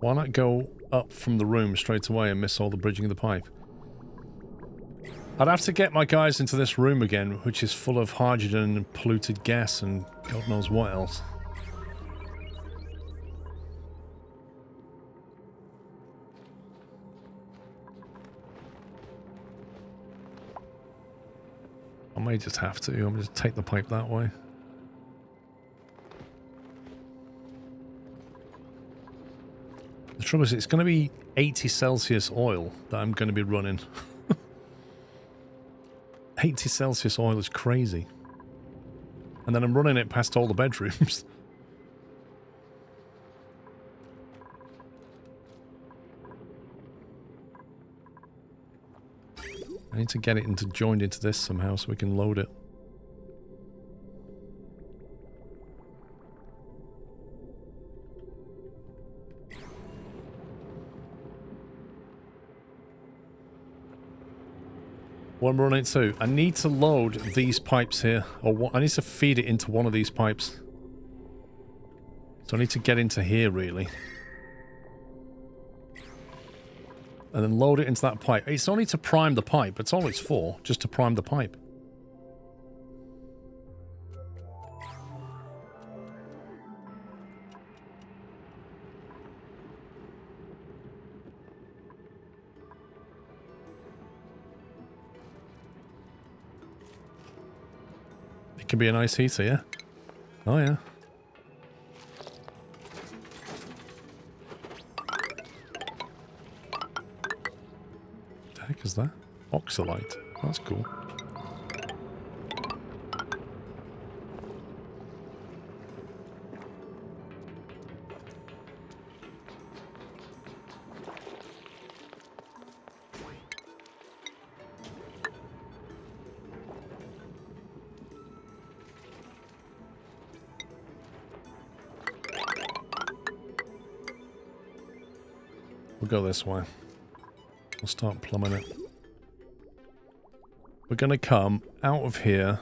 Why not go up from the room straight away and miss all the bridging of the pipe? I'd have to get my guys into this room again, which is full of hydrogen and polluted gas and God knows what else. I may just have to. I'm going to take the pipe that way. The trouble is, it's going to be 80 Celsius oil that I'm going to be running. 80 Celsius oil is crazy. And then I'm running it past all the bedrooms. I need to get it joined into this somehow so we can load it. What I'm running to, I need to load these pipes here, or I need to feed it into one of these pipes. So I need to get into here, really. And then load it into that pipe. It's only to prime the pipe, that's all it's for, just to prime the pipe. It can be a nice heater, yeah? Oh, yeah. What the heck is that? Oxalite. That's cool. We'll go this way. We'll start plumbing it. We're going to come out of here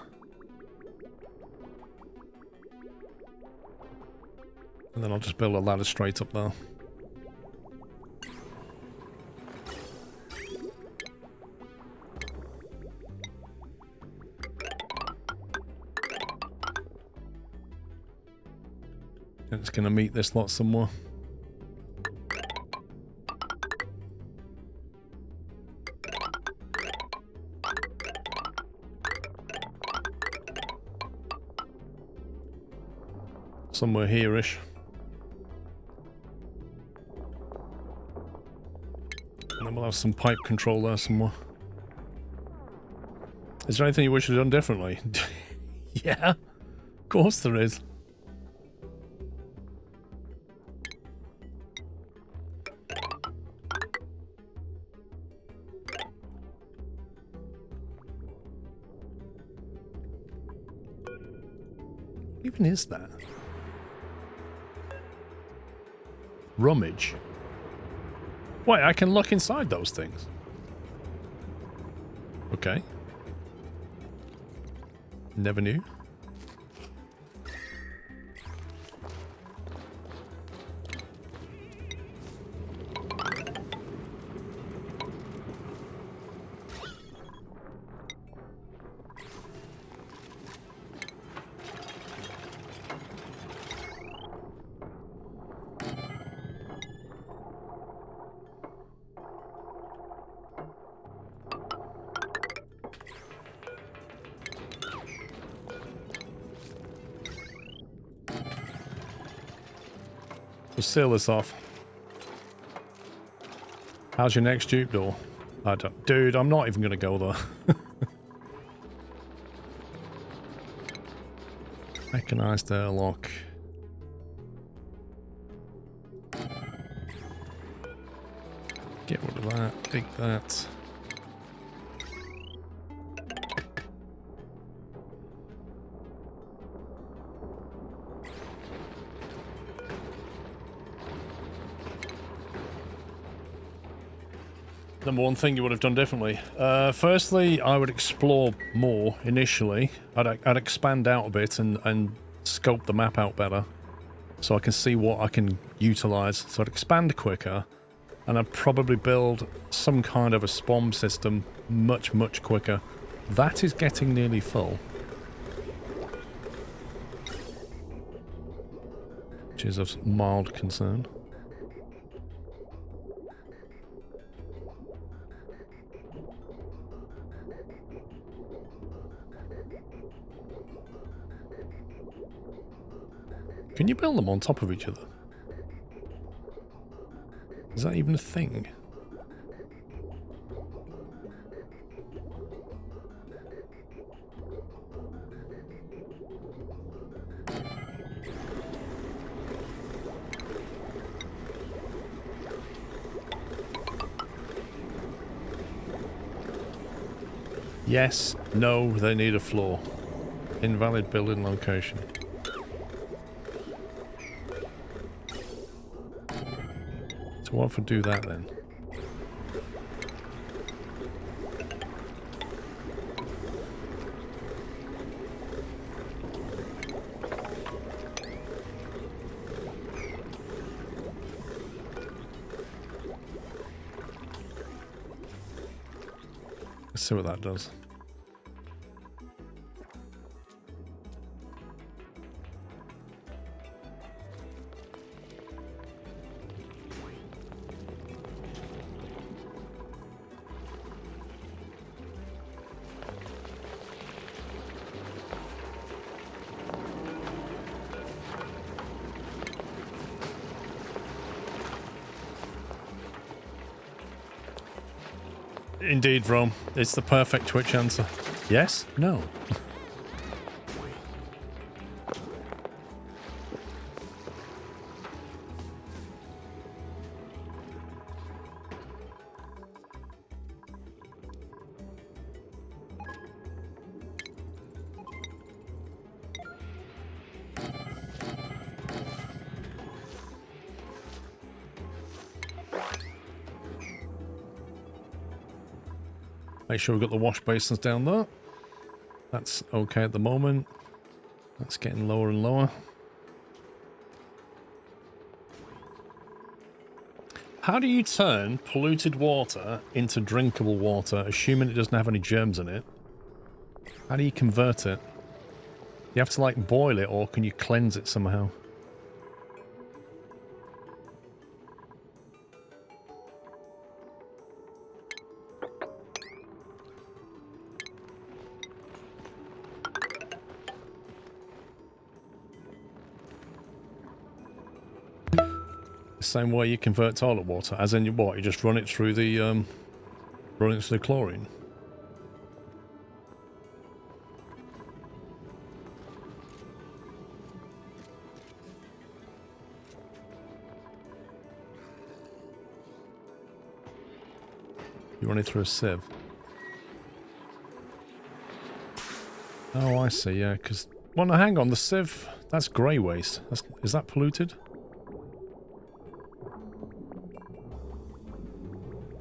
And then I'll just build a ladder straight up there. And it's going to meet this lot somewhere. Somewhere here-ish. And then we'll have some pipe control there somewhere. Is there anything you wish you'd done differently? Yeah, of course there is. What even is that? Rummage. Wait, I can look inside those things. Okay. Never knew. We'll seal this off. How's your next dupe door? I don't... Dude, I'm not even going to go there. Mechanized airlock. Get rid of that. Dig that. Number one thing you would have done differently. Firstly, I would explore more initially. I'd expand out a bit and scope the map out better so I can see what I can utilize. So I'd expand quicker and I'd probably build some kind of a spawn system much, much quicker. That is getting nearly full. Which is of mild concern. Can you build them on top of each other? Is that even a thing? Yes, no, they need a floor. Invalid building location. So what if I do that then? Let's see what that does. Indeed, Rome. It's the perfect Twitch answer. Yes? No. Make sure we've got the wash basins down there. That's okay at the moment. That's getting lower and lower. How do you turn polluted water into drinkable water, assuming it doesn't have any germs in it? How do you convert it? You have to like boil it, or can you cleanse it somehow? Same way you convert toilet water, as in what? You just run it through the chlorine. You run it through a sieve. Oh, I see. Yeah, because well, no, hang on. The sieve, that's grey waste. Is that polluted?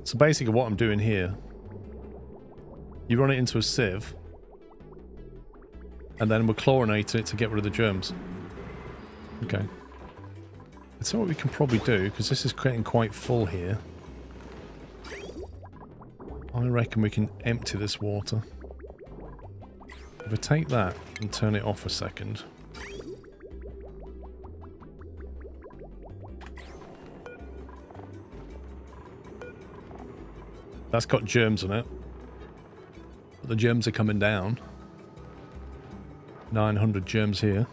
So basically what I'm doing here, you run it into a sieve, and then we'll chlorinate it to get rid of the germs. Okay. That's what we can probably do, because this is getting quite full here. I reckon we can empty this water. If I take that and turn it off a second. That's got germs in it. But the germs are coming down. 900 germs here.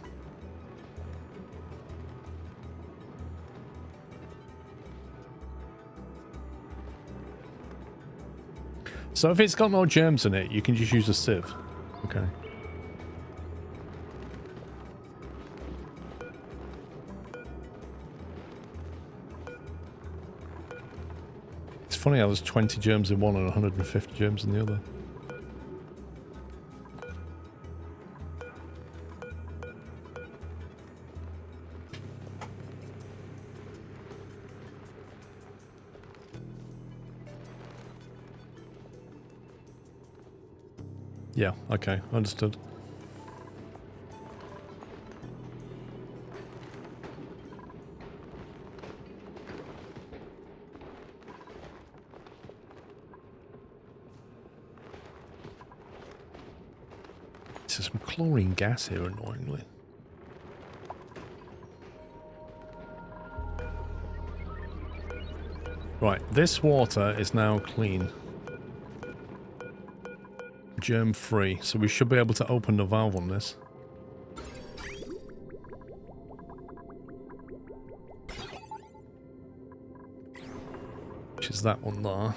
So if it's got no germs in it, you can just use a sieve. Okay. It's funny how there's 20 germs in one and 150 germs in the other. Yeah, okay, understood. There's some chlorine gas here, annoyingly. Right, this water is now clean. Germ-free, so we should be able to open the valve on this. Which is that one there.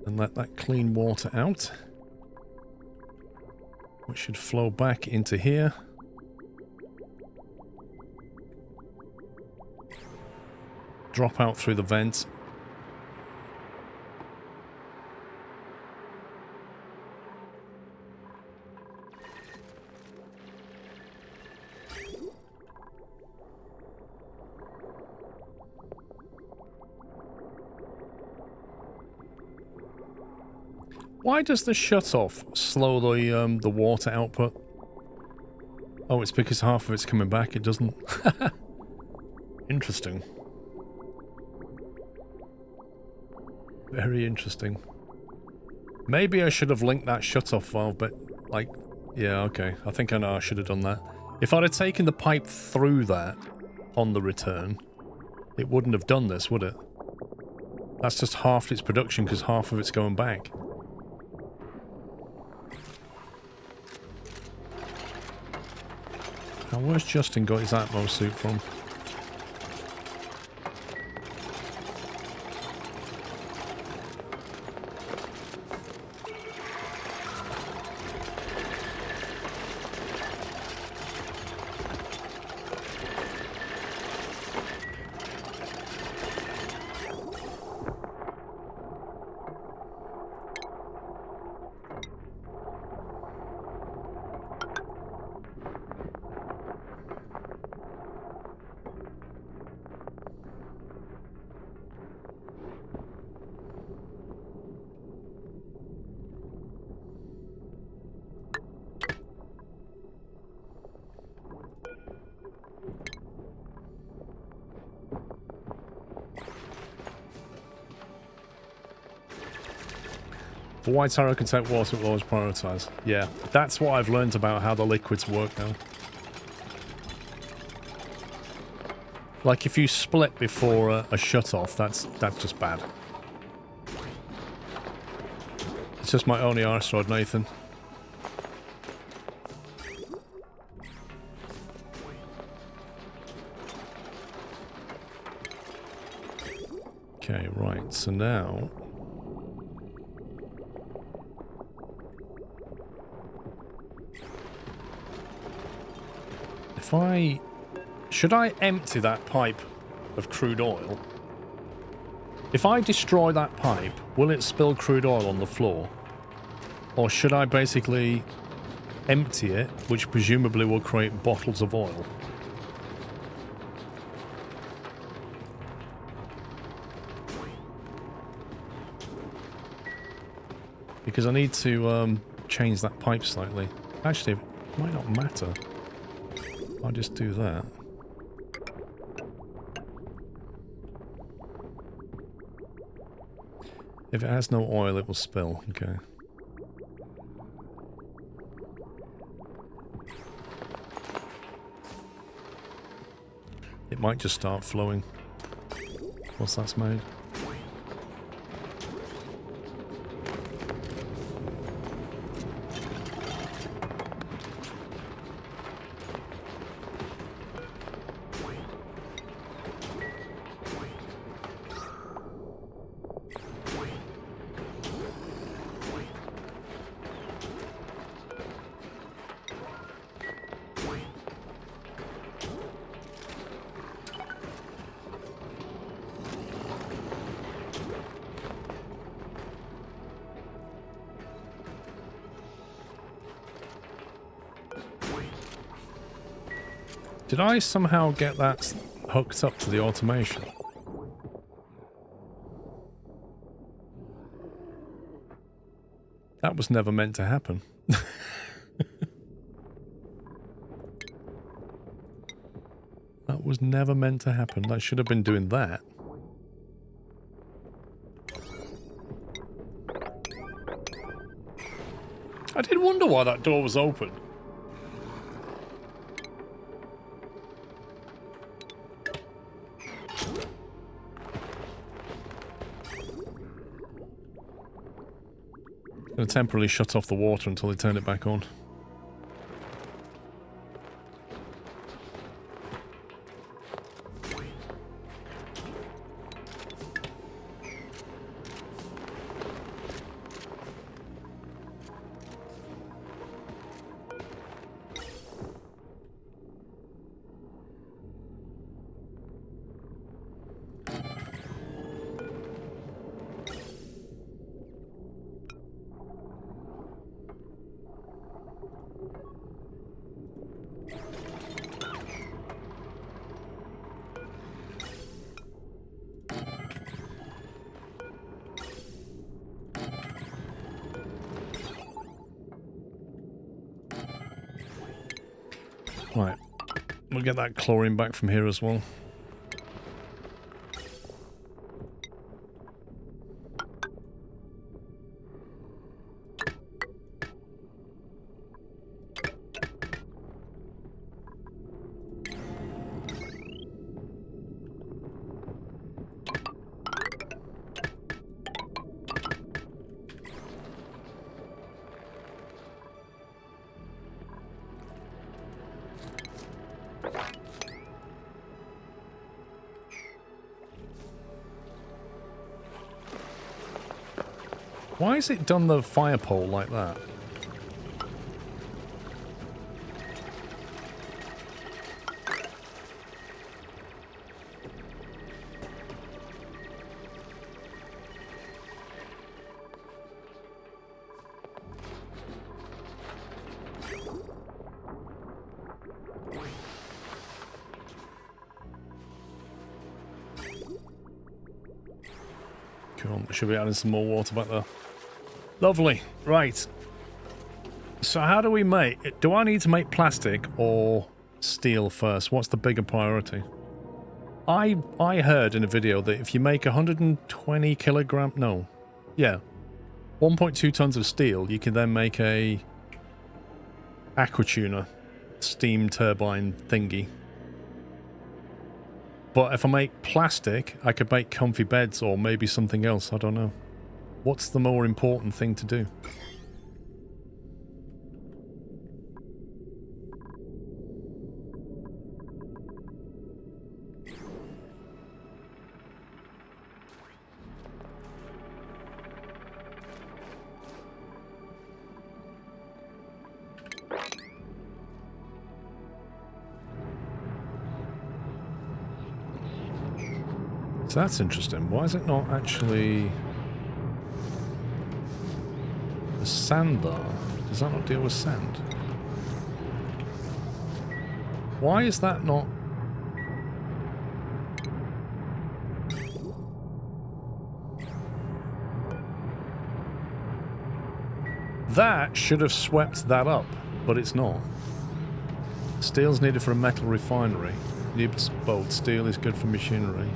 And let that clean water out. Which should flow back into here. Drop out through the vent. Why does the shutoff slow the water output? Oh, it's because half of it's coming back, it doesn't. Interesting. Very interesting. Maybe I should have linked that shutoff valve, but like, yeah, okay. I think I know I should have done that. If I'd have taken the pipe through that on the return, it wouldn't have done this, would it? That's just half its production because half of it's going back. Now, where's Justin got his Atmo suit from? The white arrow can take water, it will always prioritize. Yeah, that's what I've learned about how the liquids work now. Like if you split before a shut-off, that's just bad. It's just my only arse rod, Nathan. Okay, right, so now... If I... Should I empty that pipe of crude oil? If I destroy that pipe, will it spill crude oil on the floor? Or should I basically empty it, which presumably will create bottles of oil? Because I need to change that pipe slightly. Actually, it might not matter. I'll just do that. If it has no oil, it will spill. Okay. It might just start flowing once that's made. Did I somehow get that hooked up to the automation? That was never meant to happen. That was never meant to happen. I should have been doing that. I did wonder why that door was open. I'm going to temporarily shut off the water until they turn it back on. Right, we'll get that chlorine back from here as well. Why has it done the fire pole like that? Cool. Should be adding some more water back there. Lovely. Right. So how do we make... Do I need to make plastic or steel first? What's the bigger priority? I heard in a video that if you make 120 kilogram... No. Yeah. 1.2 tons of steel, you can then make a aquatuner steam turbine thingy. But if I make plastic, I could make comfy beds or maybe something else. I don't know. What's the more important thing to do? So that's interesting. Why is it not actually the sand though? Does that not deal with sand? Why is that not? That should have swept that up, but it's not. Steel's needed for a metal refinery. Needs both. Steel is good for machinery.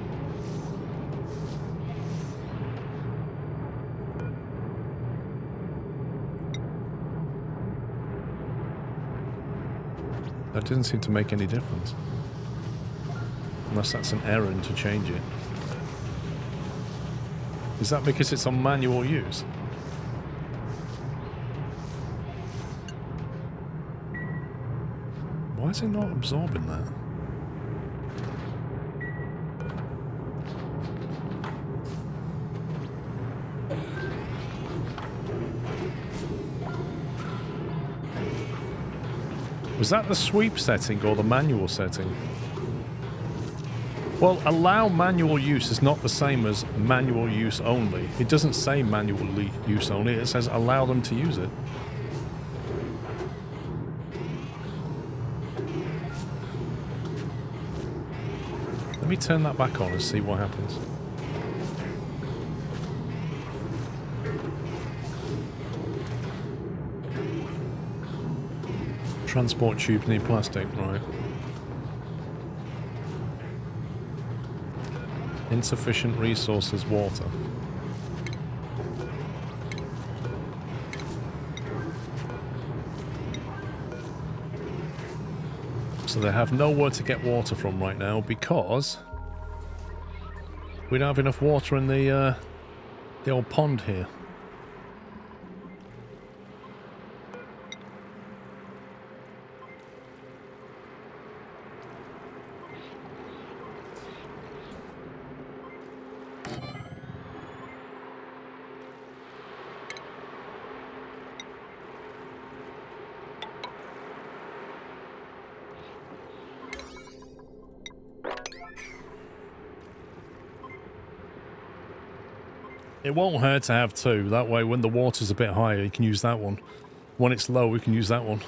That didn't seem to make any difference. Unless that's an errand to change it. Is that because it's on manual use? Why is it not absorbing that? Was that the sweep setting or the manual setting? Well, allow manual use is not the same as manual use only. It doesn't say manual use only, it says allow them to use it. Let me turn that back on and see what happens. Transport tubes need plastic, right. Insufficient resources, water. So they have nowhere to get water from right now because we don't have enough water in the old pond here. It won't hurt to have two. That way, when the water's a bit higher, you can use that one. When it's low, we can use that one.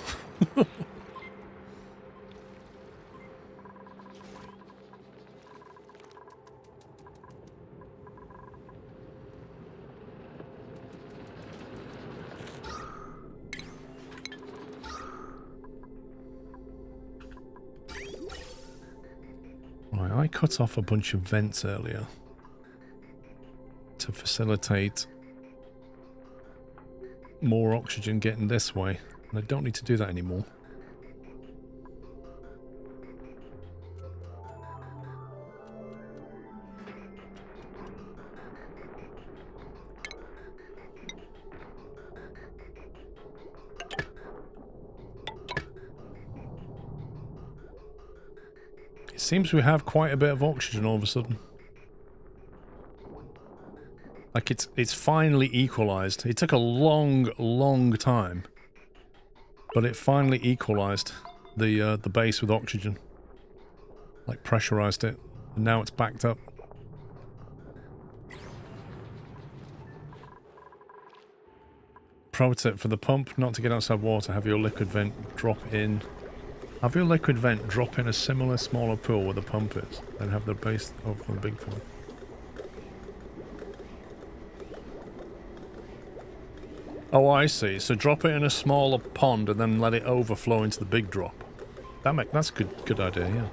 Right, I cut off a bunch of vents earlier to facilitate more oxygen getting this way, and I don't need to do that anymore. It seems we have quite a bit of oxygen all of a sudden. Like it's finally equalized. It took a long time, but it finally equalized the base with oxygen. Like pressurized it, and now it's backed up. Pro tip for the pump: not to get outside water. Have your liquid vent drop in. Have your liquid vent drop in a similar smaller pool where the pump is, and have the base over the big pool. Oh, I see. So drop it in a smaller pond and then let it overflow into the big drop. That's a good idea, yeah.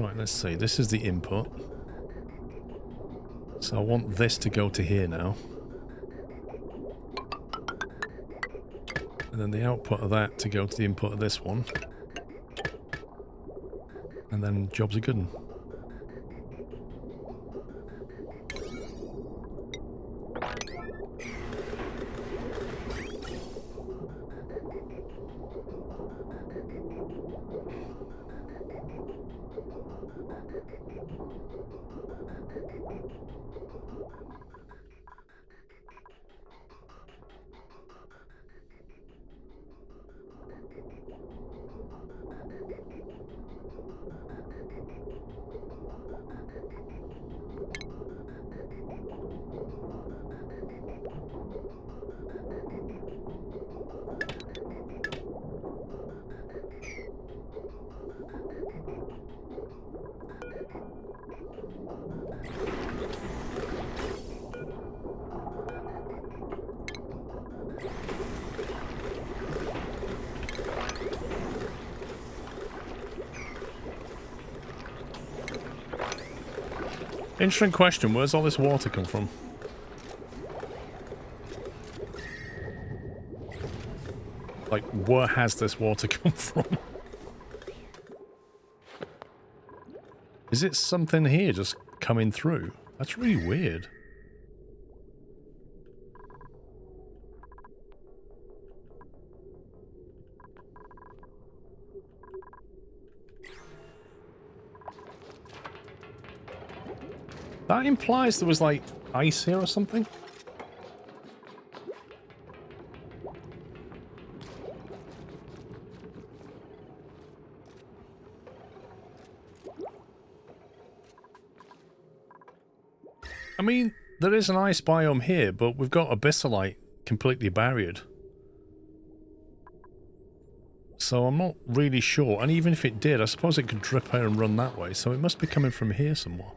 Right, let's see. This is the input. So I want this to go to here now. And then the output of that to go to the input of this one. And then jobs are good 'un. Interesting question, where's all this water come from? Like, where has this water come from? Is it something here just coming through? That's really weird. That implies there was, like, ice here or something? I mean, there is an ice biome here, but we've got abyssalite completely barriered. So I'm not really sure. And even if it did, I suppose it could drip out and run that way. So it must be coming from here somewhere.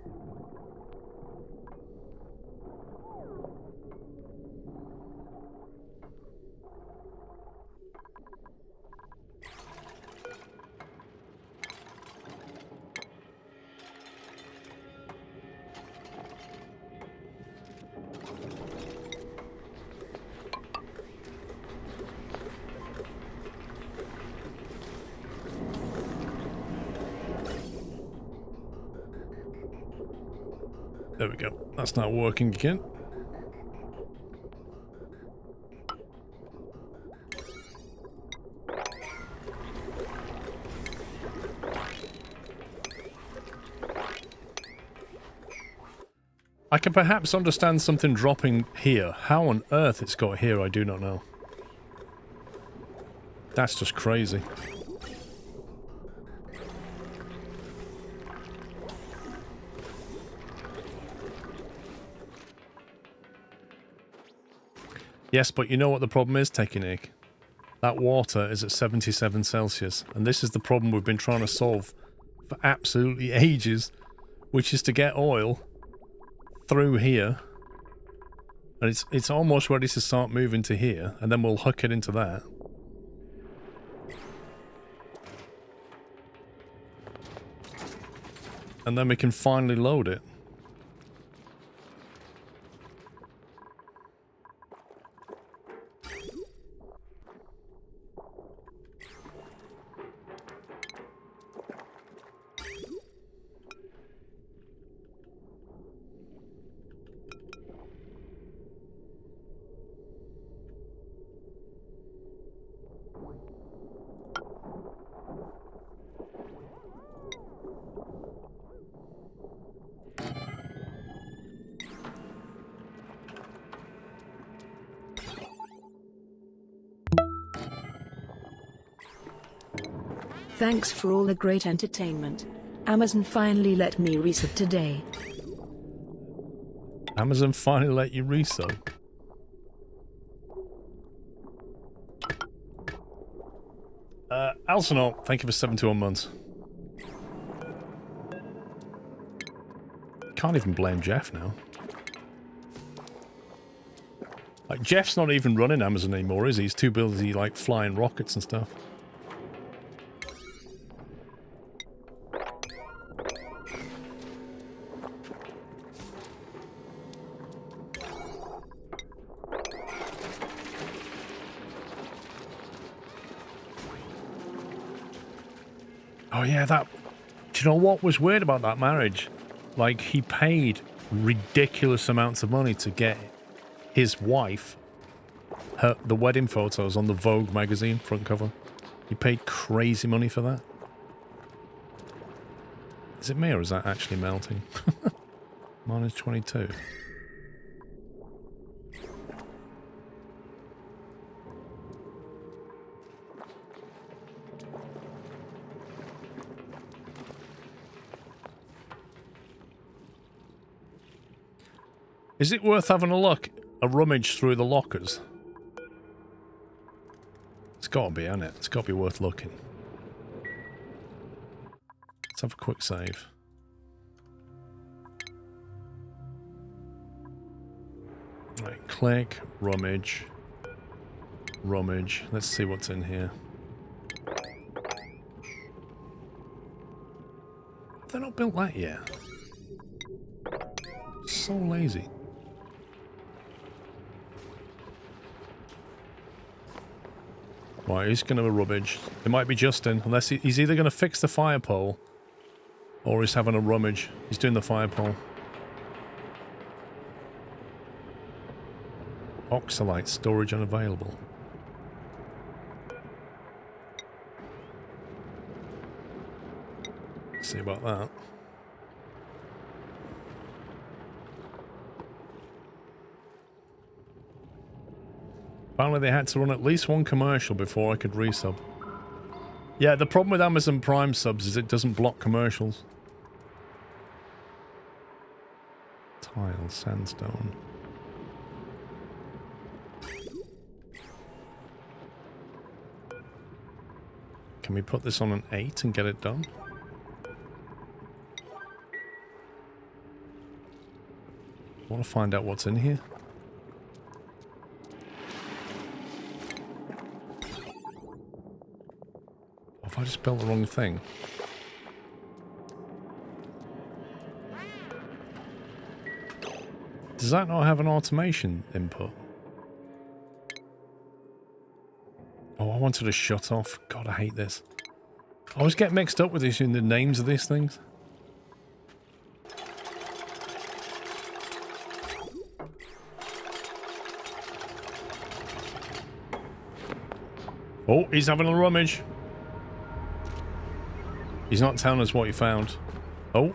There we go. That's not working again. I can perhaps understand something dropping here. How on earth it's got here, I do not know. That's just crazy. Yes, but you know what the problem is, Techinique? That water is at 77 Celsius, and this is the problem we've been trying to solve for absolutely ages, which is to get oil through here, and it's almost ready to start moving to here, and then we'll hook it into that. And then we can finally load it. Thanks for all the great entertainment. Amazon finally let me resub today. Amazon finally let you resub. Alsonol, thank you for 71 months. Can't even blame Jeff now. Like, Jeff's not even running Amazon anymore, is he? He's too busy, like, flying rockets and stuff. Oh yeah, that... Do you know what was weird about that marriage? Like, he paid ridiculous amounts of money to get his wife the wedding photos on the Vogue magazine front cover. He paid crazy money for that. Is it me or is that actually melting? Minus 22. Is it worth having a look? A rummage through the lockers? It's got to be, hasn't it? It's got to be worth looking. Let's have a quick save. Right, click, rummage. Rummage. Let's see what's in here. Have they not built that yet? So lazy. Right, he's going to rummage. It might be Justin, unless he's either going to fix the fire pole or he's having a rummage. He's doing the fire pole. Oxalite storage unavailable. Let's see about that. Apparently they had to run at least one commercial before I could resub. Yeah, the problem with Amazon Prime subs is it doesn't block commercials. Tile, sandstone. Can we put this on an 8 and get it done? I want to find out what's in here. Have I just built the wrong thing? Does that not have an automation input? Oh, I wanted to shut off. God, I hate this. I always get mixed up with this in the names of these things. Oh, he's having a rummage. He's not telling us what he found. Oh.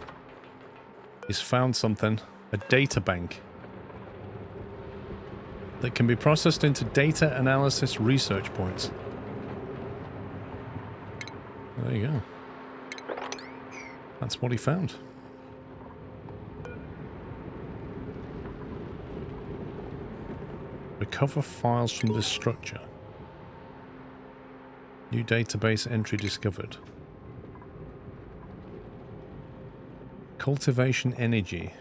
He's found something. A data bank. That can be processed into data analysis research points. There you go. That's what he found. Recover files from this structure. New database entry discovered. Cultivation energy.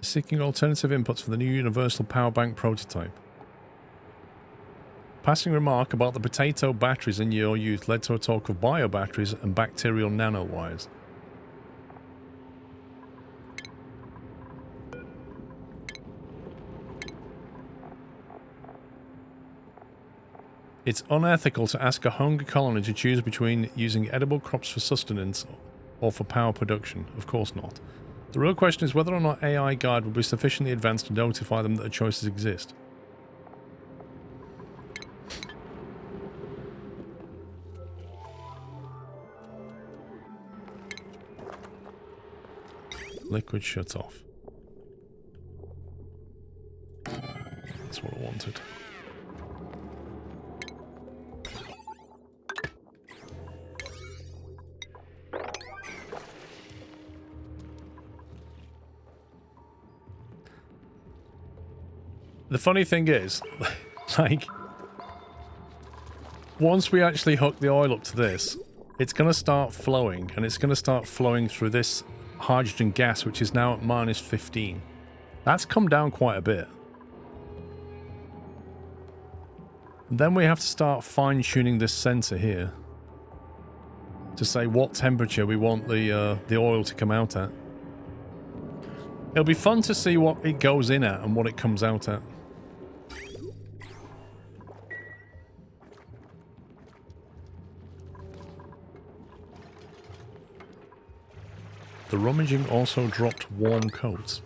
Seeking alternative inputs for the new universal power bank prototype. Passing remark about the potato batteries in your youth led to a talk of bio batteries and bacterial nanowires. It's unethical to ask a hungry colony to choose between using edible crops for sustenance or for power production. Of course not. The real question is whether or not AI Guide will be sufficiently advanced to notify them that the choices exist. Liquid shuts off. That's what I wanted. The funny thing is, like, once we actually hook the oil up to this, it's going to start flowing, and it's going to start flowing through this hydrogen gas, which is now at minus 15. That's come down quite a bit. And then we have to start fine-tuning this sensor here to say what temperature we want the oil to come out at. It'll be fun to see what it goes in at and what it comes out at. The rummaging also dropped warm coats.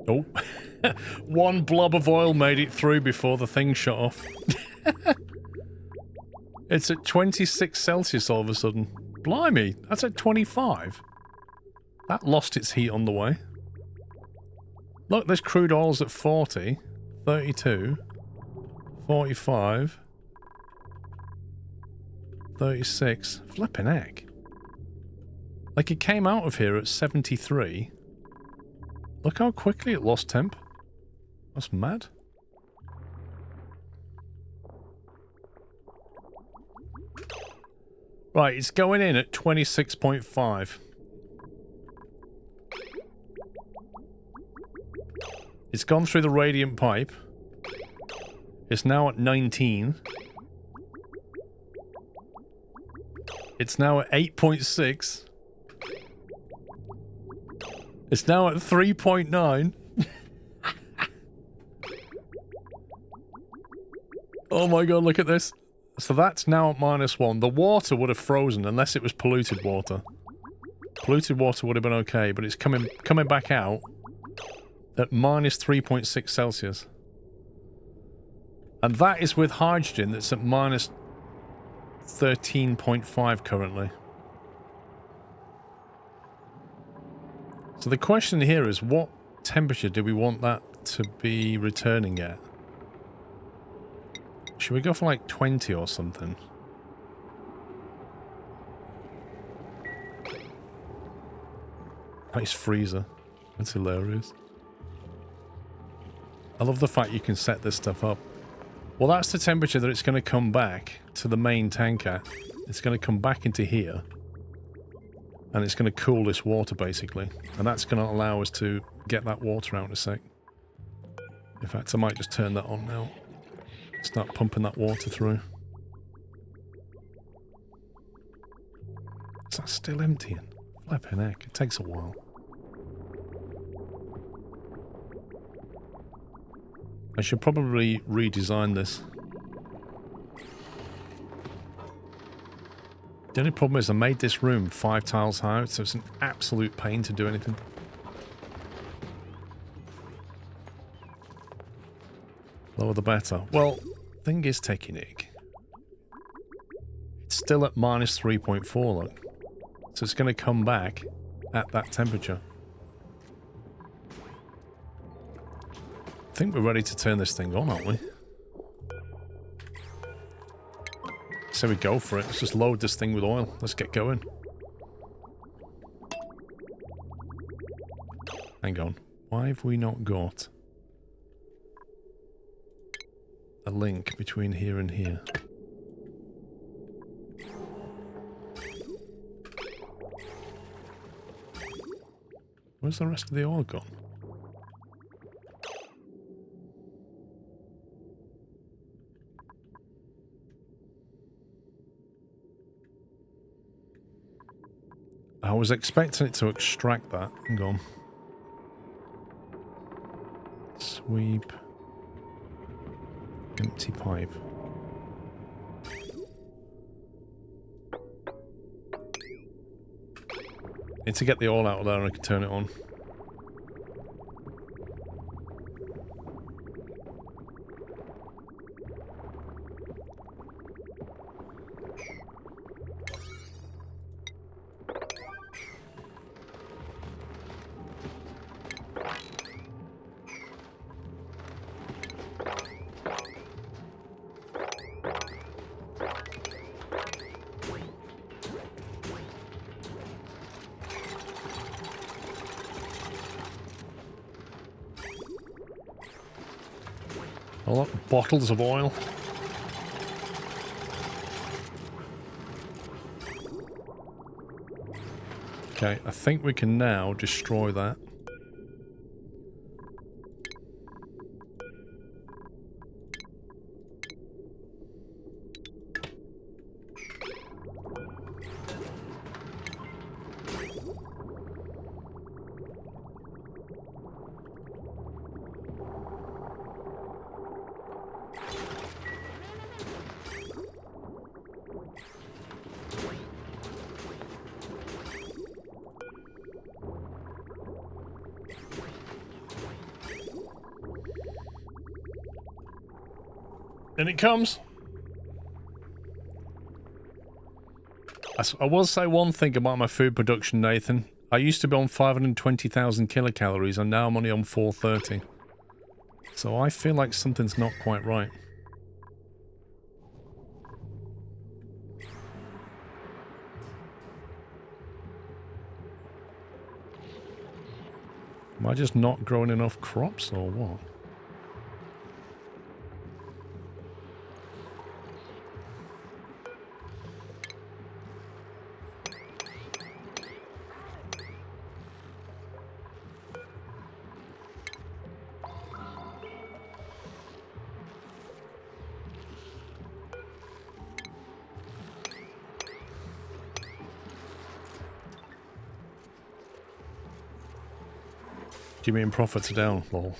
Oh, one blob of oil made it through before the thing shut off. It's at 26 Celsius all of a sudden. Blimey, that's at 25. That lost its heat on the way. Look, there's crude oil's at 40, 32, 45, 36. Flipping heck. Like, it came out of here at 73. Look how quickly it lost temp. That's mad. Right, it's going in at 26.5. It's gone through the radiant pipe. It's now at 19. It's now at 8.6. It's now at 3.9. Oh my god, look at this. So that's now at -1. The water would have frozen unless it was polluted water. Polluted water would have been okay, but it's coming back out at -3.6 Celsius. And that is with hydrogen that's at -13.5 currently. So the question here is, what temperature do we want that to be returning at? Should we go for like 20 or something? Nice freezer. That's hilarious. I love the fact you can set this stuff up. Well, that's the temperature that it's going to come back to the main tank at. It's going to come back into here. And it's going to cool this water, basically. And that's going to allow us to get that water out in a sec. In fact, I might just turn that on now. Start pumping that water through. Is that still emptying? Flipping heck, it takes a while. I should probably redesign this. The only problem is I made this room 5 tiles high, so it's an absolute pain to do anything. Lower the better. Well, thing is taking it. It's still at -3.4, look. So it's going to come back at that temperature. I think we're ready to turn this thing on, aren't we? So we go for it. Let's just load this thing with oil. Let's get going. Hang on. Why have we not got a link between here and here? Where's the rest of the oil gone? I was expecting it to extract that. Hang on. Sweep. Empty pipe. Need to get the oil out of there and I can turn it on. All bottles of oil. Okay, I think we can now destroy that. In it comes. I will say one thing about my food production, Nathan. I used to be on 520,000 kilocalories and now I'm only on 430. So I feel like something's not quite right. Am I just not growing enough crops or what? Give me in profits are down, lol.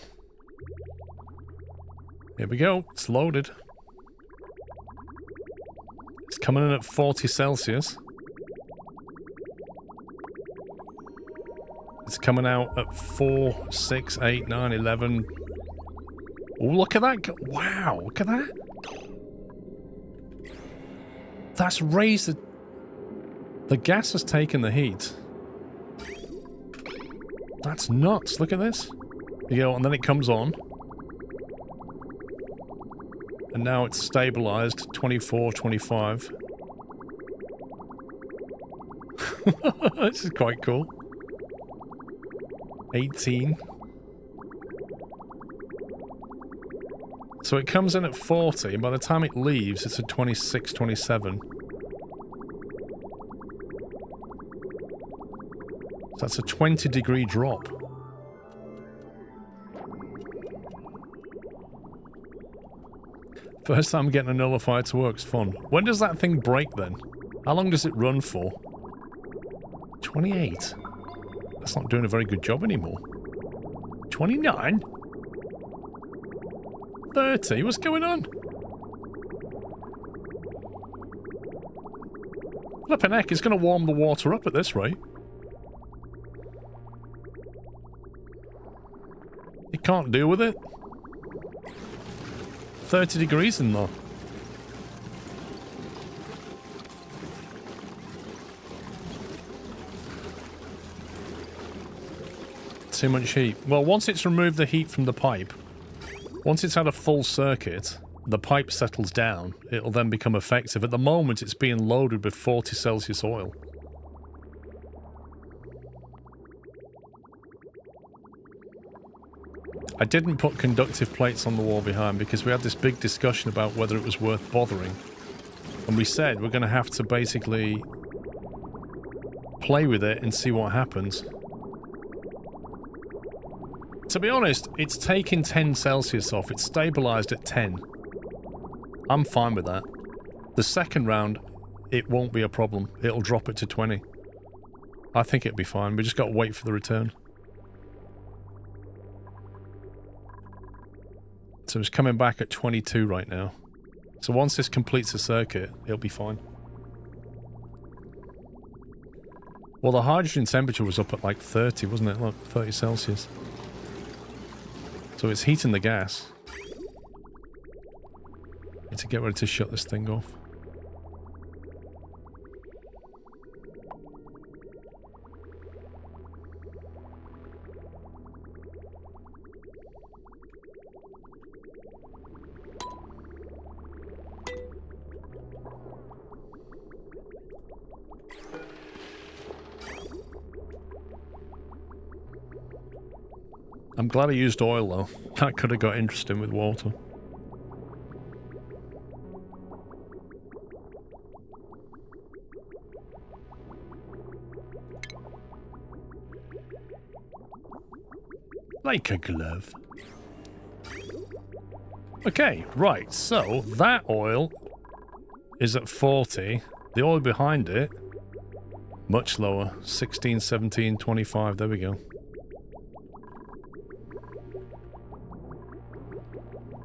Here we go, it's loaded. It's coming in at 40 Celsius. It's coming out at 4, 6, 8, 9, 11. Oh, look at that. Wow, look at that. That's raised the gas has taken the heat. That's nuts. Look at this. You know, and then it comes on. And now it's stabilized. 24, 25. This is quite cool. 18. So it comes in at 40, and by the time it leaves, it's at 26, 27. So that's a 20-degree drop. First time getting a nullifier to work is fun. When does that thing break then? How long does it run for? 28? That's not doing a very good job anymore. 29? 30? What's going on? Flippin' heck, it's going to warm the water up at this rate. You can't deal with it. 30 degrees in there. Too much heat. Well, once it's removed the heat from the pipe, once it's had a full circuit, the pipe settles down. It'll then become effective. At the moment, it's being loaded with 40 Celsius oil. I didn't put conductive plates on the wall behind because we had this big discussion about whether it was worth bothering. And we said we're going to have to basically play with it and see what happens. To be honest, it's taking 10 Celsius off. It's stabilized at 10. I'm fine with that. The second round, it won't be a problem. It'll drop it to 20. I think it'll be fine. We just got to wait for the return. So it's coming back at 22 right now. So once this completes the circuit, it'll be fine. Well, the hydrogen temperature was up at like 30, wasn't it? Look, 30 Celsius. So it's heating the gas. Need to get ready to shut this thing off. I'm glad I used oil though. That could have got interesting with water. Like a glove. Okay, right, so that oil is at 40. The oil behind it, much lower. 16, 17, 25. There we go.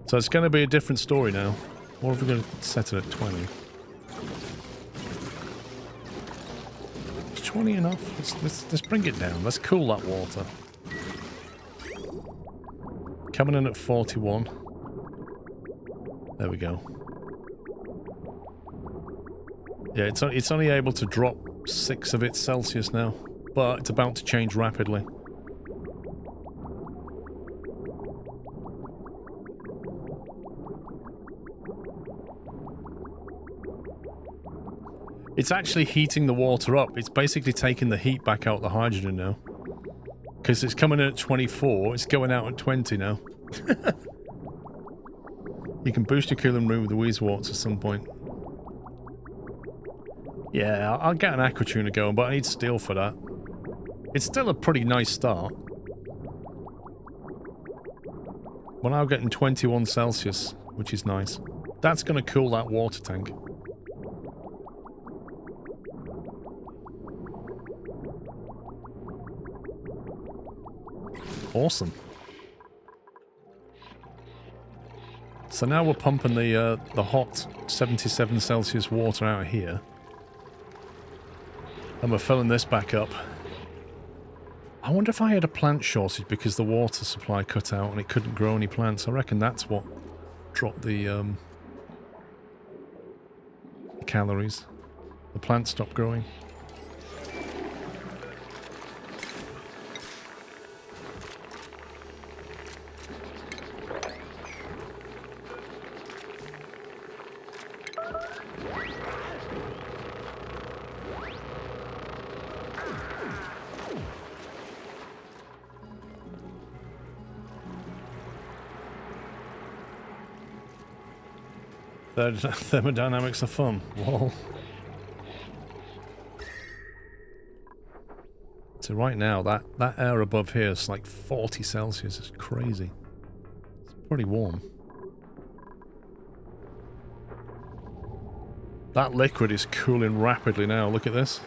So it's going to be a different story now. Or are we going to set it at 20? Is 20 enough? Let's bring it down. Let's cool that water. Coming in at 41. There we go. Yeah, it's only able to drop 6 of its Celsius now, but it's about to change rapidly. It's actually heating the water up. It's basically taking the heat back out the hydrogen now. Because it's coming in at 24, it's going out at 20 now. You can boost your cooling room with the wheeze warts at some point. Yeah, I'll get an aqua tuner going, but I need steel for that. It's still a pretty nice start. We're now getting 21 Celsius, which is nice. That's going to cool that water tank. Awesome. So now we're pumping the hot 77 Celsius water out of here. And we're filling this back up. I wonder if I had a plant shortage because the water supply cut out and it couldn't grow any plants. I reckon that's what dropped the calories. The plants stopped growing. Thermodynamics are fun. Whoa. So right now, that air above here is like 40 Celsius. It's crazy. It's pretty warm. That liquid is cooling rapidly now. Look at this.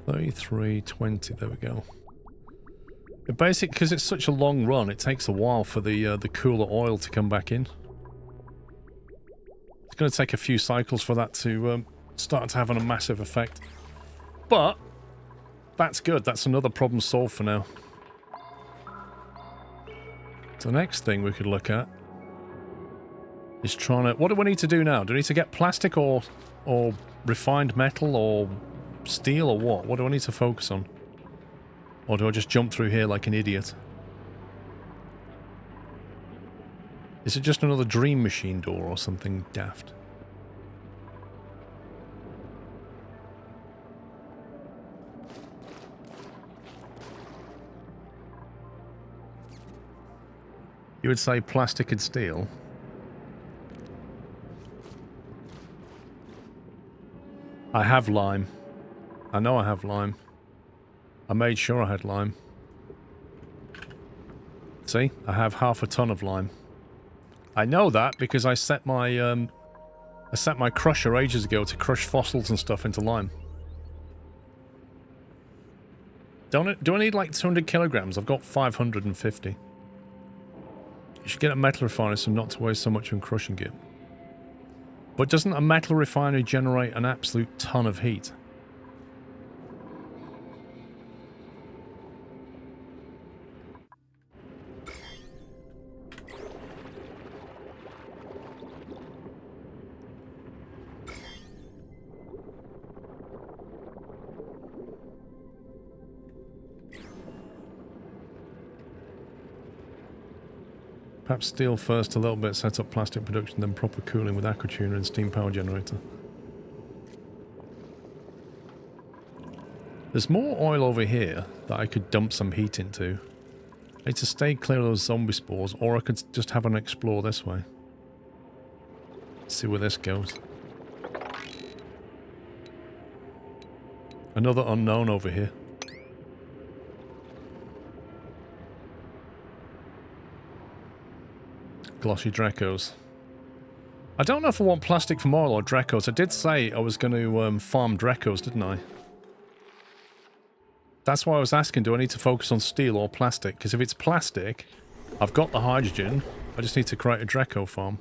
$33.20, there we go. Basically, because it's such a long run, it takes a while for the cooler oil to come back in. It's going to take a few cycles for that to start to have a massive effect. But that's good. That's another problem solved for now. So the next thing we could look at is trying to... What do we need to do now? Do we need to get plastic or refined metal or steel or what? What do I need to focus on? Or do I just jump through here like an idiot? Is it just another dream machine door or something daft? You would say plastic and steel? I have lime. I know I have lime. I made sure I had lime. See? I have half a ton of lime. I know that because I set my crusher ages ago to crush fossils and stuff into lime. Do I need like 200 kilograms? I've got 550. You should get a metal refinery so not to waste so much on crushing it. But doesn't a metal refinery generate an absolute ton of heat? Perhaps steel first a little bit, set up plastic production, then proper cooling with aquatuner and steam power generator. There's more oil over here that I could dump some heat into. I need to stay clear of those zombie spores, or I could just have an explore this way. See where this goes. Another unknown over here. Glossy Dracos. I don't know if I want plastic from oil or Dracos. I did say I was going to farm Dracos, didn't I? That's why I was asking, do I need to focus on steel or plastic? Because if it's plastic, I've got the hydrogen. I just need to create a Draco farm.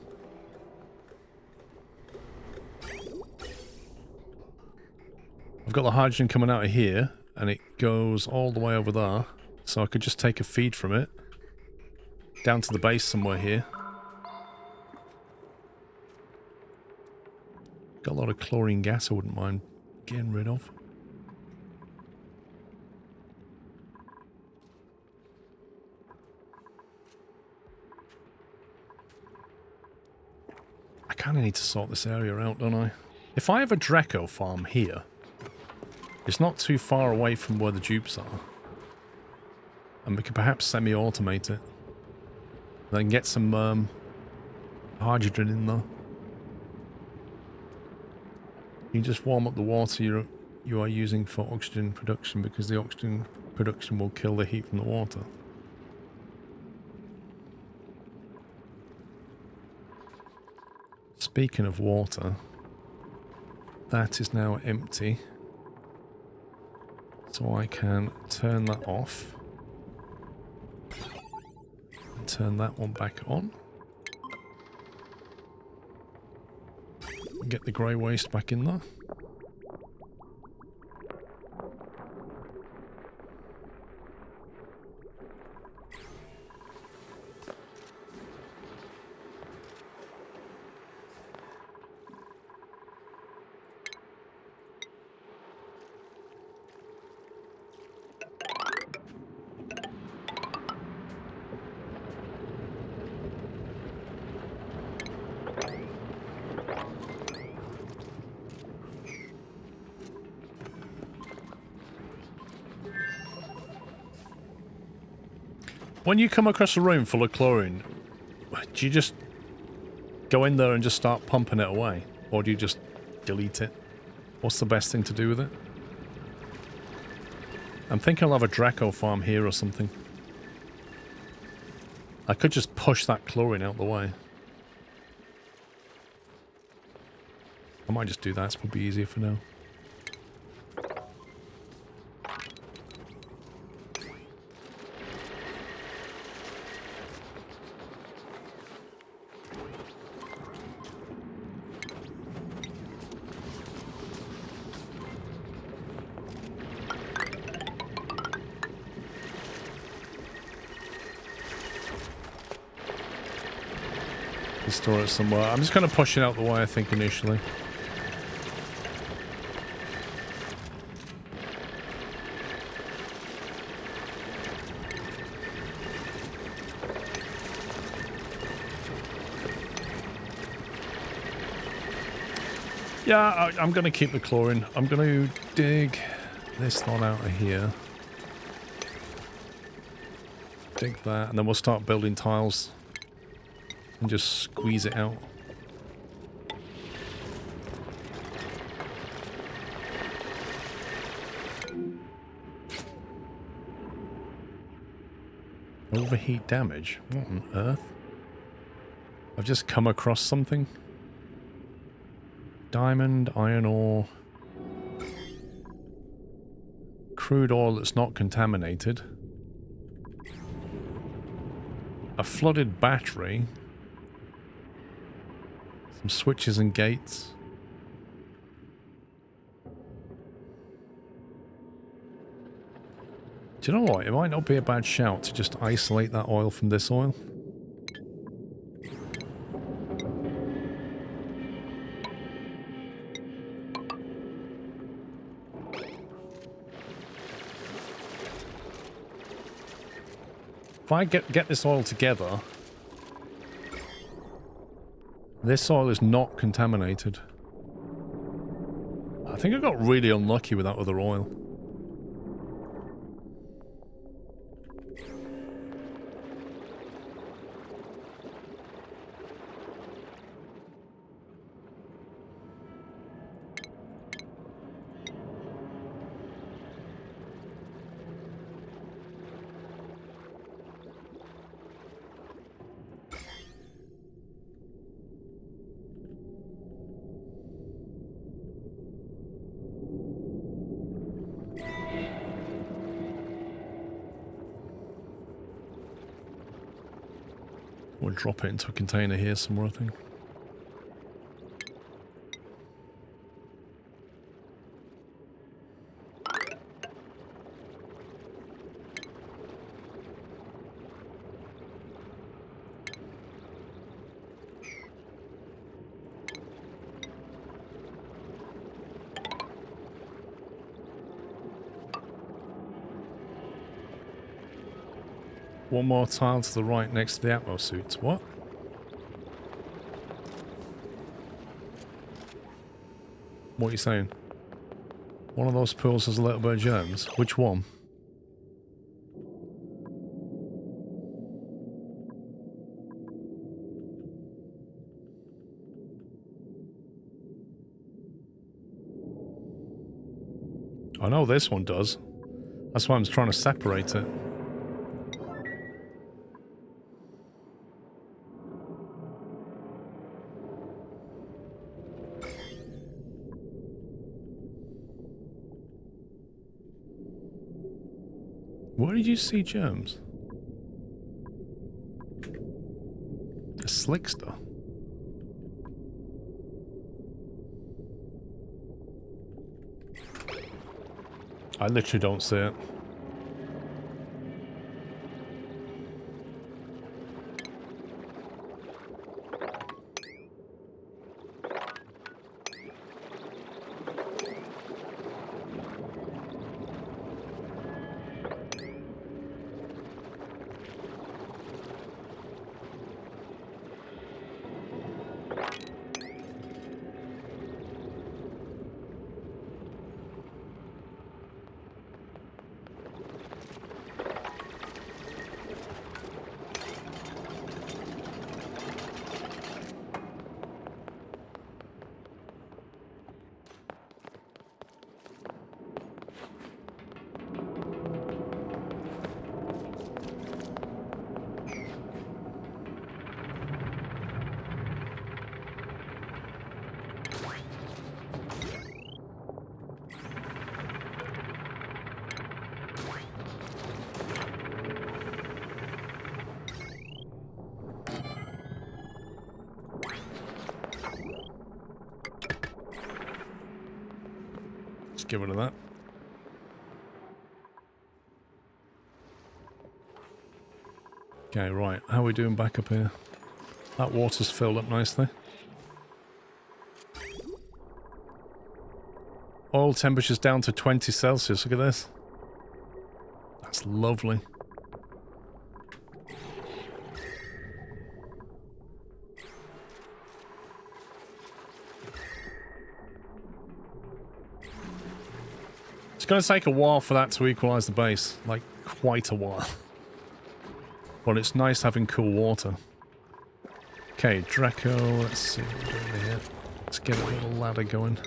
I've got the hydrogen coming out of here, and it goes all the way over there. So I could just take a feed from it down to the base somewhere here. Got a lot of chlorine gas I wouldn't mind getting rid of. I kind of need to sort this area out, don't I? If I have a Draco farm here, it's not too far away from where the dupes are. And we could perhaps semi-automate it. Then get some hydrogen in there. You just warm up the water you are using for oxygen production, because the oxygen production will kill the heat from the water. Speaking of water, that is now empty. So I can turn that off. And turn that one back on. Get the grey waste back in there. When you come across a room full of chlorine, do you just go in there and just start pumping it away? Or do you just delete it? What's the best thing to do with it? I'm thinking I'll have a Draco farm here or something. I could just push that chlorine out the way. I might just do that, it's probably easier for now. Store it somewhere. I'm just going to push it out the way, I think, initially. Yeah, I'm going to keep the chlorine. I'm going to dig this lot out of here. Dig that, and then we'll start building tiles. And just squeeze it out. Overheat damage? What on earth? I've just come across something. Diamond, iron ore. Crude oil that's not contaminated. A flooded battery. Some switches and gates. Do you know what? It might not be a bad shout to just isolate that oil from this oil. If I get this oil together, This soil is not contaminated. I think I got really unlucky with that other oil. We'll drop it into a container here somewhere, I think. One more tile to the right next to the Atmo suits. What? What are you saying? One of those pools has a little bit of germs. Which one? I know this one does. That's why I'm trying to separate it. Where did you see germs? A slickster. I literally don't see it. Get rid of that. Okay, right. How are we doing back up here? That water's filled up nicely. Oil temperature's down to 20 Celsius. Look at this. That's lovely. It's going to take a while for that to equalize the base. Like, quite a while. But it's nice having cool water. Okay, Draco, let's see what we're doing here. Let's get a little ladder going.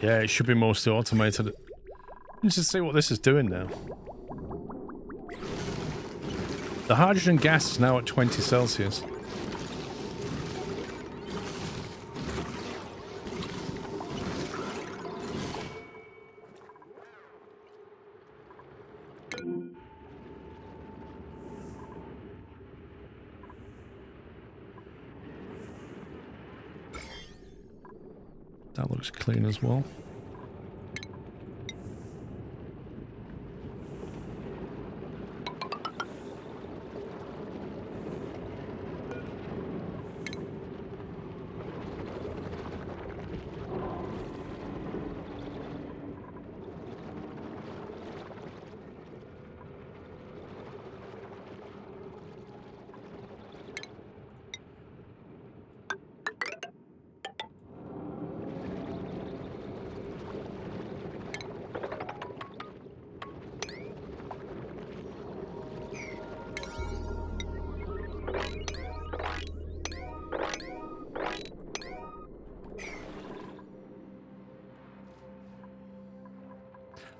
Yeah, it should be mostly automated. Let's just see what this is doing now. The hydrogen gas is now at 20 Celsius. That looks clean as well.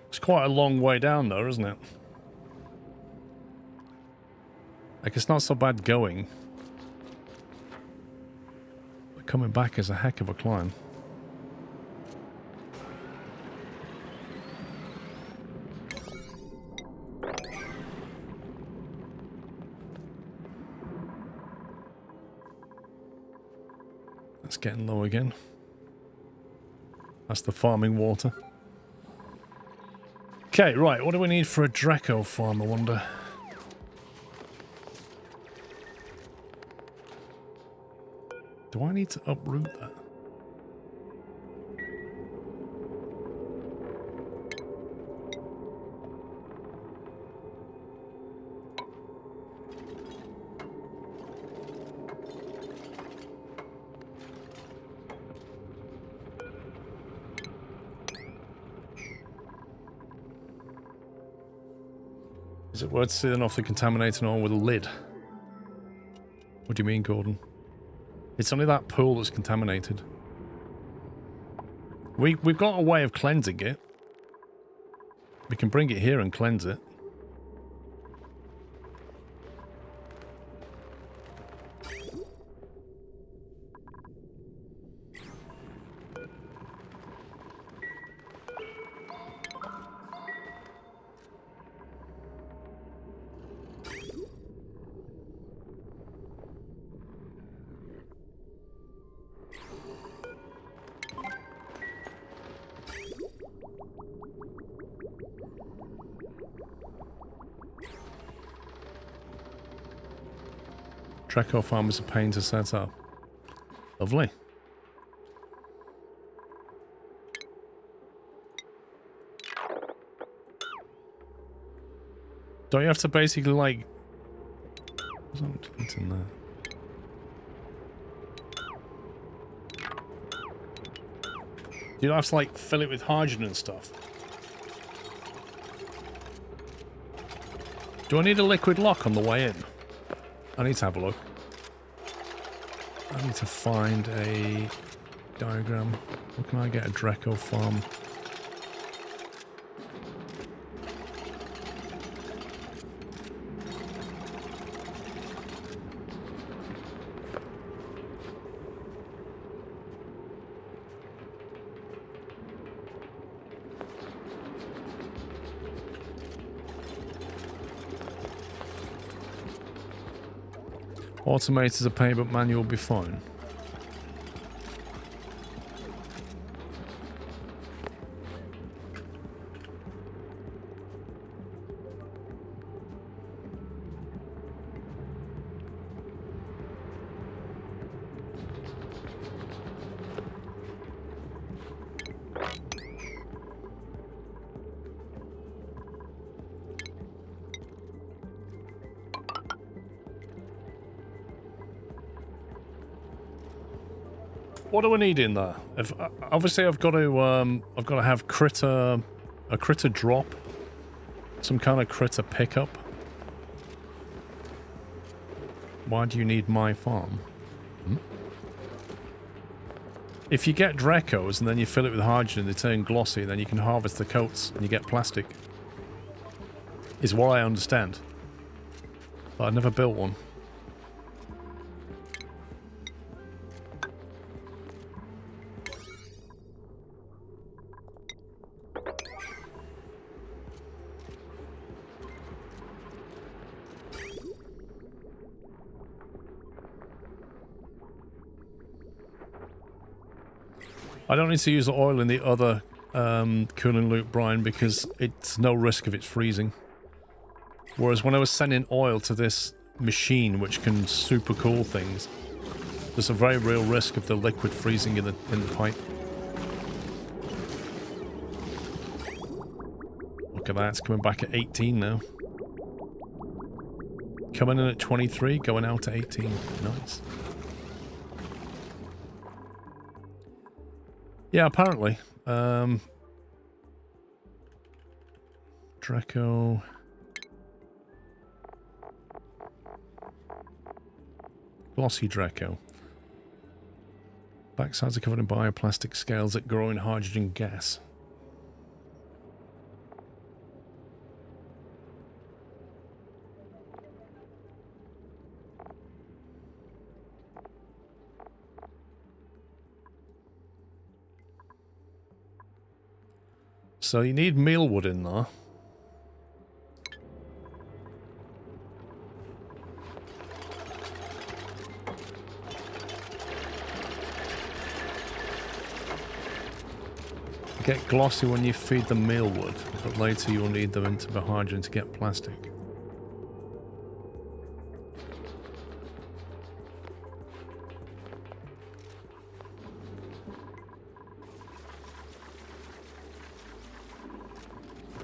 It's quite a long way down though, isn't it? Like, it's not so bad going. But coming back is a heck of a climb. It's getting low again. That's the farming water. Okay, right, what do we need for a Draco farm, I wonder? Do I need to uproot that? Is it worth sealing off the contaminating oil with a lid? What do you mean, Gordon? It's only that pool that's contaminated. We've got a way of cleansing it. We can bring it here and cleanse it. Draco farm is a pain to set up. Lovely. Don't you have to basically like... There's something in there. You don't have to like fill it with hydrogen and stuff. Do I need a liquid lock on the way in? I need to have a look. I need to find a diagram. Where can I get a Draco farm? Automated is a pain, but manual will be fine. What do I need in there? If, obviously, I've got to have a critter drop, some kind of critter pickup. Why do you need my farm? Hmm? If you get Dracos and then you fill it with hydrogen, they turn glossy, and then you can harvest the coats and you get plastic. Is what I understand. But I've never built one. I don't need to use the oil in the other cooling loop brine because it's no risk of it freezing. Whereas when I was sending oil to this machine, which can super cool things, there's a very real risk of the liquid freezing in the pipe. Look at that, it's coming back at 18 now. Coming in at 23, going out at 18. Nice. Yeah, apparently. Draco. Glossy Draco. Backsides are covered in bioplastic scales that grow in hydrogen gas. So you need mealwood in there. Get glossy when you feed them mealwood, but later you'll need them into the hydrogen to get plastic.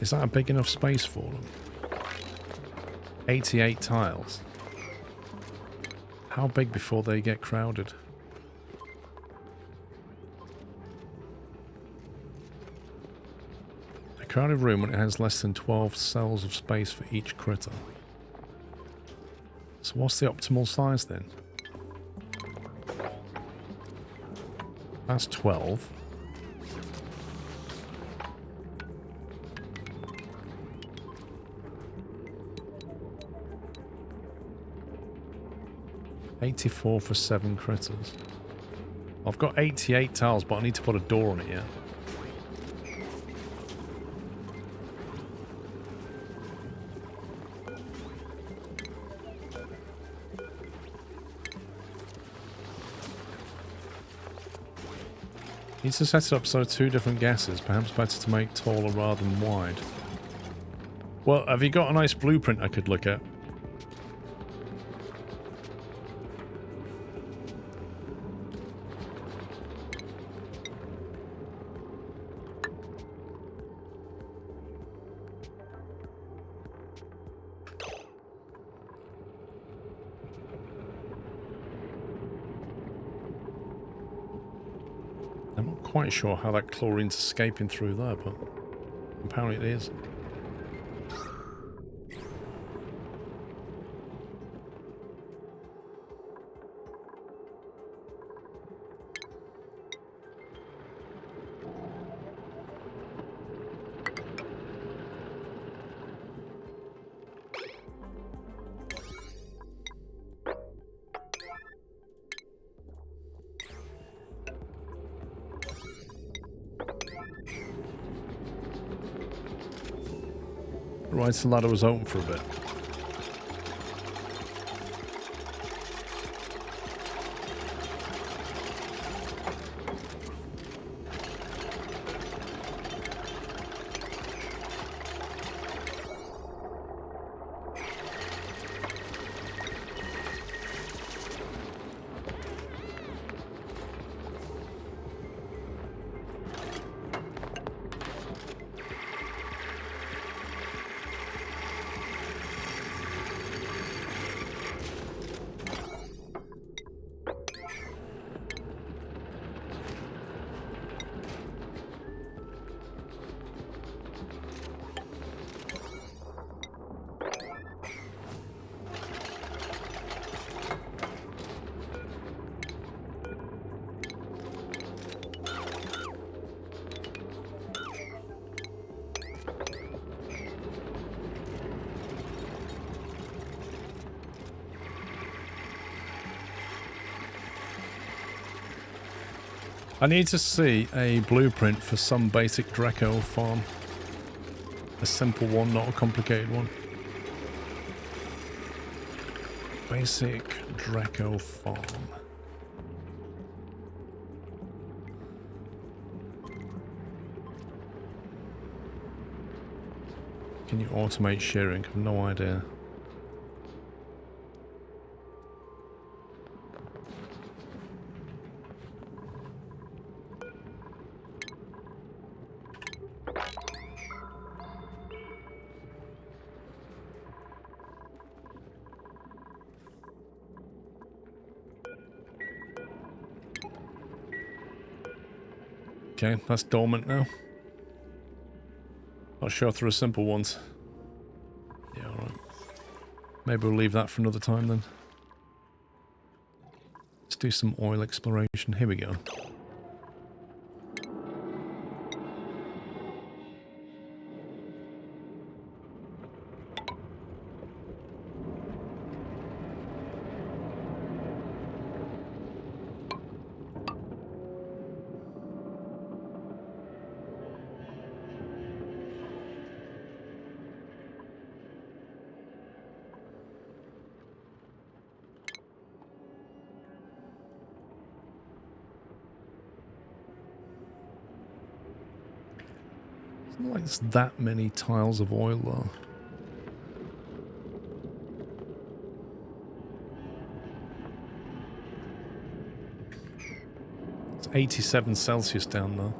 Is that a big enough space for them? 88 tiles. How big before they get crowded? A crowded room when it has less than 12 cells of space for each critter. So what's the optimal size then? That's 12. $84 for 7 critters. I've got 88 tiles, but I need to put a door on it yet. Need to set it up so 2 different gases, perhaps better to make taller rather than wide. Well, have you got a nice blueprint I could look at? Quite sure how that chlorine's escaping through there, but apparently it is. Right, the ladder was open for a bit. I need to see a blueprint for some basic Draco farm. A simple one, not a complicated one. Basic Draco farm. Can you automate shearing? I've no idea. Okay, that's dormant now. Not sure through simple ones. Yeah, alright. Maybe we'll leave that for another time then. Let's do some oil exploration. Here we go. It's not like there's that many tiles of oil though. It's 87 Celsius down there.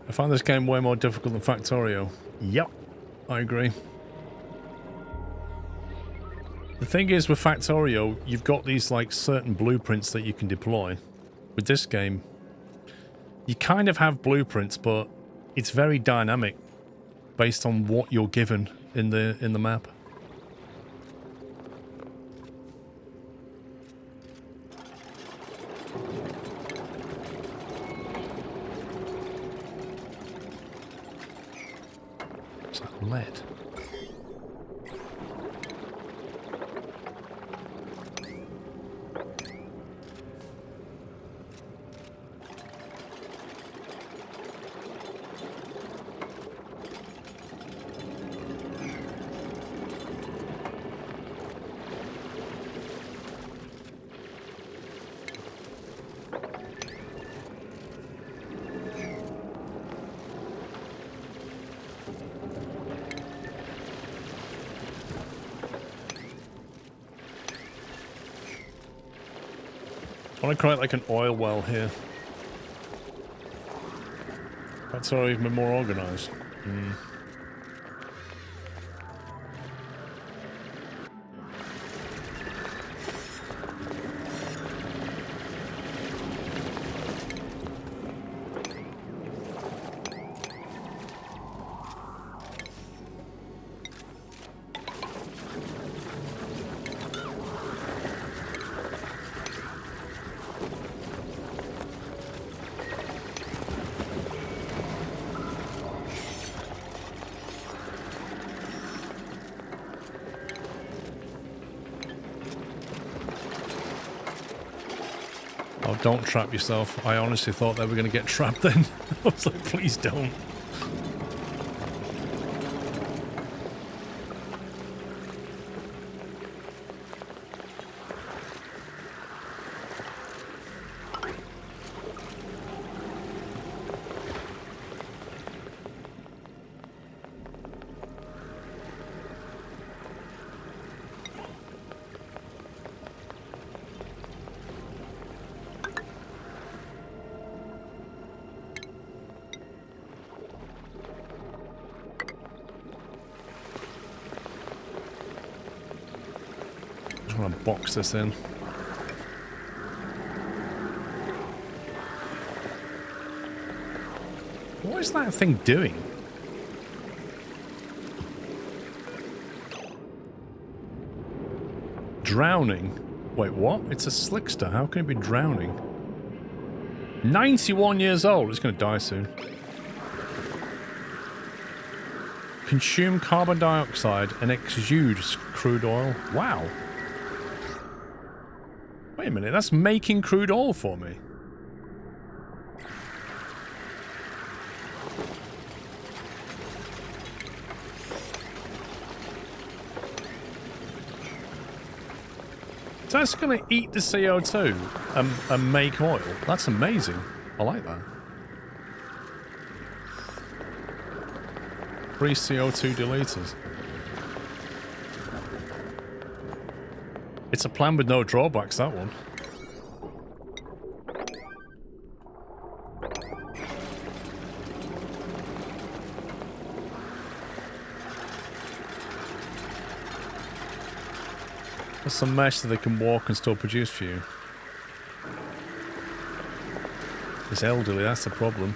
I find this game way more difficult than Factorio. Yep, I agree. The thing is with Factorio, you've got these like certain blueprints that you can deploy. With this game, you kind of have blueprints, but it's very dynamic based on what you're given in the map. Lead. I want to create like an oil well here. That's already been more organized. Oh, don't trap yourself. I honestly thought they were going to get trapped then. I was like, please don't. I want to box this in. What is that thing doing? Drowning? Wait, what? It's a slickster. How can it be drowning? 91 years old. It's going to die soon. Consume carbon dioxide and exude crude oil. Wow. Wait a minute, that's making crude oil for me. So that's going to eat the CO2 and make oil. That's amazing. I like that. Free CO2 deleters. It's a plan with no drawbacks, that one. There's some mesh that they can walk and still produce for you. It's elderly, that's the problem.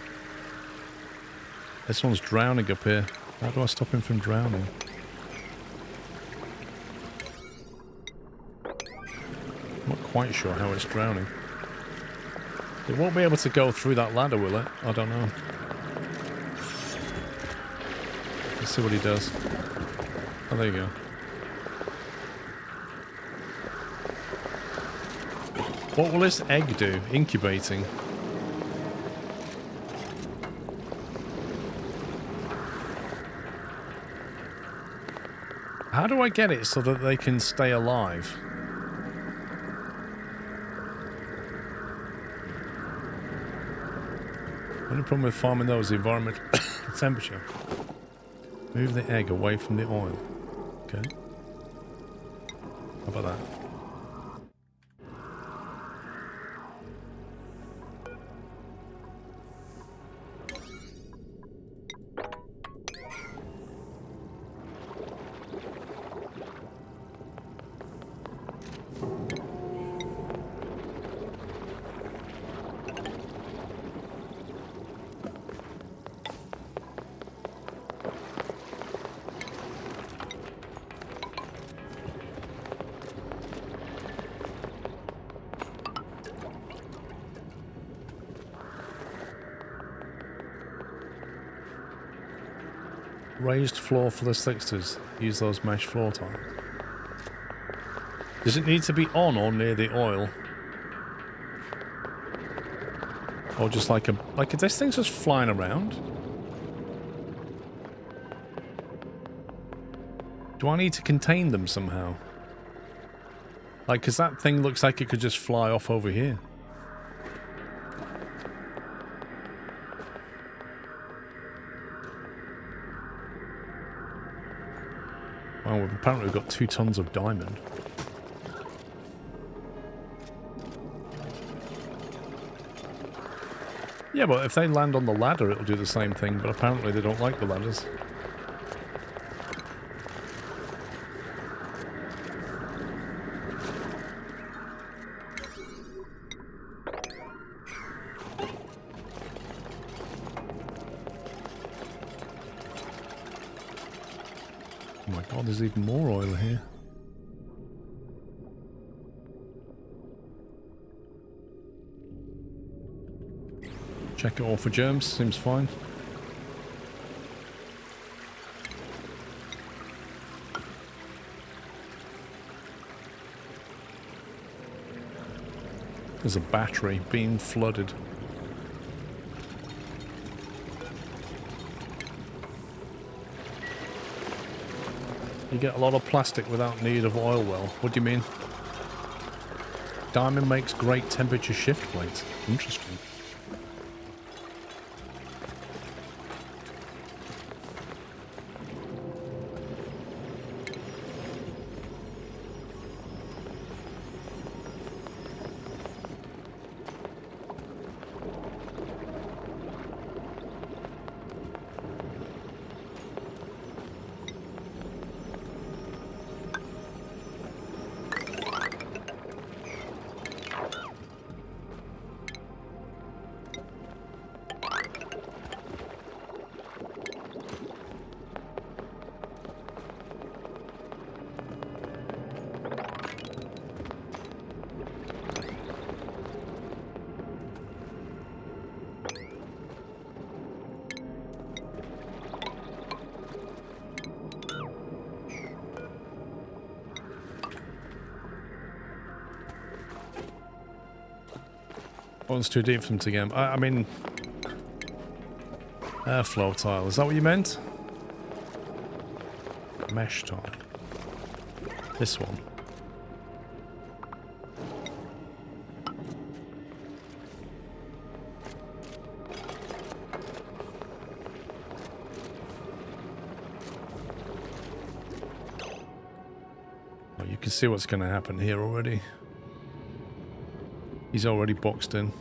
This one's drowning up here. How do I stop him from drowning? I'm not quite sure how it's drowning. It won't be able to go through that ladder, will it? I don't know. Let's see what he does. Oh, there you go. What will this egg do? Incubating. How do I get it so that they can stay alive? Only problem with farming those is the environmental temperature. Move the egg away from the oil. Okay. How about that? Raised floor for the sixters. Use those mesh floor tiles. Does it need to be on or near the oil? Or just like this thing's just flying around? Do I need to contain them somehow? Like, cause that thing looks like it could just fly off over here. Oh, apparently we've got 2 tons of diamond. Yeah, but if they land on the ladder, it'll do the same thing, but apparently they don't like the ladders. Oh my god, there's even more oil here. Check it all for germs, seems fine. There's a battery being flooded. You get a lot of plastic without need of oil well. What do you mean? Diamond makes great temperature shift plates. Interesting. One's too deep for them to get. I mean, airflow tile. Is that what you meant? Mesh tile. This one. Oh, you can see what's going to happen here already. He's already boxed in.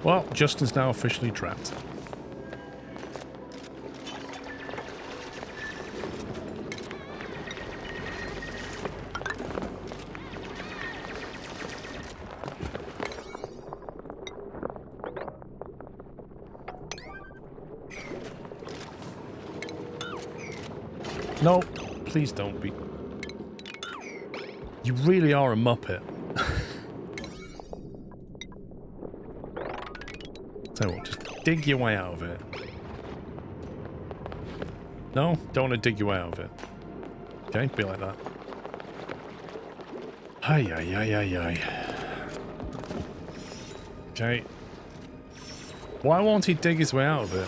Well, Justin's now officially trapped. No, please don't be. You really are a muppet. Tell you what, just dig your way out of it. No, don't want to dig your way out of it. Okay, be like that. Ay, ay, ay, ay, ay. Okay. Why won't he dig his way out of it?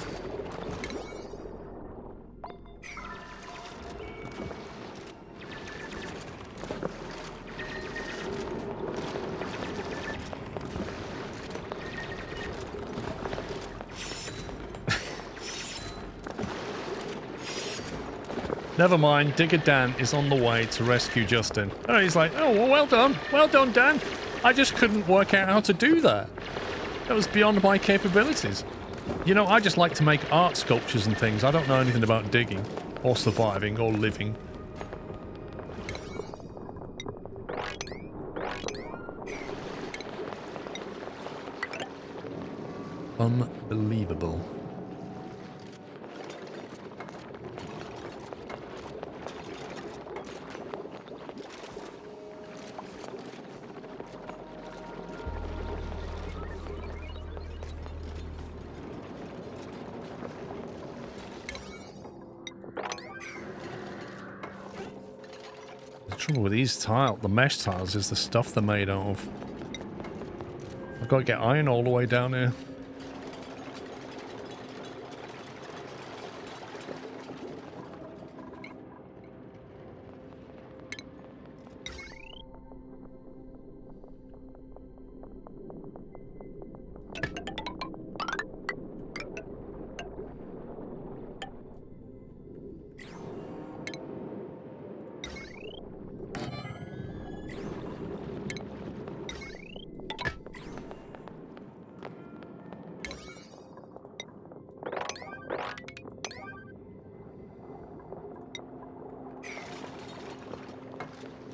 Never mind, Digger Dan is on the way to rescue Justin. Oh, he's like, oh, well done. Well done, Dan. I just couldn't work out how to do that. That was beyond my capabilities. You know, I just like to make art sculptures and things. I don't know anything about digging, or surviving, or living. Unbelievable. The trouble with these the mesh tiles is the stuff they're made out of. I've got to get iron all the way down here.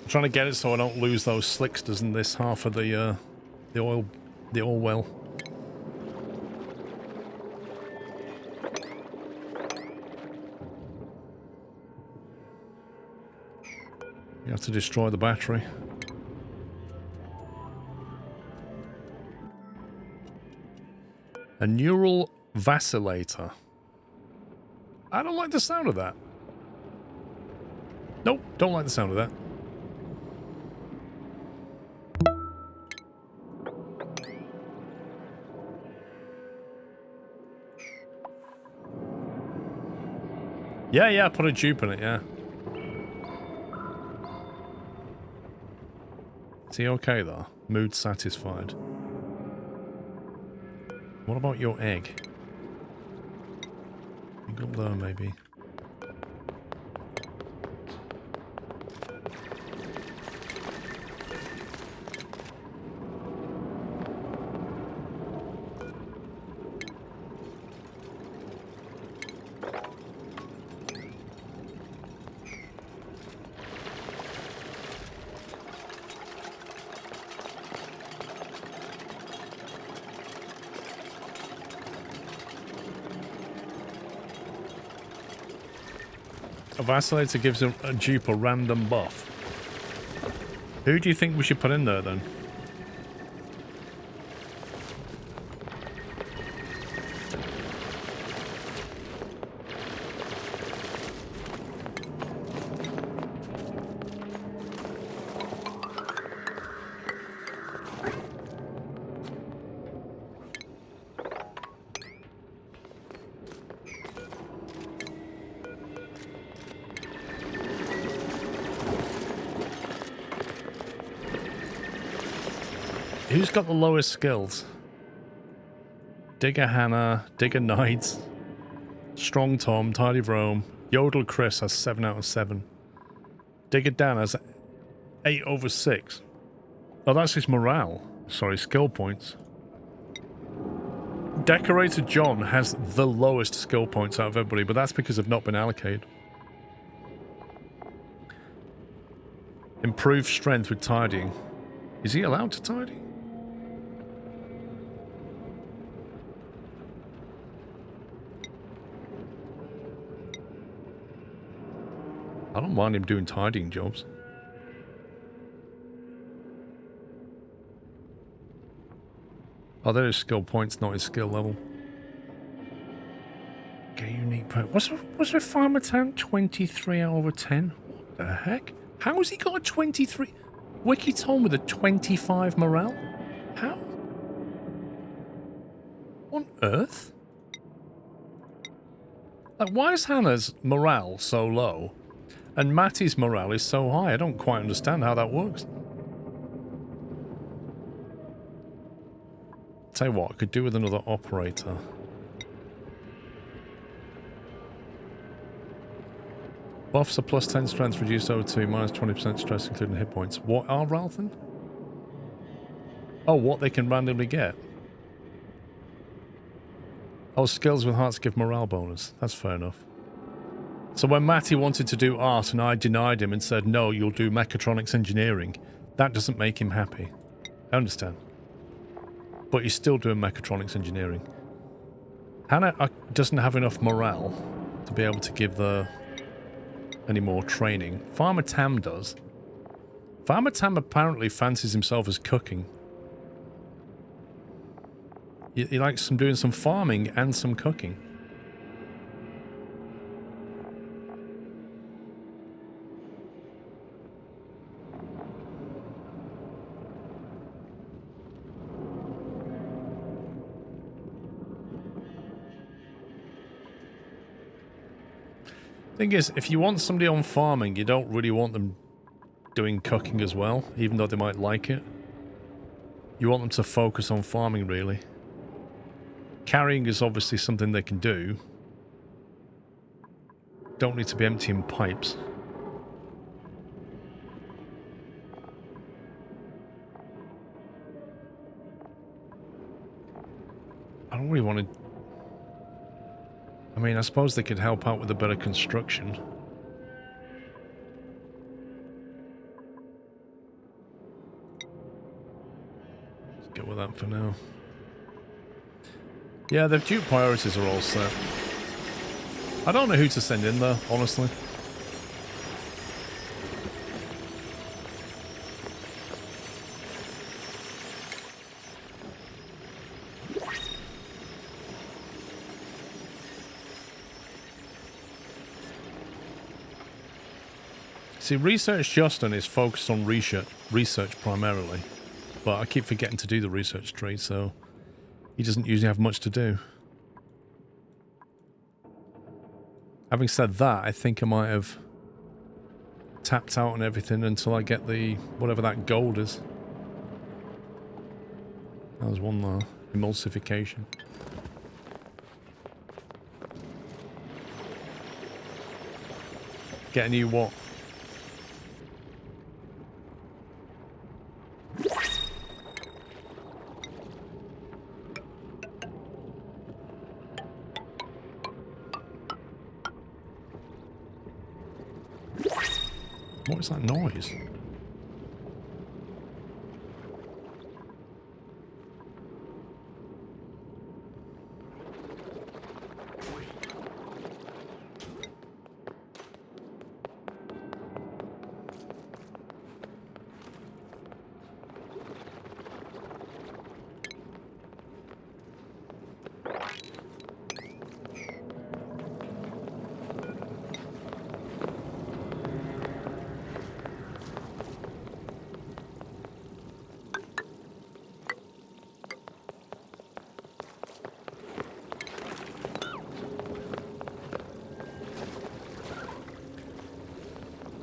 Trying to get it so I don't lose those slicksters in this half of the oil well. You have to destroy the battery. A neural vacillator. I don't like the sound of that. Nope, don't like the sound of that. Yeah, put a dupe in it, yeah. Is he okay, though? Mood satisfied. What about your egg? You got there, maybe. A vacillator gives a dupe a random buff. Who do you think we should put in there then? Who's got the lowest skills? Digger Hannah, Digger Knight, Strong Tom, Tidy Rome, Yodel Chris has 7 out of 7. Digger Dan has 8 over 6. Oh, that's his morale. Sorry, skill points. Decorator John has the lowest skill points out of everybody, but that's because they've not been allocated. Improve strength with tidying. Is he allowed to tidy? I don't mind him doing tidying jobs. Oh, there is skill points, not his skill level. Get unique point. What's Farmer Town? 23 out of 10? What the heck? How has he got a 23? Wiki Tom with a 25 morale? How? On earth? Like, why is Hannah's morale so low and Matty's morale is so high? I don't quite understand how that works. Tell you what, I could do with another operator. Buffs are plus 10 strength, reduced over 2, minus 20% stress, including hit points. What are Ralthan? Oh, what they can randomly get. Oh, skills with hearts give morale bonus. That's fair enough. So when Matty wanted to do art and I denied him and said, no, you'll do mechatronics engineering, that doesn't make him happy. I understand. But he's still doing mechatronics engineering. Hannah doesn't have enough morale to be able to give any more training. Farmer Tam does. Farmer Tam apparently fancies himself as cooking. He likes doing some farming and some cooking. Thing is, if you want somebody on farming, you don't really want them doing cooking as well, even though they might like it. You want them to focus on farming, really. Carrying is obviously something they can do. Don't need to be emptying pipes. I don't really want to... I mean, I suppose they could help out with a better construction. Let's get with that for now. Yeah, the Duke priorities are all set. I don't know who to send in there, honestly. See, Research Justin is focused on research primarily, but I keep forgetting to do the research tree, so he doesn't usually have much to do. Having said that, I think I might have tapped out on everything until I get the whatever that gold is. That was one there. Emulsification. Get a new what? What is that noise?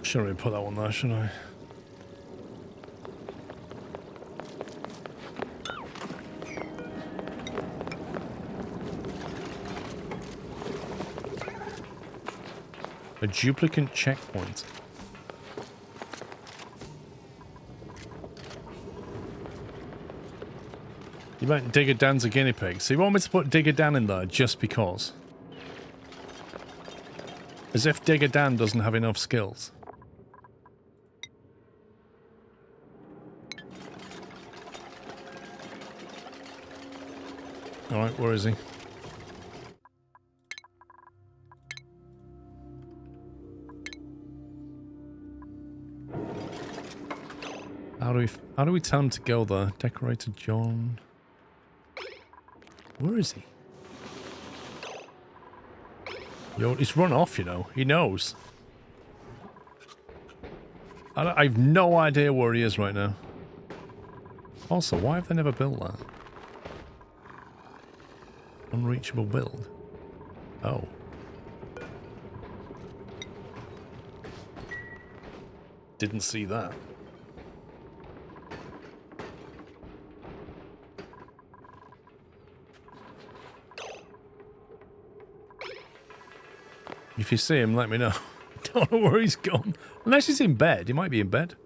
Shouldn't really put that one there, should I? A duplicate checkpoint. You might Digger Dan's a guinea pig. So you want me to put Digger Dan in there just because? As if Digger Dan doesn't have enough skills. Alright, where is he? How do we tell him to go there? Decorator John. Where is he? He's run off, you know. He knows. I have no idea where he is right now. Also, why have they never built that? Unreachable build. Oh. Didn't see that. If you see him, let me know. Don't know where he's gone. Unless he's in bed. He might be in bed.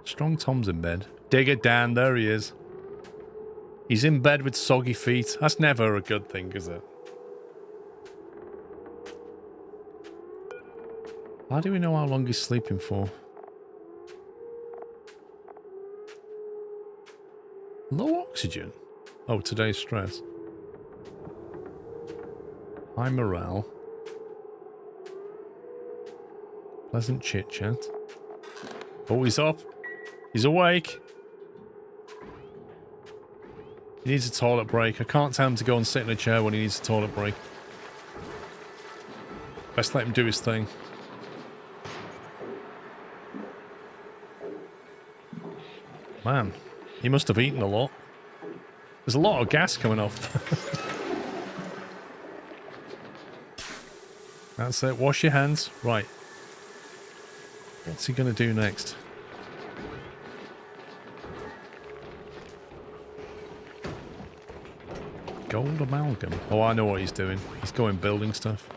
Strong Tom's in bed. Digger Dan, there he is. He's in bed with soggy feet. That's never a good thing, is it? How do we know how long he's sleeping for? Low oxygen? Oh, today's stress. High morale. Pleasant chit-chat. Oh, he's up. He's awake. He needs a toilet break. I can't tell him to go and sit in a chair when he needs a toilet break. Best let him do his thing. Man, he must have eaten a lot. There's a lot of gas coming off. That's it. Wash your hands. Right. What's he going to do next? Gold amalgam. Oh, I know what he's doing. He's going building stuff.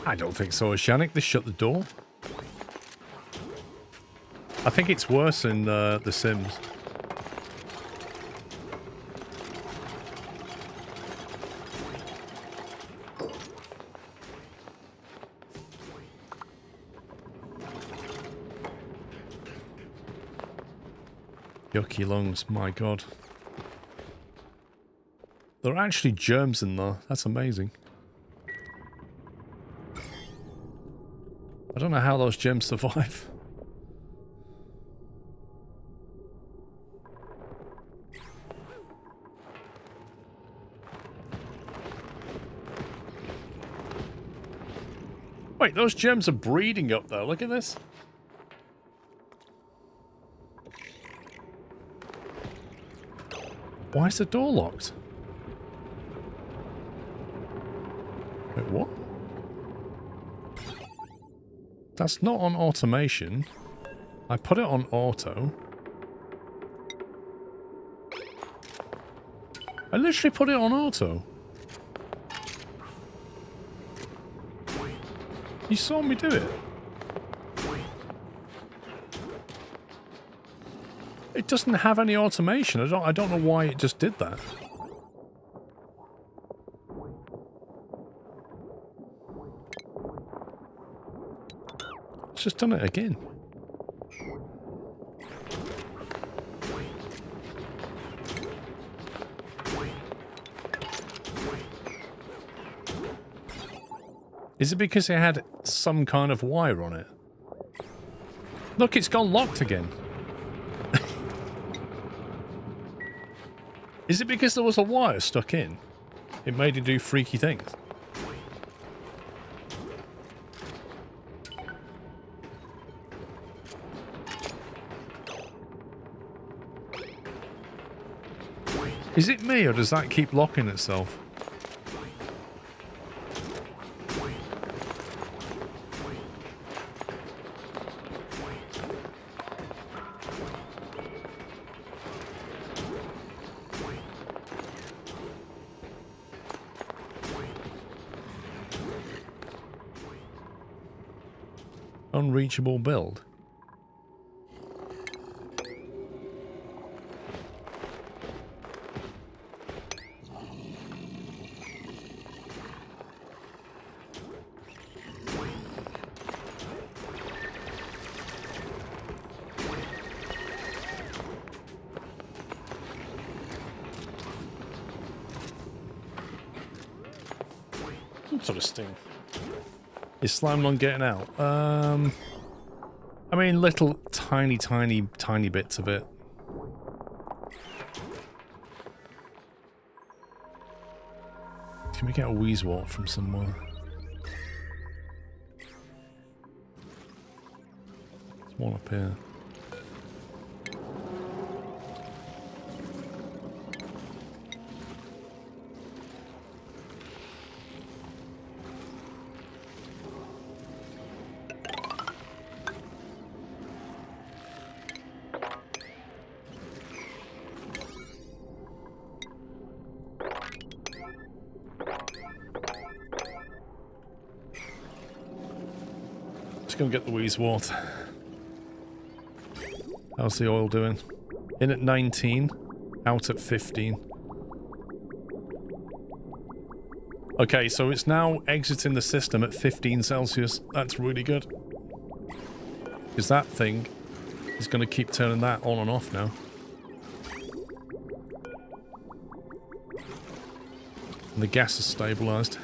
I don't think so, Shanik. They shut the door. I think it's worse in The Sims. Yucky lungs, my god. There are actually germs in there. That's amazing. I don't know how those germs survive. Wait, those germs are breeding up there. Look at this. Why is the door locked? Wait, what? That's not on automation. I put it on auto. I literally put it on auto. You saw me do it. It doesn't have any automation. I don't know why it just did that. It's just done it again. Is it because it had some kind of wire on it? Look, it's gone locked again. Is it because there was a wire stuck in? It made it do freaky things. Is it me, or does that keep locking itself? Unreachable build. Some sort of sting. Is slime on getting out? I mean, little tiny bits of it. Can we get a Wheezewort from somewhere? There's one up here. Gonna get the Wheezewort. How's the oil doing? In at 19, out at 15. Okay, so it's now exiting the system at 15 Celsius. That's really good. Because that thing is going to keep turning that on and off now. And the gas is stabilized.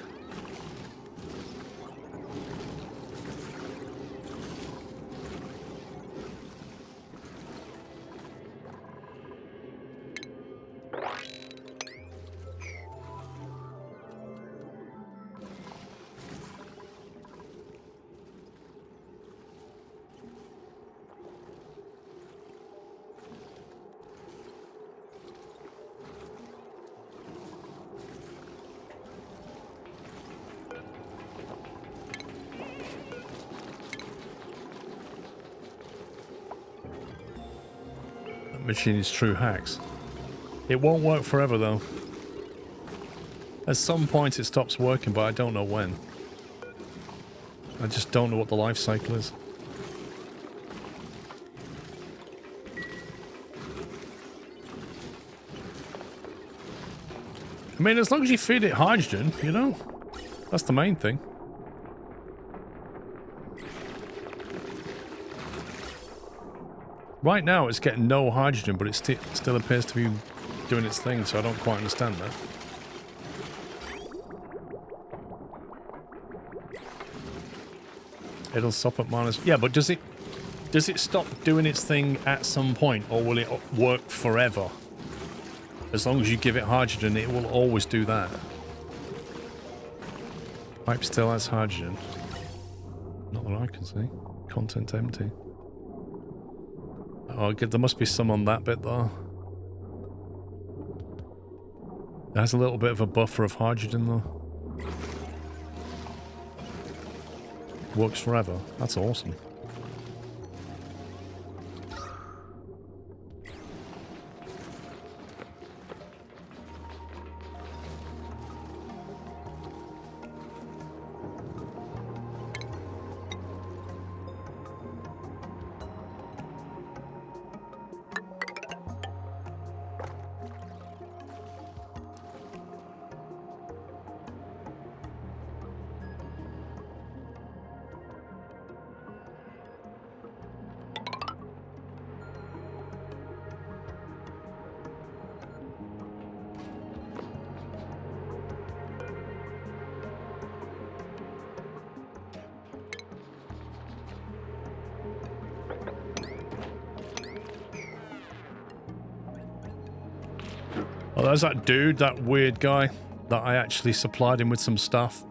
Machine is true hacks. It won't work forever though. At some point it stops working, but I don't know when. I just don't know what the life cycle is. I mean, as long as you feed it hydrogen, you know? That's the main thing. Right now, it's getting no hydrogen, but it still appears to be doing its thing, so I don't quite understand that. It'll stop at minus... Yeah, but does it stop doing its thing at some point, or will it work forever? As long as you give it hydrogen, it will always do that. Pipe still has hydrogen. Not that I can see. Content empty. Oh, there must be some on that bit though. It has a little bit of a buffer of hydrogen though. Works forever. That's awesome. Oh, there's that dude, that weird guy, that I actually supplied him with some stuff.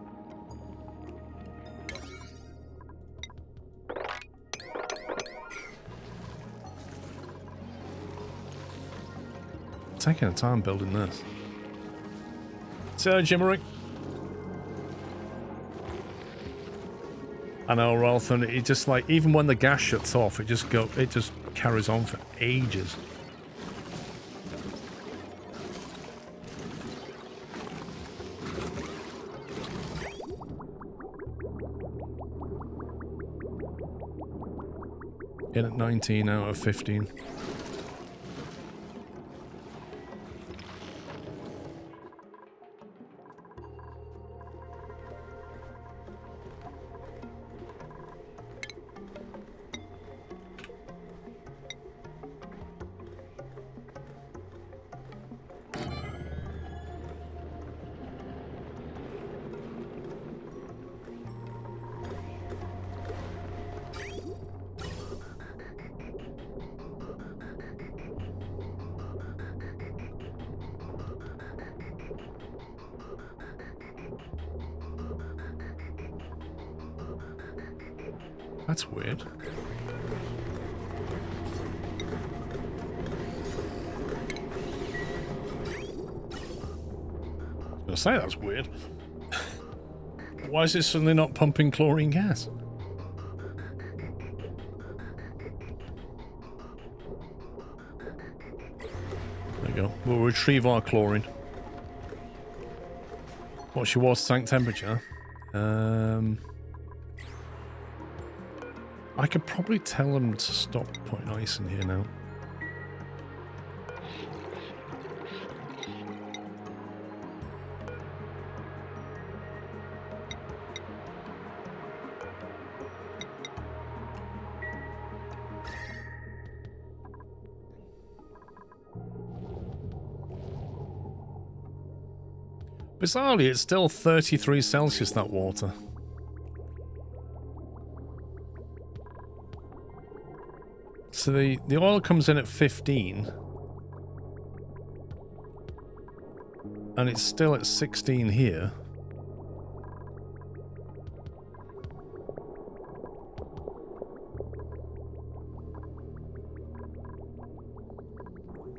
Taking a time building this. So, Jimmerick. I know, Ralph, and it just like, even when the gas shuts off, it just carries on for ages. In at 19 out of 15. That's weird. I was gonna say that's weird. Why is it suddenly not pumping chlorine gas? There you go. We'll retrieve our chlorine. What's your water tank temperature? I could probably tell them to stop putting ice in here now. Bizarrely, it's still 33 Celsius, that water. So the oil comes in at 15. And it's still at 16 here.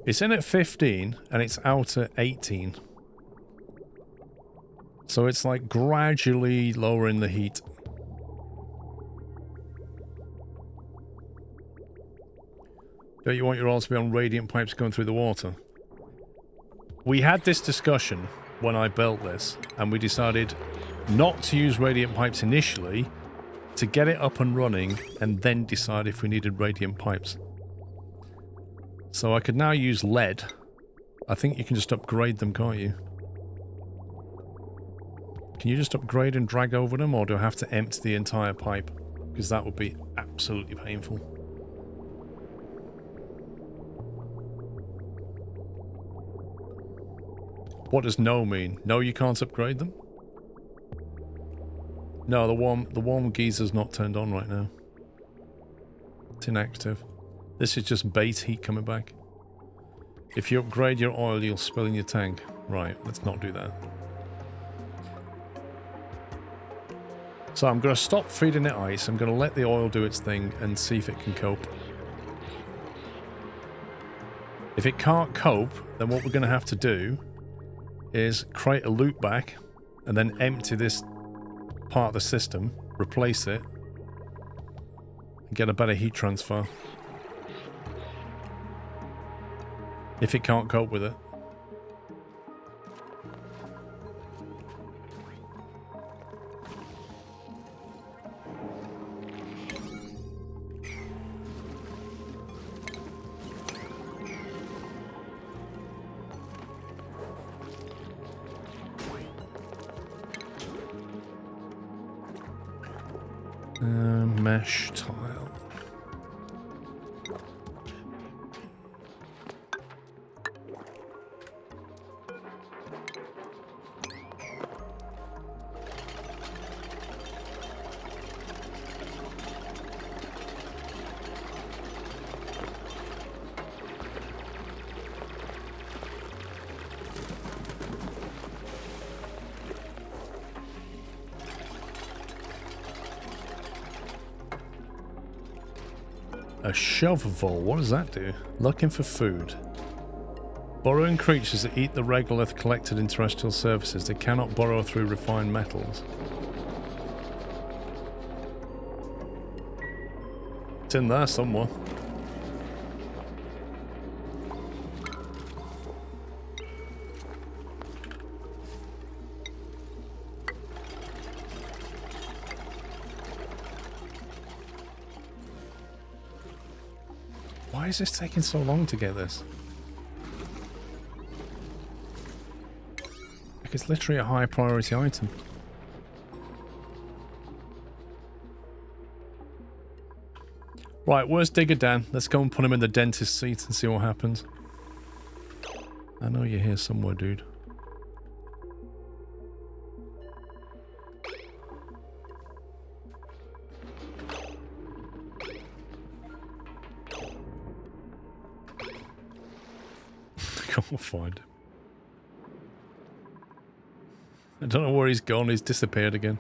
It's in at 15 and it's out at 18. So it's like gradually lowering the heat. Don't you want your oil to be on radiant pipes going through the water? We had this discussion when I built this, and we decided not to use radiant pipes initially, to get it up and running, and then decide if we needed radiant pipes. So I could now use lead. I think you can just upgrade them, can't you? Can you just upgrade and drag over them, or do I have to empty the entire pipe? Because that would be absolutely painful. What does no mean? No, you can't upgrade them? No, the warm geezer's not turned on right now. It's inactive. This is just base heat coming back. If you upgrade your oil, you'll spill in your tank. Right, let's not do that. So I'm going to stop feeding it ice. I'm going to let the oil do its thing and see if it can cope. If it can't cope, then what we're going to have to do is create a loop back and then empty this part of the system, replace it, and get a better heat transfer. If it can't cope with it. Mesh tile. A shovel, what does that do? Looking for food. Burrowing creatures that eat the regolith collected in terrestrial surfaces. They cannot burrow through refined metals. It's in there somewhere. Why is this taking so long to get this? Like it's literally a high priority item. Right, where's Digger Dan? Let's go and put him in the dentist seat and see what happens. I know you're here somewhere, dude. Can't find him. I don't know where he's gone. He's disappeared again.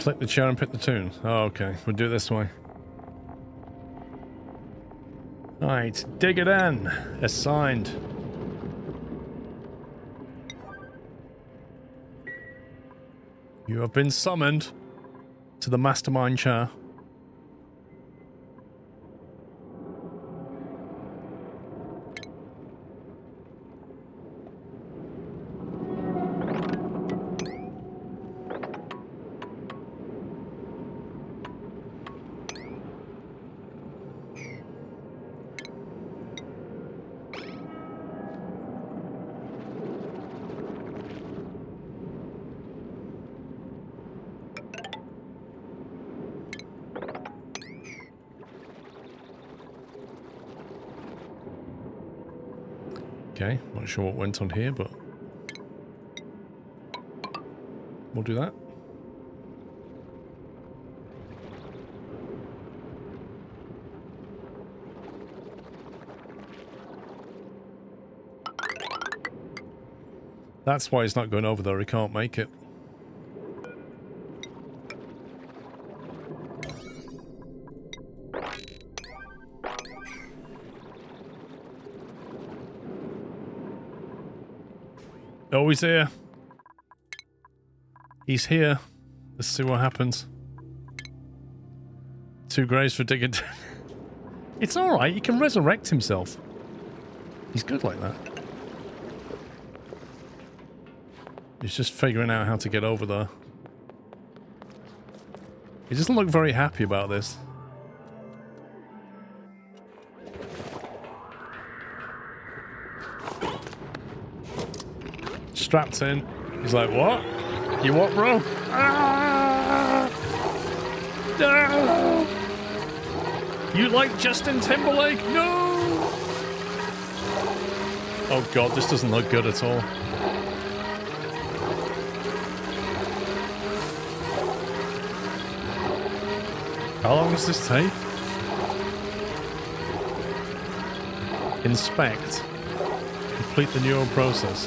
Click the chair and pick the tune. Oh, okay. We'll do it this way. Right, dig it in. Assigned. You have been summoned to the mastermind chair. Okay, not sure what went on here, but we'll do that. That's why he's not going over there, he can't make it. Oh, he's here. He's here. Let's see what happens. 2 graves for Digger. It's alright, he can resurrect himself. He's good like that. He's just figuring out how to get over there. He doesn't look very happy about this. Strapped in. He's like, what? You what, bro? Ah! No! You like Justin Timberlake? No! Oh god, this doesn't look good at all. How long does this take? Inspect. Complete the neural process.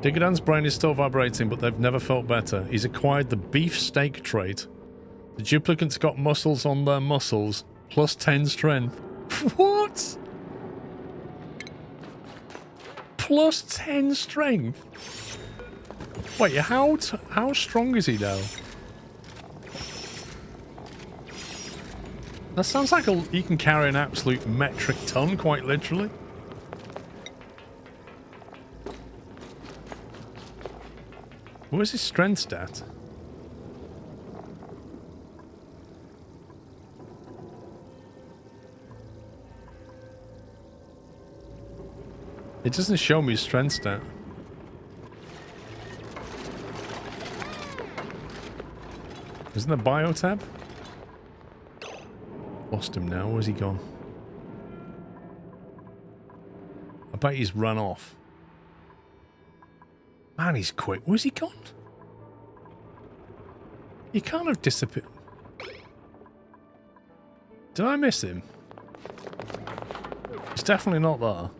Diggerdan's brain is still vibrating, but they've never felt better. He's acquired the beefsteak trait. The duplicant's got muscles on their muscles, plus 10 strength. What? Plus 10 strength? Wait, how strong is he now? That sounds like he can carry an absolute metric ton, quite literally. Where's his strength stat? It doesn't show me his strength stat. Isn't there a bio tab? Lost him now. Where's he gone? I bet he's run off. Man, he's quick. Where's he gone? He can't have disappeared. Did I miss him? He's definitely not there.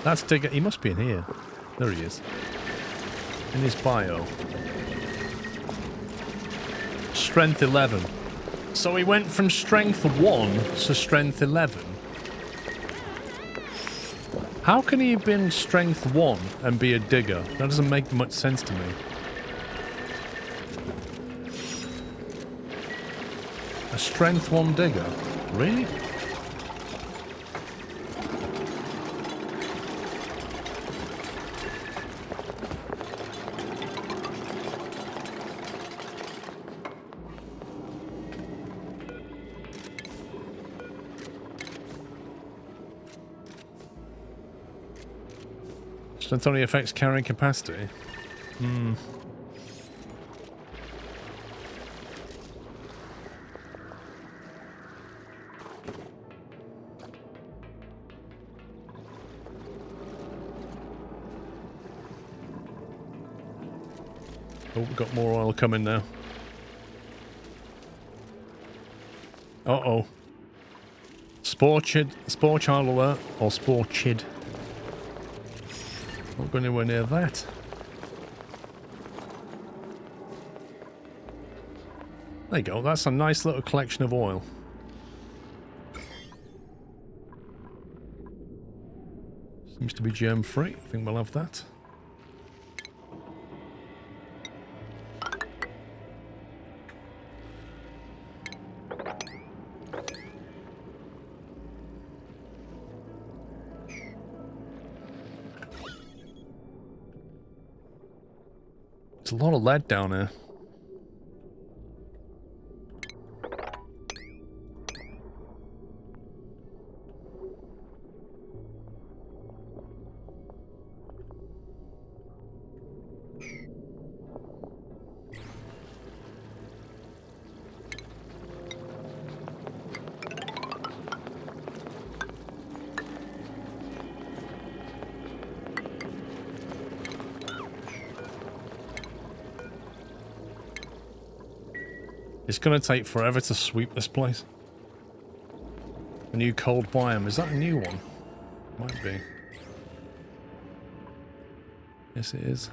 That's Digger. He must be in here. There he is. In his bio. Strength 11. So he went from strength 1 to strength 11. How can he have been strength 1 and be a digger? That doesn't make much sense to me. A strength 1 digger? Really? Strength only affects carrying capacity. Hmm. Oh, we've got more oil coming now. Uh-oh. Spore child alert, or spore chid. Not going anywhere near that. There you go, that's a nice little collection of oil. Seems to be germ-free. I think we'll have that. There's a lot of lead down here. It's going to take forever to sweep this place. A new cold biome. Is that a new one? Might be. Yes, it is.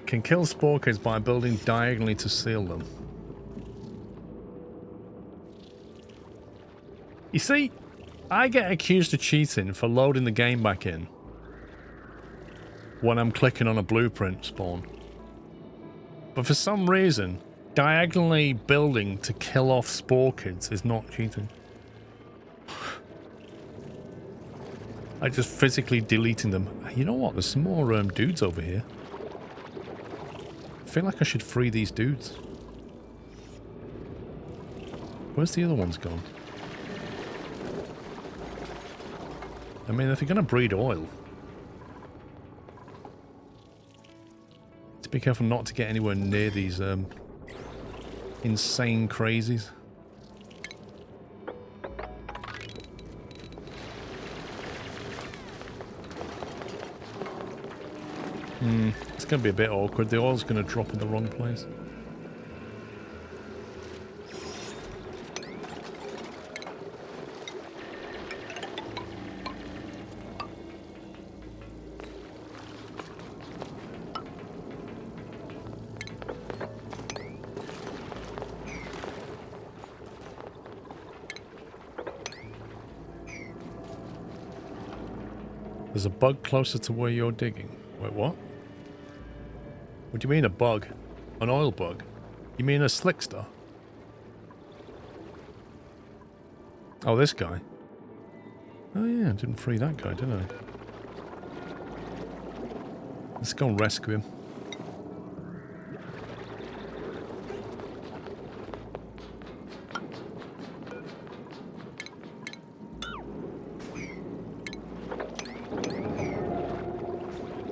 Can kill spore kids by building diagonally to seal them. You see, I get accused of cheating for loading the game back in when I'm clicking on a blueprint spawn. But for some reason, diagonally building to kill off spore kids is not cheating. I just physically deleting them. You know what? There's some more dudes over here. I feel like I should free these dudes. Where's the other ones gone? I mean, if you're going to breed oil, to be careful not to get anywhere near these insane crazies. It's going to be a bit awkward. The oil's going to drop in the wrong place. There's a bug closer to where you're digging. Wait, what? What do you mean a bug? An oil bug? You mean a slickster? Oh, this guy. Oh yeah, I didn't free that guy, did I? Let's go and rescue him.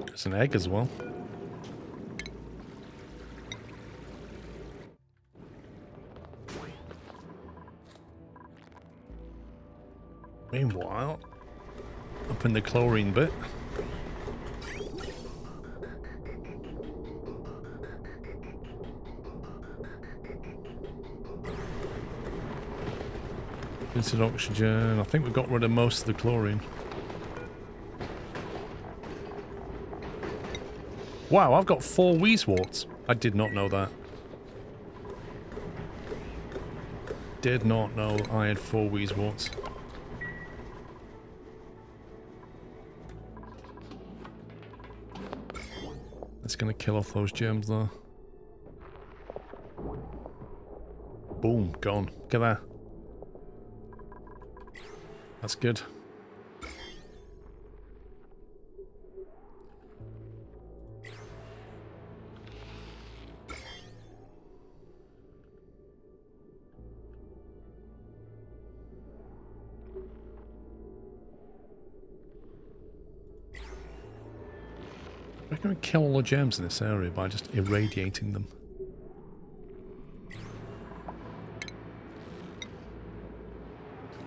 There's an egg as well. Meanwhile, up in the chlorine bit. Limited oxygen. I think we got rid of most of the chlorine. Wow, I've got 4 Wheezeworts. I did not know that. Did not know I had 4 Wheezeworts. That's gonna kill off those germs though. Boom, gone. Look at that. That's good. I reckon we kill all the germs in this area by just irradiating them.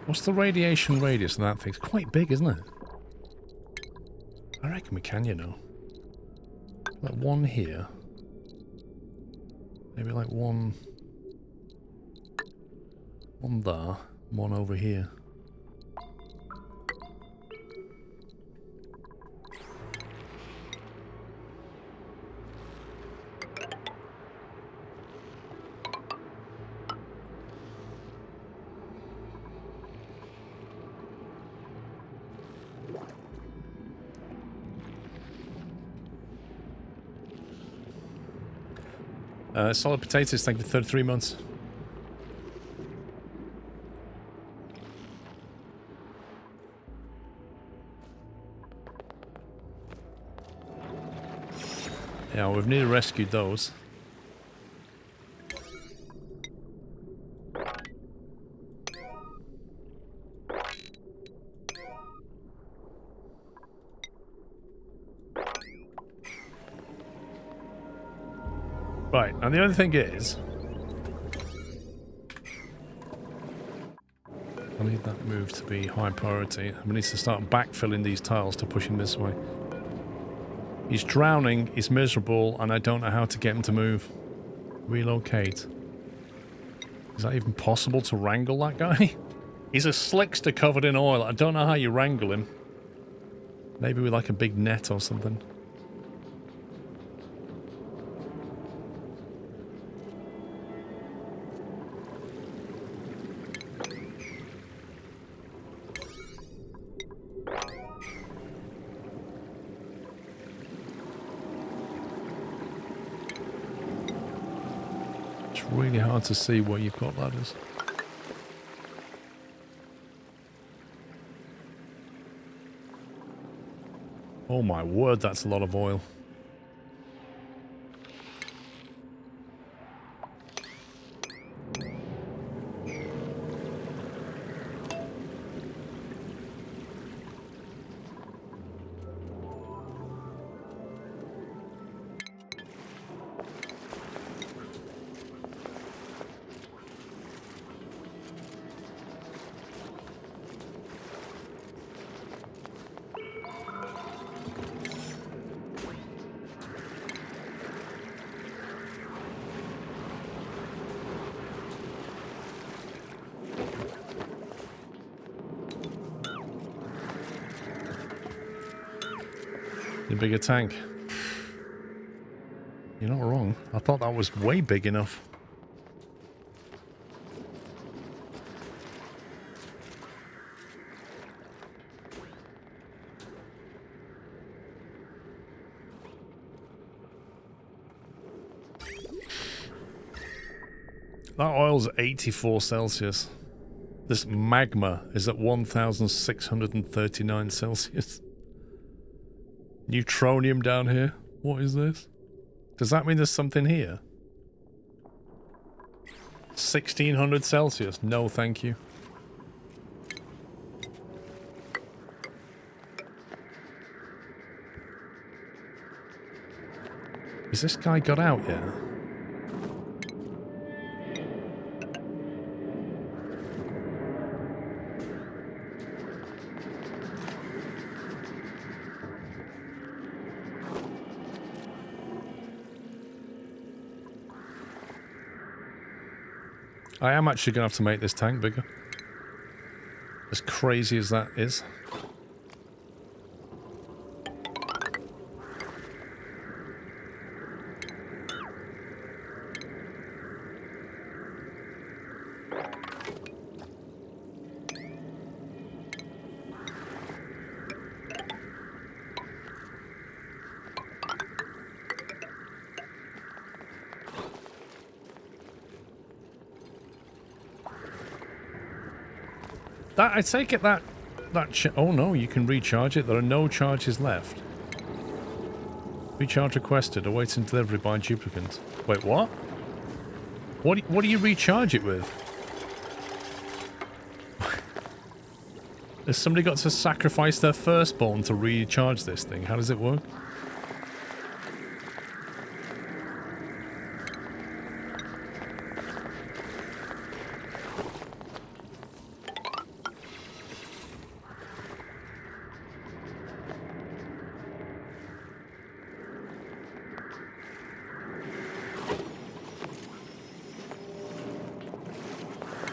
What's the radiation radius of that thing? It's quite big, isn't it? I reckon we can, you know. Like one here. Maybe like one there, one over here. Solid potatoes, thank you for 33 months. Yeah, we've nearly rescued those. Right, and the only thing is... I need that move to be high priority. I need to start backfilling these tiles to push him this way. He's drowning, he's miserable, and I don't know how to get him to move. Relocate. Is that even possible to wrangle that guy? He's a slickster covered in oil. I don't know how you wrangle him. Maybe with like a big net or something. Really hard to see where you've got ladders. Oh my word, that's a lot of oil. A bigger tank. You're not wrong. I thought that was way big enough. That oil's 84 Celsius. This magma is at 1,639 Celsius. Neutronium down here. What is this? Does that mean there's something here? 1,600 Celsius. No, thank you. Has this guy got out yet? I am actually going to have to make this tank bigger. As crazy as that is. I take it that oh no, you can recharge it. There are no charges left. Recharge requested, awaiting delivery by duplicant. Wait, what? What do you recharge it with? Has somebody got to sacrifice their firstborn to recharge this thing? How does it work?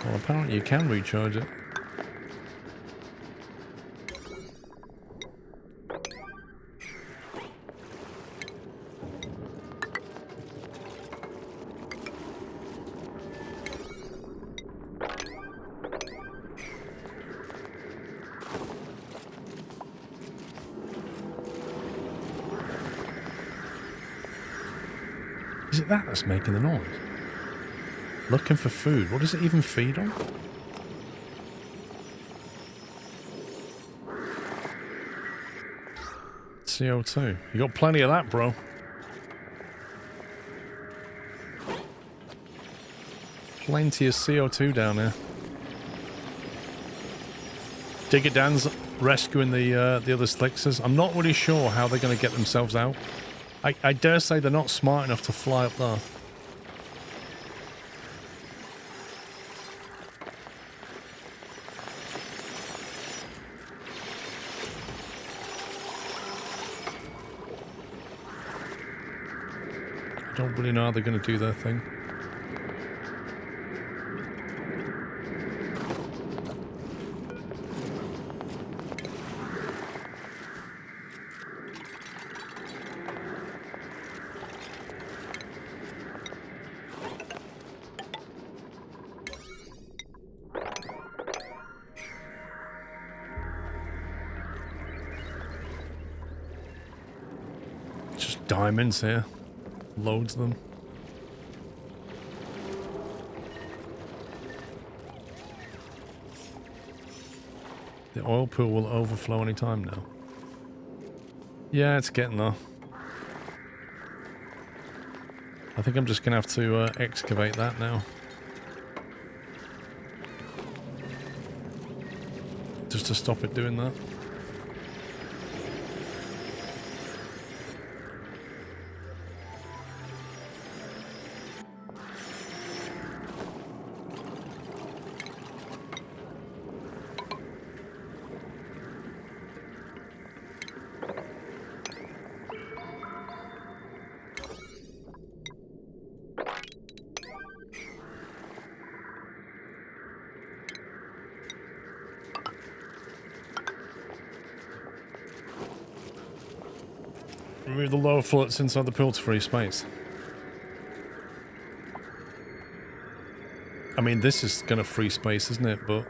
Well, apparently you can recharge it. Is it that's making the noise? Looking for food. What does it even feed on? CO2. You got plenty of that, bro. Plenty of CO2 down here. Digger Dan's rescuing the other Slixers. I'm not really sure how they're going to get themselves out. I dare say they're not smart enough to fly up there. I don't really know how they're going to do their thing. Just diamonds here. Loads of them. The oil pool will overflow any time now. Yeah, it's getting there. I think I'm just going to have to excavate that now. Just to stop it doing that. Remove the lower floats inside the pool to free space. I mean, this is going to free space, isn't it? But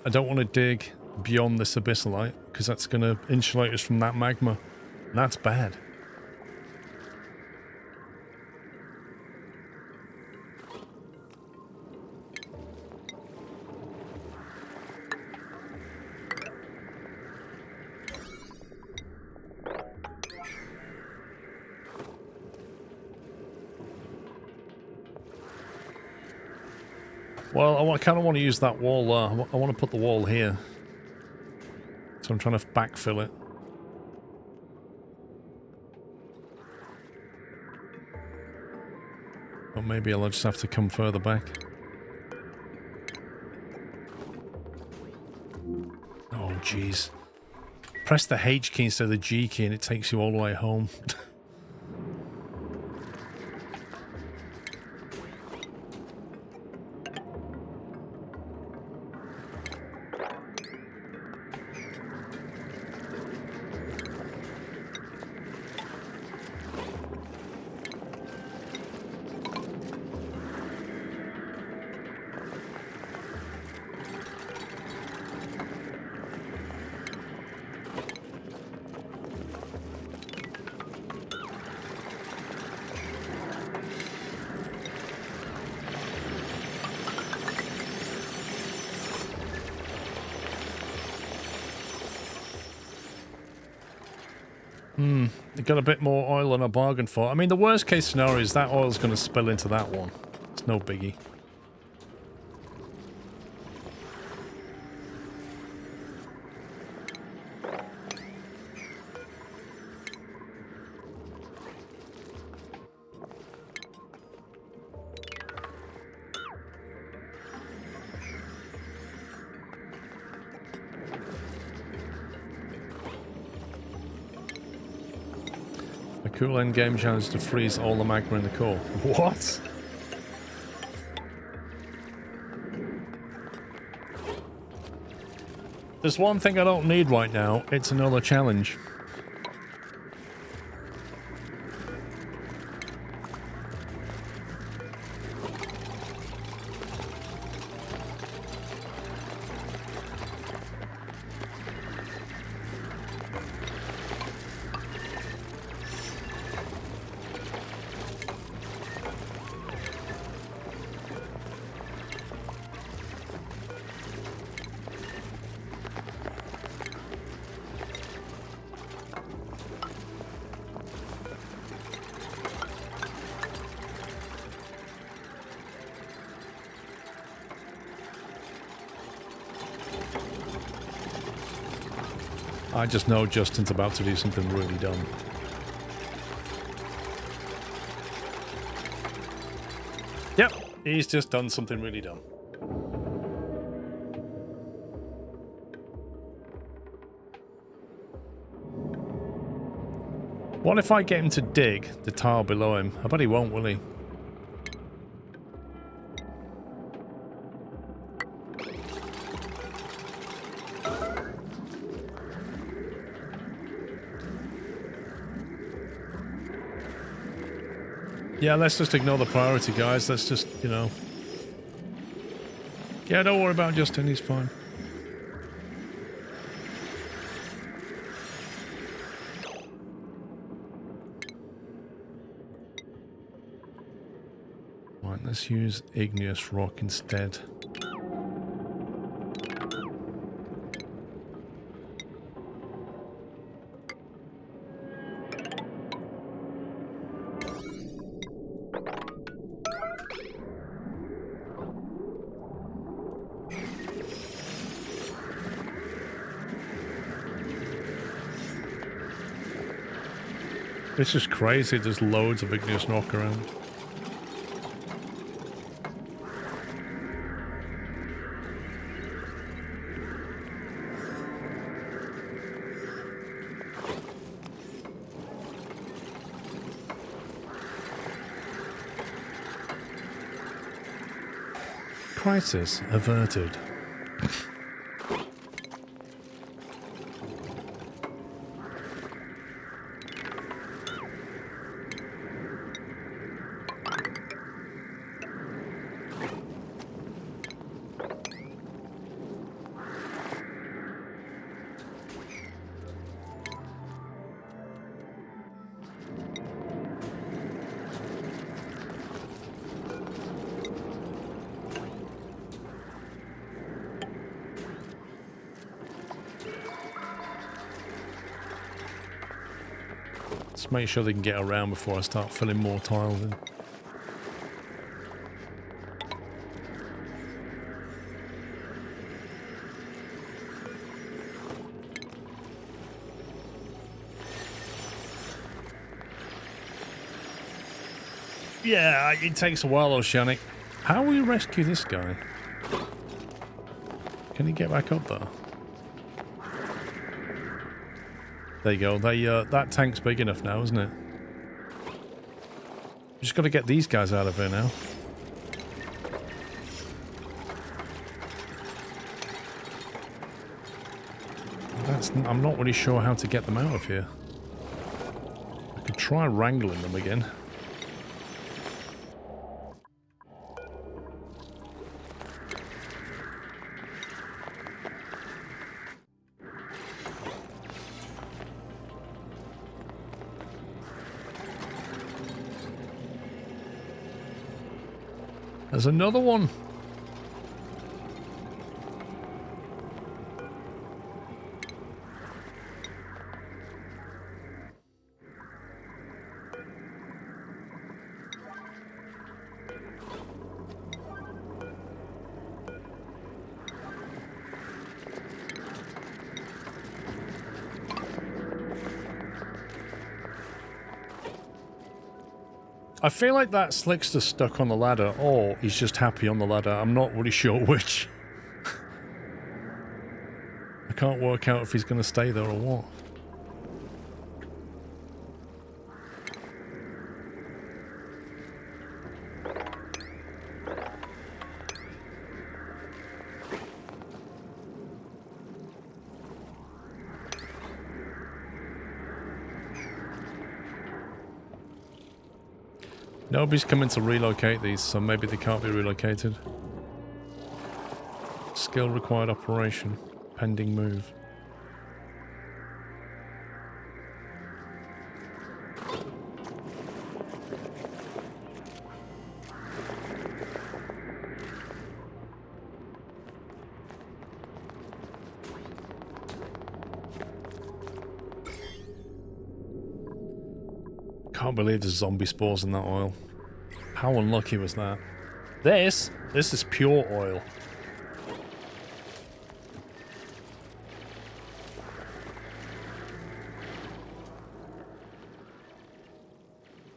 I don't want to dig beyond this abyssalite, because that's going to insulate us from that magma. And that's bad. Well, I kind of want to use that wall. I want to put the wall here. So I'm trying to backfill it. Or maybe I'll just have to come further back. Oh, jeez. Press the H key instead of the G key and it takes you all the way home. They got a bit more oil than I bargained for. I mean, the worst case scenario is that oil's going to spill into that one. It's no biggie. A cool end game challenge to freeze all the magma in the core. What? There's one thing I don't need right now. It's another challenge. I just know Justin's about to do something really dumb. Yep, he's just done something really dumb. What if I get him to dig the tile below him? I bet he won't, will he? Yeah, let's just ignore the priority, guys. Let's just, you know... Yeah, don't worry about Justin. He's fine. Right, let's use igneous rock instead. It's just crazy, there's loads of igneous rock around. Crisis averted. Let's make sure they can get around before I start filling more tiles in. Yeah, it takes a while, Oceanic. How will you rescue this guy? Can he get back up there? There you go. That tank's big enough now, isn't it? Just got to get these guys out of here now. I'm not really sure how to get them out of here. I could try wrangling them again. There's another one. I feel like that Slickster's stuck on the ladder, or he's just happy on the ladder. I'm not really sure which. I can't work out if he's going to stay there or what. Nobody's coming to relocate these, so maybe they can't be relocated. Skill required operation. Pending move. Can't believe there's zombie spores in that oil. How unlucky was that? This is pure oil.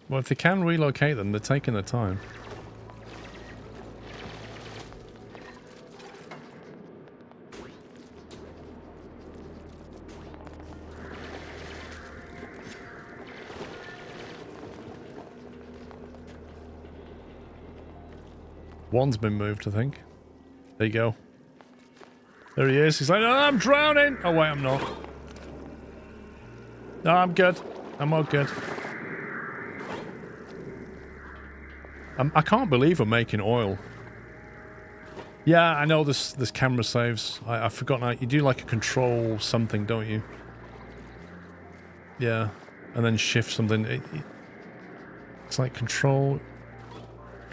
Well, if they can relocate them, they're taking their time. One's been moved, I think. There you go. There he is. He's like, oh, I'm drowning! Oh, wait, I'm not. No, I'm good. I'm all good. I can't believe we're making oil. Yeah, I know this camera saves. I've forgotten how you do like a control something, don't you? Yeah, and then shift something. It's like control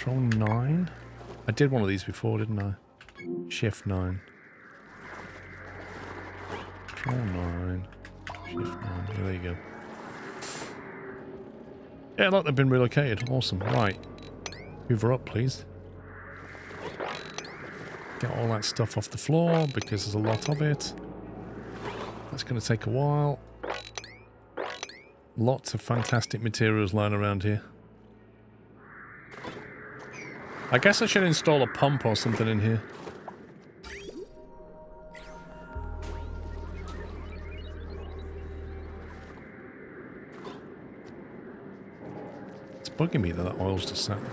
9. I did one of these before, didn't I? Shift 9. Control 9. Shift 9. Yeah, there you go. Yeah, look, they've been relocated. Awesome. Right. Hoover up, please. Get all that stuff off the floor because there's a lot of it. That's going to take a while. Lots of fantastic materials lying around here. I guess I should install a pump or something in here. It's bugging me that oil's just sat there.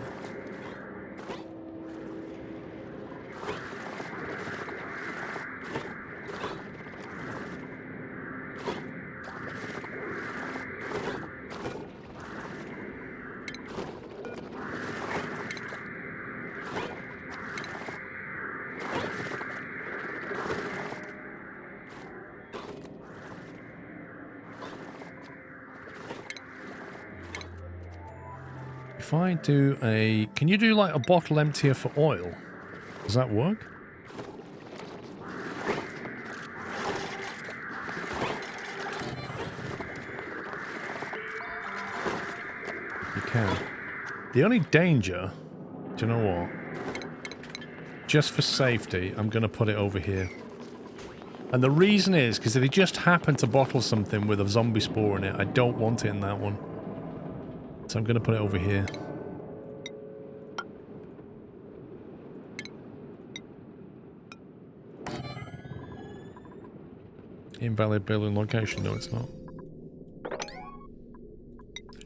If I do a... Can you do like a bottle emptier for oil? Does that work? You can. The only danger... Do you know what? Just for safety, I'm going to put it over here. And the reason is because if they just happen to bottle something with a zombie spore in it, I don't want it in that one. So I'm going to put it over here. Invalid building location. No, it's not.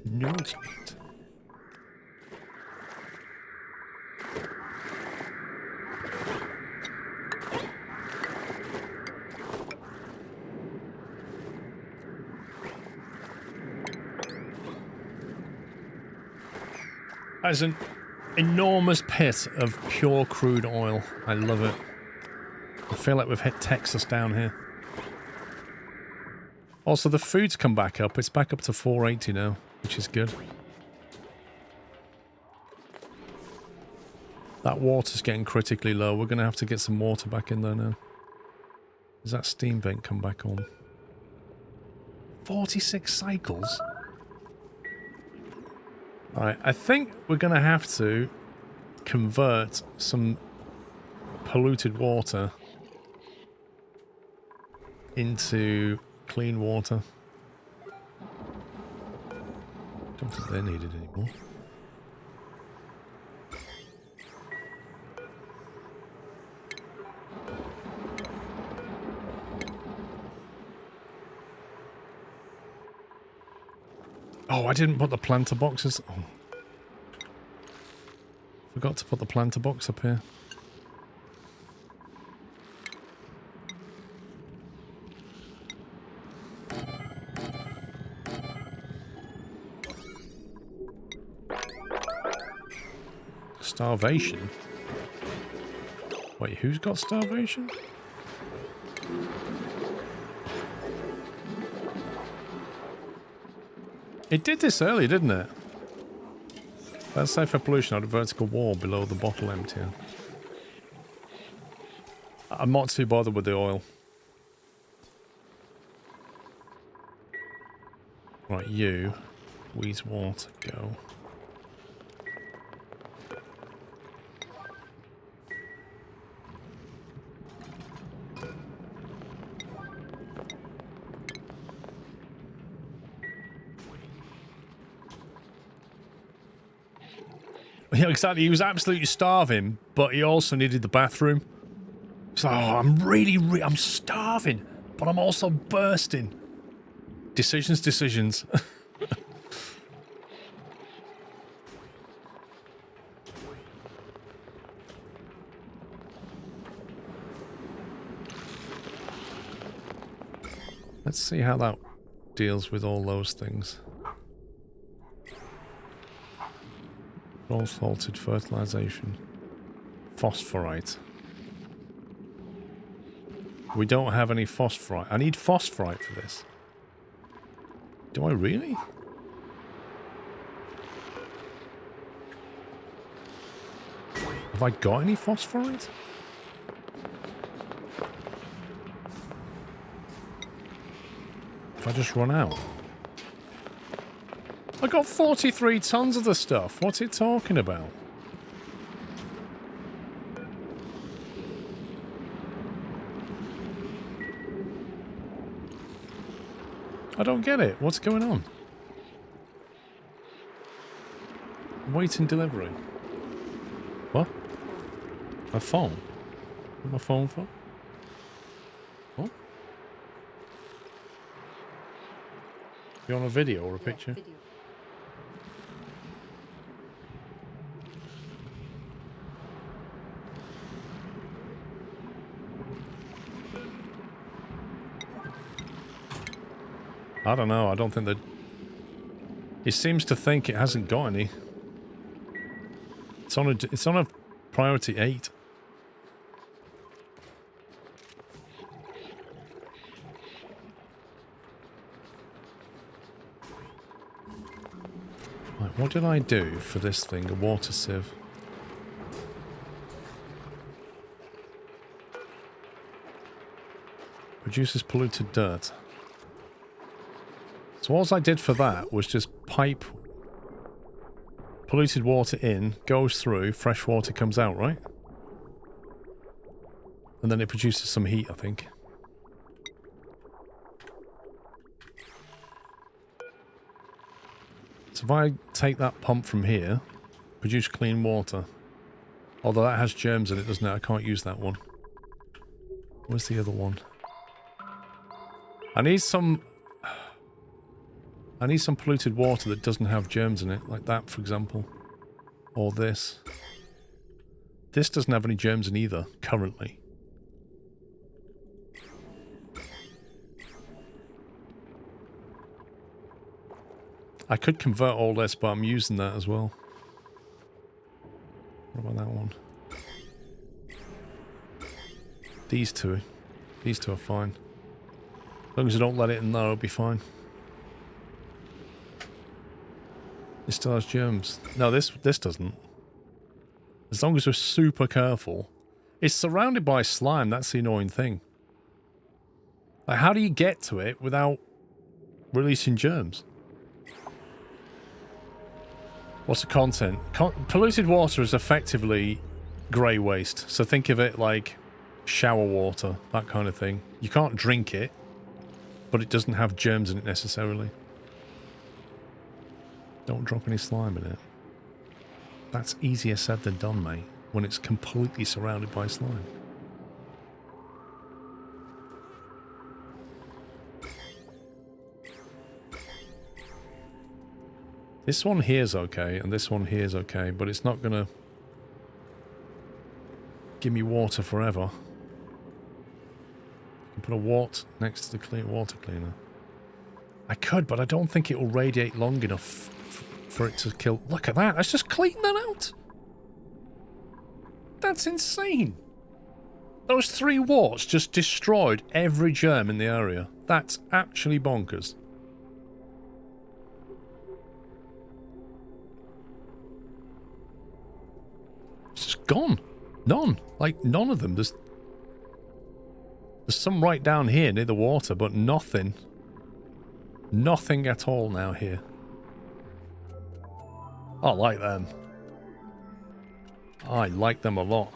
No, it's not. That is an enormous pit of pure crude oil. I love it. I feel like we've hit Texas down here. Also, the food's come back up. It's back up to 480 now, which is good. That water's getting critically low. We're going to have to get some water back in there now. Does that steam vent come back on? 46 cycles? Alright, I think we're going to have to convert some polluted water into clean water. Don't think they're needed anymore. Oh, I didn't put the planter boxes. Oh. Forgot to put the planter box up here. Starvation? Wait, who's got starvation? It did this earlier, didn't it? Let's say for pollution, I had a vertical wall below the bottle emptier. I'm not too bothered with the oil. Right, you. Wheeze water, go. Yeah, exactly. He was absolutely starving, but he also needed the bathroom. So, I'm I'm starving, but I'm also bursting. Decisions. Let's see how that deals with all those things. False faulted fertilization. Phosphorite. We don't have any phosphorite. I need phosphorite for this. Do I really? Have I got any phosphorite? If I just run out. I got 43 tons of the stuff. What's it talking about? I don't get it. What's going on? Waiting delivery. What? My phone? What's my phone for? What? You on a video or a picture? Video. I don't know. I don't think that... It seems to think it hasn't got any. It's on a priority 8. Right, what did I do for this thing? A water sieve. Produces polluted dirt. So all I did for that was just pipe polluted water in, goes through, fresh water comes out, right? And then it produces some heat, I think. So if I take that pump from here, produce clean water. Although that has germs in it, doesn't it? I can't use that one. Where's the other one? I need some polluted water that doesn't have germs in it, like that, for example. Or this. This doesn't have any germs in either, currently. I could convert all this, but I'm using that as well. What about that one? These two. These two are fine. As long as I don't let it in there, it'll be fine. It still has germs. No, this doesn't. As long as we're super careful. It's surrounded by slime, that's the annoying thing. Like, how do you get to it without releasing germs? What's the content? Polluted water is effectively grey waste. So think of it like shower water, that kind of thing. You can't drink it, but it doesn't have germs in it necessarily. Don't drop any slime in it. That's easier said than done, mate, when it's completely surrounded by slime. This one here's okay, and this one here's okay, but it's not gonna give me water forever. You can put a wart next to the clean water cleaner. I could, but I don't think it will radiate long enough for it to kill. Look at that! Let's just clean that out. That's insane. Those 3 warts just destroyed every germ in the area. That's actually bonkers. It's just gone. None. Like, none of them. There's some right down here near the water, but nothing. Nothing at all now here. I like them. I like them a lot.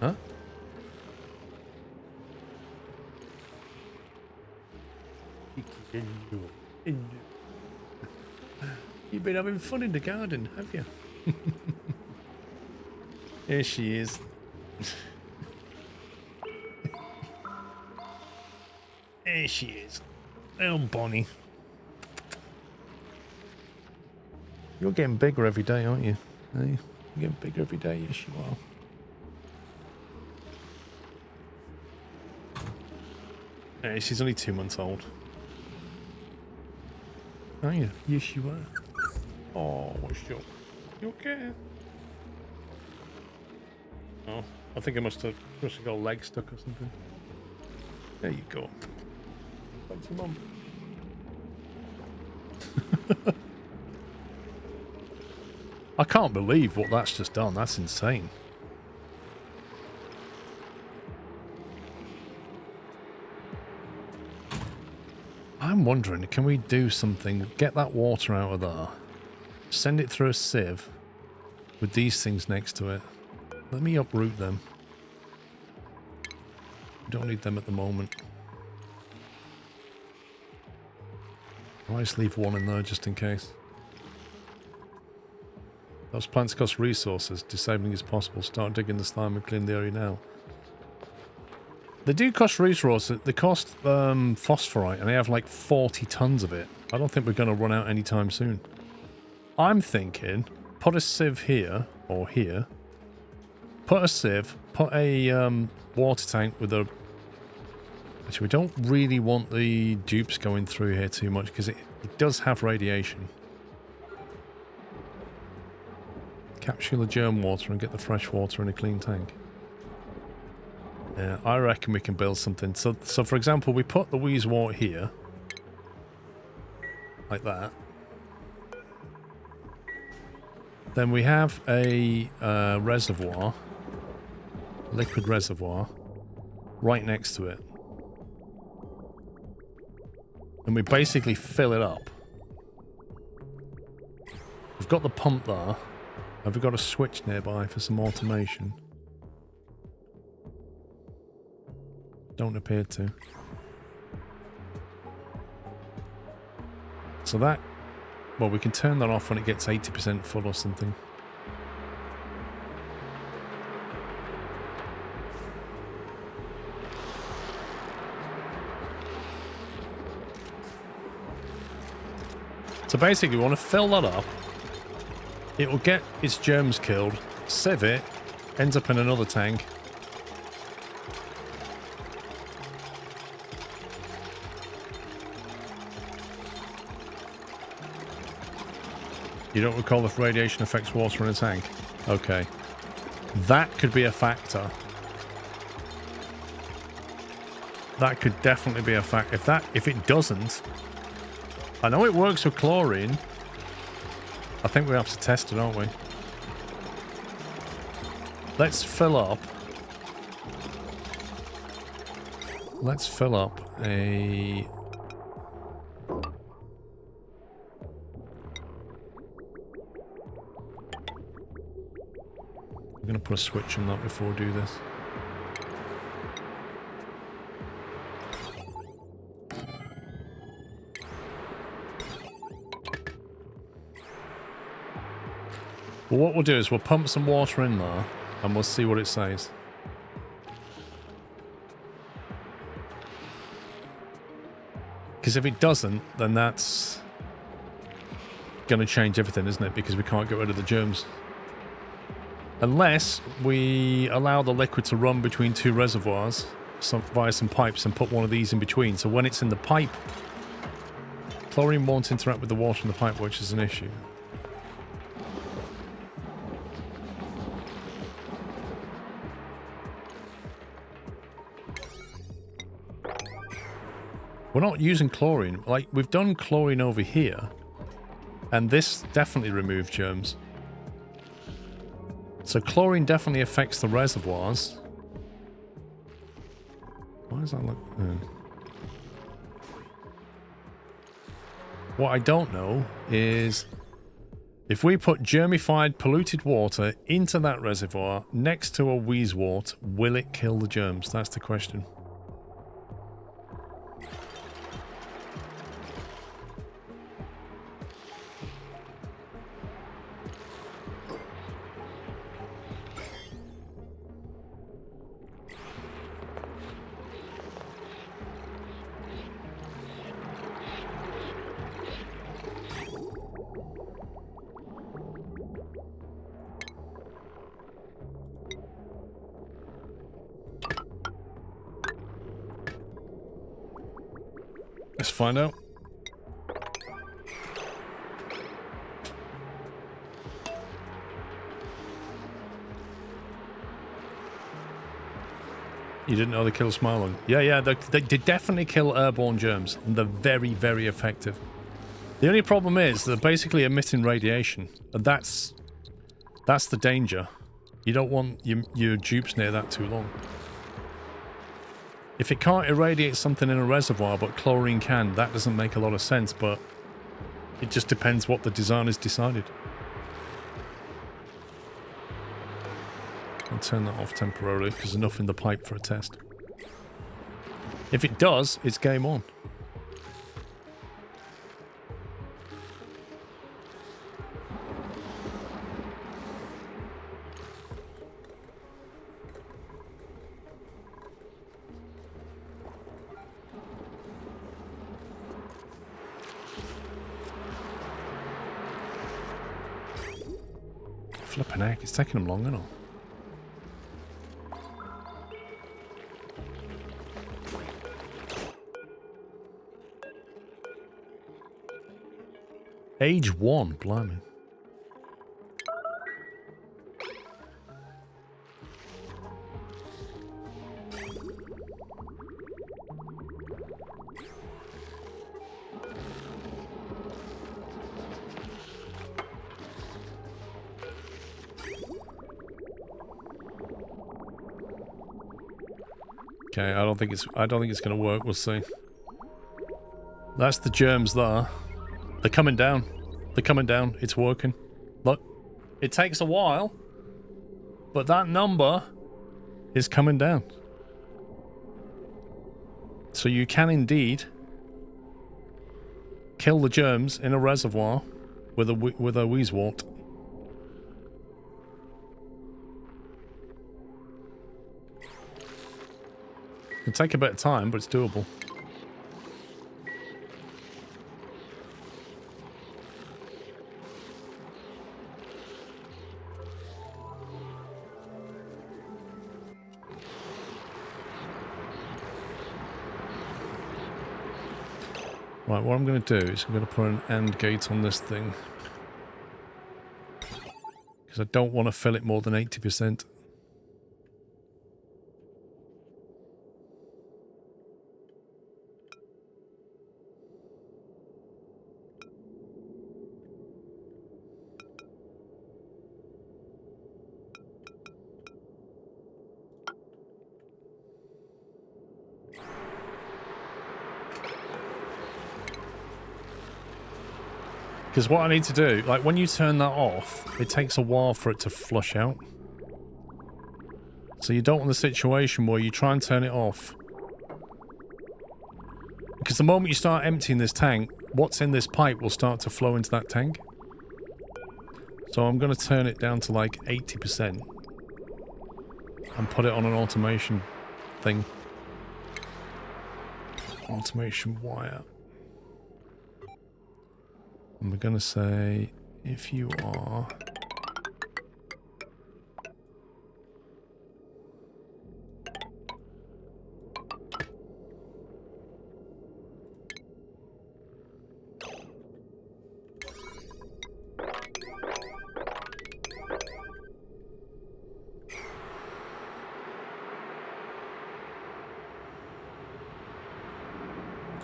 Huh? You've been having fun in the garden, have you? Here she is. There she is. Little Bonnie. You're getting bigger every day, aren't you? Hey, you're getting bigger every day, yes you are. Hey, she's only 2 months old. Are you? Yes you are. Oh, what's your... You okay? Oh, I think I must have got a leg stuck or something. There you go. Thanks, Mum. I can't believe what that's just done. That's insane. I'm wondering, can we do something? Get that water out of there. Send it through a sieve with these things next to it. Let me uproot them. We don't need them at the moment. I'll just leave one in there just in case. Those plants cost resources. Disabling is possible. Start digging the slime and clean the area now. They do cost resources. They cost phosphorite, and they have like 40 tons of it. I don't think we're going to run out anytime soon. I'm thinking, put a sieve here, or here. Put a sieve, put a water tank with a... Actually, we don't really want the dupes going through here too much, because it does have radiation. Capture the germ water and get the fresh water in a clean tank. Yeah, I reckon we can build something. So for example, we put the wheeze wort here. Like that. Then we have a reservoir. Liquid reservoir. Right next to it. And we basically fill it up. We've got the pump there. Have we got a switch nearby for some automation? Don't appear to. So that... Well, we can turn that off when it gets 80% full or something. So basically, we want to fill that up. It will get its germs killed, sieve it, ends up in another tank. You don't recall if radiation affects water in a tank? Okay. That could be a factor. That could definitely be a fact. If it doesn't... I know it works with chlorine. I think we have to test it, aren't we? Let's fill up. Let's fill up a... I'm going to put a switch on that before we do this. Well, what we'll do is we'll pump some water in there and we'll see what it says. Because if it doesn't, then that's going to change everything, isn't it? Because we can't get rid of the germs. Unless we allow the liquid to run between two reservoirs via some pipes and put one of these in between. So when it's in the pipe, chlorine won't interact with the water in the pipe, which is an issue. We're not using chlorine. Like, we've done chlorine over here, and this definitely removed germs. So chlorine definitely affects the reservoirs. Why does that look... What I don't know is if we put germified, polluted water into that reservoir next to a wheezewort, will it kill the germs? That's the question. Let's find out. You didn't know they kill Smilung? Yeah, they definitely kill airborne germs. And they're very, very effective. The only problem is they're basically emitting radiation. And that's the danger. You don't want your dupes near that too long. If it can't irradiate something in a reservoir, but chlorine can, that doesn't make a lot of sense, but it just depends what the designers decided. I'll turn that off temporarily, because there's enough in the pipe for a test. If it does, it's game on. Flipping heck, it's taking them long enough. Age 1, blimey. Okay, I don't think it's going to work. We'll see. That's the germs there. They're coming down. They're coming down. It's working. Look, it takes a while, but that number is coming down. So you can indeed kill the germs in a reservoir with a wheezewort. It'll take a bit of time, but it's doable. Right, what I'm going to do is I'm going to put an AND gate on this thing. Because I don't want to fill it more than 80%. Because what I need to do, like when you turn that off, it takes a while for it to flush out. So you don't want the situation where you try and turn it off. Because the moment you start emptying this tank, what's in this pipe will start to flow into that tank. So I'm going to turn it down to like 80% and put it on an automation thing. Automation wire. And we're going to say, if you are...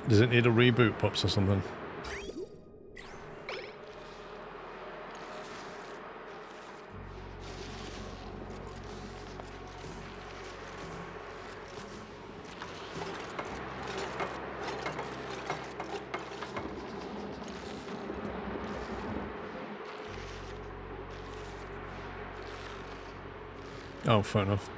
Does it need a reboot, Pops, or something? Oh, fair enough.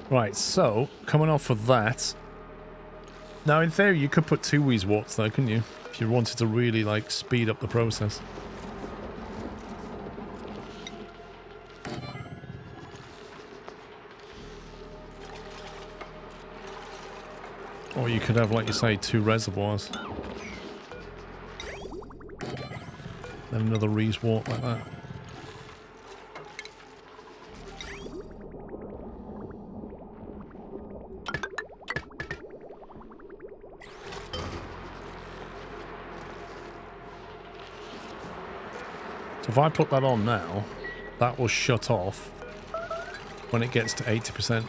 Right, so, coming off of that... Now, in theory, you could put 2 Weezewarts there, couldn't you? If you wanted to really, like, speed up the process. Or you could have, like you say, 2 reservoirs. Then another Weezewart like that. If I put that on now, that will shut off when it gets to 80%.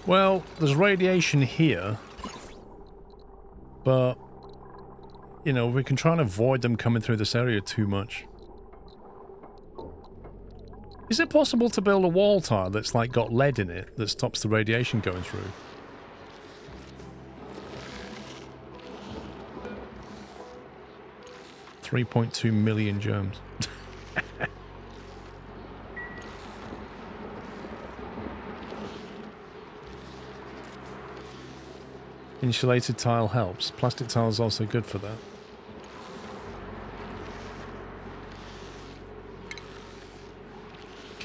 Well, there's radiation here, but you know, we can try and avoid them coming through this area too much. Is it possible to build a wall tile that's like got lead in it that stops the radiation going through? $3.2 million germs. Insulated tile helps. Plastic tile is also good for that.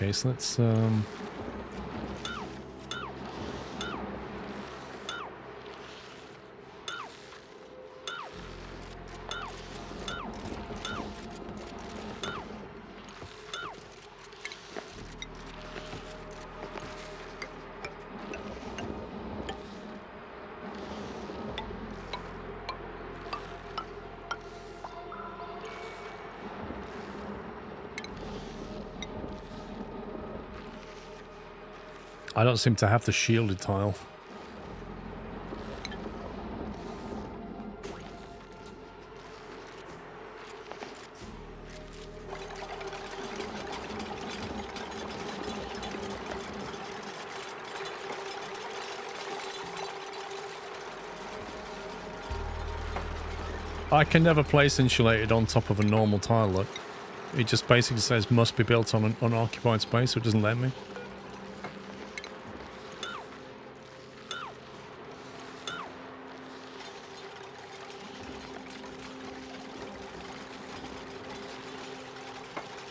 Okay, so let's I don't seem to have the shielded tile. I can never place insulated on top of a normal tile, look. It just basically says must be built on an unoccupied space, so it doesn't let me.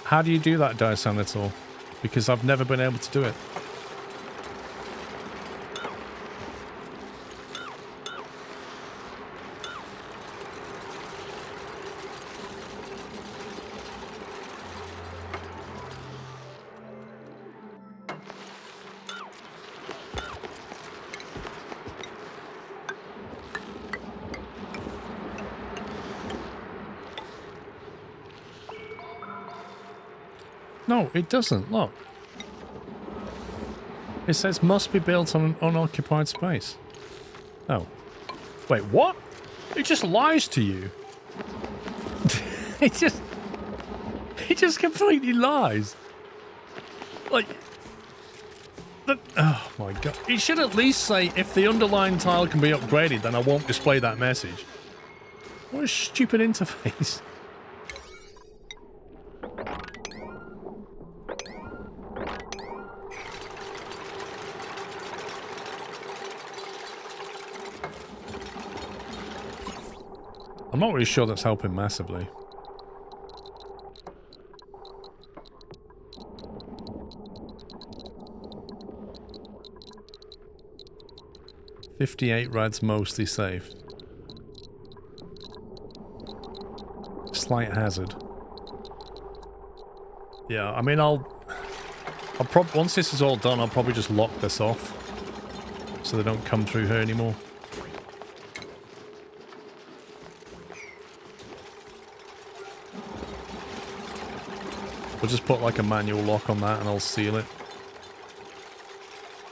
How do you do that, Diasanitor? Because I've never been able to do it. No, it doesn't. Look. It says must be built on an unoccupied space. Oh. Wait, what? It just lies to you. It just completely lies. Like, oh my god. It should at least say, if the underlying tile can be upgraded, then I won't display that message. What a stupid interface. I'm not really sure that's helping massively. $58 rads mostly safe. Slight hazard. Yeah, I mean, I'll probably, once this is all done, I'll probably just lock this off so they don't come through here anymore. We'll just put like a manual lock on that and I'll seal it.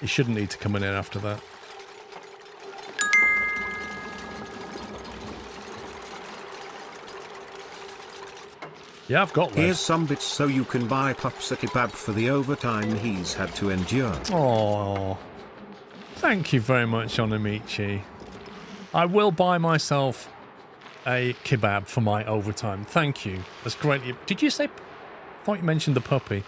You shouldn't need to come in here after that. Yeah, I've got lead. Here's some bits so you can buy Pups a kebab for the overtime he's had to endure. Oh, thank you very much, Onamichi. I will buy myself a kebab for my overtime. Thank you. That's great. Did you say... I thought you mentioned the puppy.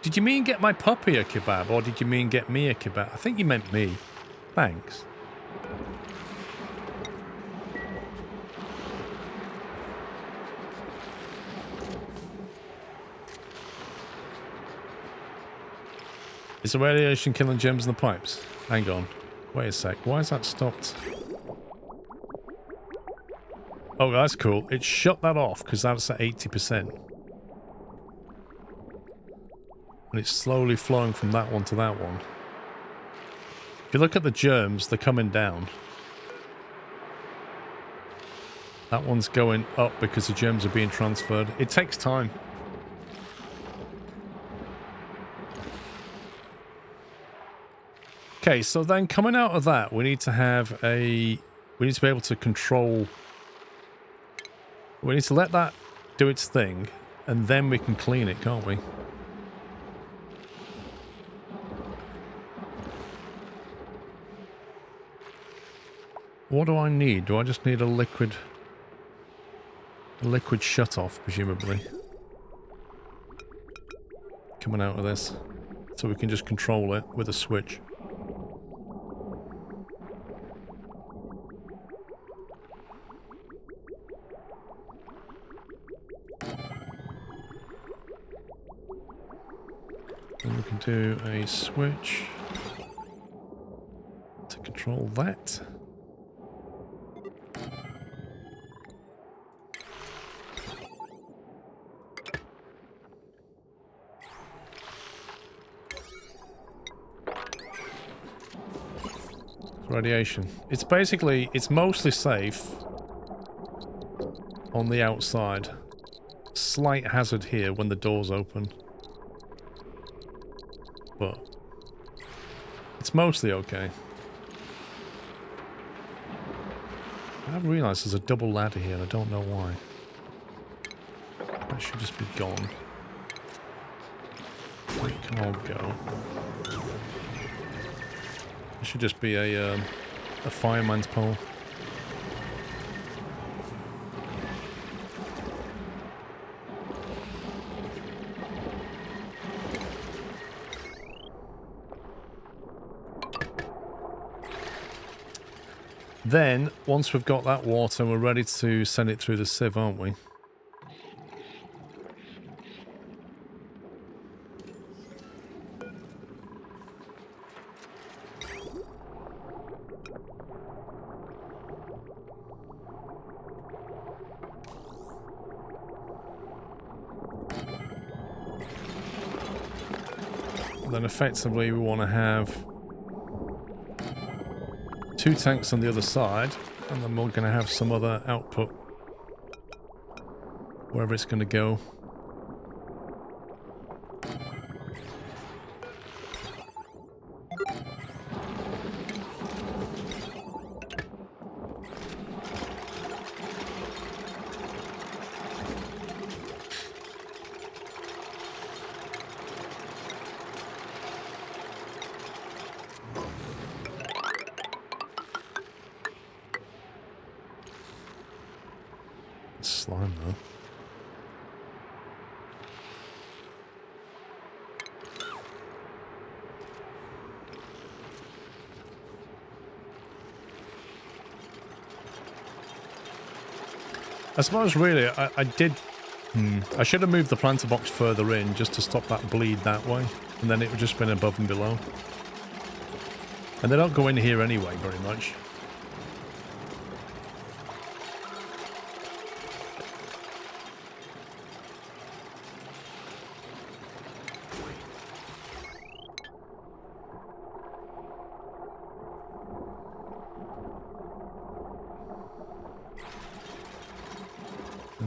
Did you mean get my puppy a kebab, or did you mean get me a kebab? I think you meant me. Thanks. Is the radiation killing gems in the pipes? Hang on. Wait a sec. Why is that stopped? Oh, that's cool. It shut that off because that's at 80%. And it's slowly flowing from that one to that one. If you look at the germs, they're coming down. That one's going up because the germs are being transferred. It takes time. Okay, so then coming out of that, we need to have a... We need to be able to control... We need to let that do its thing, and then we can clean it, can't we? What do I need? Do I just need a liquid shut-off, presumably? Coming out of this. So we can just control it with a switch. And we can do a switch to control that. Radiation. It's basically, it's mostly safe on the outside. Slight hazard here when the doors open. But it's mostly okay. I haven't realised there's a double ladder here and I don't know why. That should just be gone. It can all go. It should just be a fireman's pole. Then, once we've got that water, we're ready to send it through the sieve, aren't we? Then effectively we want to have 2 tanks on the other side, and then we're going to have some other output wherever it's going to go. It's slime though. I suppose really I did... I should have moved the planter box further in just to stop that bleed that way. And then it would just been above and below. And they don't go in here anyway very much.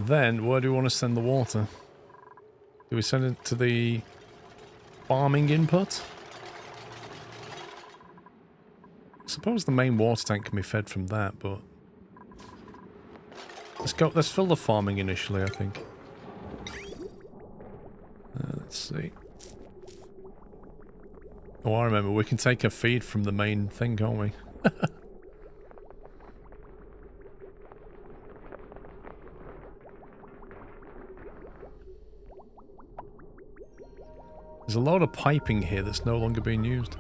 Then, where do we want to send the water? Do we send it to the farming input? I suppose the main water tank can be fed from that, but... Let's fill the farming initially, I think. Let's see. Oh, I remember, we can take a feed from the main thing, can't we? There's a load of piping here that's no longer being used.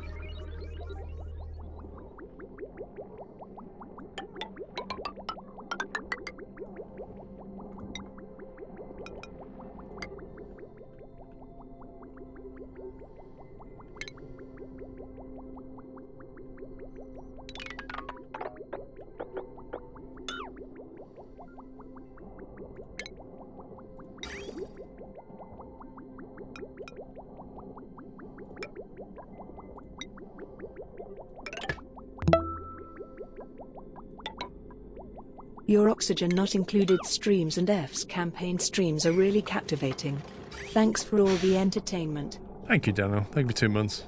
Your Oxygen Not Included streams and F's campaign streams are really captivating. Thanks for all the entertainment. Thank you, Dano. Thank you for 2 months.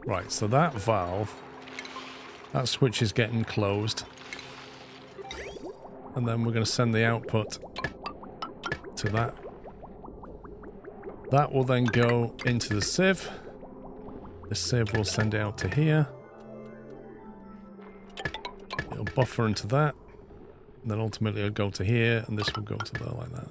Right, so that valve, that switch is getting closed. And then we're going to send the output to that. That will then go into the sieve. The sieve will send it out to here. It'll buffer into that. And then ultimately it'll go to here, and this will go to there like that.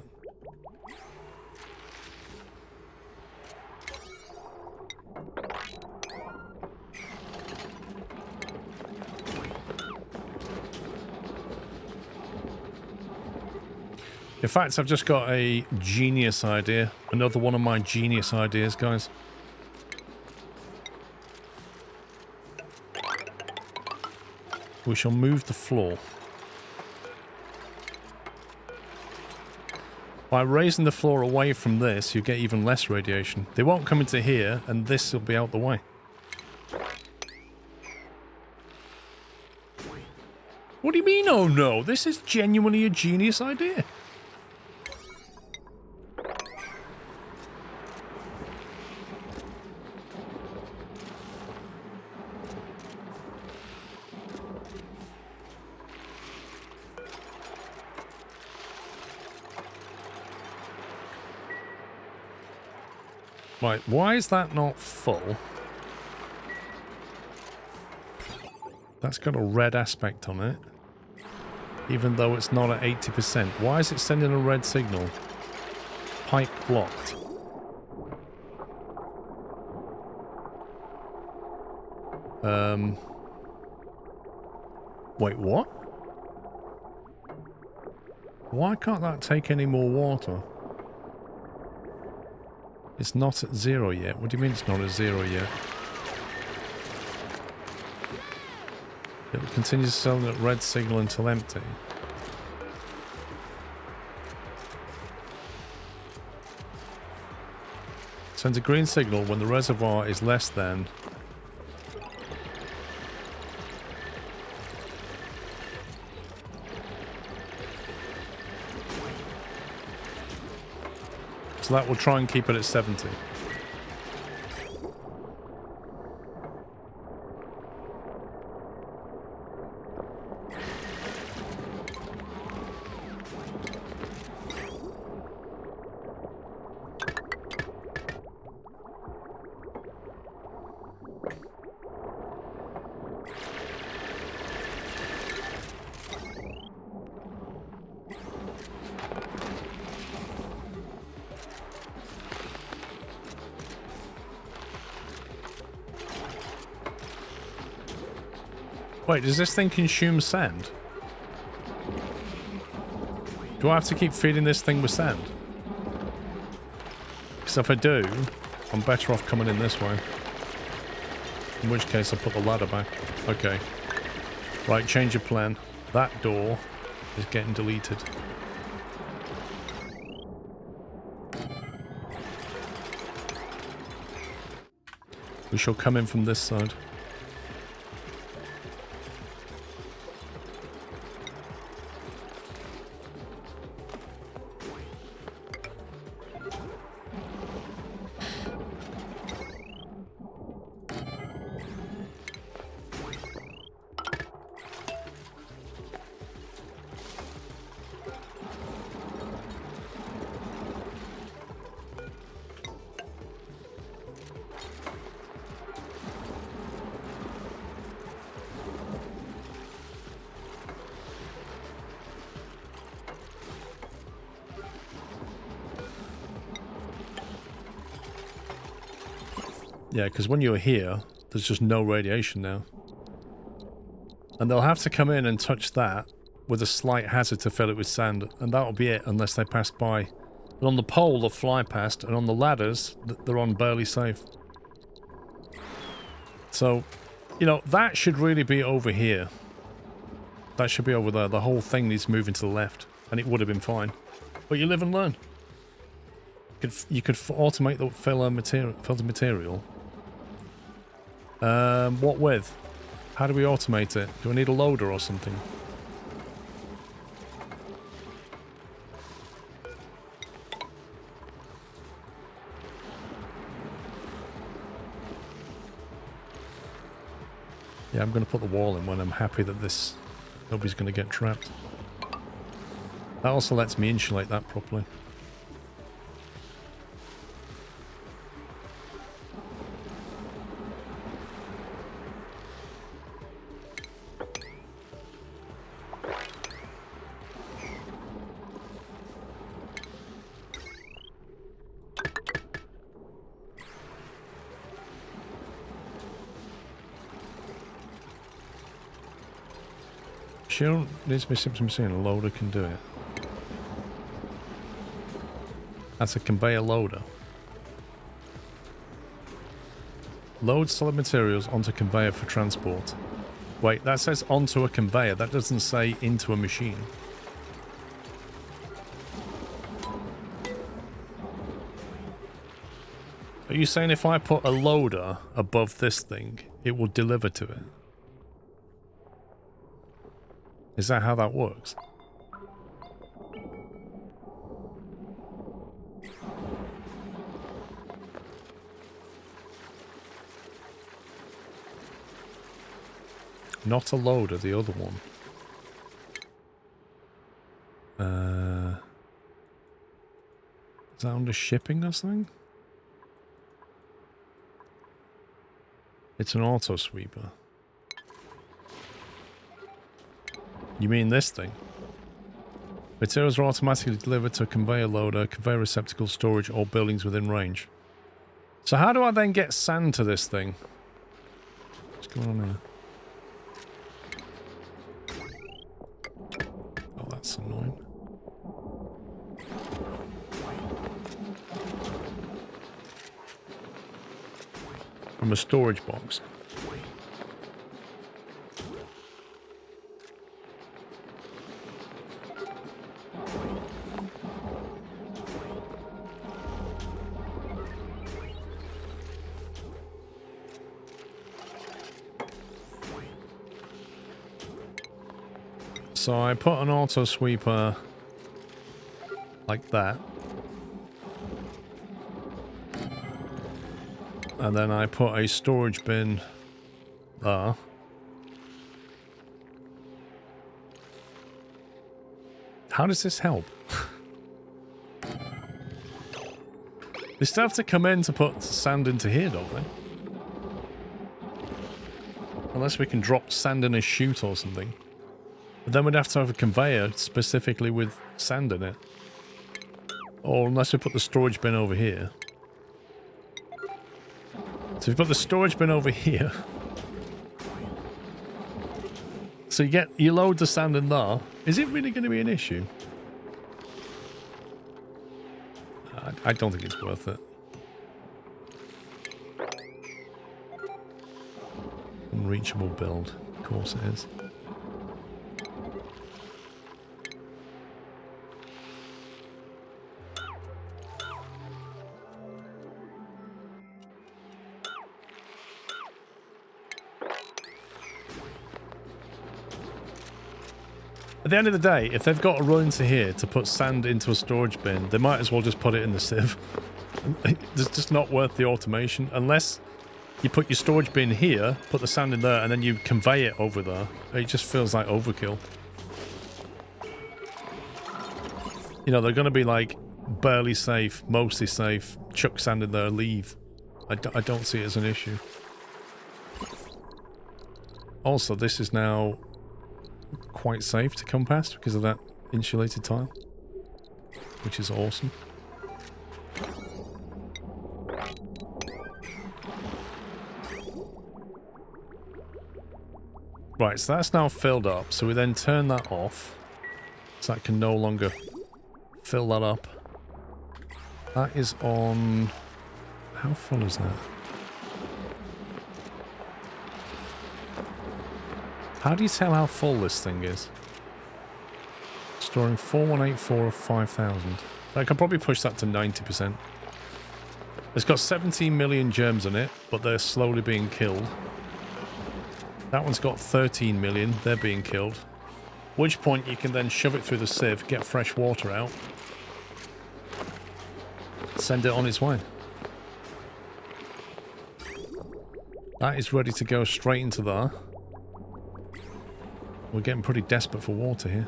In fact, I've just got a genius idea. Another one of my genius ideas, guys. We shall move the floor. By raising the floor away from this, you get even less radiation. They won't come into here, and this will be out the way. What do you mean, oh no? This is genuinely a genius idea. Right, why is that not full? That's got a red aspect on it. Even though it's not at 80%. Why is it sending a red signal? Pipe blocked. Wait, what? Why can't that take any more water? It's not at 0 yet. What do you mean it's not at 0 yet? It will continue to send that red signal until empty. Sends a green signal when the reservoir is less than... So that will try and keep it at 70. Wait, does this thing consume sand? Do I have to keep feeding this thing with sand? Because if I do, I'm better off coming in this way. In which case I'll put the ladder back. Okay. Right, change of plan. That door is getting deleted. We shall come in from this side. Yeah, because when you're here, there's just no radiation now. And they'll have to come in and touch that with a slight hazard to fill it with sand, and that'll be it unless they pass by. And on the pole, they'll fly past, and on the ladders, they're on barely safe. So, you know, that should really be over here. That should be over there. The whole thing needs moving to the left, and it would have been fine. But you live and learn. You could automate the filter material. What with? How do we automate it? Do I need a loader or something? Yeah, I'm going to put the wall in when I'm happy that nobody's going to get trapped. That also lets me insulate that properly. Sure, needs to be simply machine. A loader can do it. That's a conveyor loader. Load solid materials onto conveyor for transport. Wait, that says onto a conveyor. That doesn't say into a machine. Are you saying if I put a loader above this thing, it will deliver to it? Is that how that works? Not a loader, the other one. Is that under shipping or something? It's an auto sweeper. You mean this thing? Materials are automatically delivered to a conveyor loader, conveyor receptacle, storage, or buildings within range. So how do I then get sand to this thing? What's going on here? Oh, that's annoying. From a storage box. So I put an auto sweeper like that. And then I put a storage bin there. How does this help? They still have to come in to put sand into here, don't they? Unless we can drop sand in a chute or something. But then we'd have to have a conveyor specifically with sand in it. Or unless we put the storage bin over here. So if we put the storage bin over here. So you load the sand in there. Is it really going to be an issue? I don't think it's worth it. Unreachable build. Of course it is. At the end of the day, if they've got to run into here to put sand into a storage bin, they might as well just put it in the sieve. It's just not worth the automation. Unless you put your storage bin here, put the sand in there, and then you convey it over there. It just feels like overkill. You know, they're going to be like barely safe, mostly safe, chuck sand in there, leave. I don't see it as an issue. Also, this is now quite safe to come past because of that insulated tile, which is awesome. Right, so that's now filled up, so we then turn that off so that can no longer fill that up. That is on... how full is that? How do you tell how full this thing is? Storing 4184 of 5000. I can probably push that to 90%. It's got 17 million germs in it, but they're slowly being killed. That one's got 13 million, they're being killed. At which point you can then shove it through the sieve, get fresh water out, send it on its way. That is ready to go straight into there. We're getting pretty desperate for water here.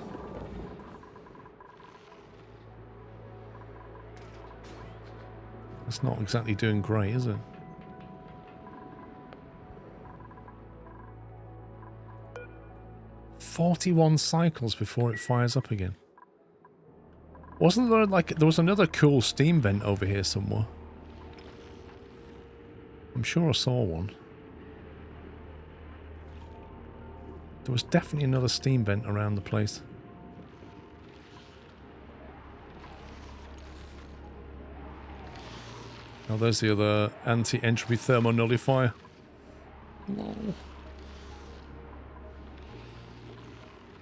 That's not exactly doing great, is it? "41 cycles before it fires up again." Wasn't there like... there was another cool steam vent over here somewhere. I'm sure I saw one. There was definitely another steam vent around the place. Oh, there's the other anti-entropy thermonullifier. Lol.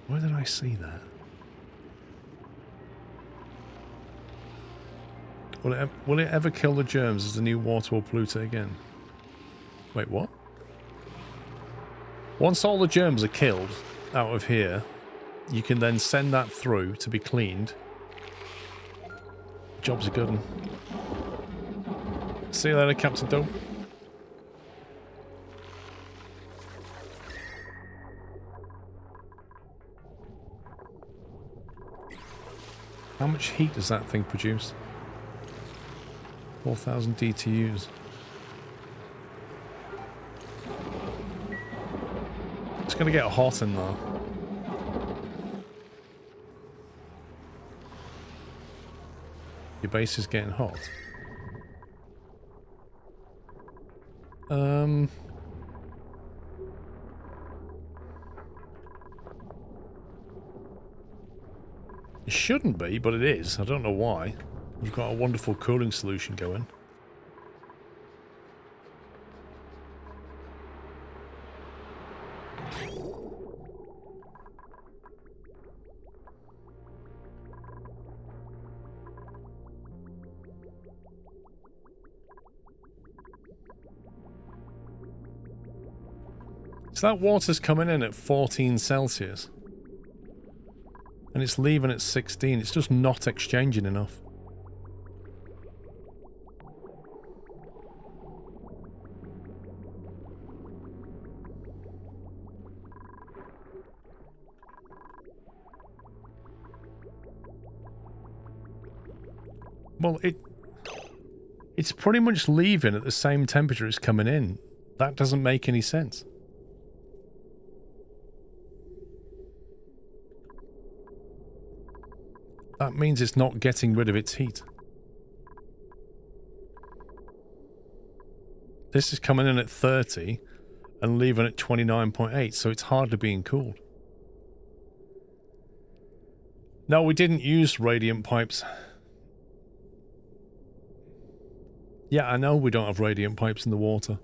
Where did I see that? Will it ever kill the germs as the new water will pollute it again? Wait, what? Once all the germs are killed out of here, you can then send that through to be cleaned. Job's a good one. See you later, Captain Dope. How much heat does that thing produce? 4,000 DTUs. It's going to get hot in there. Your base is getting hot. It shouldn't be, but it is. I don't know why. We've got a wonderful cooling solution going. So that water's coming in at 14 Celsius. And it's leaving at 16. It's just not exchanging enough. Well, it's pretty much leaving at the same temperature it's coming in. That doesn't make any sense. That means it's not getting rid of its heat. This is coming in at 30 and leaving at 29.8, so it's hardly being cooled. No, we didn't use radiant pipes. Yeah, I know we don't have radiant pipes in the water.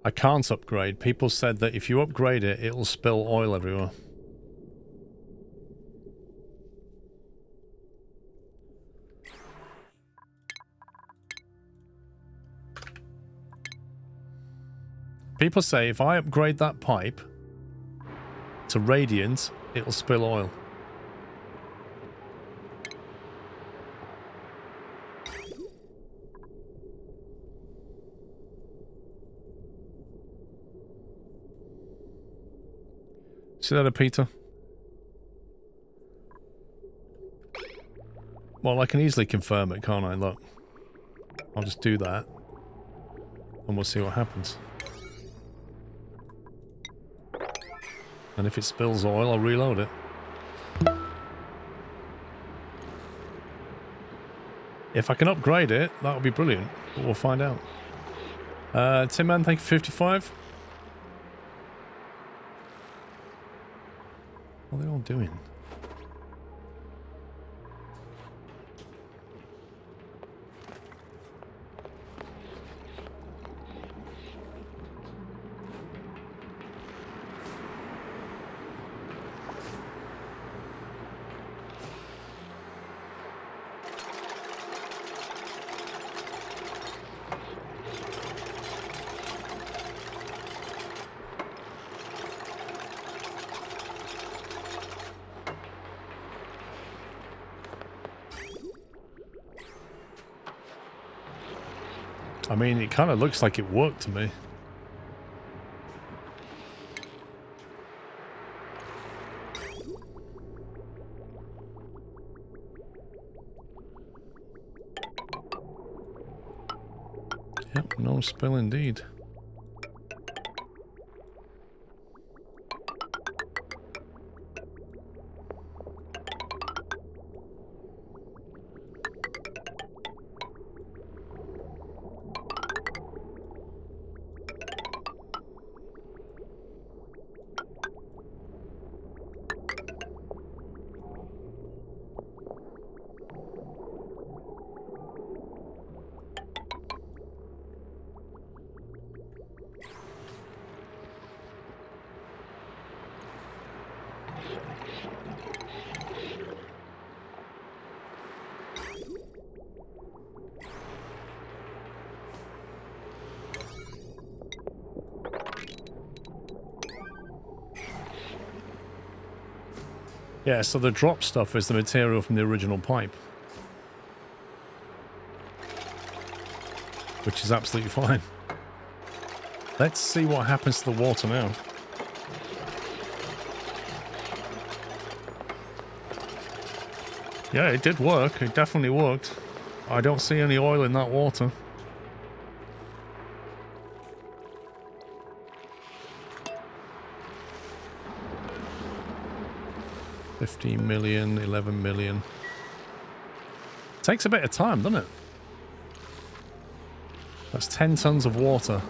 I can't upgrade. People said that if you upgrade it, it'll spill oil everywhere. People say if I upgrade that pipe to radiant, it'll spill oil. See that, Peter? Well, I can easily confirm it, can't I? Look. I'll just do that. And we'll see what happens. And if it spills oil, I'll reload it. If I can upgrade it, that would be brilliant. But we'll find out. Tim Man, thank you for 55. What are they all doing? I mean, it kind of looks like it worked to me. Yep, no spill indeed. Yeah, so the drop stuff is the material from the original pipe. Which is absolutely fine. Let's see what happens to the water now. Yeah, it did work. It definitely worked. I don't see any oil in that water. $15 million, 11 million. Takes a bit of time, doesn't it? That's 10 tons of water.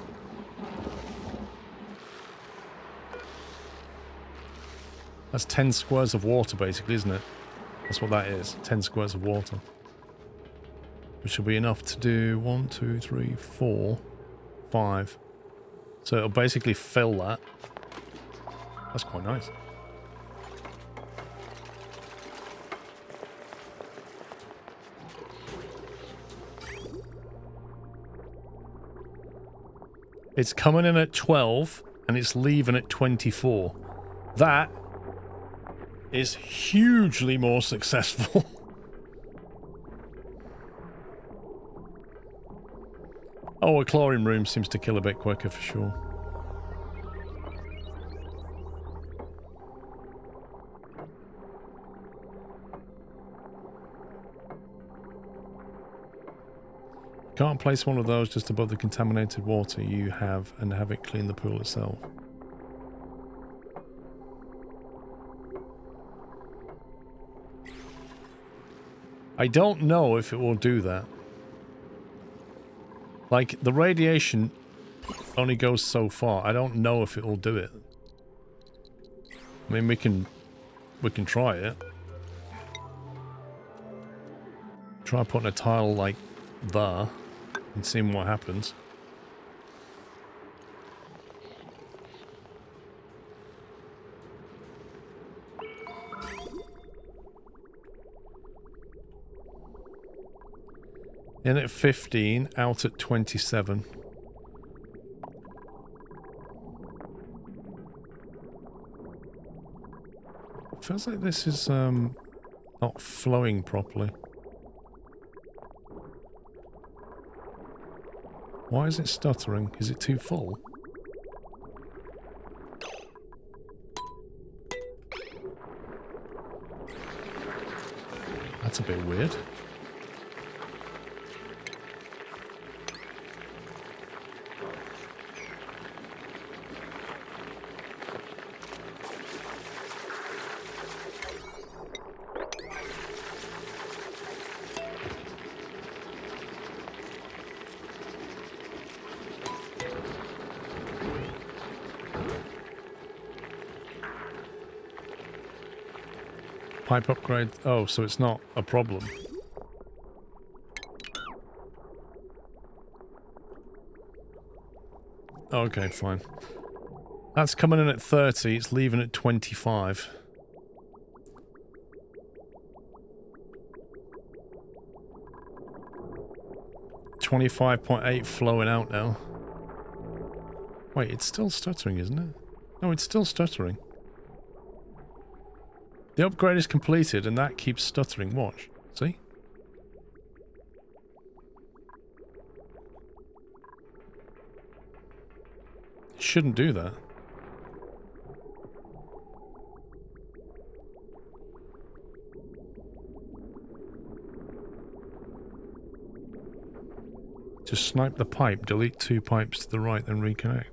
That's 10 squares of water, basically, isn't it? That's what that is. 10 squares of water. Which will be enough to do 1, 2, 3, 4, 5. So it'll basically fill that. That's quite nice. It's coming in at 12 and it's leaving at 24. That is hugely more successful. Oh, a chlorine room seems to kill a bit quicker for sure. Can't place one of those just above the contaminated water you have and have it clean the pool itself. I don't know if it will do that. Like, the radiation only goes so far. I don't know if it will do it. I mean, we can try it. Try putting a tile like there and seeing what happens. In at 15, out at 27. Feels like this is not flowing properly. Why is it stuttering? Is it too full? That's a bit weird. Pipe upgrade. Oh, so it's not a problem. Okay, fine. That's coming in at 30, it's leaving at 25. .8 flowing out now. Wait, it's still stuttering, isn't it? No, it's still stuttering. The upgrade is completed and that keeps stuttering. Watch. See? It shouldn't do that. Just snipe the pipe, delete 2 pipes to the right, then reconnect.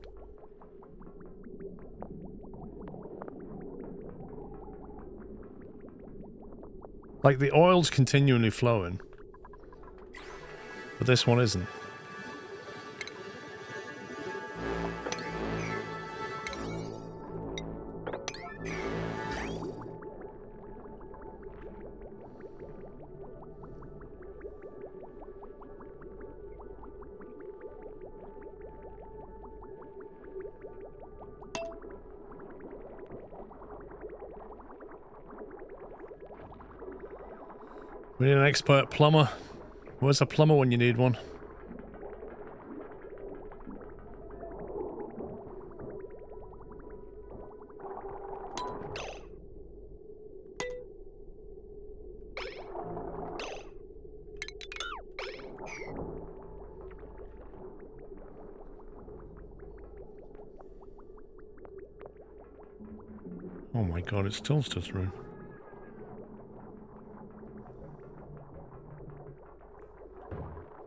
Like, the oil's continually flowing, but this one isn't. We need an expert plumber. Where's a plumber when you need one? Oh my god, it's still stuttering.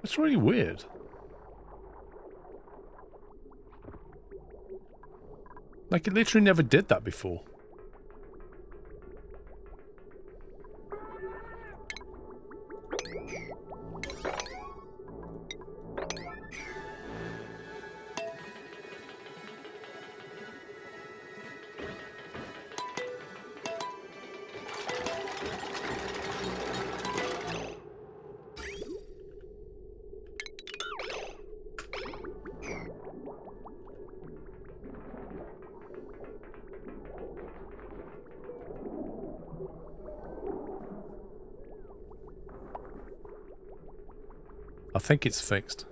That's really weird. Like, it literally never did that before. I think it's fixed.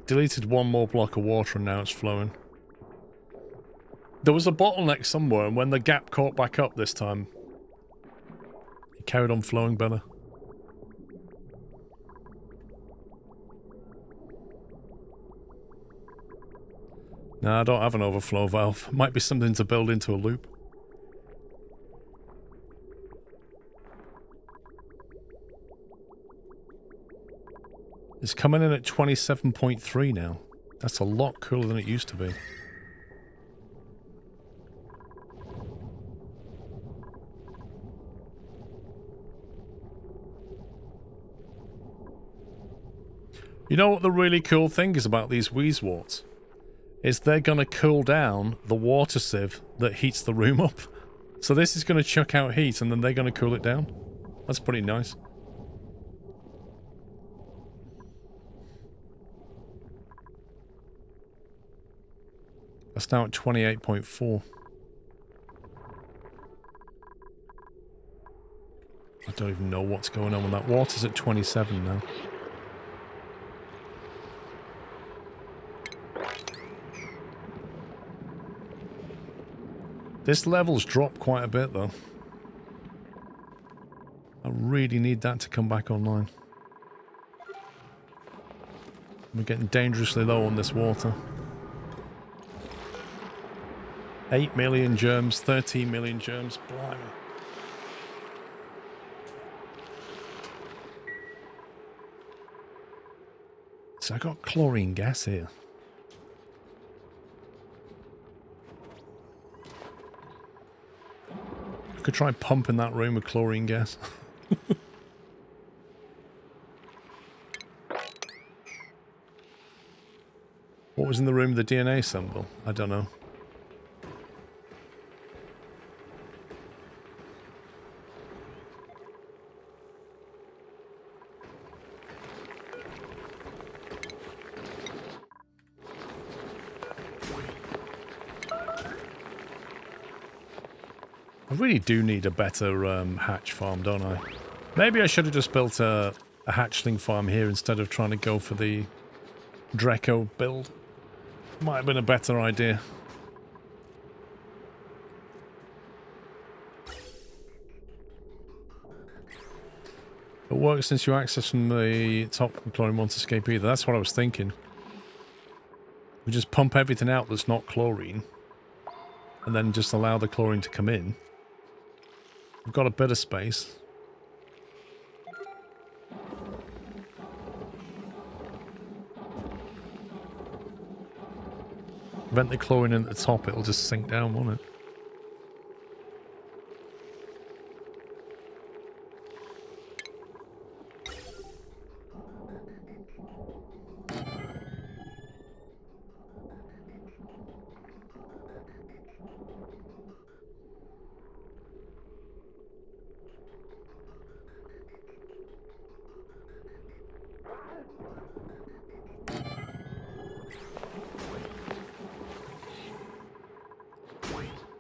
Deleted one more block of water and now it's flowing. There was a bottleneck somewhere and when the gap caught back up this time, it carried on flowing better. No, I don't have an overflow valve. Might be something to build into a loop. It's coming in at 27.3 now. That's a lot cooler than it used to be. You know what the really cool thing is about these Wheezeworts? Is they're going to cool down the water sieve that heats the room up. So this is going to chuck out heat and then they're going to cool it down. That's pretty nice. That's now at 28.4. I don't even know what's going on with that. Water's at 27 now. This level's dropped quite a bit, though. I really need that to come back online. We're getting dangerously low on this water. 8 million germs, 13 million germs. Blimey. So I got chlorine gas here. Could try pumping that room with chlorine gas. What was in the room with the DNA sample? I don't know. I really do need a better hatch farm, don't I? Maybe I should have just built a hatchling farm here instead of trying to go for the Dreco build. Might have been a better idea. It works since you access from the top chlorine won't escape either. That's what I was thinking. We just pump everything out that's not chlorine and then just allow the chlorine to come in. We've got a bit of space. Vent the chlorine in at the top, it'll just sink down, won't it?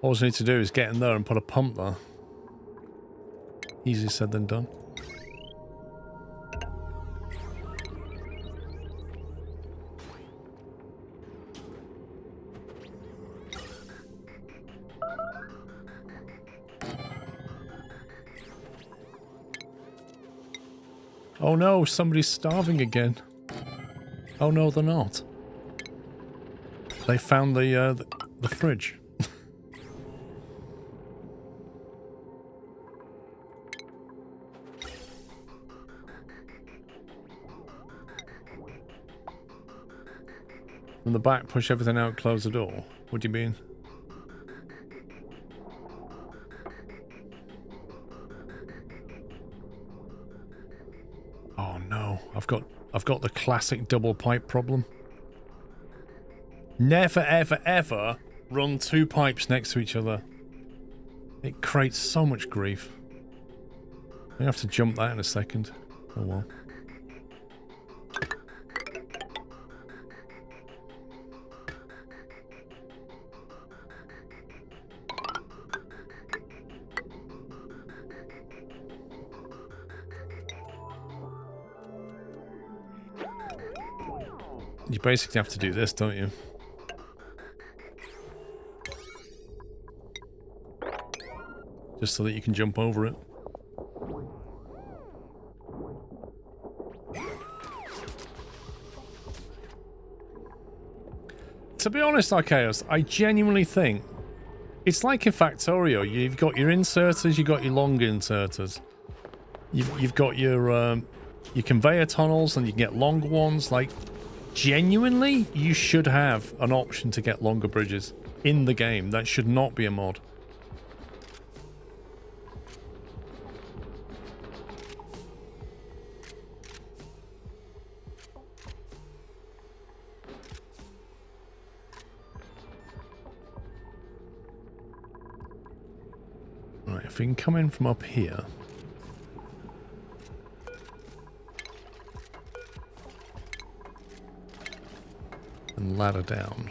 All we need to do is get in there and put a pump there. Easier said than done. Oh no, somebody's starving again. Oh no, they're not. They found the fridge. From the back, push everything out, close the door. What do you mean? Oh no, I've got the classic double pipe problem. Never ever ever run two pipes next to each other. It creates so much grief. I have to jump that in a second. Oh well. You basically have to do this, don't you? Just so that you can jump over it. To be honest, Archaeos, I genuinely think it's like in Factorio. You've got your inserters, you've got your long inserters. You've got your conveyor tunnels, and you can get longer ones. Like, genuinely, you should have an option to get longer bridges in the game. That should not be a mod. Right, if we can come in from up here. And ladder down.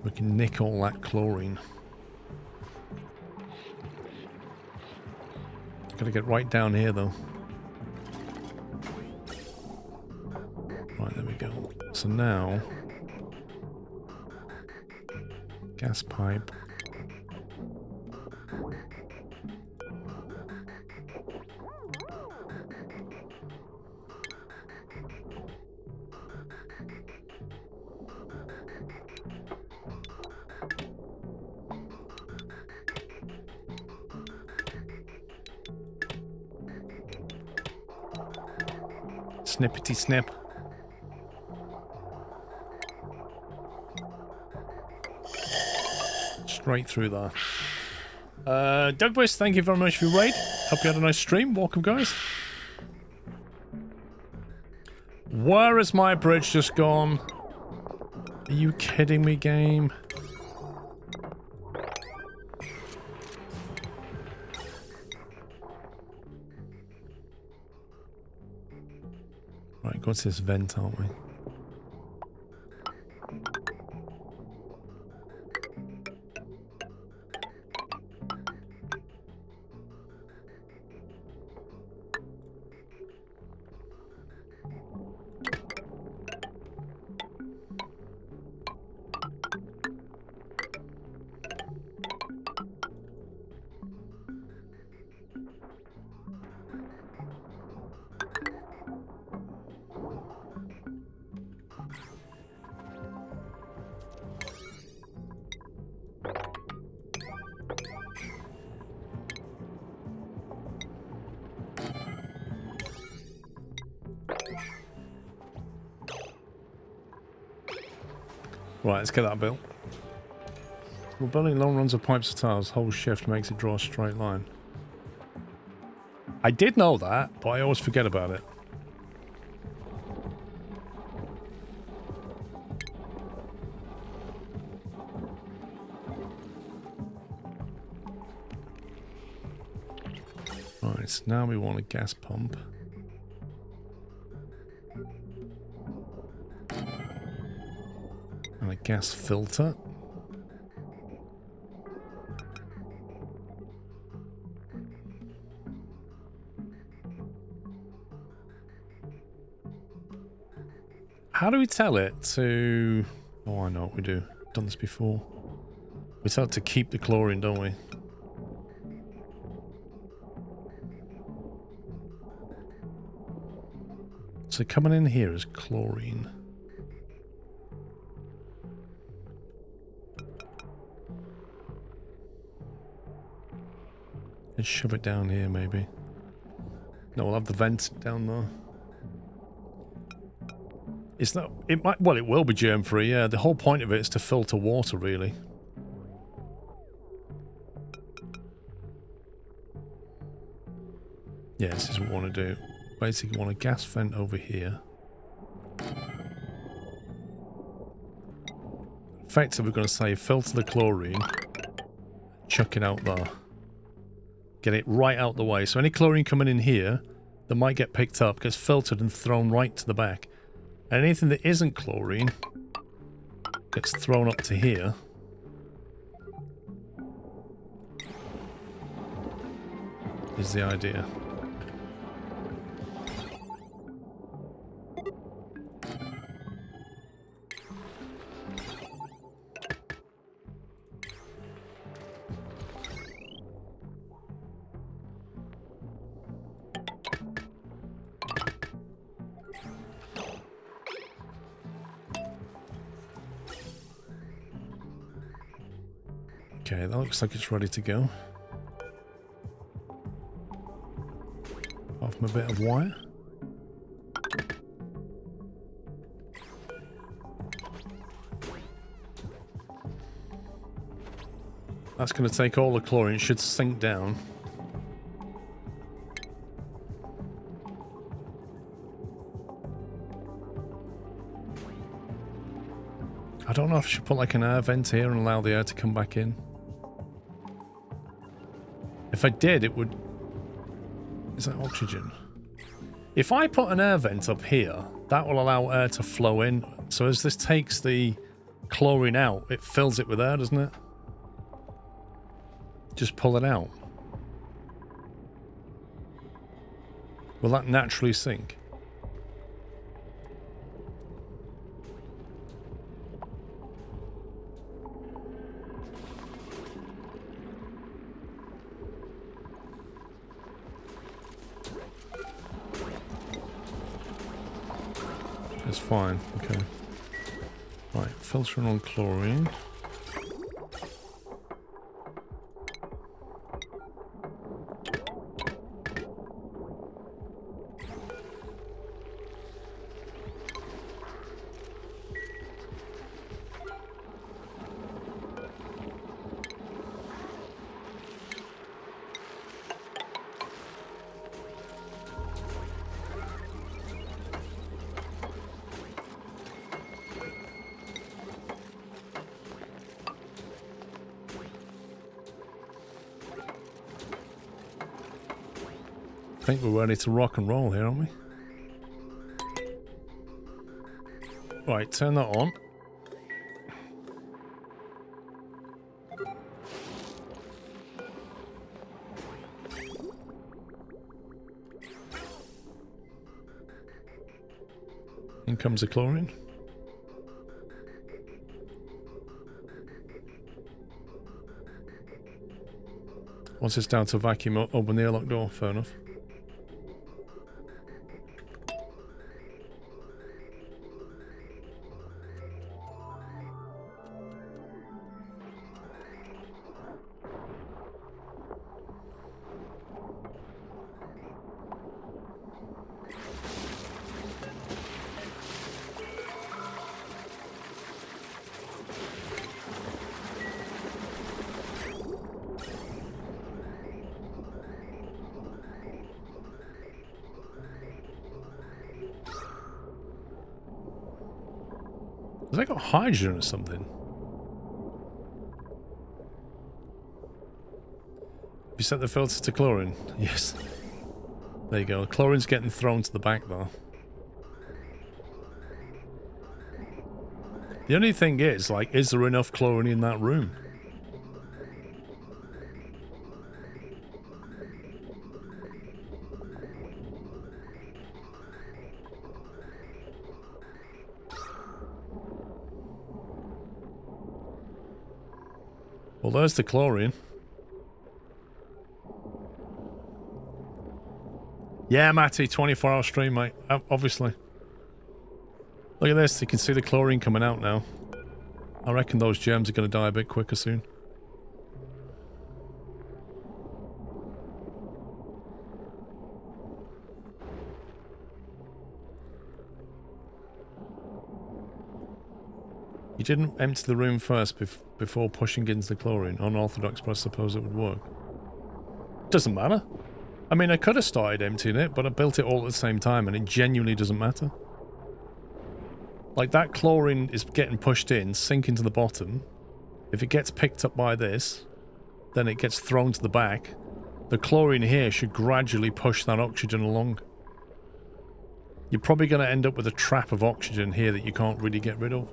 We can nick all that chlorine. Gotta get right down here though. Right, there we go. So now... gas pipe. Snippety snip. Straight through there. Douglas, thank you very much for your raid. Hope you had a nice stream. Welcome, guys. Where has my bridge just gone? Are you kidding me, game? Right, go to this vent, aren't we? Right, let's get that built. We're building long runs of pipes or tiles. Whole shift makes it draw a straight line. I did know that, but I always forget about it. Right, so now we want a gas pump. And a gas filter. How do we tell it to... Oh, I know what we do. Done this before. We tell it to keep the chlorine, don't we? So coming in here is chlorine. Let's shove it down here, maybe. No, we'll have the vent down there. It's not... It might... Well, it will be germ-free, yeah. The whole point of it is to filter water, really. Yeah, this is what we want to do. Basically, we want a gas vent over here. Effectively, we're going to say filter the chlorine. Chuck it out there. Get it right out the way. So any chlorine coming in here that might get picked up gets filtered and thrown right to the back. And anything that isn't chlorine gets thrown up to here. Is the idea. Okay, that looks like it's ready to go. Apart from a bit of wire. That's going to take all the chlorine. It should sink down. don't know if I should put like an air vent here and allow the air to come back in. If I did, it would... Is that oxygen? If I put an air vent up here, that will allow air to flow in. So as this takes the chlorine out, it fills it with air, doesn't it? Just pull it out. Will that naturally sink? It's fine, okay. Right, filtering on chlorine. I think we're ready to rock and roll here, aren't we? Right, turn that on. In comes the chlorine. Once it's down to vacuum, open the airlock door. Fair enough. Has that got hydrogen or something? Have you set the filter to chlorine? Yes. There you go. Chlorine's getting thrown to the back though. The only thing is, like, is there enough chlorine in that room? Well, there's the chlorine. Yeah, Matty, 24-hour stream, mate. Obviously. Look at this. You can see the chlorine coming out now. I reckon those germs are going to die a bit quicker soon. You didn't empty the room first before pushing into the chlorine. Unorthodox, but I suppose it would work. Doesn't matter. I mean, I could have started emptying it, but I built it all at the same time, and it genuinely doesn't matter. Like, that chlorine is getting pushed in, sinking to the bottom. If it gets picked up by this, then it gets thrown to the back. The chlorine here should gradually push that oxygen along. You're probably going to end up with a trap of oxygen here that you can't really get rid of.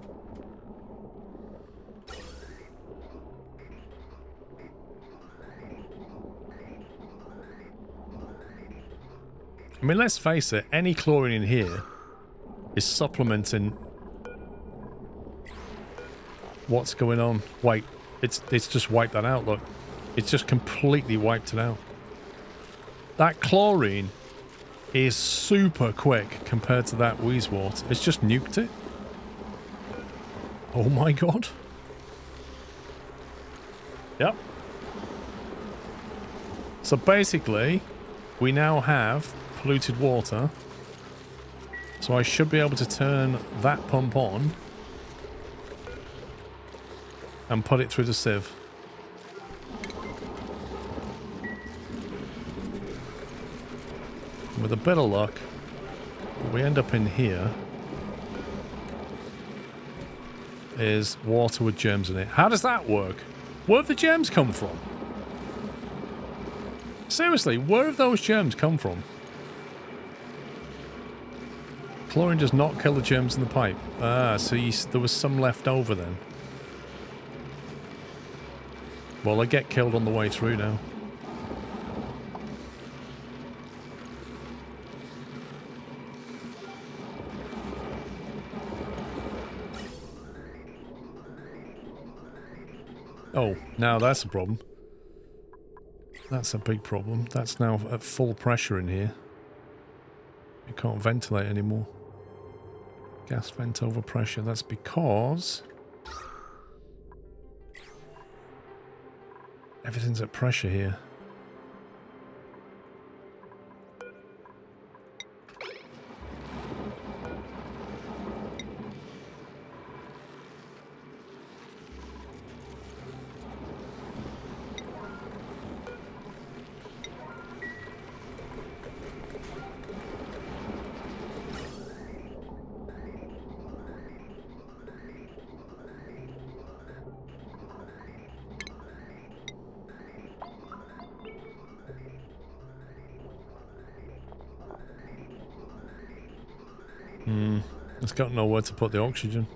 I mean, let's face it, any chlorine in here is supplementing what's going on. Wait, it's just wiped that out, look. It's just completely wiped it out. That chlorine is super quick compared to that wheezewort. It's just nuked it. Oh my god. Yep. So basically, we now have polluted water. So I should be able to turn that pump on and put it through the sieve. With a bit of luck, we end up in here. is water with germs in it. How does that work? Where have the germs come from? Seriously, where have those germs come from? Chlorine does not kill the germs in the pipe. Ah, so there was some left over then. Well, they get killed on the way through now. Oh, now that's a problem. That's a big problem. That's now at full pressure in here. You can't ventilate anymore. Gas vent over pressure. That's because everything's at pressure here. It's got nowhere to put the oxygen.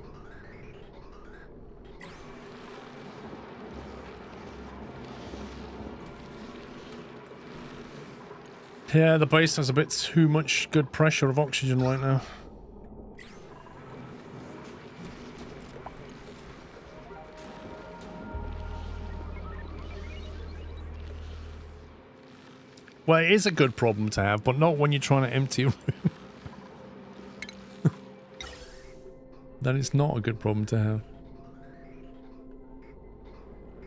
Yeah, the base has a bit too much good pressure of oxygen right now. Well, it is a good problem to have, but not when you're trying to empty a room. Then it's not a good problem to have.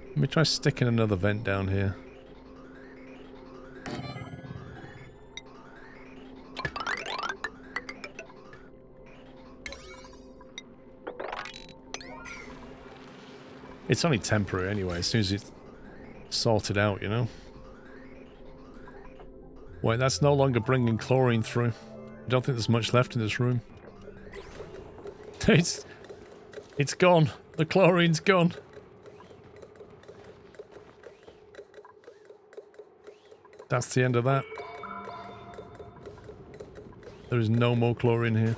Let me try sticking another vent down here. It's only temporary anyway, as soon as it's sorted out, you know? Wait, that's no longer bringing chlorine through. I don't think there's much left in this room. It's gone. The chlorine's gone. That's the end of that. There is no more chlorine here.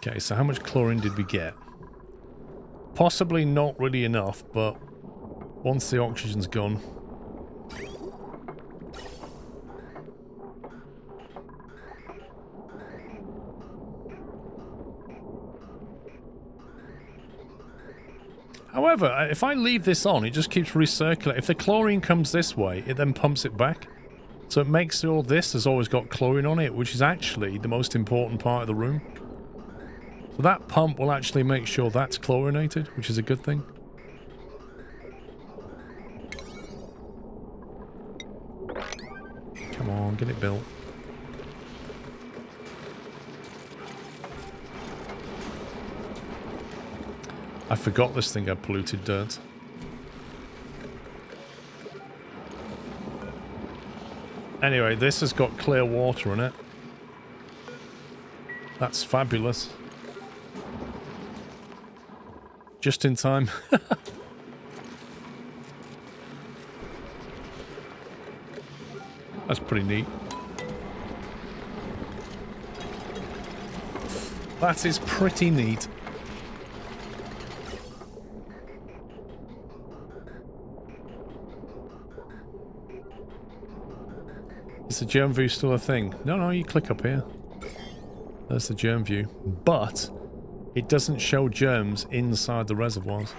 Okay, so how much chlorine did we get? Possibly not really enough, but once the oxygen's gone... However, if I leave this on, it just keeps recirculating. If the chlorine comes this way, it then pumps it back. So it makes all this has always got chlorine on it, which is actually the most important part of the room. So that pump will actually make sure that's chlorinated, which is a good thing. Come on, get it built. I forgot this thing had polluted dirt. Anyway, this has got clear water in it. That's fabulous. Just in time. That's pretty neat. That is pretty neat. Is the germ view still a thing? No, you click up here. There's the germ view. But it doesn't show germs inside the reservoirs.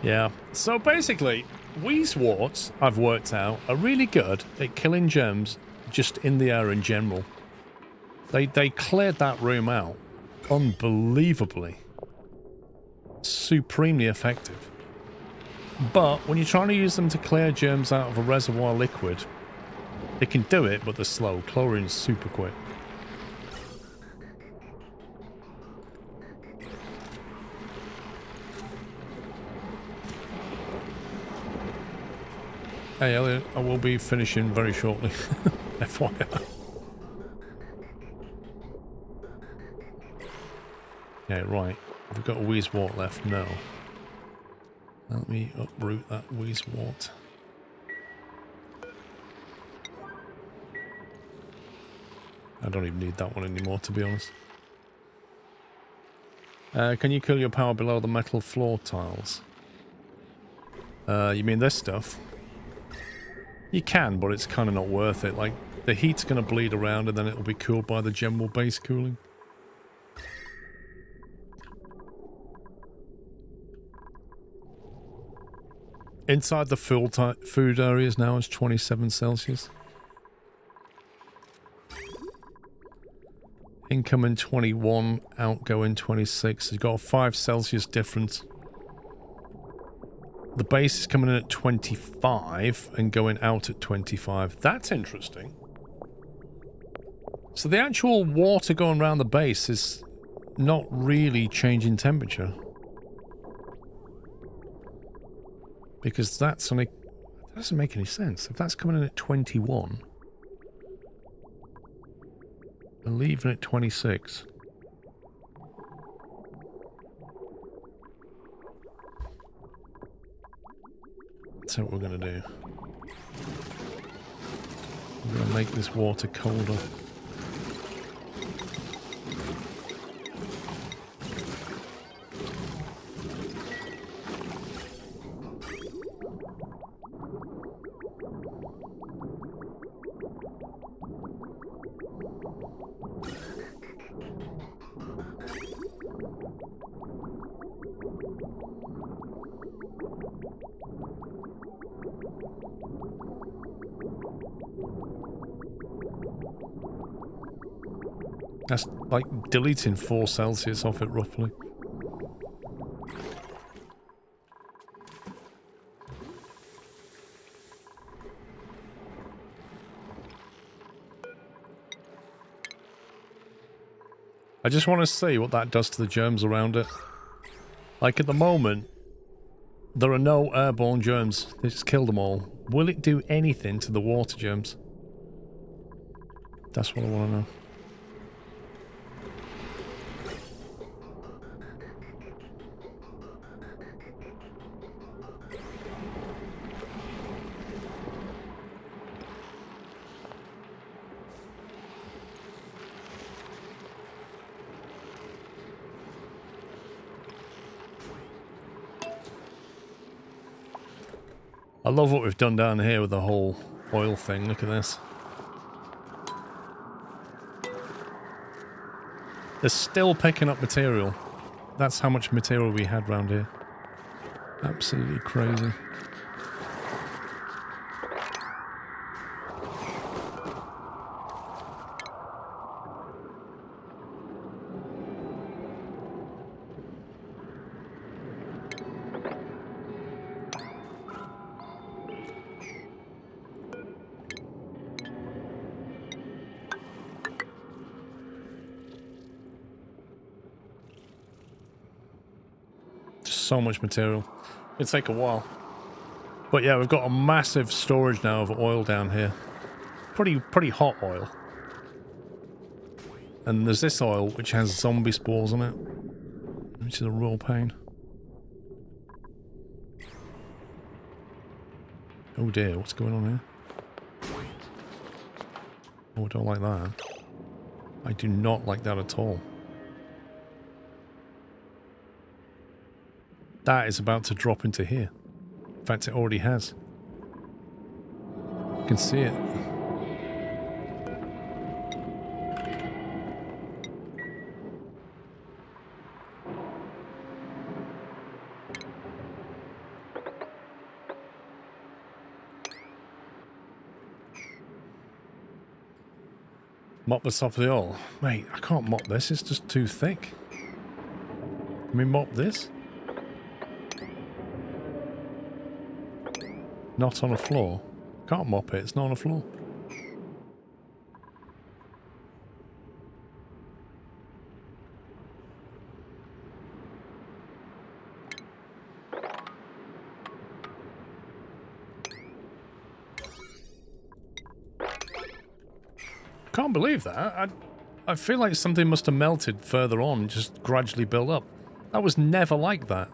Yeah, so basically, wheezeworts, I've worked out, are really good at killing germs just in the air in general. They cleared that room out unbelievably. Supremely effective. But when you're trying to use them to clear germs out of a reservoir liquid, they can do it, but they're slow. Chlorine's super quick. Hey Elliot, I will be finishing very shortly. FYI. Okay, right. Have we got a Wheezewort left? No. Let me uproot that Wheezewort. I don't even need that one anymore, to be honest. Can you kill your power below the metal floor tiles? You mean this stuff? You can, but it's kind of not worth it. Like, the heat's going to bleed around and then it'll be cooled by the general base cooling. Inside the food areas now is 27 Celsius. Incoming 21, outgoing 26. You've got a 5 Celsius difference. The base is coming in at 25 and going out at 25. That's interesting. So the actual water going around the base is not really changing temperature. Because that's only... That doesn't make any sense. If that's coming in at 21... and leaving at 26... That's what we're going to do. We're going to make this water colder. That's like deleting 4 Celsius off it, roughly. I just want to see what that does to the germs around it. Like, at the moment, there are no airborne germs. They just killed them all. Will it do anything to the water germs? That's what I want to know. I love what we've done down here with the whole oil thing. Look at this. They're still picking up material. That's how much material we had round here. Absolutely crazy. So much material. It'll take a while. But yeah, we've got a massive storage now of oil down here. Pretty hot oil. And there's this oil which has zombie spores on it, which is a real pain. Oh dear, what's going on here? Oh, I don't like that. I do not like that at all. That is about to drop into here. In fact, it already has. You can see it. Mop the top of the oil. Mate, I can't mop this. It's just too thick. Can we mop this? Not on a floor. Can't mop it, it's not on a floor. can't believe that. I feel like something must have melted further on and just gradually built up. That was never like that.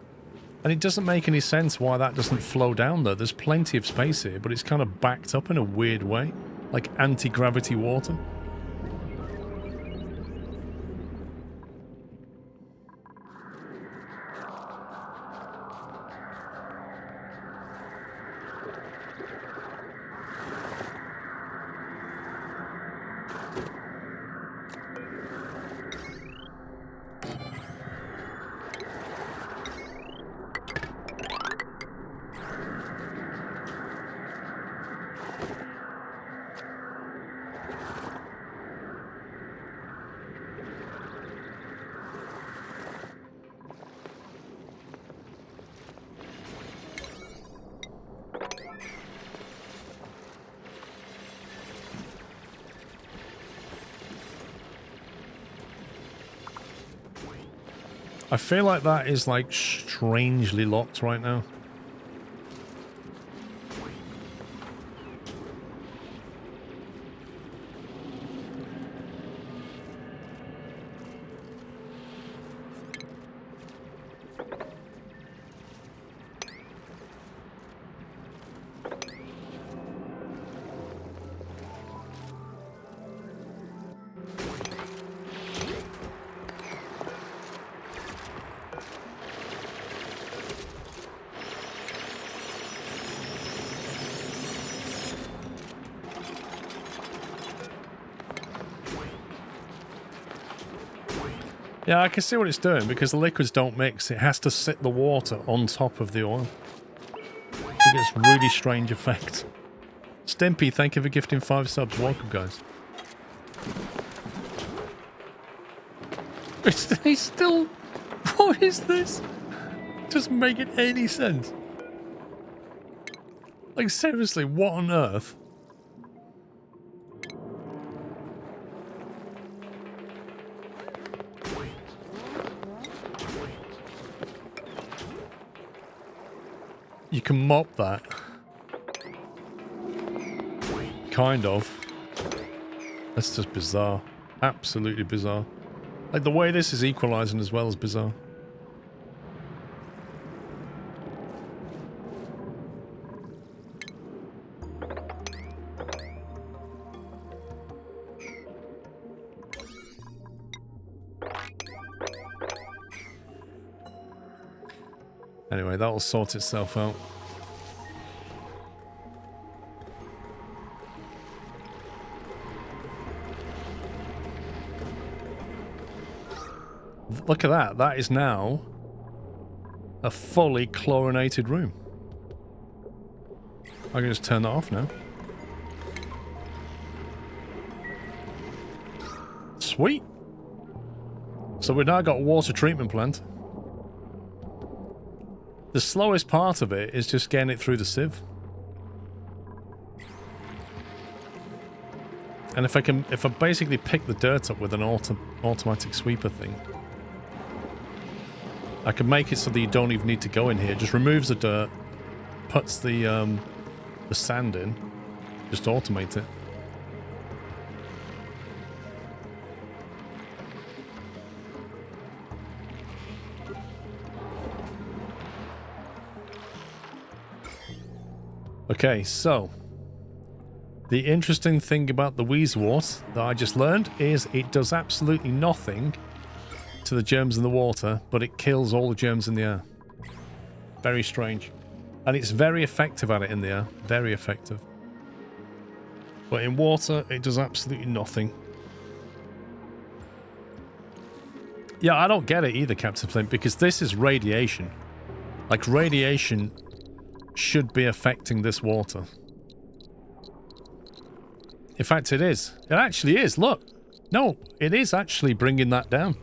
And it doesn't make any sense why that doesn't flow down there. There's plenty of space here, but it's kind of backed up in a weird way. Like anti-gravity water. I feel like that is like strangely locked right now. Yeah, I can see what it's doing because the liquids don't mix. It has to sit the water on top of the oil. It gets really strange effect. Stimpy, thank you for gifting 5 subs. Welcome, guys. It's still... What is this? Doesn't make it any sense. Like, seriously, what on earth? You can mop that. Kind of. That's just bizarre. Absolutely bizarre. Like, the way this is equalizing as well is bizarre. Anyway, that'll sort itself out. Look at that. That is now a fully chlorinated room. I can just turn that off now. Sweet. So we've now got a water treatment plant. The slowest part of it is just getting it through the sieve. And if I basically pick the dirt up with an automatic sweeper thing, I can make it so that you don't even need to go in here. Just removes the dirt, puts the sand in, just automate it. Okay, so the interesting thing about the Wheezewort that I just learned is it does absolutely nothing to the germs in the water, but it kills all the germs in the air. Very strange. And it's very effective at it in the air. Very effective. But in water, it does absolutely nothing. Yeah, I don't get it either, Captain Flint, because this is radiation. Like, radiation should be affecting this water. In fact, it is. It actually is. Look. No, it is actually bringing that down.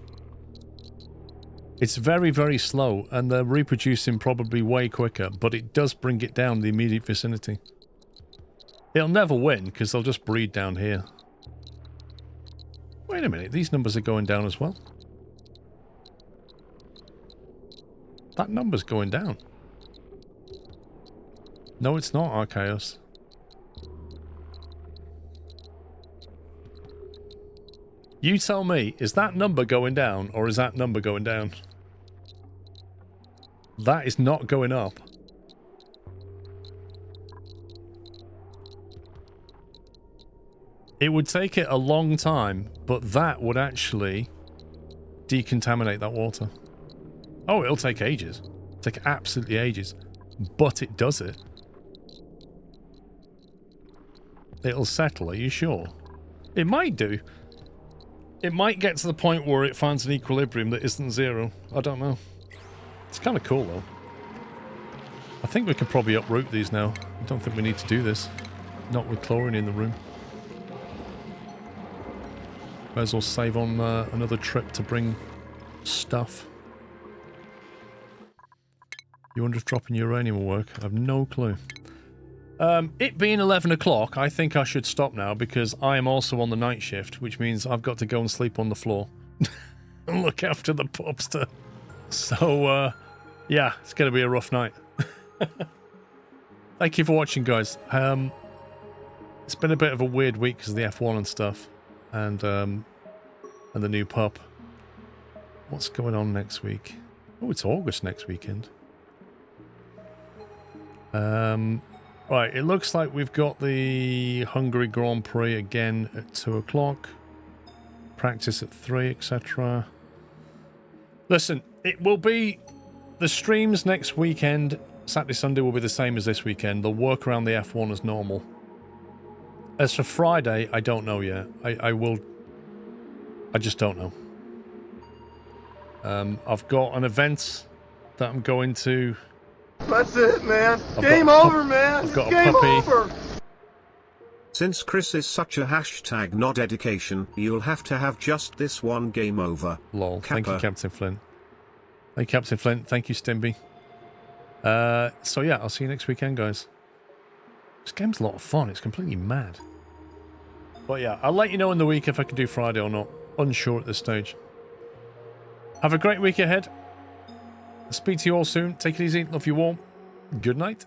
It's very, very slow, and they're reproducing probably way quicker, but it does bring it down the immediate vicinity. It'll never win, because they'll just breed down here. Wait a minute, these numbers are going down as well. That number's going down. No, it's not, Archaeos. You tell me, is that number going down or is that number going down? That is not going up. It would take it a long time, but that would actually decontaminate that water. Oh, it'll take ages. Take absolutely ages. But it does it. It'll settle, are you sure? It might do. It might get to the point where it finds an equilibrium that isn't zero. I don't know. It's kind of cool, though. I think we can probably uproot these now. I don't think we need to do this. Not with chlorine in the room. Might as well save on another trip to bring stuff. You wonder if dropping uranium will work? I have no clue. It being 11 o'clock, I think I should stop now because I am also on the night shift, which means I've got to go and sleep on the floor and look after the pupster. So, yeah, it's going to be a rough night. Thank you for watching, guys. It's been a bit of a weird week because of the F1 and stuff, and the new pup. What's going on next week? Oh, it's August next weekend. Right, it looks like we've got the Hungary Grand Prix again at 2 o'clock. Practice at 3, etc. Listen, it will be... The streams next weekend, Saturday, Sunday, will be the same as this weekend. They'll work around the F1 as normal. As for Friday, I don't know yet. I just don't know. I've got an event that I'm going to... That's it, man. Game over, man. I've got a Game puppy. over. Since Chris is such a hashtag not education, you'll have to have just this one game over. Lol. Kappa. Thank you, Captain Flint. Thank you, Captain Flint. Thank you, Stimby. So yeah, I'll see you next weekend, guys. This game's a lot of fun. It's completely mad. But yeah, I'll let you know in the week if I can do Friday or not. Unsure at this stage. Have a great week ahead. I'll speak to you all soon. Take it easy. Love you all. Good night.